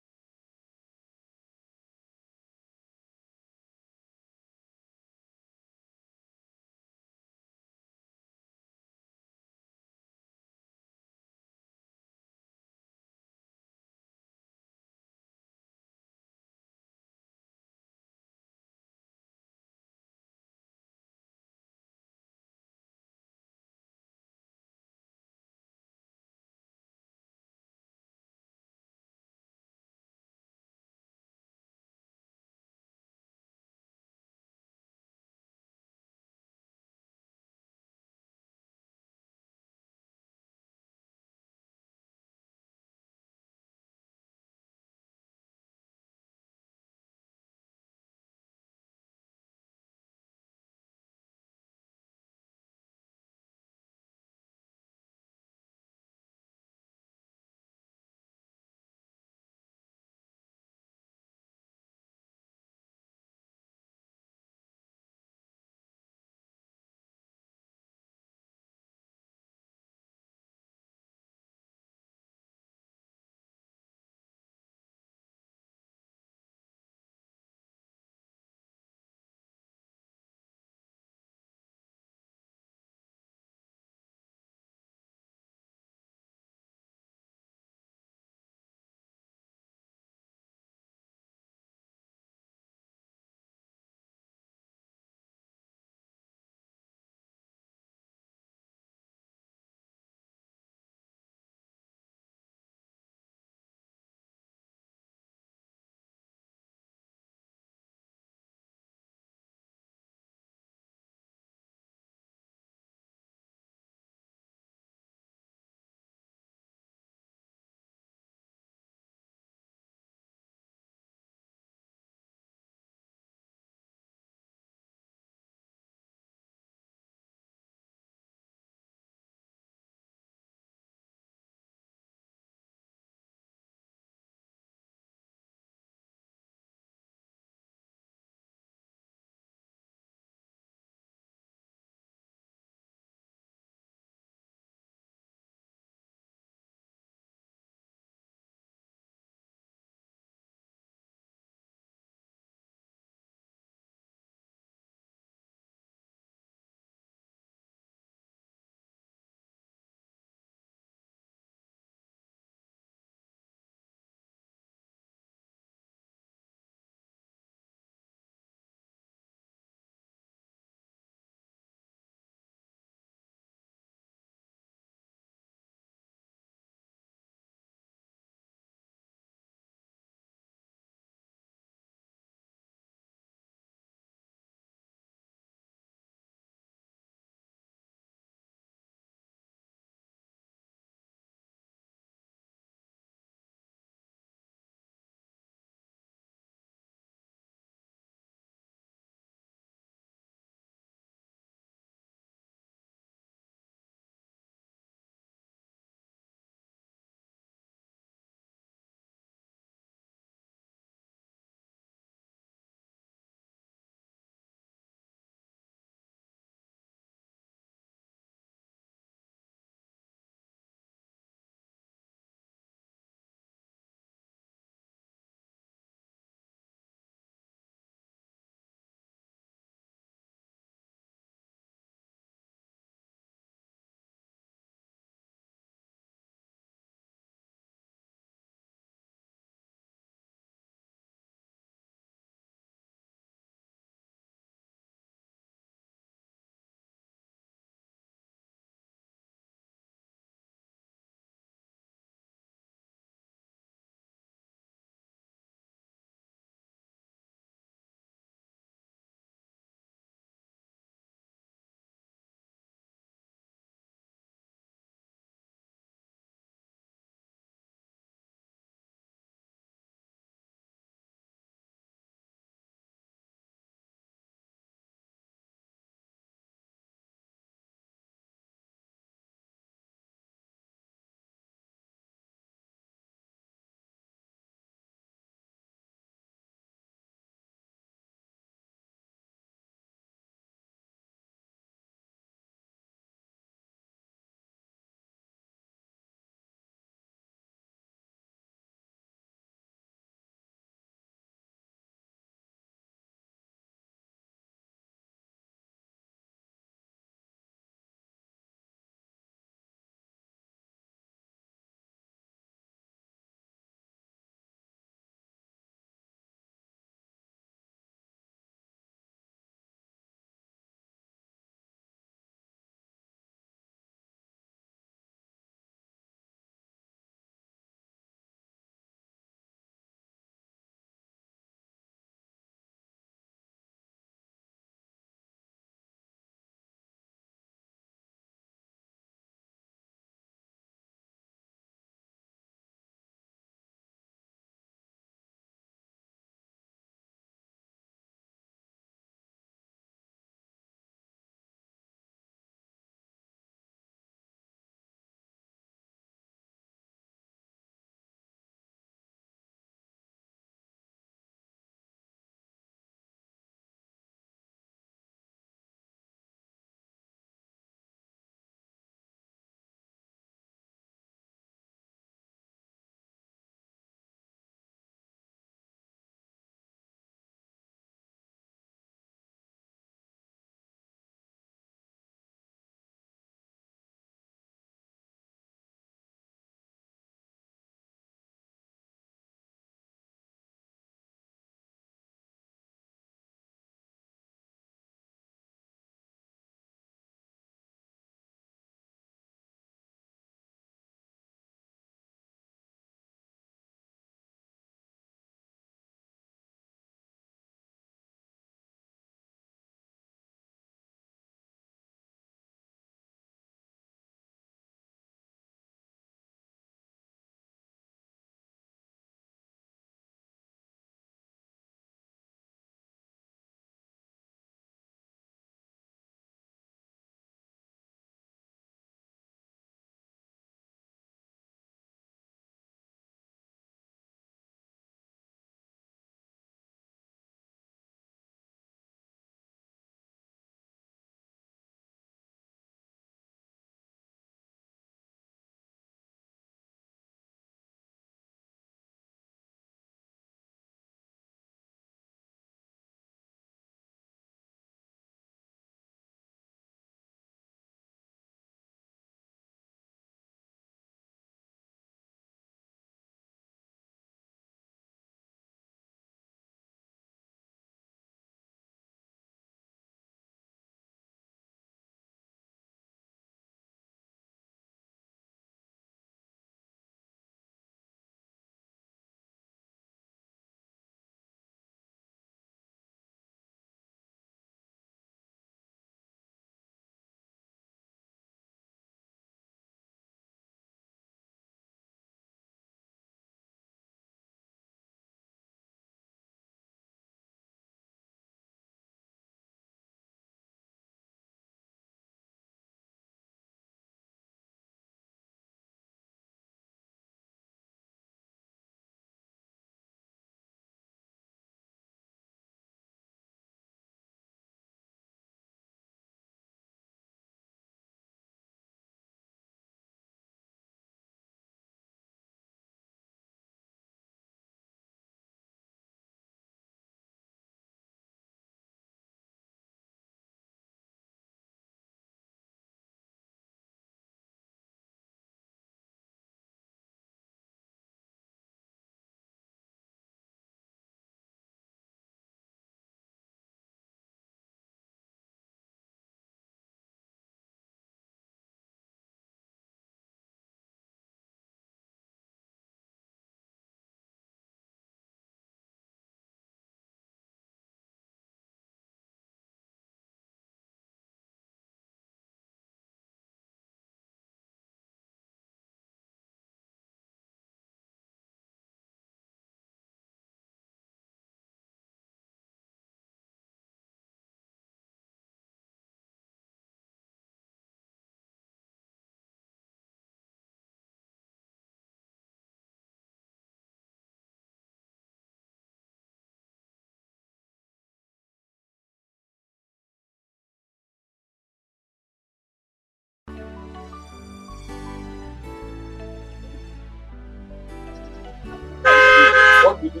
Who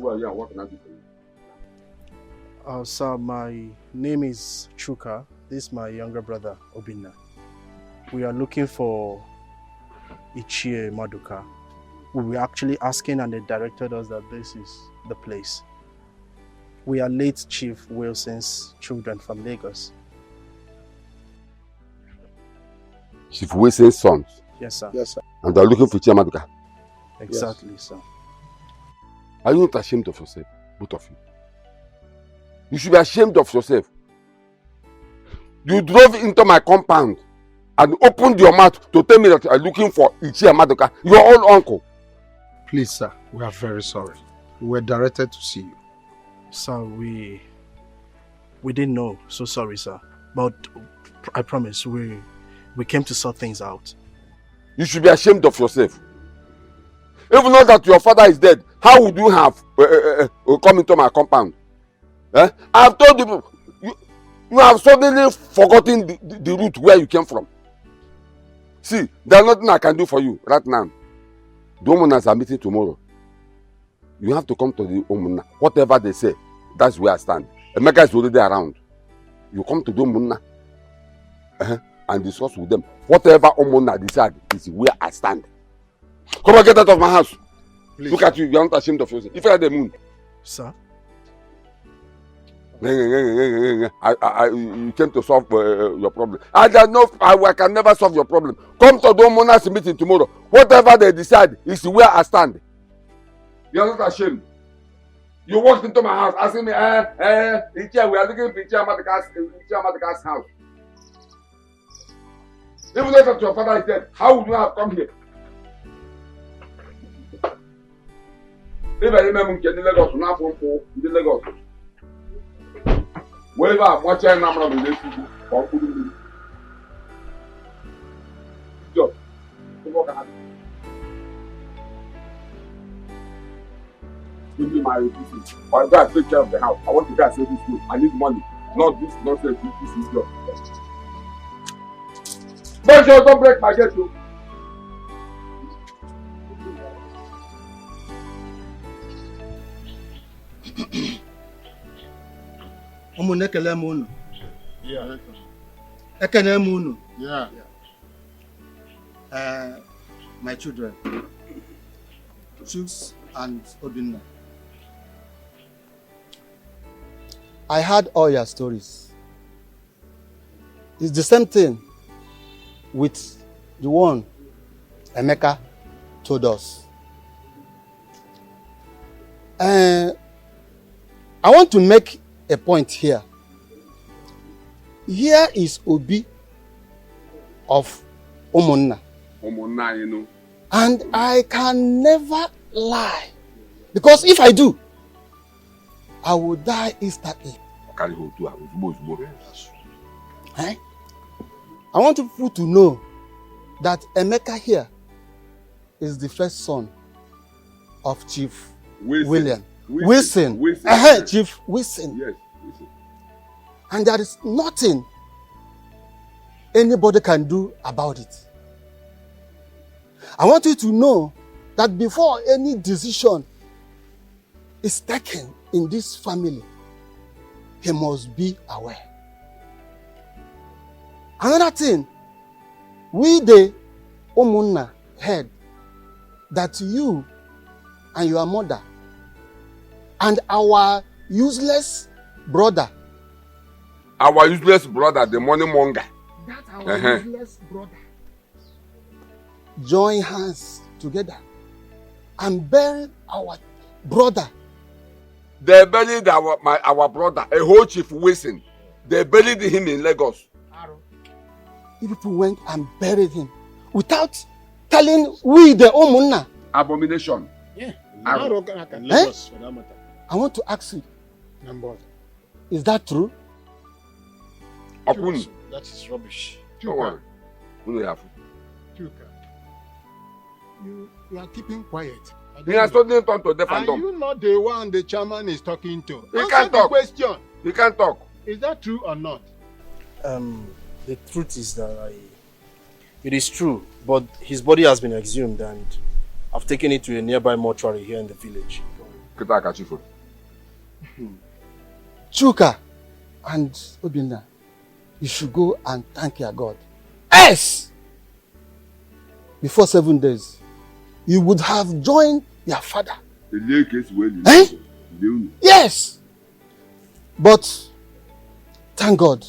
are you and what can I do for you? Sir, my name is Chuka. This is my younger brother, Obinna. We are looking for Uche Maduka. We were actually asking and they directed us that this is the place. We are late Chief Wilson's children from Lagos. Chief Wilson's sons? Yes, sir. Yes, sir. And they are looking for Uche Maduka? Exactly, sir. Are you not ashamed of yourself, both of you? You should be ashamed of yourself. You drove into my compound and opened your mouth to tell me that you are looking for Uche Maduka, your old uncle. Please, sir, we are very sorry. We were directed to see you. Sir, we didn't know. So sorry, sir. But I promise, we came to sort things out. You should be ashamed of yourself. Even though that your father is dead, how would you have come into my compound? I have told you have suddenly forgotten the route where you came from. See, there's nothing I can do for you right now. The Omunas are meeting tomorrow. You have to come to the Omuna. Whatever they say, that's where I stand. Emeka is already around. You come to the Omuna and discuss with them. Whatever Omuna decide is where I stand. Come and get out of my house. Please. Look at you, you're not ashamed of yourself. If you are the moon. Sir? You came to solve your problem. I can never solve your problem. Come to the Omuna's meeting tomorrow. Whatever they decide is where I stand. You're not ashamed. You walked into my house asking me, we are looking for Uche Maduka's house. Even though your father is dead, how would you have come here? If I remember in Lagos, not from Lagos. Wherever I'm watching, I'm not going to do. Job. Give me my business. I gotta take care of the house. I want to go and save this food. I need money. Not this nonsense. This is job. Make sure don't break my gate, too. Ekene m unu. Yeah. Ekene m unu. Yeah. My children, Chooks and Obinna. I heard all your stories. It's the same thing with the one Emeka told us. I want to make a point here. Here is Obi of Umunna. Umunna, you know. And I can never lie. Because if I do, I will die instantly. Eh? I want people to know that Emeka here is the first son of Chief William. Wilson. Chief Wilson. Yes, Wilson. And there is nothing anybody can do about it. I want you to know that before any decision is taken in this family, he must be aware. Another thing, we the Umunna heard that you and your mother and our useless brother. Our useless brother, the money monger. That our useless brother. Join hands together and bury our brother. They buried our brother, a whole Chief Wilson. They buried him in Lagos. You people went and buried him without telling we the Umunna. Abomination. Yeah. Lagos, for that matter. I want to ask you. Is that true? That is rubbish. Don't worry. Chuka, you are keeping quiet. He has suddenly turned to deaf and Are dumb. you not the one the chairman is talking to? He Answer can't the talk. question. He can't talk. Is that true or not? The truth is that it is true, but his body has been exhumed and I've taken it to a nearby mortuary here in the village. Chuka and Obinna, you should go and thank your God. Yes! Before 7 days, you would have joined your father. Eh? Yes! But, thank God.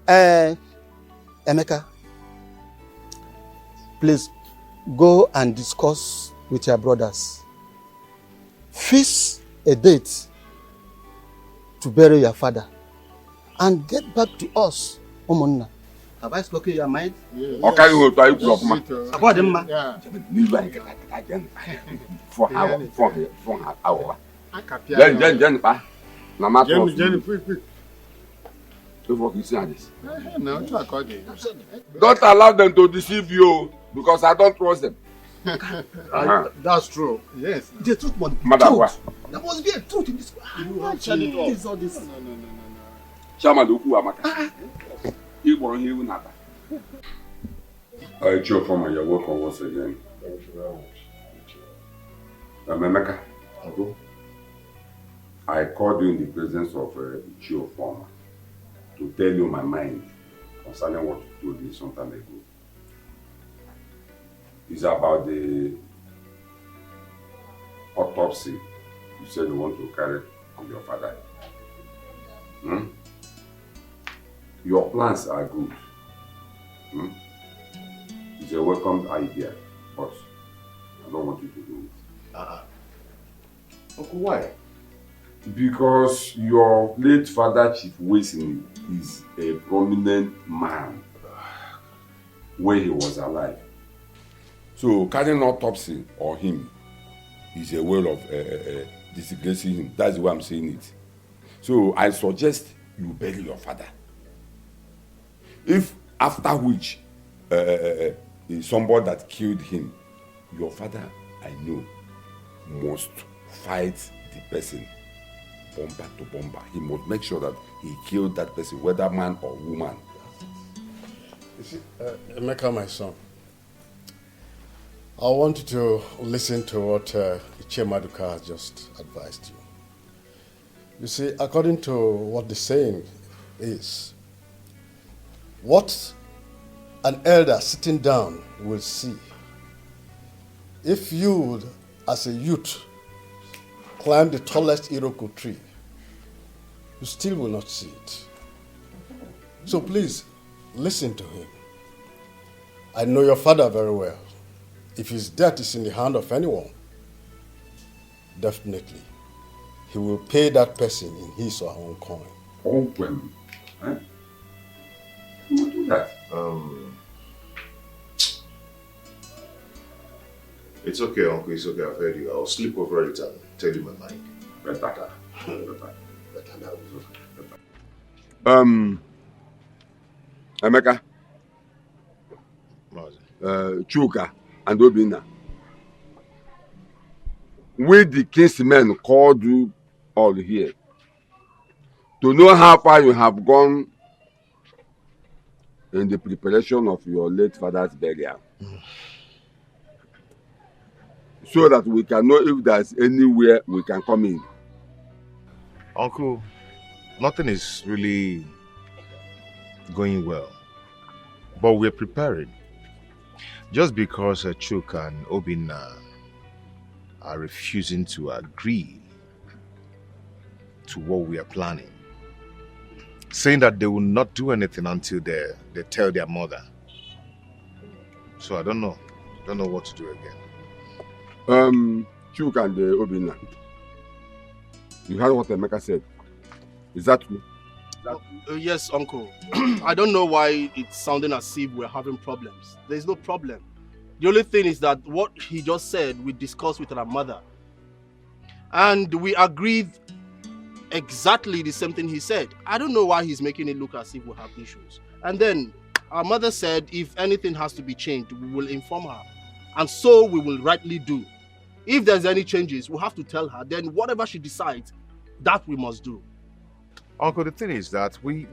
Emeka, please go and discuss with your brothers. Fix a date to bury your father and get back to us, Omunna. Have I spoken your mind? Yes. Okay, you will try to About them, man. For how? Then, don't allow them to deceive you because I don't trust them. That's true. Yes. The truth must be Madam, there must be a truth in this. All this. No. Chairman Oku Amaka. You want to hear nada. Chief Farmer, you're welcome once again. Thank you very much. Emeka, I called you in the presence of Chief Farmer to tell you my mind concerning what you told me some time ago. It's about the autopsy you said you want to carry on your father. Your plans are good. It's a welcome idea, but I don't want you to do it. Uncle, why? Because your late father, Chief Withy, is a prominent man when he was alive. So carrying autopsy on him is a way of disgracing him. That's the way I'm saying it. So I suggest you bury your father. If after which somebody that killed him, your father, I know, must fight the person bomber to bomber. He must make sure that he killed that person, whether man or woman. You see, Emeka, my son, I want you to listen to what Uche Maduka has just advised you. You see, according to what the saying is, what an elder sitting down will see, if you, as a youth, climb the tallest Iroko tree, you still will not see it. So please, listen to him. I know your father very well. If his death is in the hand of anyone, definitely, he will pay that person in his or her own coin. Oh, well, eh? Who will do that? It's okay, Uncle. It's okay. I've heard you. I'll sleep over it and tell you my mind. Better. Emeka, Chuka, and Obinna. We the kinsmen called you all here to know how far you have gone in the preparation of your late father's burial. So that we can know if there's anywhere we can come in. Uncle, nothing is really going well, but we're preparing. Just because Chuk and Obinna are refusing to agree to what we are planning, saying that they will not do anything until they tell their mother. So I don't know what to do again. Chuk and Obinna, you heard what Emeka said. Is that true? Yes, Uncle. I don't know why it's sounding as if we're having problems. There's no problem. The only thing is that what he just said, we discussed with our mother. And we agreed exactly the same thing he said. I don't know why he's making it look as if we have issues. And then our mother said if anything has to be changed, we will inform her. And so we will rightly do. If there's any changes, we'll have to tell her. Then whatever she decides, that we must do. Uncle, the thing is that we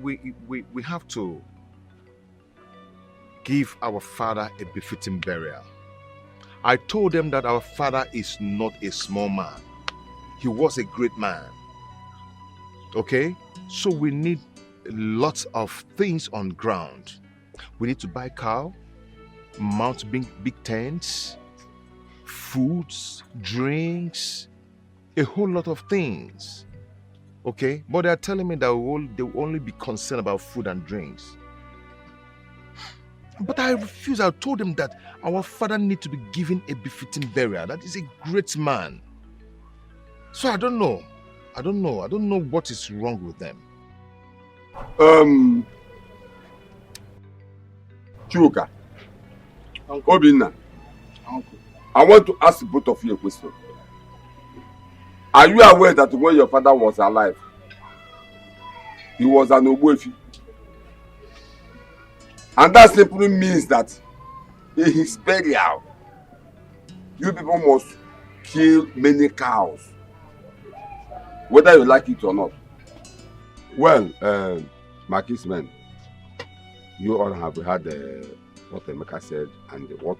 have to give our father a befitting burial. I told them that our father is not a small man. He was a great man. Okay? So we need lots of things on ground. We need to buy cow, mount big tents, foods, drinks, a whole lot of things. Okay? But they're telling me that they will only be concerned about food and drinks. But I refuse. I told them that our father needs to be given a befitting burial. That is a great man. So I don't know. I don't know what is wrong with them. Chuka, Obinna, I want to ask both of you a question. Are you aware that when your father was alive, he was an Ogbuefi? And that simply means that in his burial, you people must kill many cows, whether you like it or not. Well, my kinsmen, you all have heard what Emeka said and what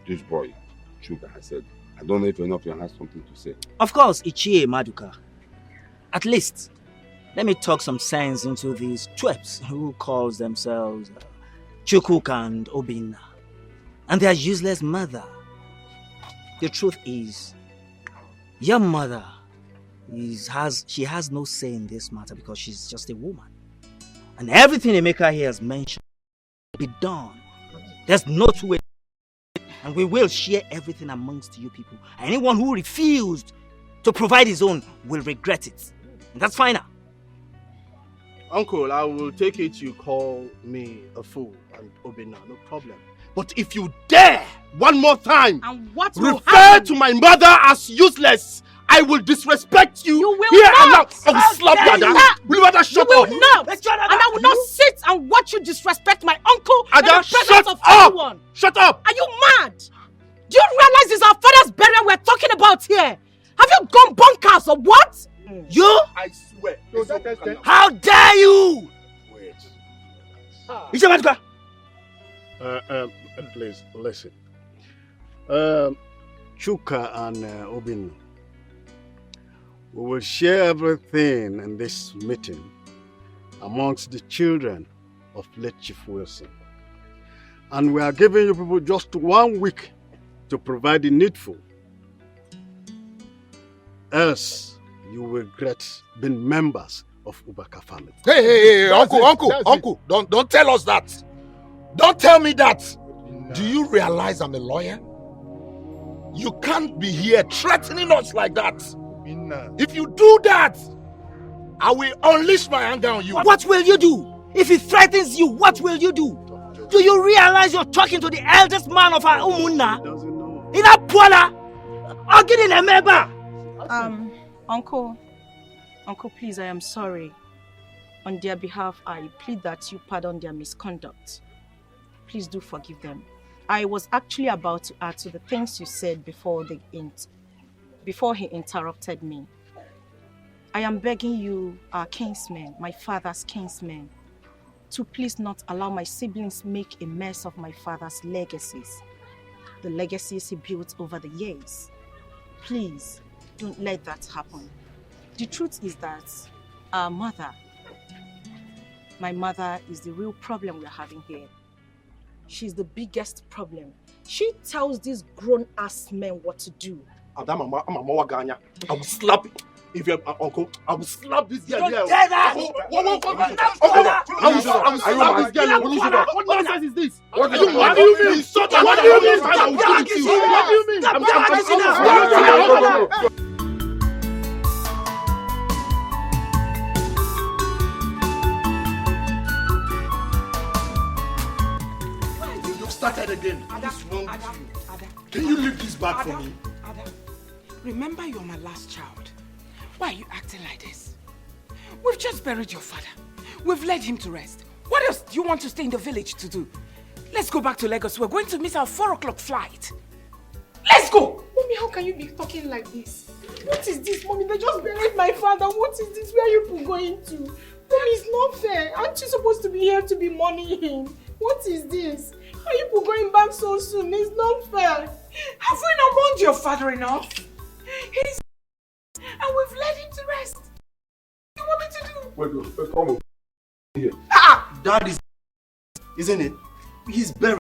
this boy, Chuka, has said. I don't know if any of you have something to say. Of course, Ichie Maduka. At least, let me talk some sense into these twerps who calls themselves Chukwuka and Obinna, and their useless mother. The truth is, your mother she has no say in this matter because she's just a woman. And everything Emeka here has mentioned will be done. There's no two ways. And we will share everything amongst you people. Anyone who refused to provide his own will regret it. And that's final. Uncle, I will take it you call me a fool and Obinna, no problem. But if you dare one more time and what will refer happen? to my mother as useless, I will disrespect you. You will here not. And now. I will slap you, Ada. Will you rather shut you up? will not. And I will not sit and watch you disrespect my uncle Ada, in the presence shut of up. everyone. Shut up. Are you mad? Do you realize it's our father's burial we're talking about here? Have you gone bonkers or what? You? I swear. How dare you? Please, listen. Chuka and Obinna, we will share everything in this meeting amongst the children of late Chief Wilson. And we are giving you people just 1 week to provide the needful. Else, you will regret being members of Ubaka family. Hey, Uncle, don't tell us that. Don't tell me that. Do you realize I'm a lawyer? You can't be here threatening us like that. If you do that, I will unleash my anger on you. What will you do? If he threatens you, what will you do? Do you realize you're talking to the eldest man of our Umunna? In a Puala? Again in a member? Uncle, please, I am sorry. On their behalf, I plead that you pardon their misconduct. Please do forgive them. I was actually about to add to the things you said before he interrupted me. I am begging you, our kinsmen, my father's kinsmen, to please not allow my siblings make a mess of my father's legacies. The legacies he built over the years. Please, don't let that happen. The truth is that our mother, my mother, is the real problem we're having here. She's the biggest problem. She tells these grown-ass men what to do. Adam, I'm a Mawaganya. I will slap it. If you're uncle, I will slap this girl. Don't dare that! I will slap this girl. What nonsense is this? What do you mean? What do you mean? What do you mean? What do you mean? Started again. What's wrong with you? Can you leave this bag for me? Remember, you're my last child. Why are you acting like this? We've just buried your father. We've laid him to rest. What else do you want to stay in the village to do? Let's go back to Lagos. We're going to miss our 4 o'clock flight. Let's go! Mommy, how can you be talking like this? What is this, Mommy? They just buried my father. What is this? Where are you people going to? Mommy, it's not fair. Aren't you supposed to be here to be mourning him? What is this? Are you people going back so soon? It's not fair. Have we not mourned your father enough? He's... and we've led him to rest. What do you want me to do? Wait, come on. Here. That is, isn't it? He's buried.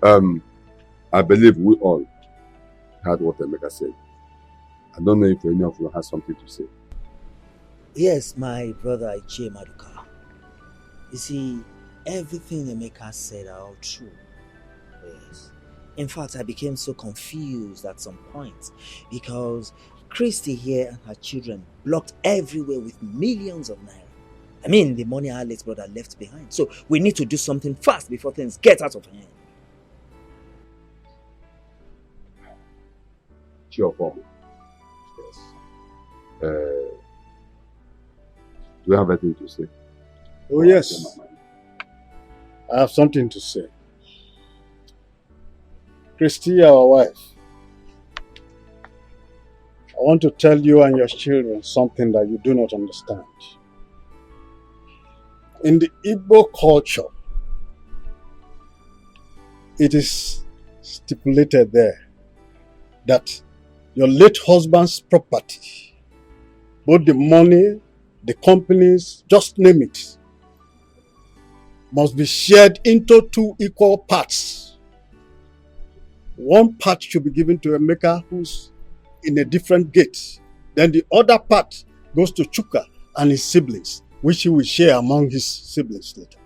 I believe we all heard what Emeka said. I don't know if any of you has something to say. Yes, my brother Iche Maduka. You see, everything Emeka said are all true. Yes. In fact, I became so confused at some point because Christy here and her children blocked everywhere with millions of naira. I mean, the money our late brother left behind. So we need to do something fast before things get out of hand. Sure, Paul. Yes. Do you have anything to say? Oh, yes. I have something to say. Christy, our wife, I want to tell you and your children something that you do not understand. In the Igbo culture, it is stipulated there that your late husband's property, both the money, the companies, just name it, must be shared into 2 equal parts. One part should be given to Emeka, who's in a different gate. Then the other part goes to Chuka and his siblings, which he will share among his siblings later.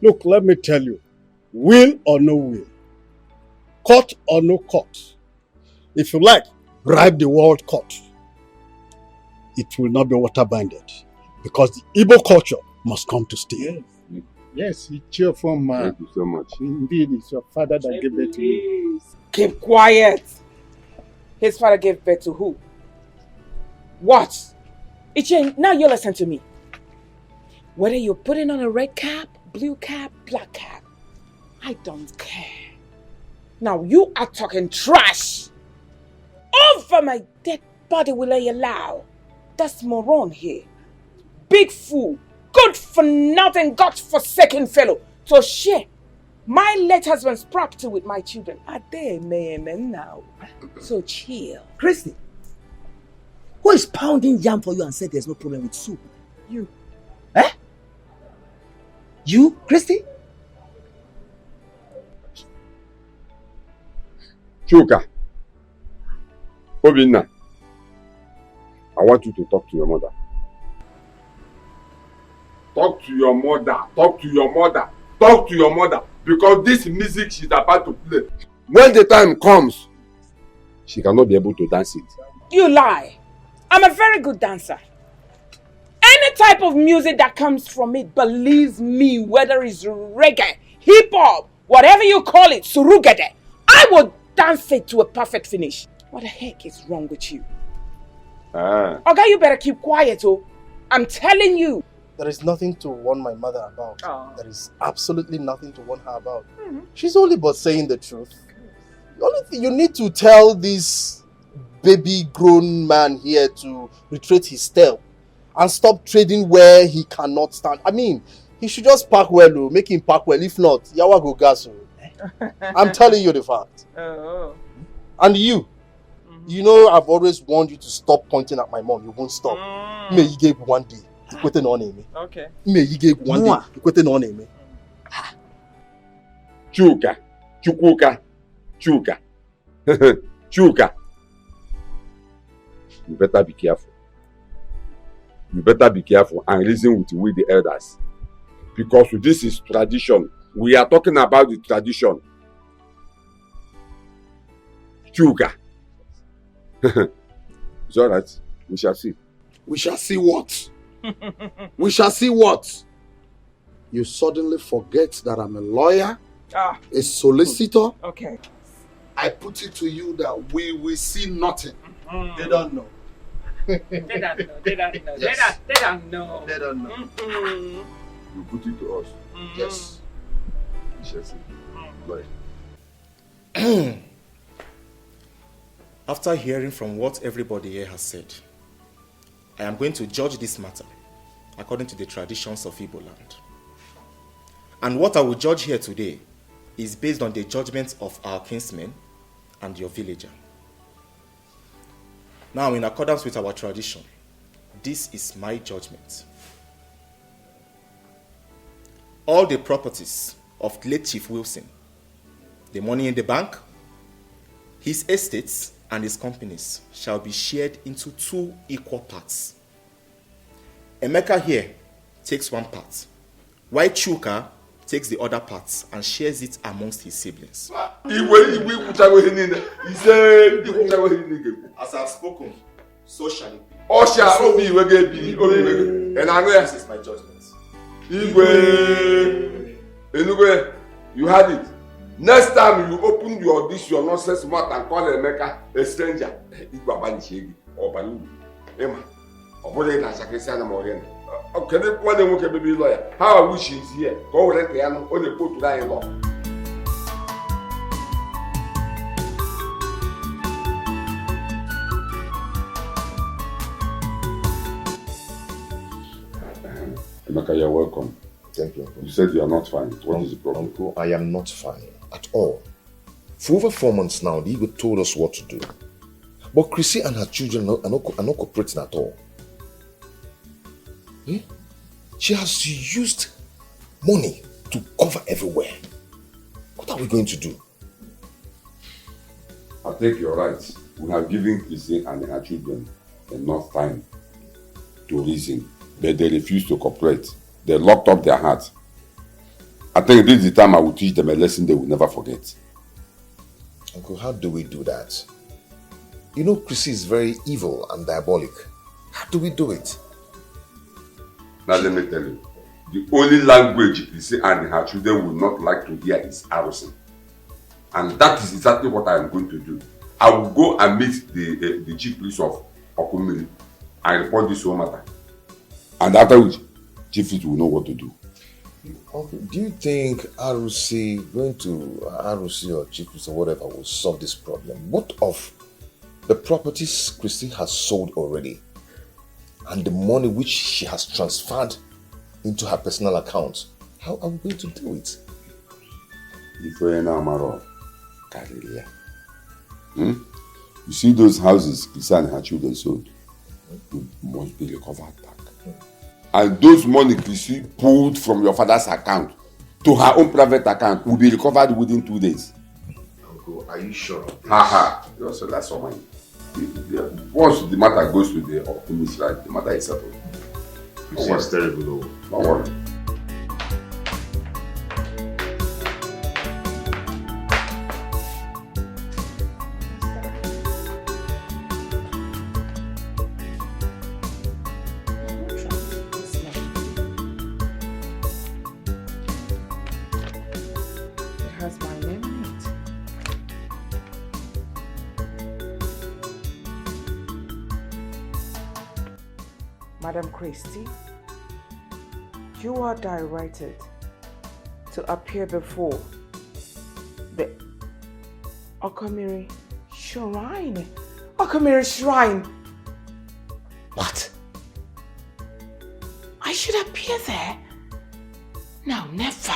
Look, let me tell you, will or no will, court or no court, if you like, bribe the world court, it will not be water binded, because the Igbo culture must come to stay. Yes, he's cheerful man. Thank you so much. Indeed, it's your father that gave birth to you. Keep quiet. His father gave birth to who? What? Ichen, now you listen to me. Whether you're putting on a red cap, blue cap, black cap, I don't care. Now you are talking trash. Over my dead body will I allow. That's moron here. Big fool. Good for nothing, God-forsaken fellow. To share my late husband's property with my children. Are they men now? So chill. Christy, who is pounding yam for you and said there's no problem with soup? You. Eh? You, Christy? Chuka, Obinna, I want you to talk to your mother. Talk to your mother. Talk to your mother. Talk to your mother. Because this music she's about to play, when the time comes, she cannot be able to dance it. You lie. I'm a very good dancer. Any type of music that comes from it, believe me, whether it's reggae, hip-hop, whatever you call it, surugede, I will dance it to a perfect finish. What the heck is wrong with you? Okay, you better keep quiet, oh. I'm telling you. There is nothing to warn my mother about. Oh. There is absolutely nothing to warn her about. She's only but saying the truth. The only thing you need to tell this baby grown man here to retrace his step and stop trading where he cannot stand. I mean, he should just park well, make him park well. If not, yawa go gas. I'm telling you the fact. Oh. And you, you know I've always warned you to stop pointing at my mom. You won't stop. May you give one day. Okay. May you give one day. Chuka, Chukuka, Chuka, Chuka. You better be careful. You better be careful and reason with the elders. Because this is tradition. We are talking about the tradition. Chuka. It's alright. We shall see. We shall see what? We shall see what? You suddenly forget that I'm a lawyer, a solicitor. Okay. I put it to you that we will see nothing. They don't know. They don't know. They don't know. Yes. They don't know. They don't know. You put it to us. Yes. We shall see. Right. After hearing from what everybody here has said, I am going to judge this matter according to the traditions of Igbo land. And what I will judge here today is based on the judgments of our kinsmen and your villager. Now, in accordance with our tradition, this is my judgment. All the properties of late Chief Wilson The money in the bank, his estates, and his companies shall be shared into 2 equal parts. Emeka here takes 1 part, while Chuka takes the other parts and shares it amongst his siblings. As I've spoken, so shall it be. This is my judgment. You had it. Next time you open your nonsense mouth and call Emeka a stranger, how I wish he's here. Go let the piano on the put to die in law. Emeka, you're welcome. Thank you, Uncle. You said you are not fine. What is the problem? Uncle, I am not fine at all. For over 4 months now, the Igbo told us what to do. But Chrissy and her children are not cooperating at all. Hmm? She has used money to cover everywhere. What are we going to do? I think you're right. We have given Chrissy and her children enough time to reason, but they refuse to cooperate. They locked up their hearts. I think this is the time I will teach them a lesson they will never forget. Uncle, how do we do that? You know Chrissy is very evil and diabolic. How do we do it? Now let me tell you, the only language Chrissy and her children will not like to hear is arrosing. And that is exactly what I am going to do. I will go and meet the chief priest of Okumiri and report this whole matter. And after which, chief priest will know what to do. Uncle, do you think ROC, going to ROC or chief priest or whatever will solve this problem? What of the properties Chrissy has sold already and the money which she has transferred into her personal account? How are we going to do it? You see those houses Chrissy and her children sold? Must be recovered back. And those money Chrissy pulled from your father's account to her own private account will be recovered within 2 days. Uncle, are you sure of this? So that's all mine. Once the matter goes to the optimist, right, the matter is settled. Chrissy is terrible though. Don't worry. Madam Christie, you are directed to appear before the Okomiri Shrine. Okomiri Shrine! What? I should appear there? No, never.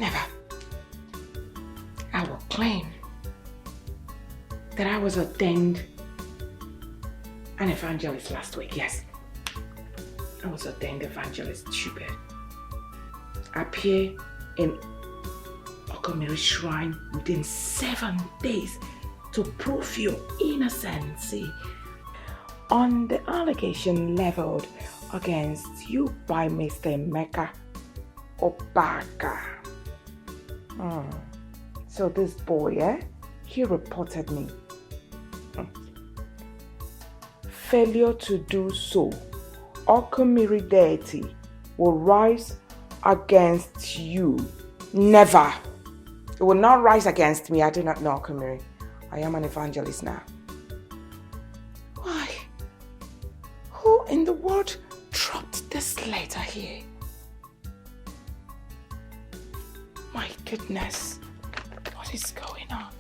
Never. I will claim that I was ordained an evangelist last week, yes. I was ordained evangelist, stupid. Appear in Okomiri Shrine within 7 days to prove your innocence on the allegation leveled against you by Mr. Emeka Obaka. So this boy, he reported me. Failure to do so, Okomiri deity will rise against you. Never. It will not rise against me. I do not know Okomiri. I am an evangelist now. Why? Who in the world dropped this letter here? My goodness. What is going on?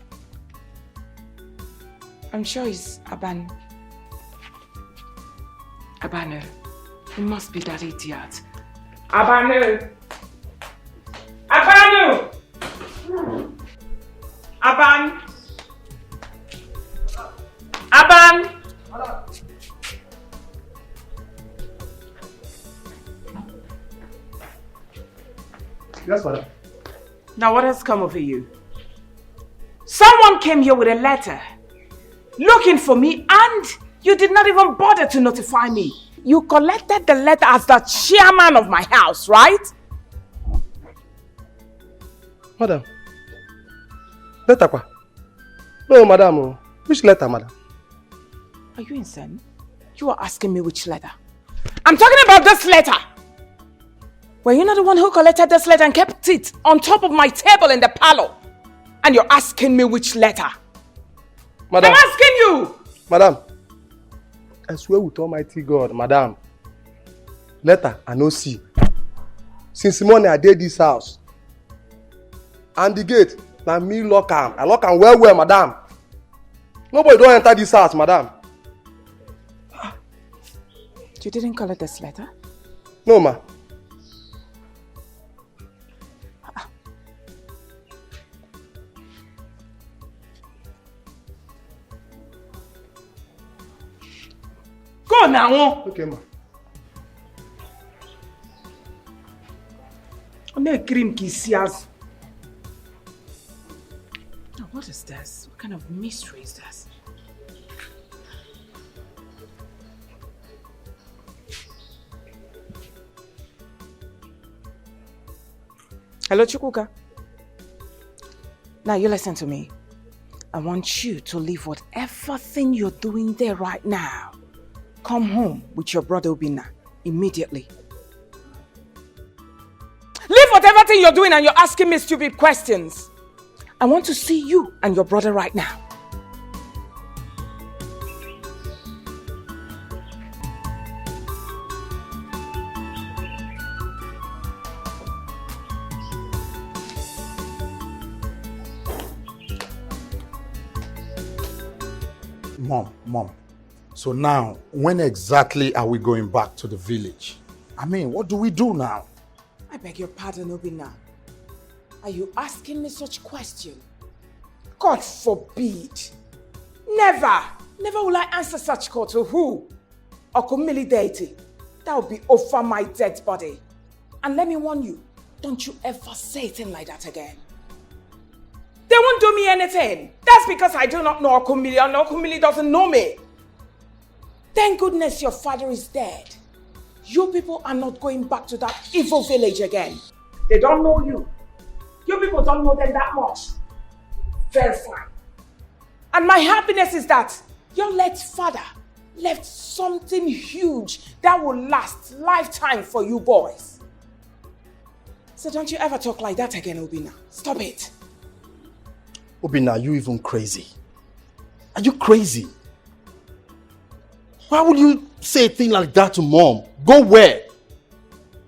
I'm sure it's Abanu. It must be that idiot. Abanu! Aban! Yes, madam. Now what has come over you? Someone came here with a letter looking for me and you did not even bother to notify me. You collected the letter as the chairman of my house, right? Madam. Letter kwa? No, madam. Which letter, madam? Are you insane? You are asking me which letter. I'm talking about this letter. Were you not the one who collected this letter and kept it on top of my table in the parlor? And you're asking me which letter? Madam. I'm asking you! Madam. I swear with Almighty God, madam. Letter I no see. Since morning I did this house. And the gate, na me lock am. I lock am well, madam. Nobody don't enter this house, madam. You didn't collect this letter? No, ma. Go now. Okay, ma. What is this? What kind of mystery is this? Hello, Chukwuka. Now you listen to me. I want you to leave whatever thing you're doing there right now. Come home with your brother Obinna immediately. Leave whatever thing you're doing and you're asking me stupid questions. I want to see you and your brother right now. Mom. So now, when exactly are we going back to the village? I mean, what do we do now? I beg your pardon, Obinna. Are you asking me such question? God forbid. Never will I answer such call to who? Okumili deity. That will be over my dead body. And let me warn you, don't you ever say a thing like that again. They won't do me anything. That's because I do not know Okumili and Okumili doesn't know me. Thank goodness your father is dead. You people are not going back to that evil village again. They don't know you. You people don't know them that much. Very fine. And my happiness is that your late father left something huge that will last lifetime for you boys. So don't you ever talk like that again, Obinna. Stop it. Obinna, are you even crazy? Are you crazy? Why would you say a thing like that to mom? Go where?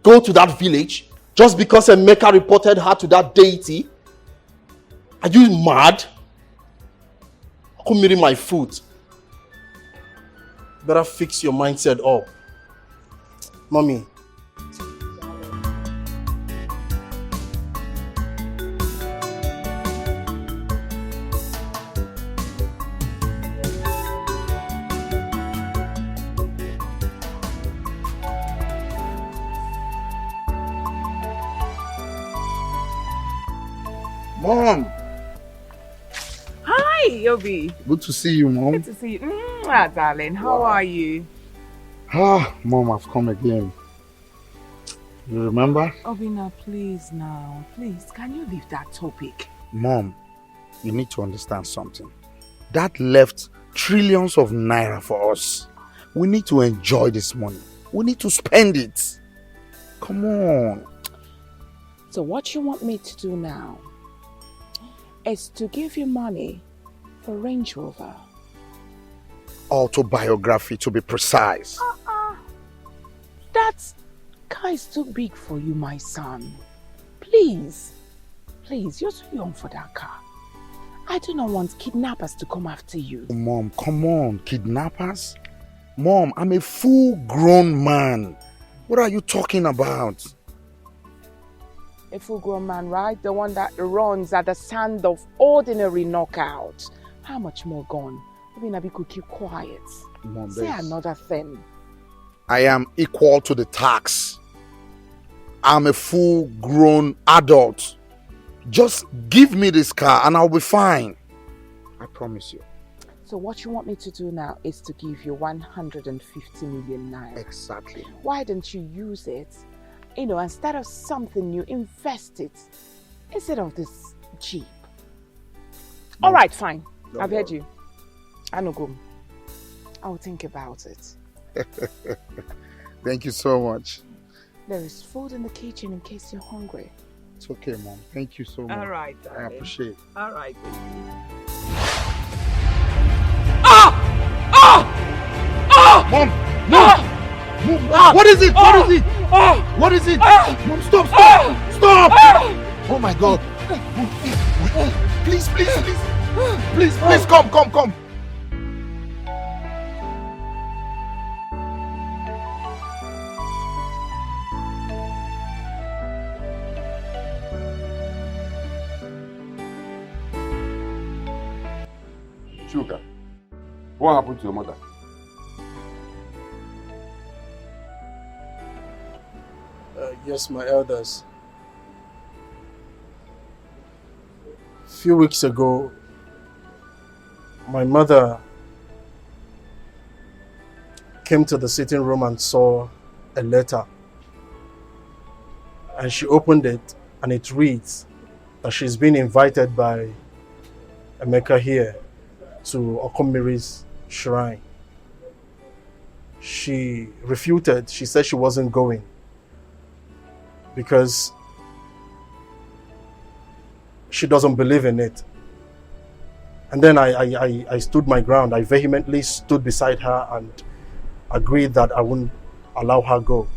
Go to that village? Just because Emeka reported her to that deity? Are you mad? Come eating my food. Better fix your mindset up. Mommy. Mom. Hi, Yobi. Good to see you, Mom. Good to see you. Darling, how are you? Mom, I've come again. You remember? Obinna, please now. Please, can you leave that topic? Mom, you need to understand something. That left trillions of naira for us. We need to enjoy this money. We need to spend it. Come on. So what you want me to do now is to give you money for Range Rover. Autobiography, to be precise. That car is too big for you, my son. Please, you're too young for that car. I do not want kidnappers to come after you. Mom, come on, kidnappers? Mom, I'm a full-grown man. What are you talking about? A full-grown man, right? The one that runs at the sound of ordinary knockout. How much more gone? Maybe could keep quiet. Mom, say another thing. I am equal to the tax. I'm a full-grown adult. Just give me this car and I'll be fine. I promise you. So what you want me to do now is to give you 150 million naira. Exactly. Why don't you use it, instead of something new, invest it instead of this Jeep. All right, fine. I've heard you. I know go. I'll think about it. Thank you so much. There is food in the kitchen in case you're hungry. It's okay, Mom. Thank you so much. All right, I darling. appreciate it. All right. Mom! Mom! What is it? What is it? What is it? Mom, stop! Stop! Oh my God! Please, please, please! Please, come! Sugar, what happened to your mother? Yes, my elders. A few weeks ago, my mother came to the sitting room and saw a letter. And she opened it, and it reads that she's been invited by Emeka here to Okomiri's shrine. She refuted. She said she wasn't going because she doesn't believe in it. And then I stood my ground. I vehemently stood beside her and agreed that I wouldn't allow her go.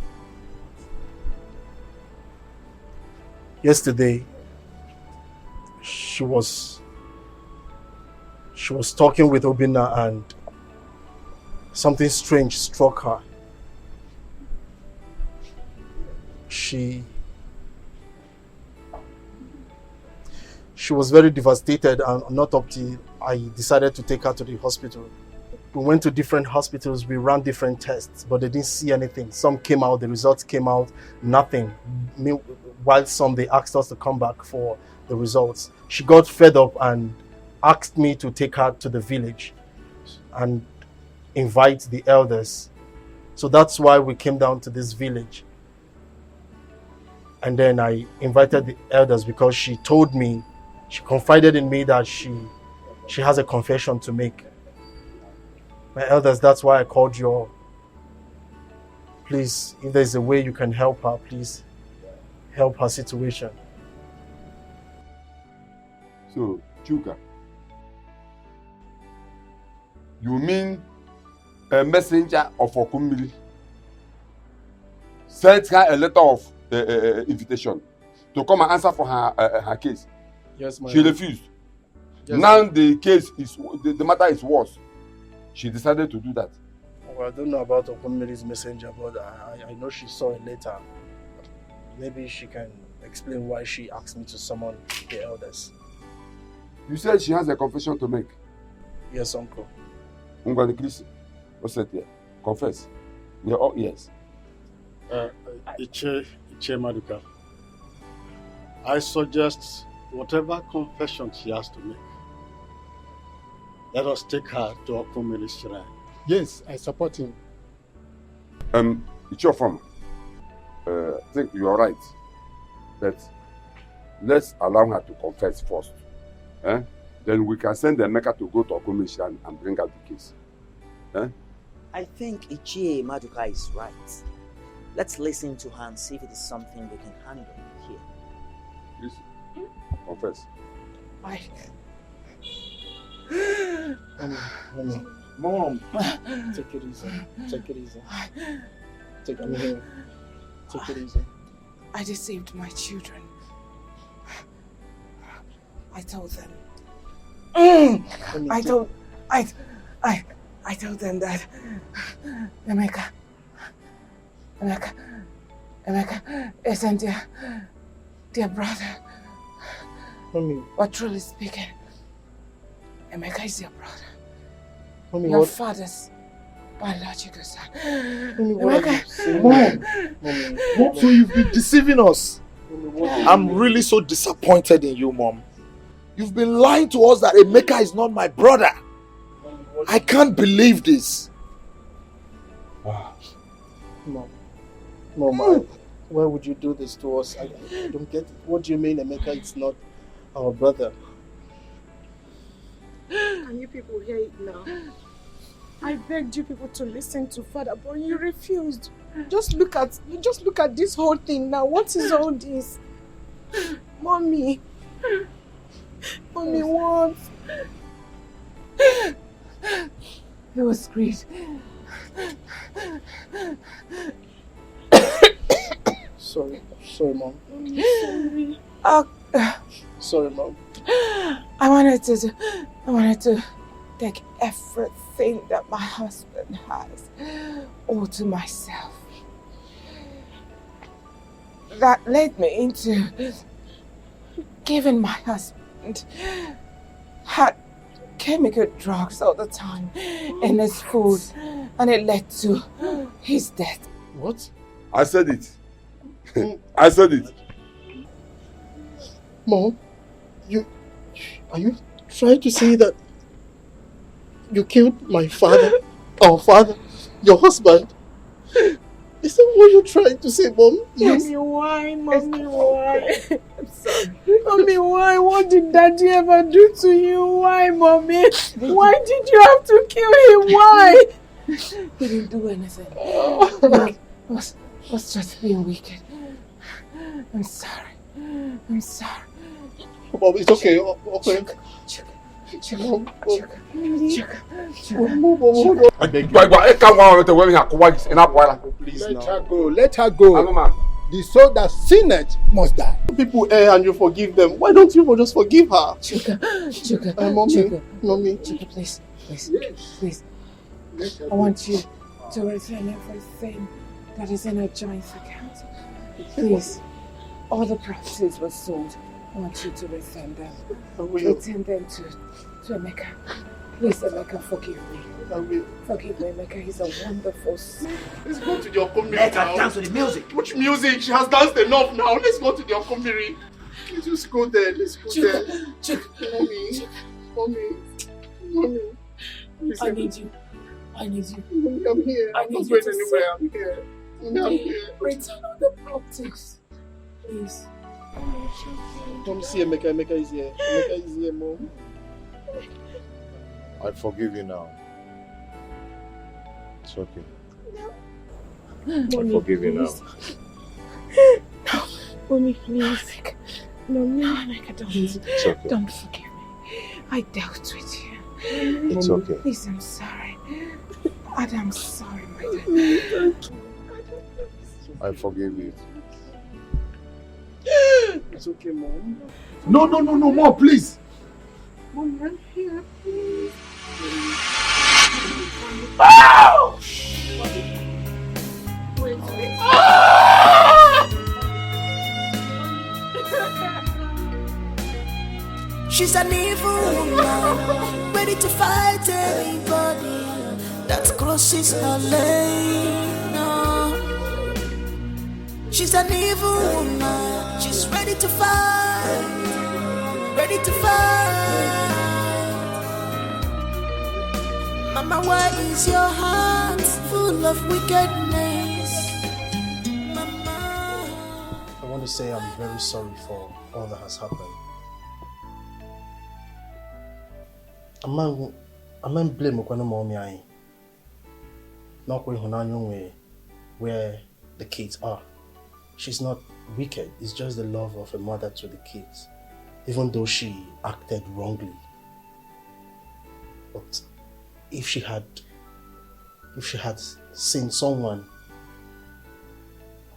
Yesterday, she was talking with Obinna and something strange struck her. She was very devastated, and not up till I decided to take her to the hospital. We went to different hospitals, we ran different tests, but they didn't see anything. Some came out, the results came out, nothing. While some, they asked us to come back for the results. She got fed up and asked me to take her to the village and invite the elders. So that's why we came down to this village. And then I invited the elders because she told me, she confided in me that she has a confession to make. My elders, that's why I called you all. Please, if there's a way you can help her, please help her situation. So, Chuka, you mean a messenger of Okumiri sent her a letter of invitation to come and answer for her case? Yes, my She refused. Yes, now the case is, the matter is worse. She decided to do that. Well, I don't know about Okumiri's messenger, but I know she saw a letter. Maybe she can explain why she asked me to summon the elders. You said she has a confession to make. Yes, uncle. Ungwani Chris, what's that here? Confess. You're all ears. Uche Maduka, I suggest whatever confession she has to make, let us take her to Okumiri's shrine. Yes, I support him. It's your form. I think you are right. But let's allow her to confess first. Then we can send the Emeka to go to Okumiri's shrine and bring out the case. I think Uche Maduka is right. Let's listen to her and see if it is something we can handle here. Listen. Confess. Mom, take it easy. Take it easy. Take it easy. Take it easy. I deceived my children. I told them. I told them that Emeka isn't their brother. Mommy. But truly speaking, Emeka is your brother. Mommy, your what? father's biological son. Mommy, what are you saying? Mom, so you've been deceiving us. I'm really so disappointed in you, Mom. You've been lying to us that Emeka is not my brother. I can't believe this. Mom, why would you do this to us? I don't get it. What do you mean Emeka is not our brother? Can you people hear it now? I begged you people to listen to Father, but you refused. Just look at this whole thing now. What is all this? Mommy, what? It was great. Sorry, Mom. Sorry. Sorry, Mom. I wanted to take everything that my husband has all to myself. That led me into giving my husband hard chemical drugs all the time in his food, and it led to his death. What? I said it. I said it. Mom, are you trying to say that you killed my father, our father, your husband? Is that what you're trying to say, Mom? Yes. Mommy, why? I'm sorry. Mommy, why? What did Daddy ever do to you? Why, Mommy? Why did you have to kill him? Why? He didn't do anything. He was just being wicked. I'm sorry. Mom, it's okay. Okay. Let her go. The soul that sinneth must die. People err and you forgive them. Why don't you just forgive her? Chuka, Mommy. Chuka, please. I want you to return everything that is in a joint account. Please. All the properties were sold. I want you to return them. Return them to Emeka. Please, Emeka, forgive me. I will. Forgive me, Emeka. He's a wonderful son. Let's go to the Okomiri. Let her dance to the music. Which music? She has danced enough now. Let's go to the Okomiri. Let's just go there. Let's go there. Mommy. I need you. Mommy, I'm here. I'm not going anywhere. I'm here. Mommy, I'm here. Return all the properties. Please. Mom, see Emeka. Emeka is here. Emeka is here, Mom. I forgive you now. It's okay. Mommy, I forgive you now. No, Mommy, please. Mommy, It's okay. Don't forgive me. I dealt with you. It's okay. Please, I'm sorry. I'm sorry, my dad. I forgive you. It's okay, Mom. No, Mom, please. Mommy, I'm here, please. Oh! Wait. She's an evil woman, ready to fight anybody that crosses her lane. No. She's an evil woman, she's ready to fight, ready to fight. Mama, why is your heart full of wickedness? Mama. I want to say I'm very sorry for all that has happened. I'm blame Okwana Mommy I. Not where the kids are. She's not wicked, it's just the love of a mother to the kids. Even though she acted wrongly. But if she had seen someone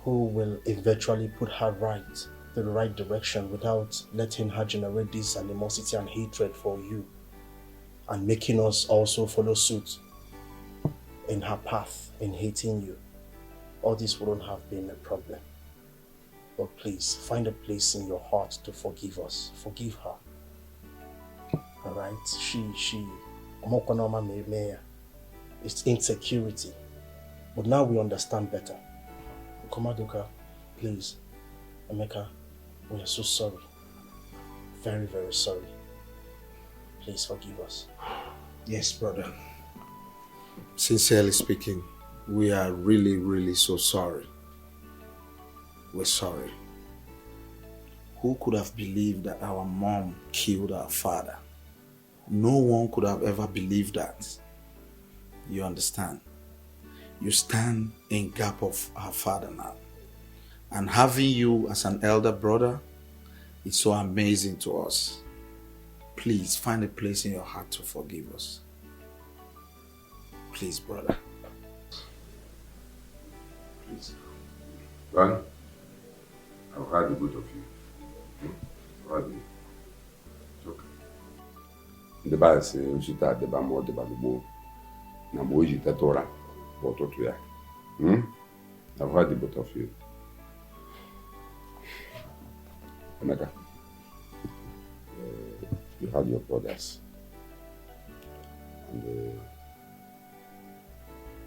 who will eventually put her right to the right direction without letting her generate this animosity and hatred for you and making us also follow suit in her path in hating you, all this wouldn't have been a problem. But please, find a place in your heart to forgive us. Forgive her. Alright? It's insecurity. But now we understand better. Komaduka, please, Emeka, we are so sorry. Very, very sorry. please forgive us. Yes, brother. Sincerely speaking, we are really, really so sorry. We're sorry. Who could have believed that our mom killed our father? No one could have ever believed that. You understand? You stand in gap of our father now. And having you as an elder brother is so amazing to us. Please find a place in your heart to forgive us. Please, brother. Please. Well, I've heard the both of you. I've heard you. It's okay. The Bible says, "You should have the bamboo, the bamboo." Now, boy, you tell Torah, what to do? I've heard the both of you. Emeka, you had your brothers, and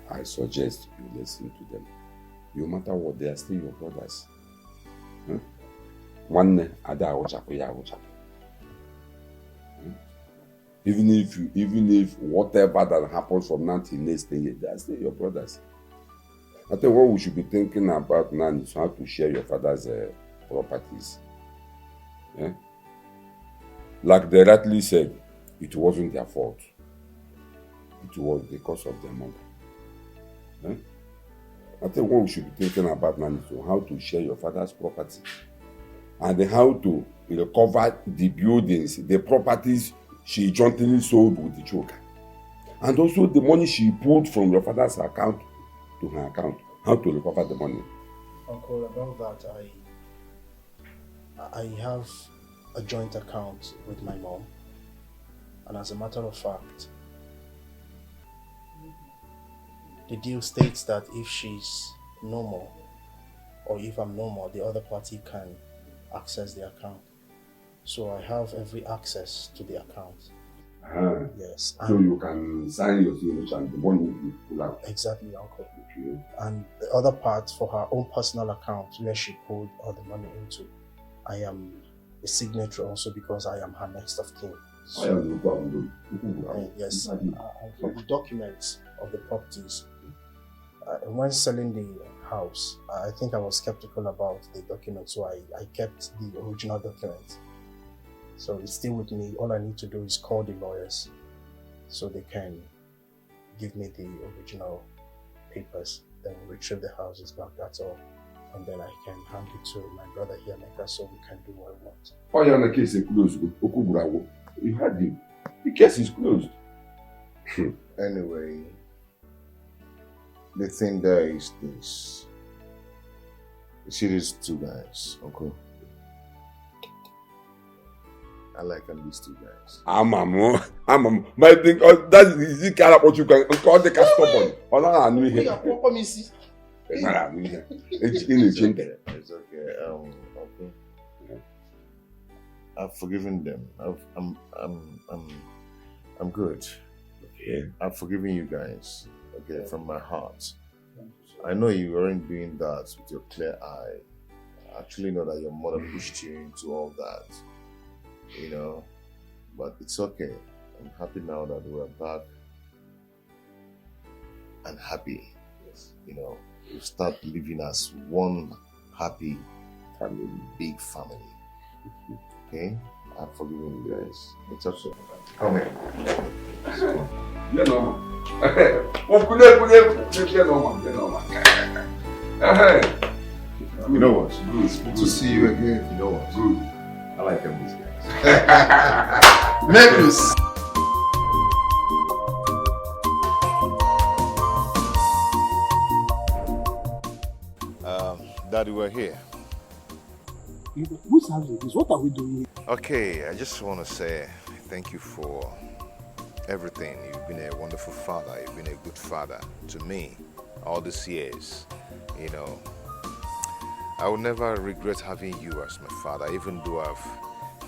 I suggest you listen to them. No matter what, they are still your brothers. One ada even if whatever that happens from now till next day, they are still your brothers. I think what we should be thinking about now is how to share your father's properties. Yeah? Like they rightly said, it wasn't their fault. It was because of their mother. Yeah? I think what we should be thinking about now is how to share your father's property and how to recover the buildings, the properties she jointly sold with the choker. And also the money she pulled from your father's account to her account. How to recover the money. Uncle, about that, I have a joint account with my mom. And as a matter of fact, the deal states that if she's no more, or if I'm no more, the other party can access the account. So I have every access to the account. Yes. So you can sign your signature and the money will be pulled out. Exactly, Uncle. Okay. And the other part for her own personal account where she pulled all the money into, I am a signatory also because I am her next of kin. So, yes, and for the documents of the properties, when selling the house, I think I was skeptical about the documents, so I kept the original documents. So it's still with me. All I need to do is call the lawyers so they can give me the original papers, then retrieve the houses back, that's all. And then I can hand it to my brother here, Meka, so we can do what we want. Oh, yeah, the case is closed. You heard him. The case is closed. Anyway, the thing there is this. You see these two guys, Uncle? I like these two guys. I'm my thing. That is the kind of what you can call the stubborn. Oh, no, I knew him. It's okay. Okay. I've forgiven them. I'm good. Okay. I've forgiven you guys. Okay, from my heart. I know you weren't doing that with your clear eye. I actually know that your mother pushed you into all that. You know, but it's okay. I'm happy now that we're back and happy. Yes. You know, we start living as one happy family, big family. Okay? I've forgiven you guys. It's okay. Come here. You know. You know what? It's good to see you again. You know what? Good. I like them, these guys. Necklace. Daddy, we're here. Whose house is this? What are we doing here? Okay, I just want to say thank you for everything. You've been a wonderful father. You've been a good father to me all these years. You know, I will never regret having you as my father, even though I've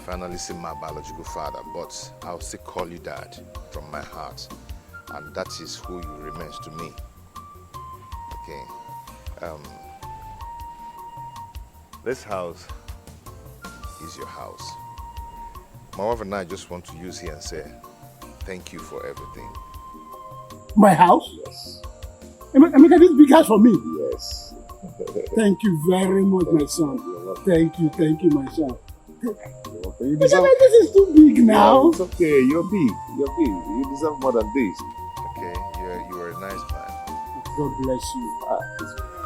finally seen my biological father, but I'll still call you Dad from my heart, and that is who you remain to me. Okay. This house is your house. My wife and I just want to use here and say thank you for everything. My house? Yes. Emeka, this big house for me? Yes. Thank you very much, my son. Thank you, my son. You deserve... This is too big now. Yeah, it's okay, you're big. You deserve more than this. Okay, you are a nice man. God bless you.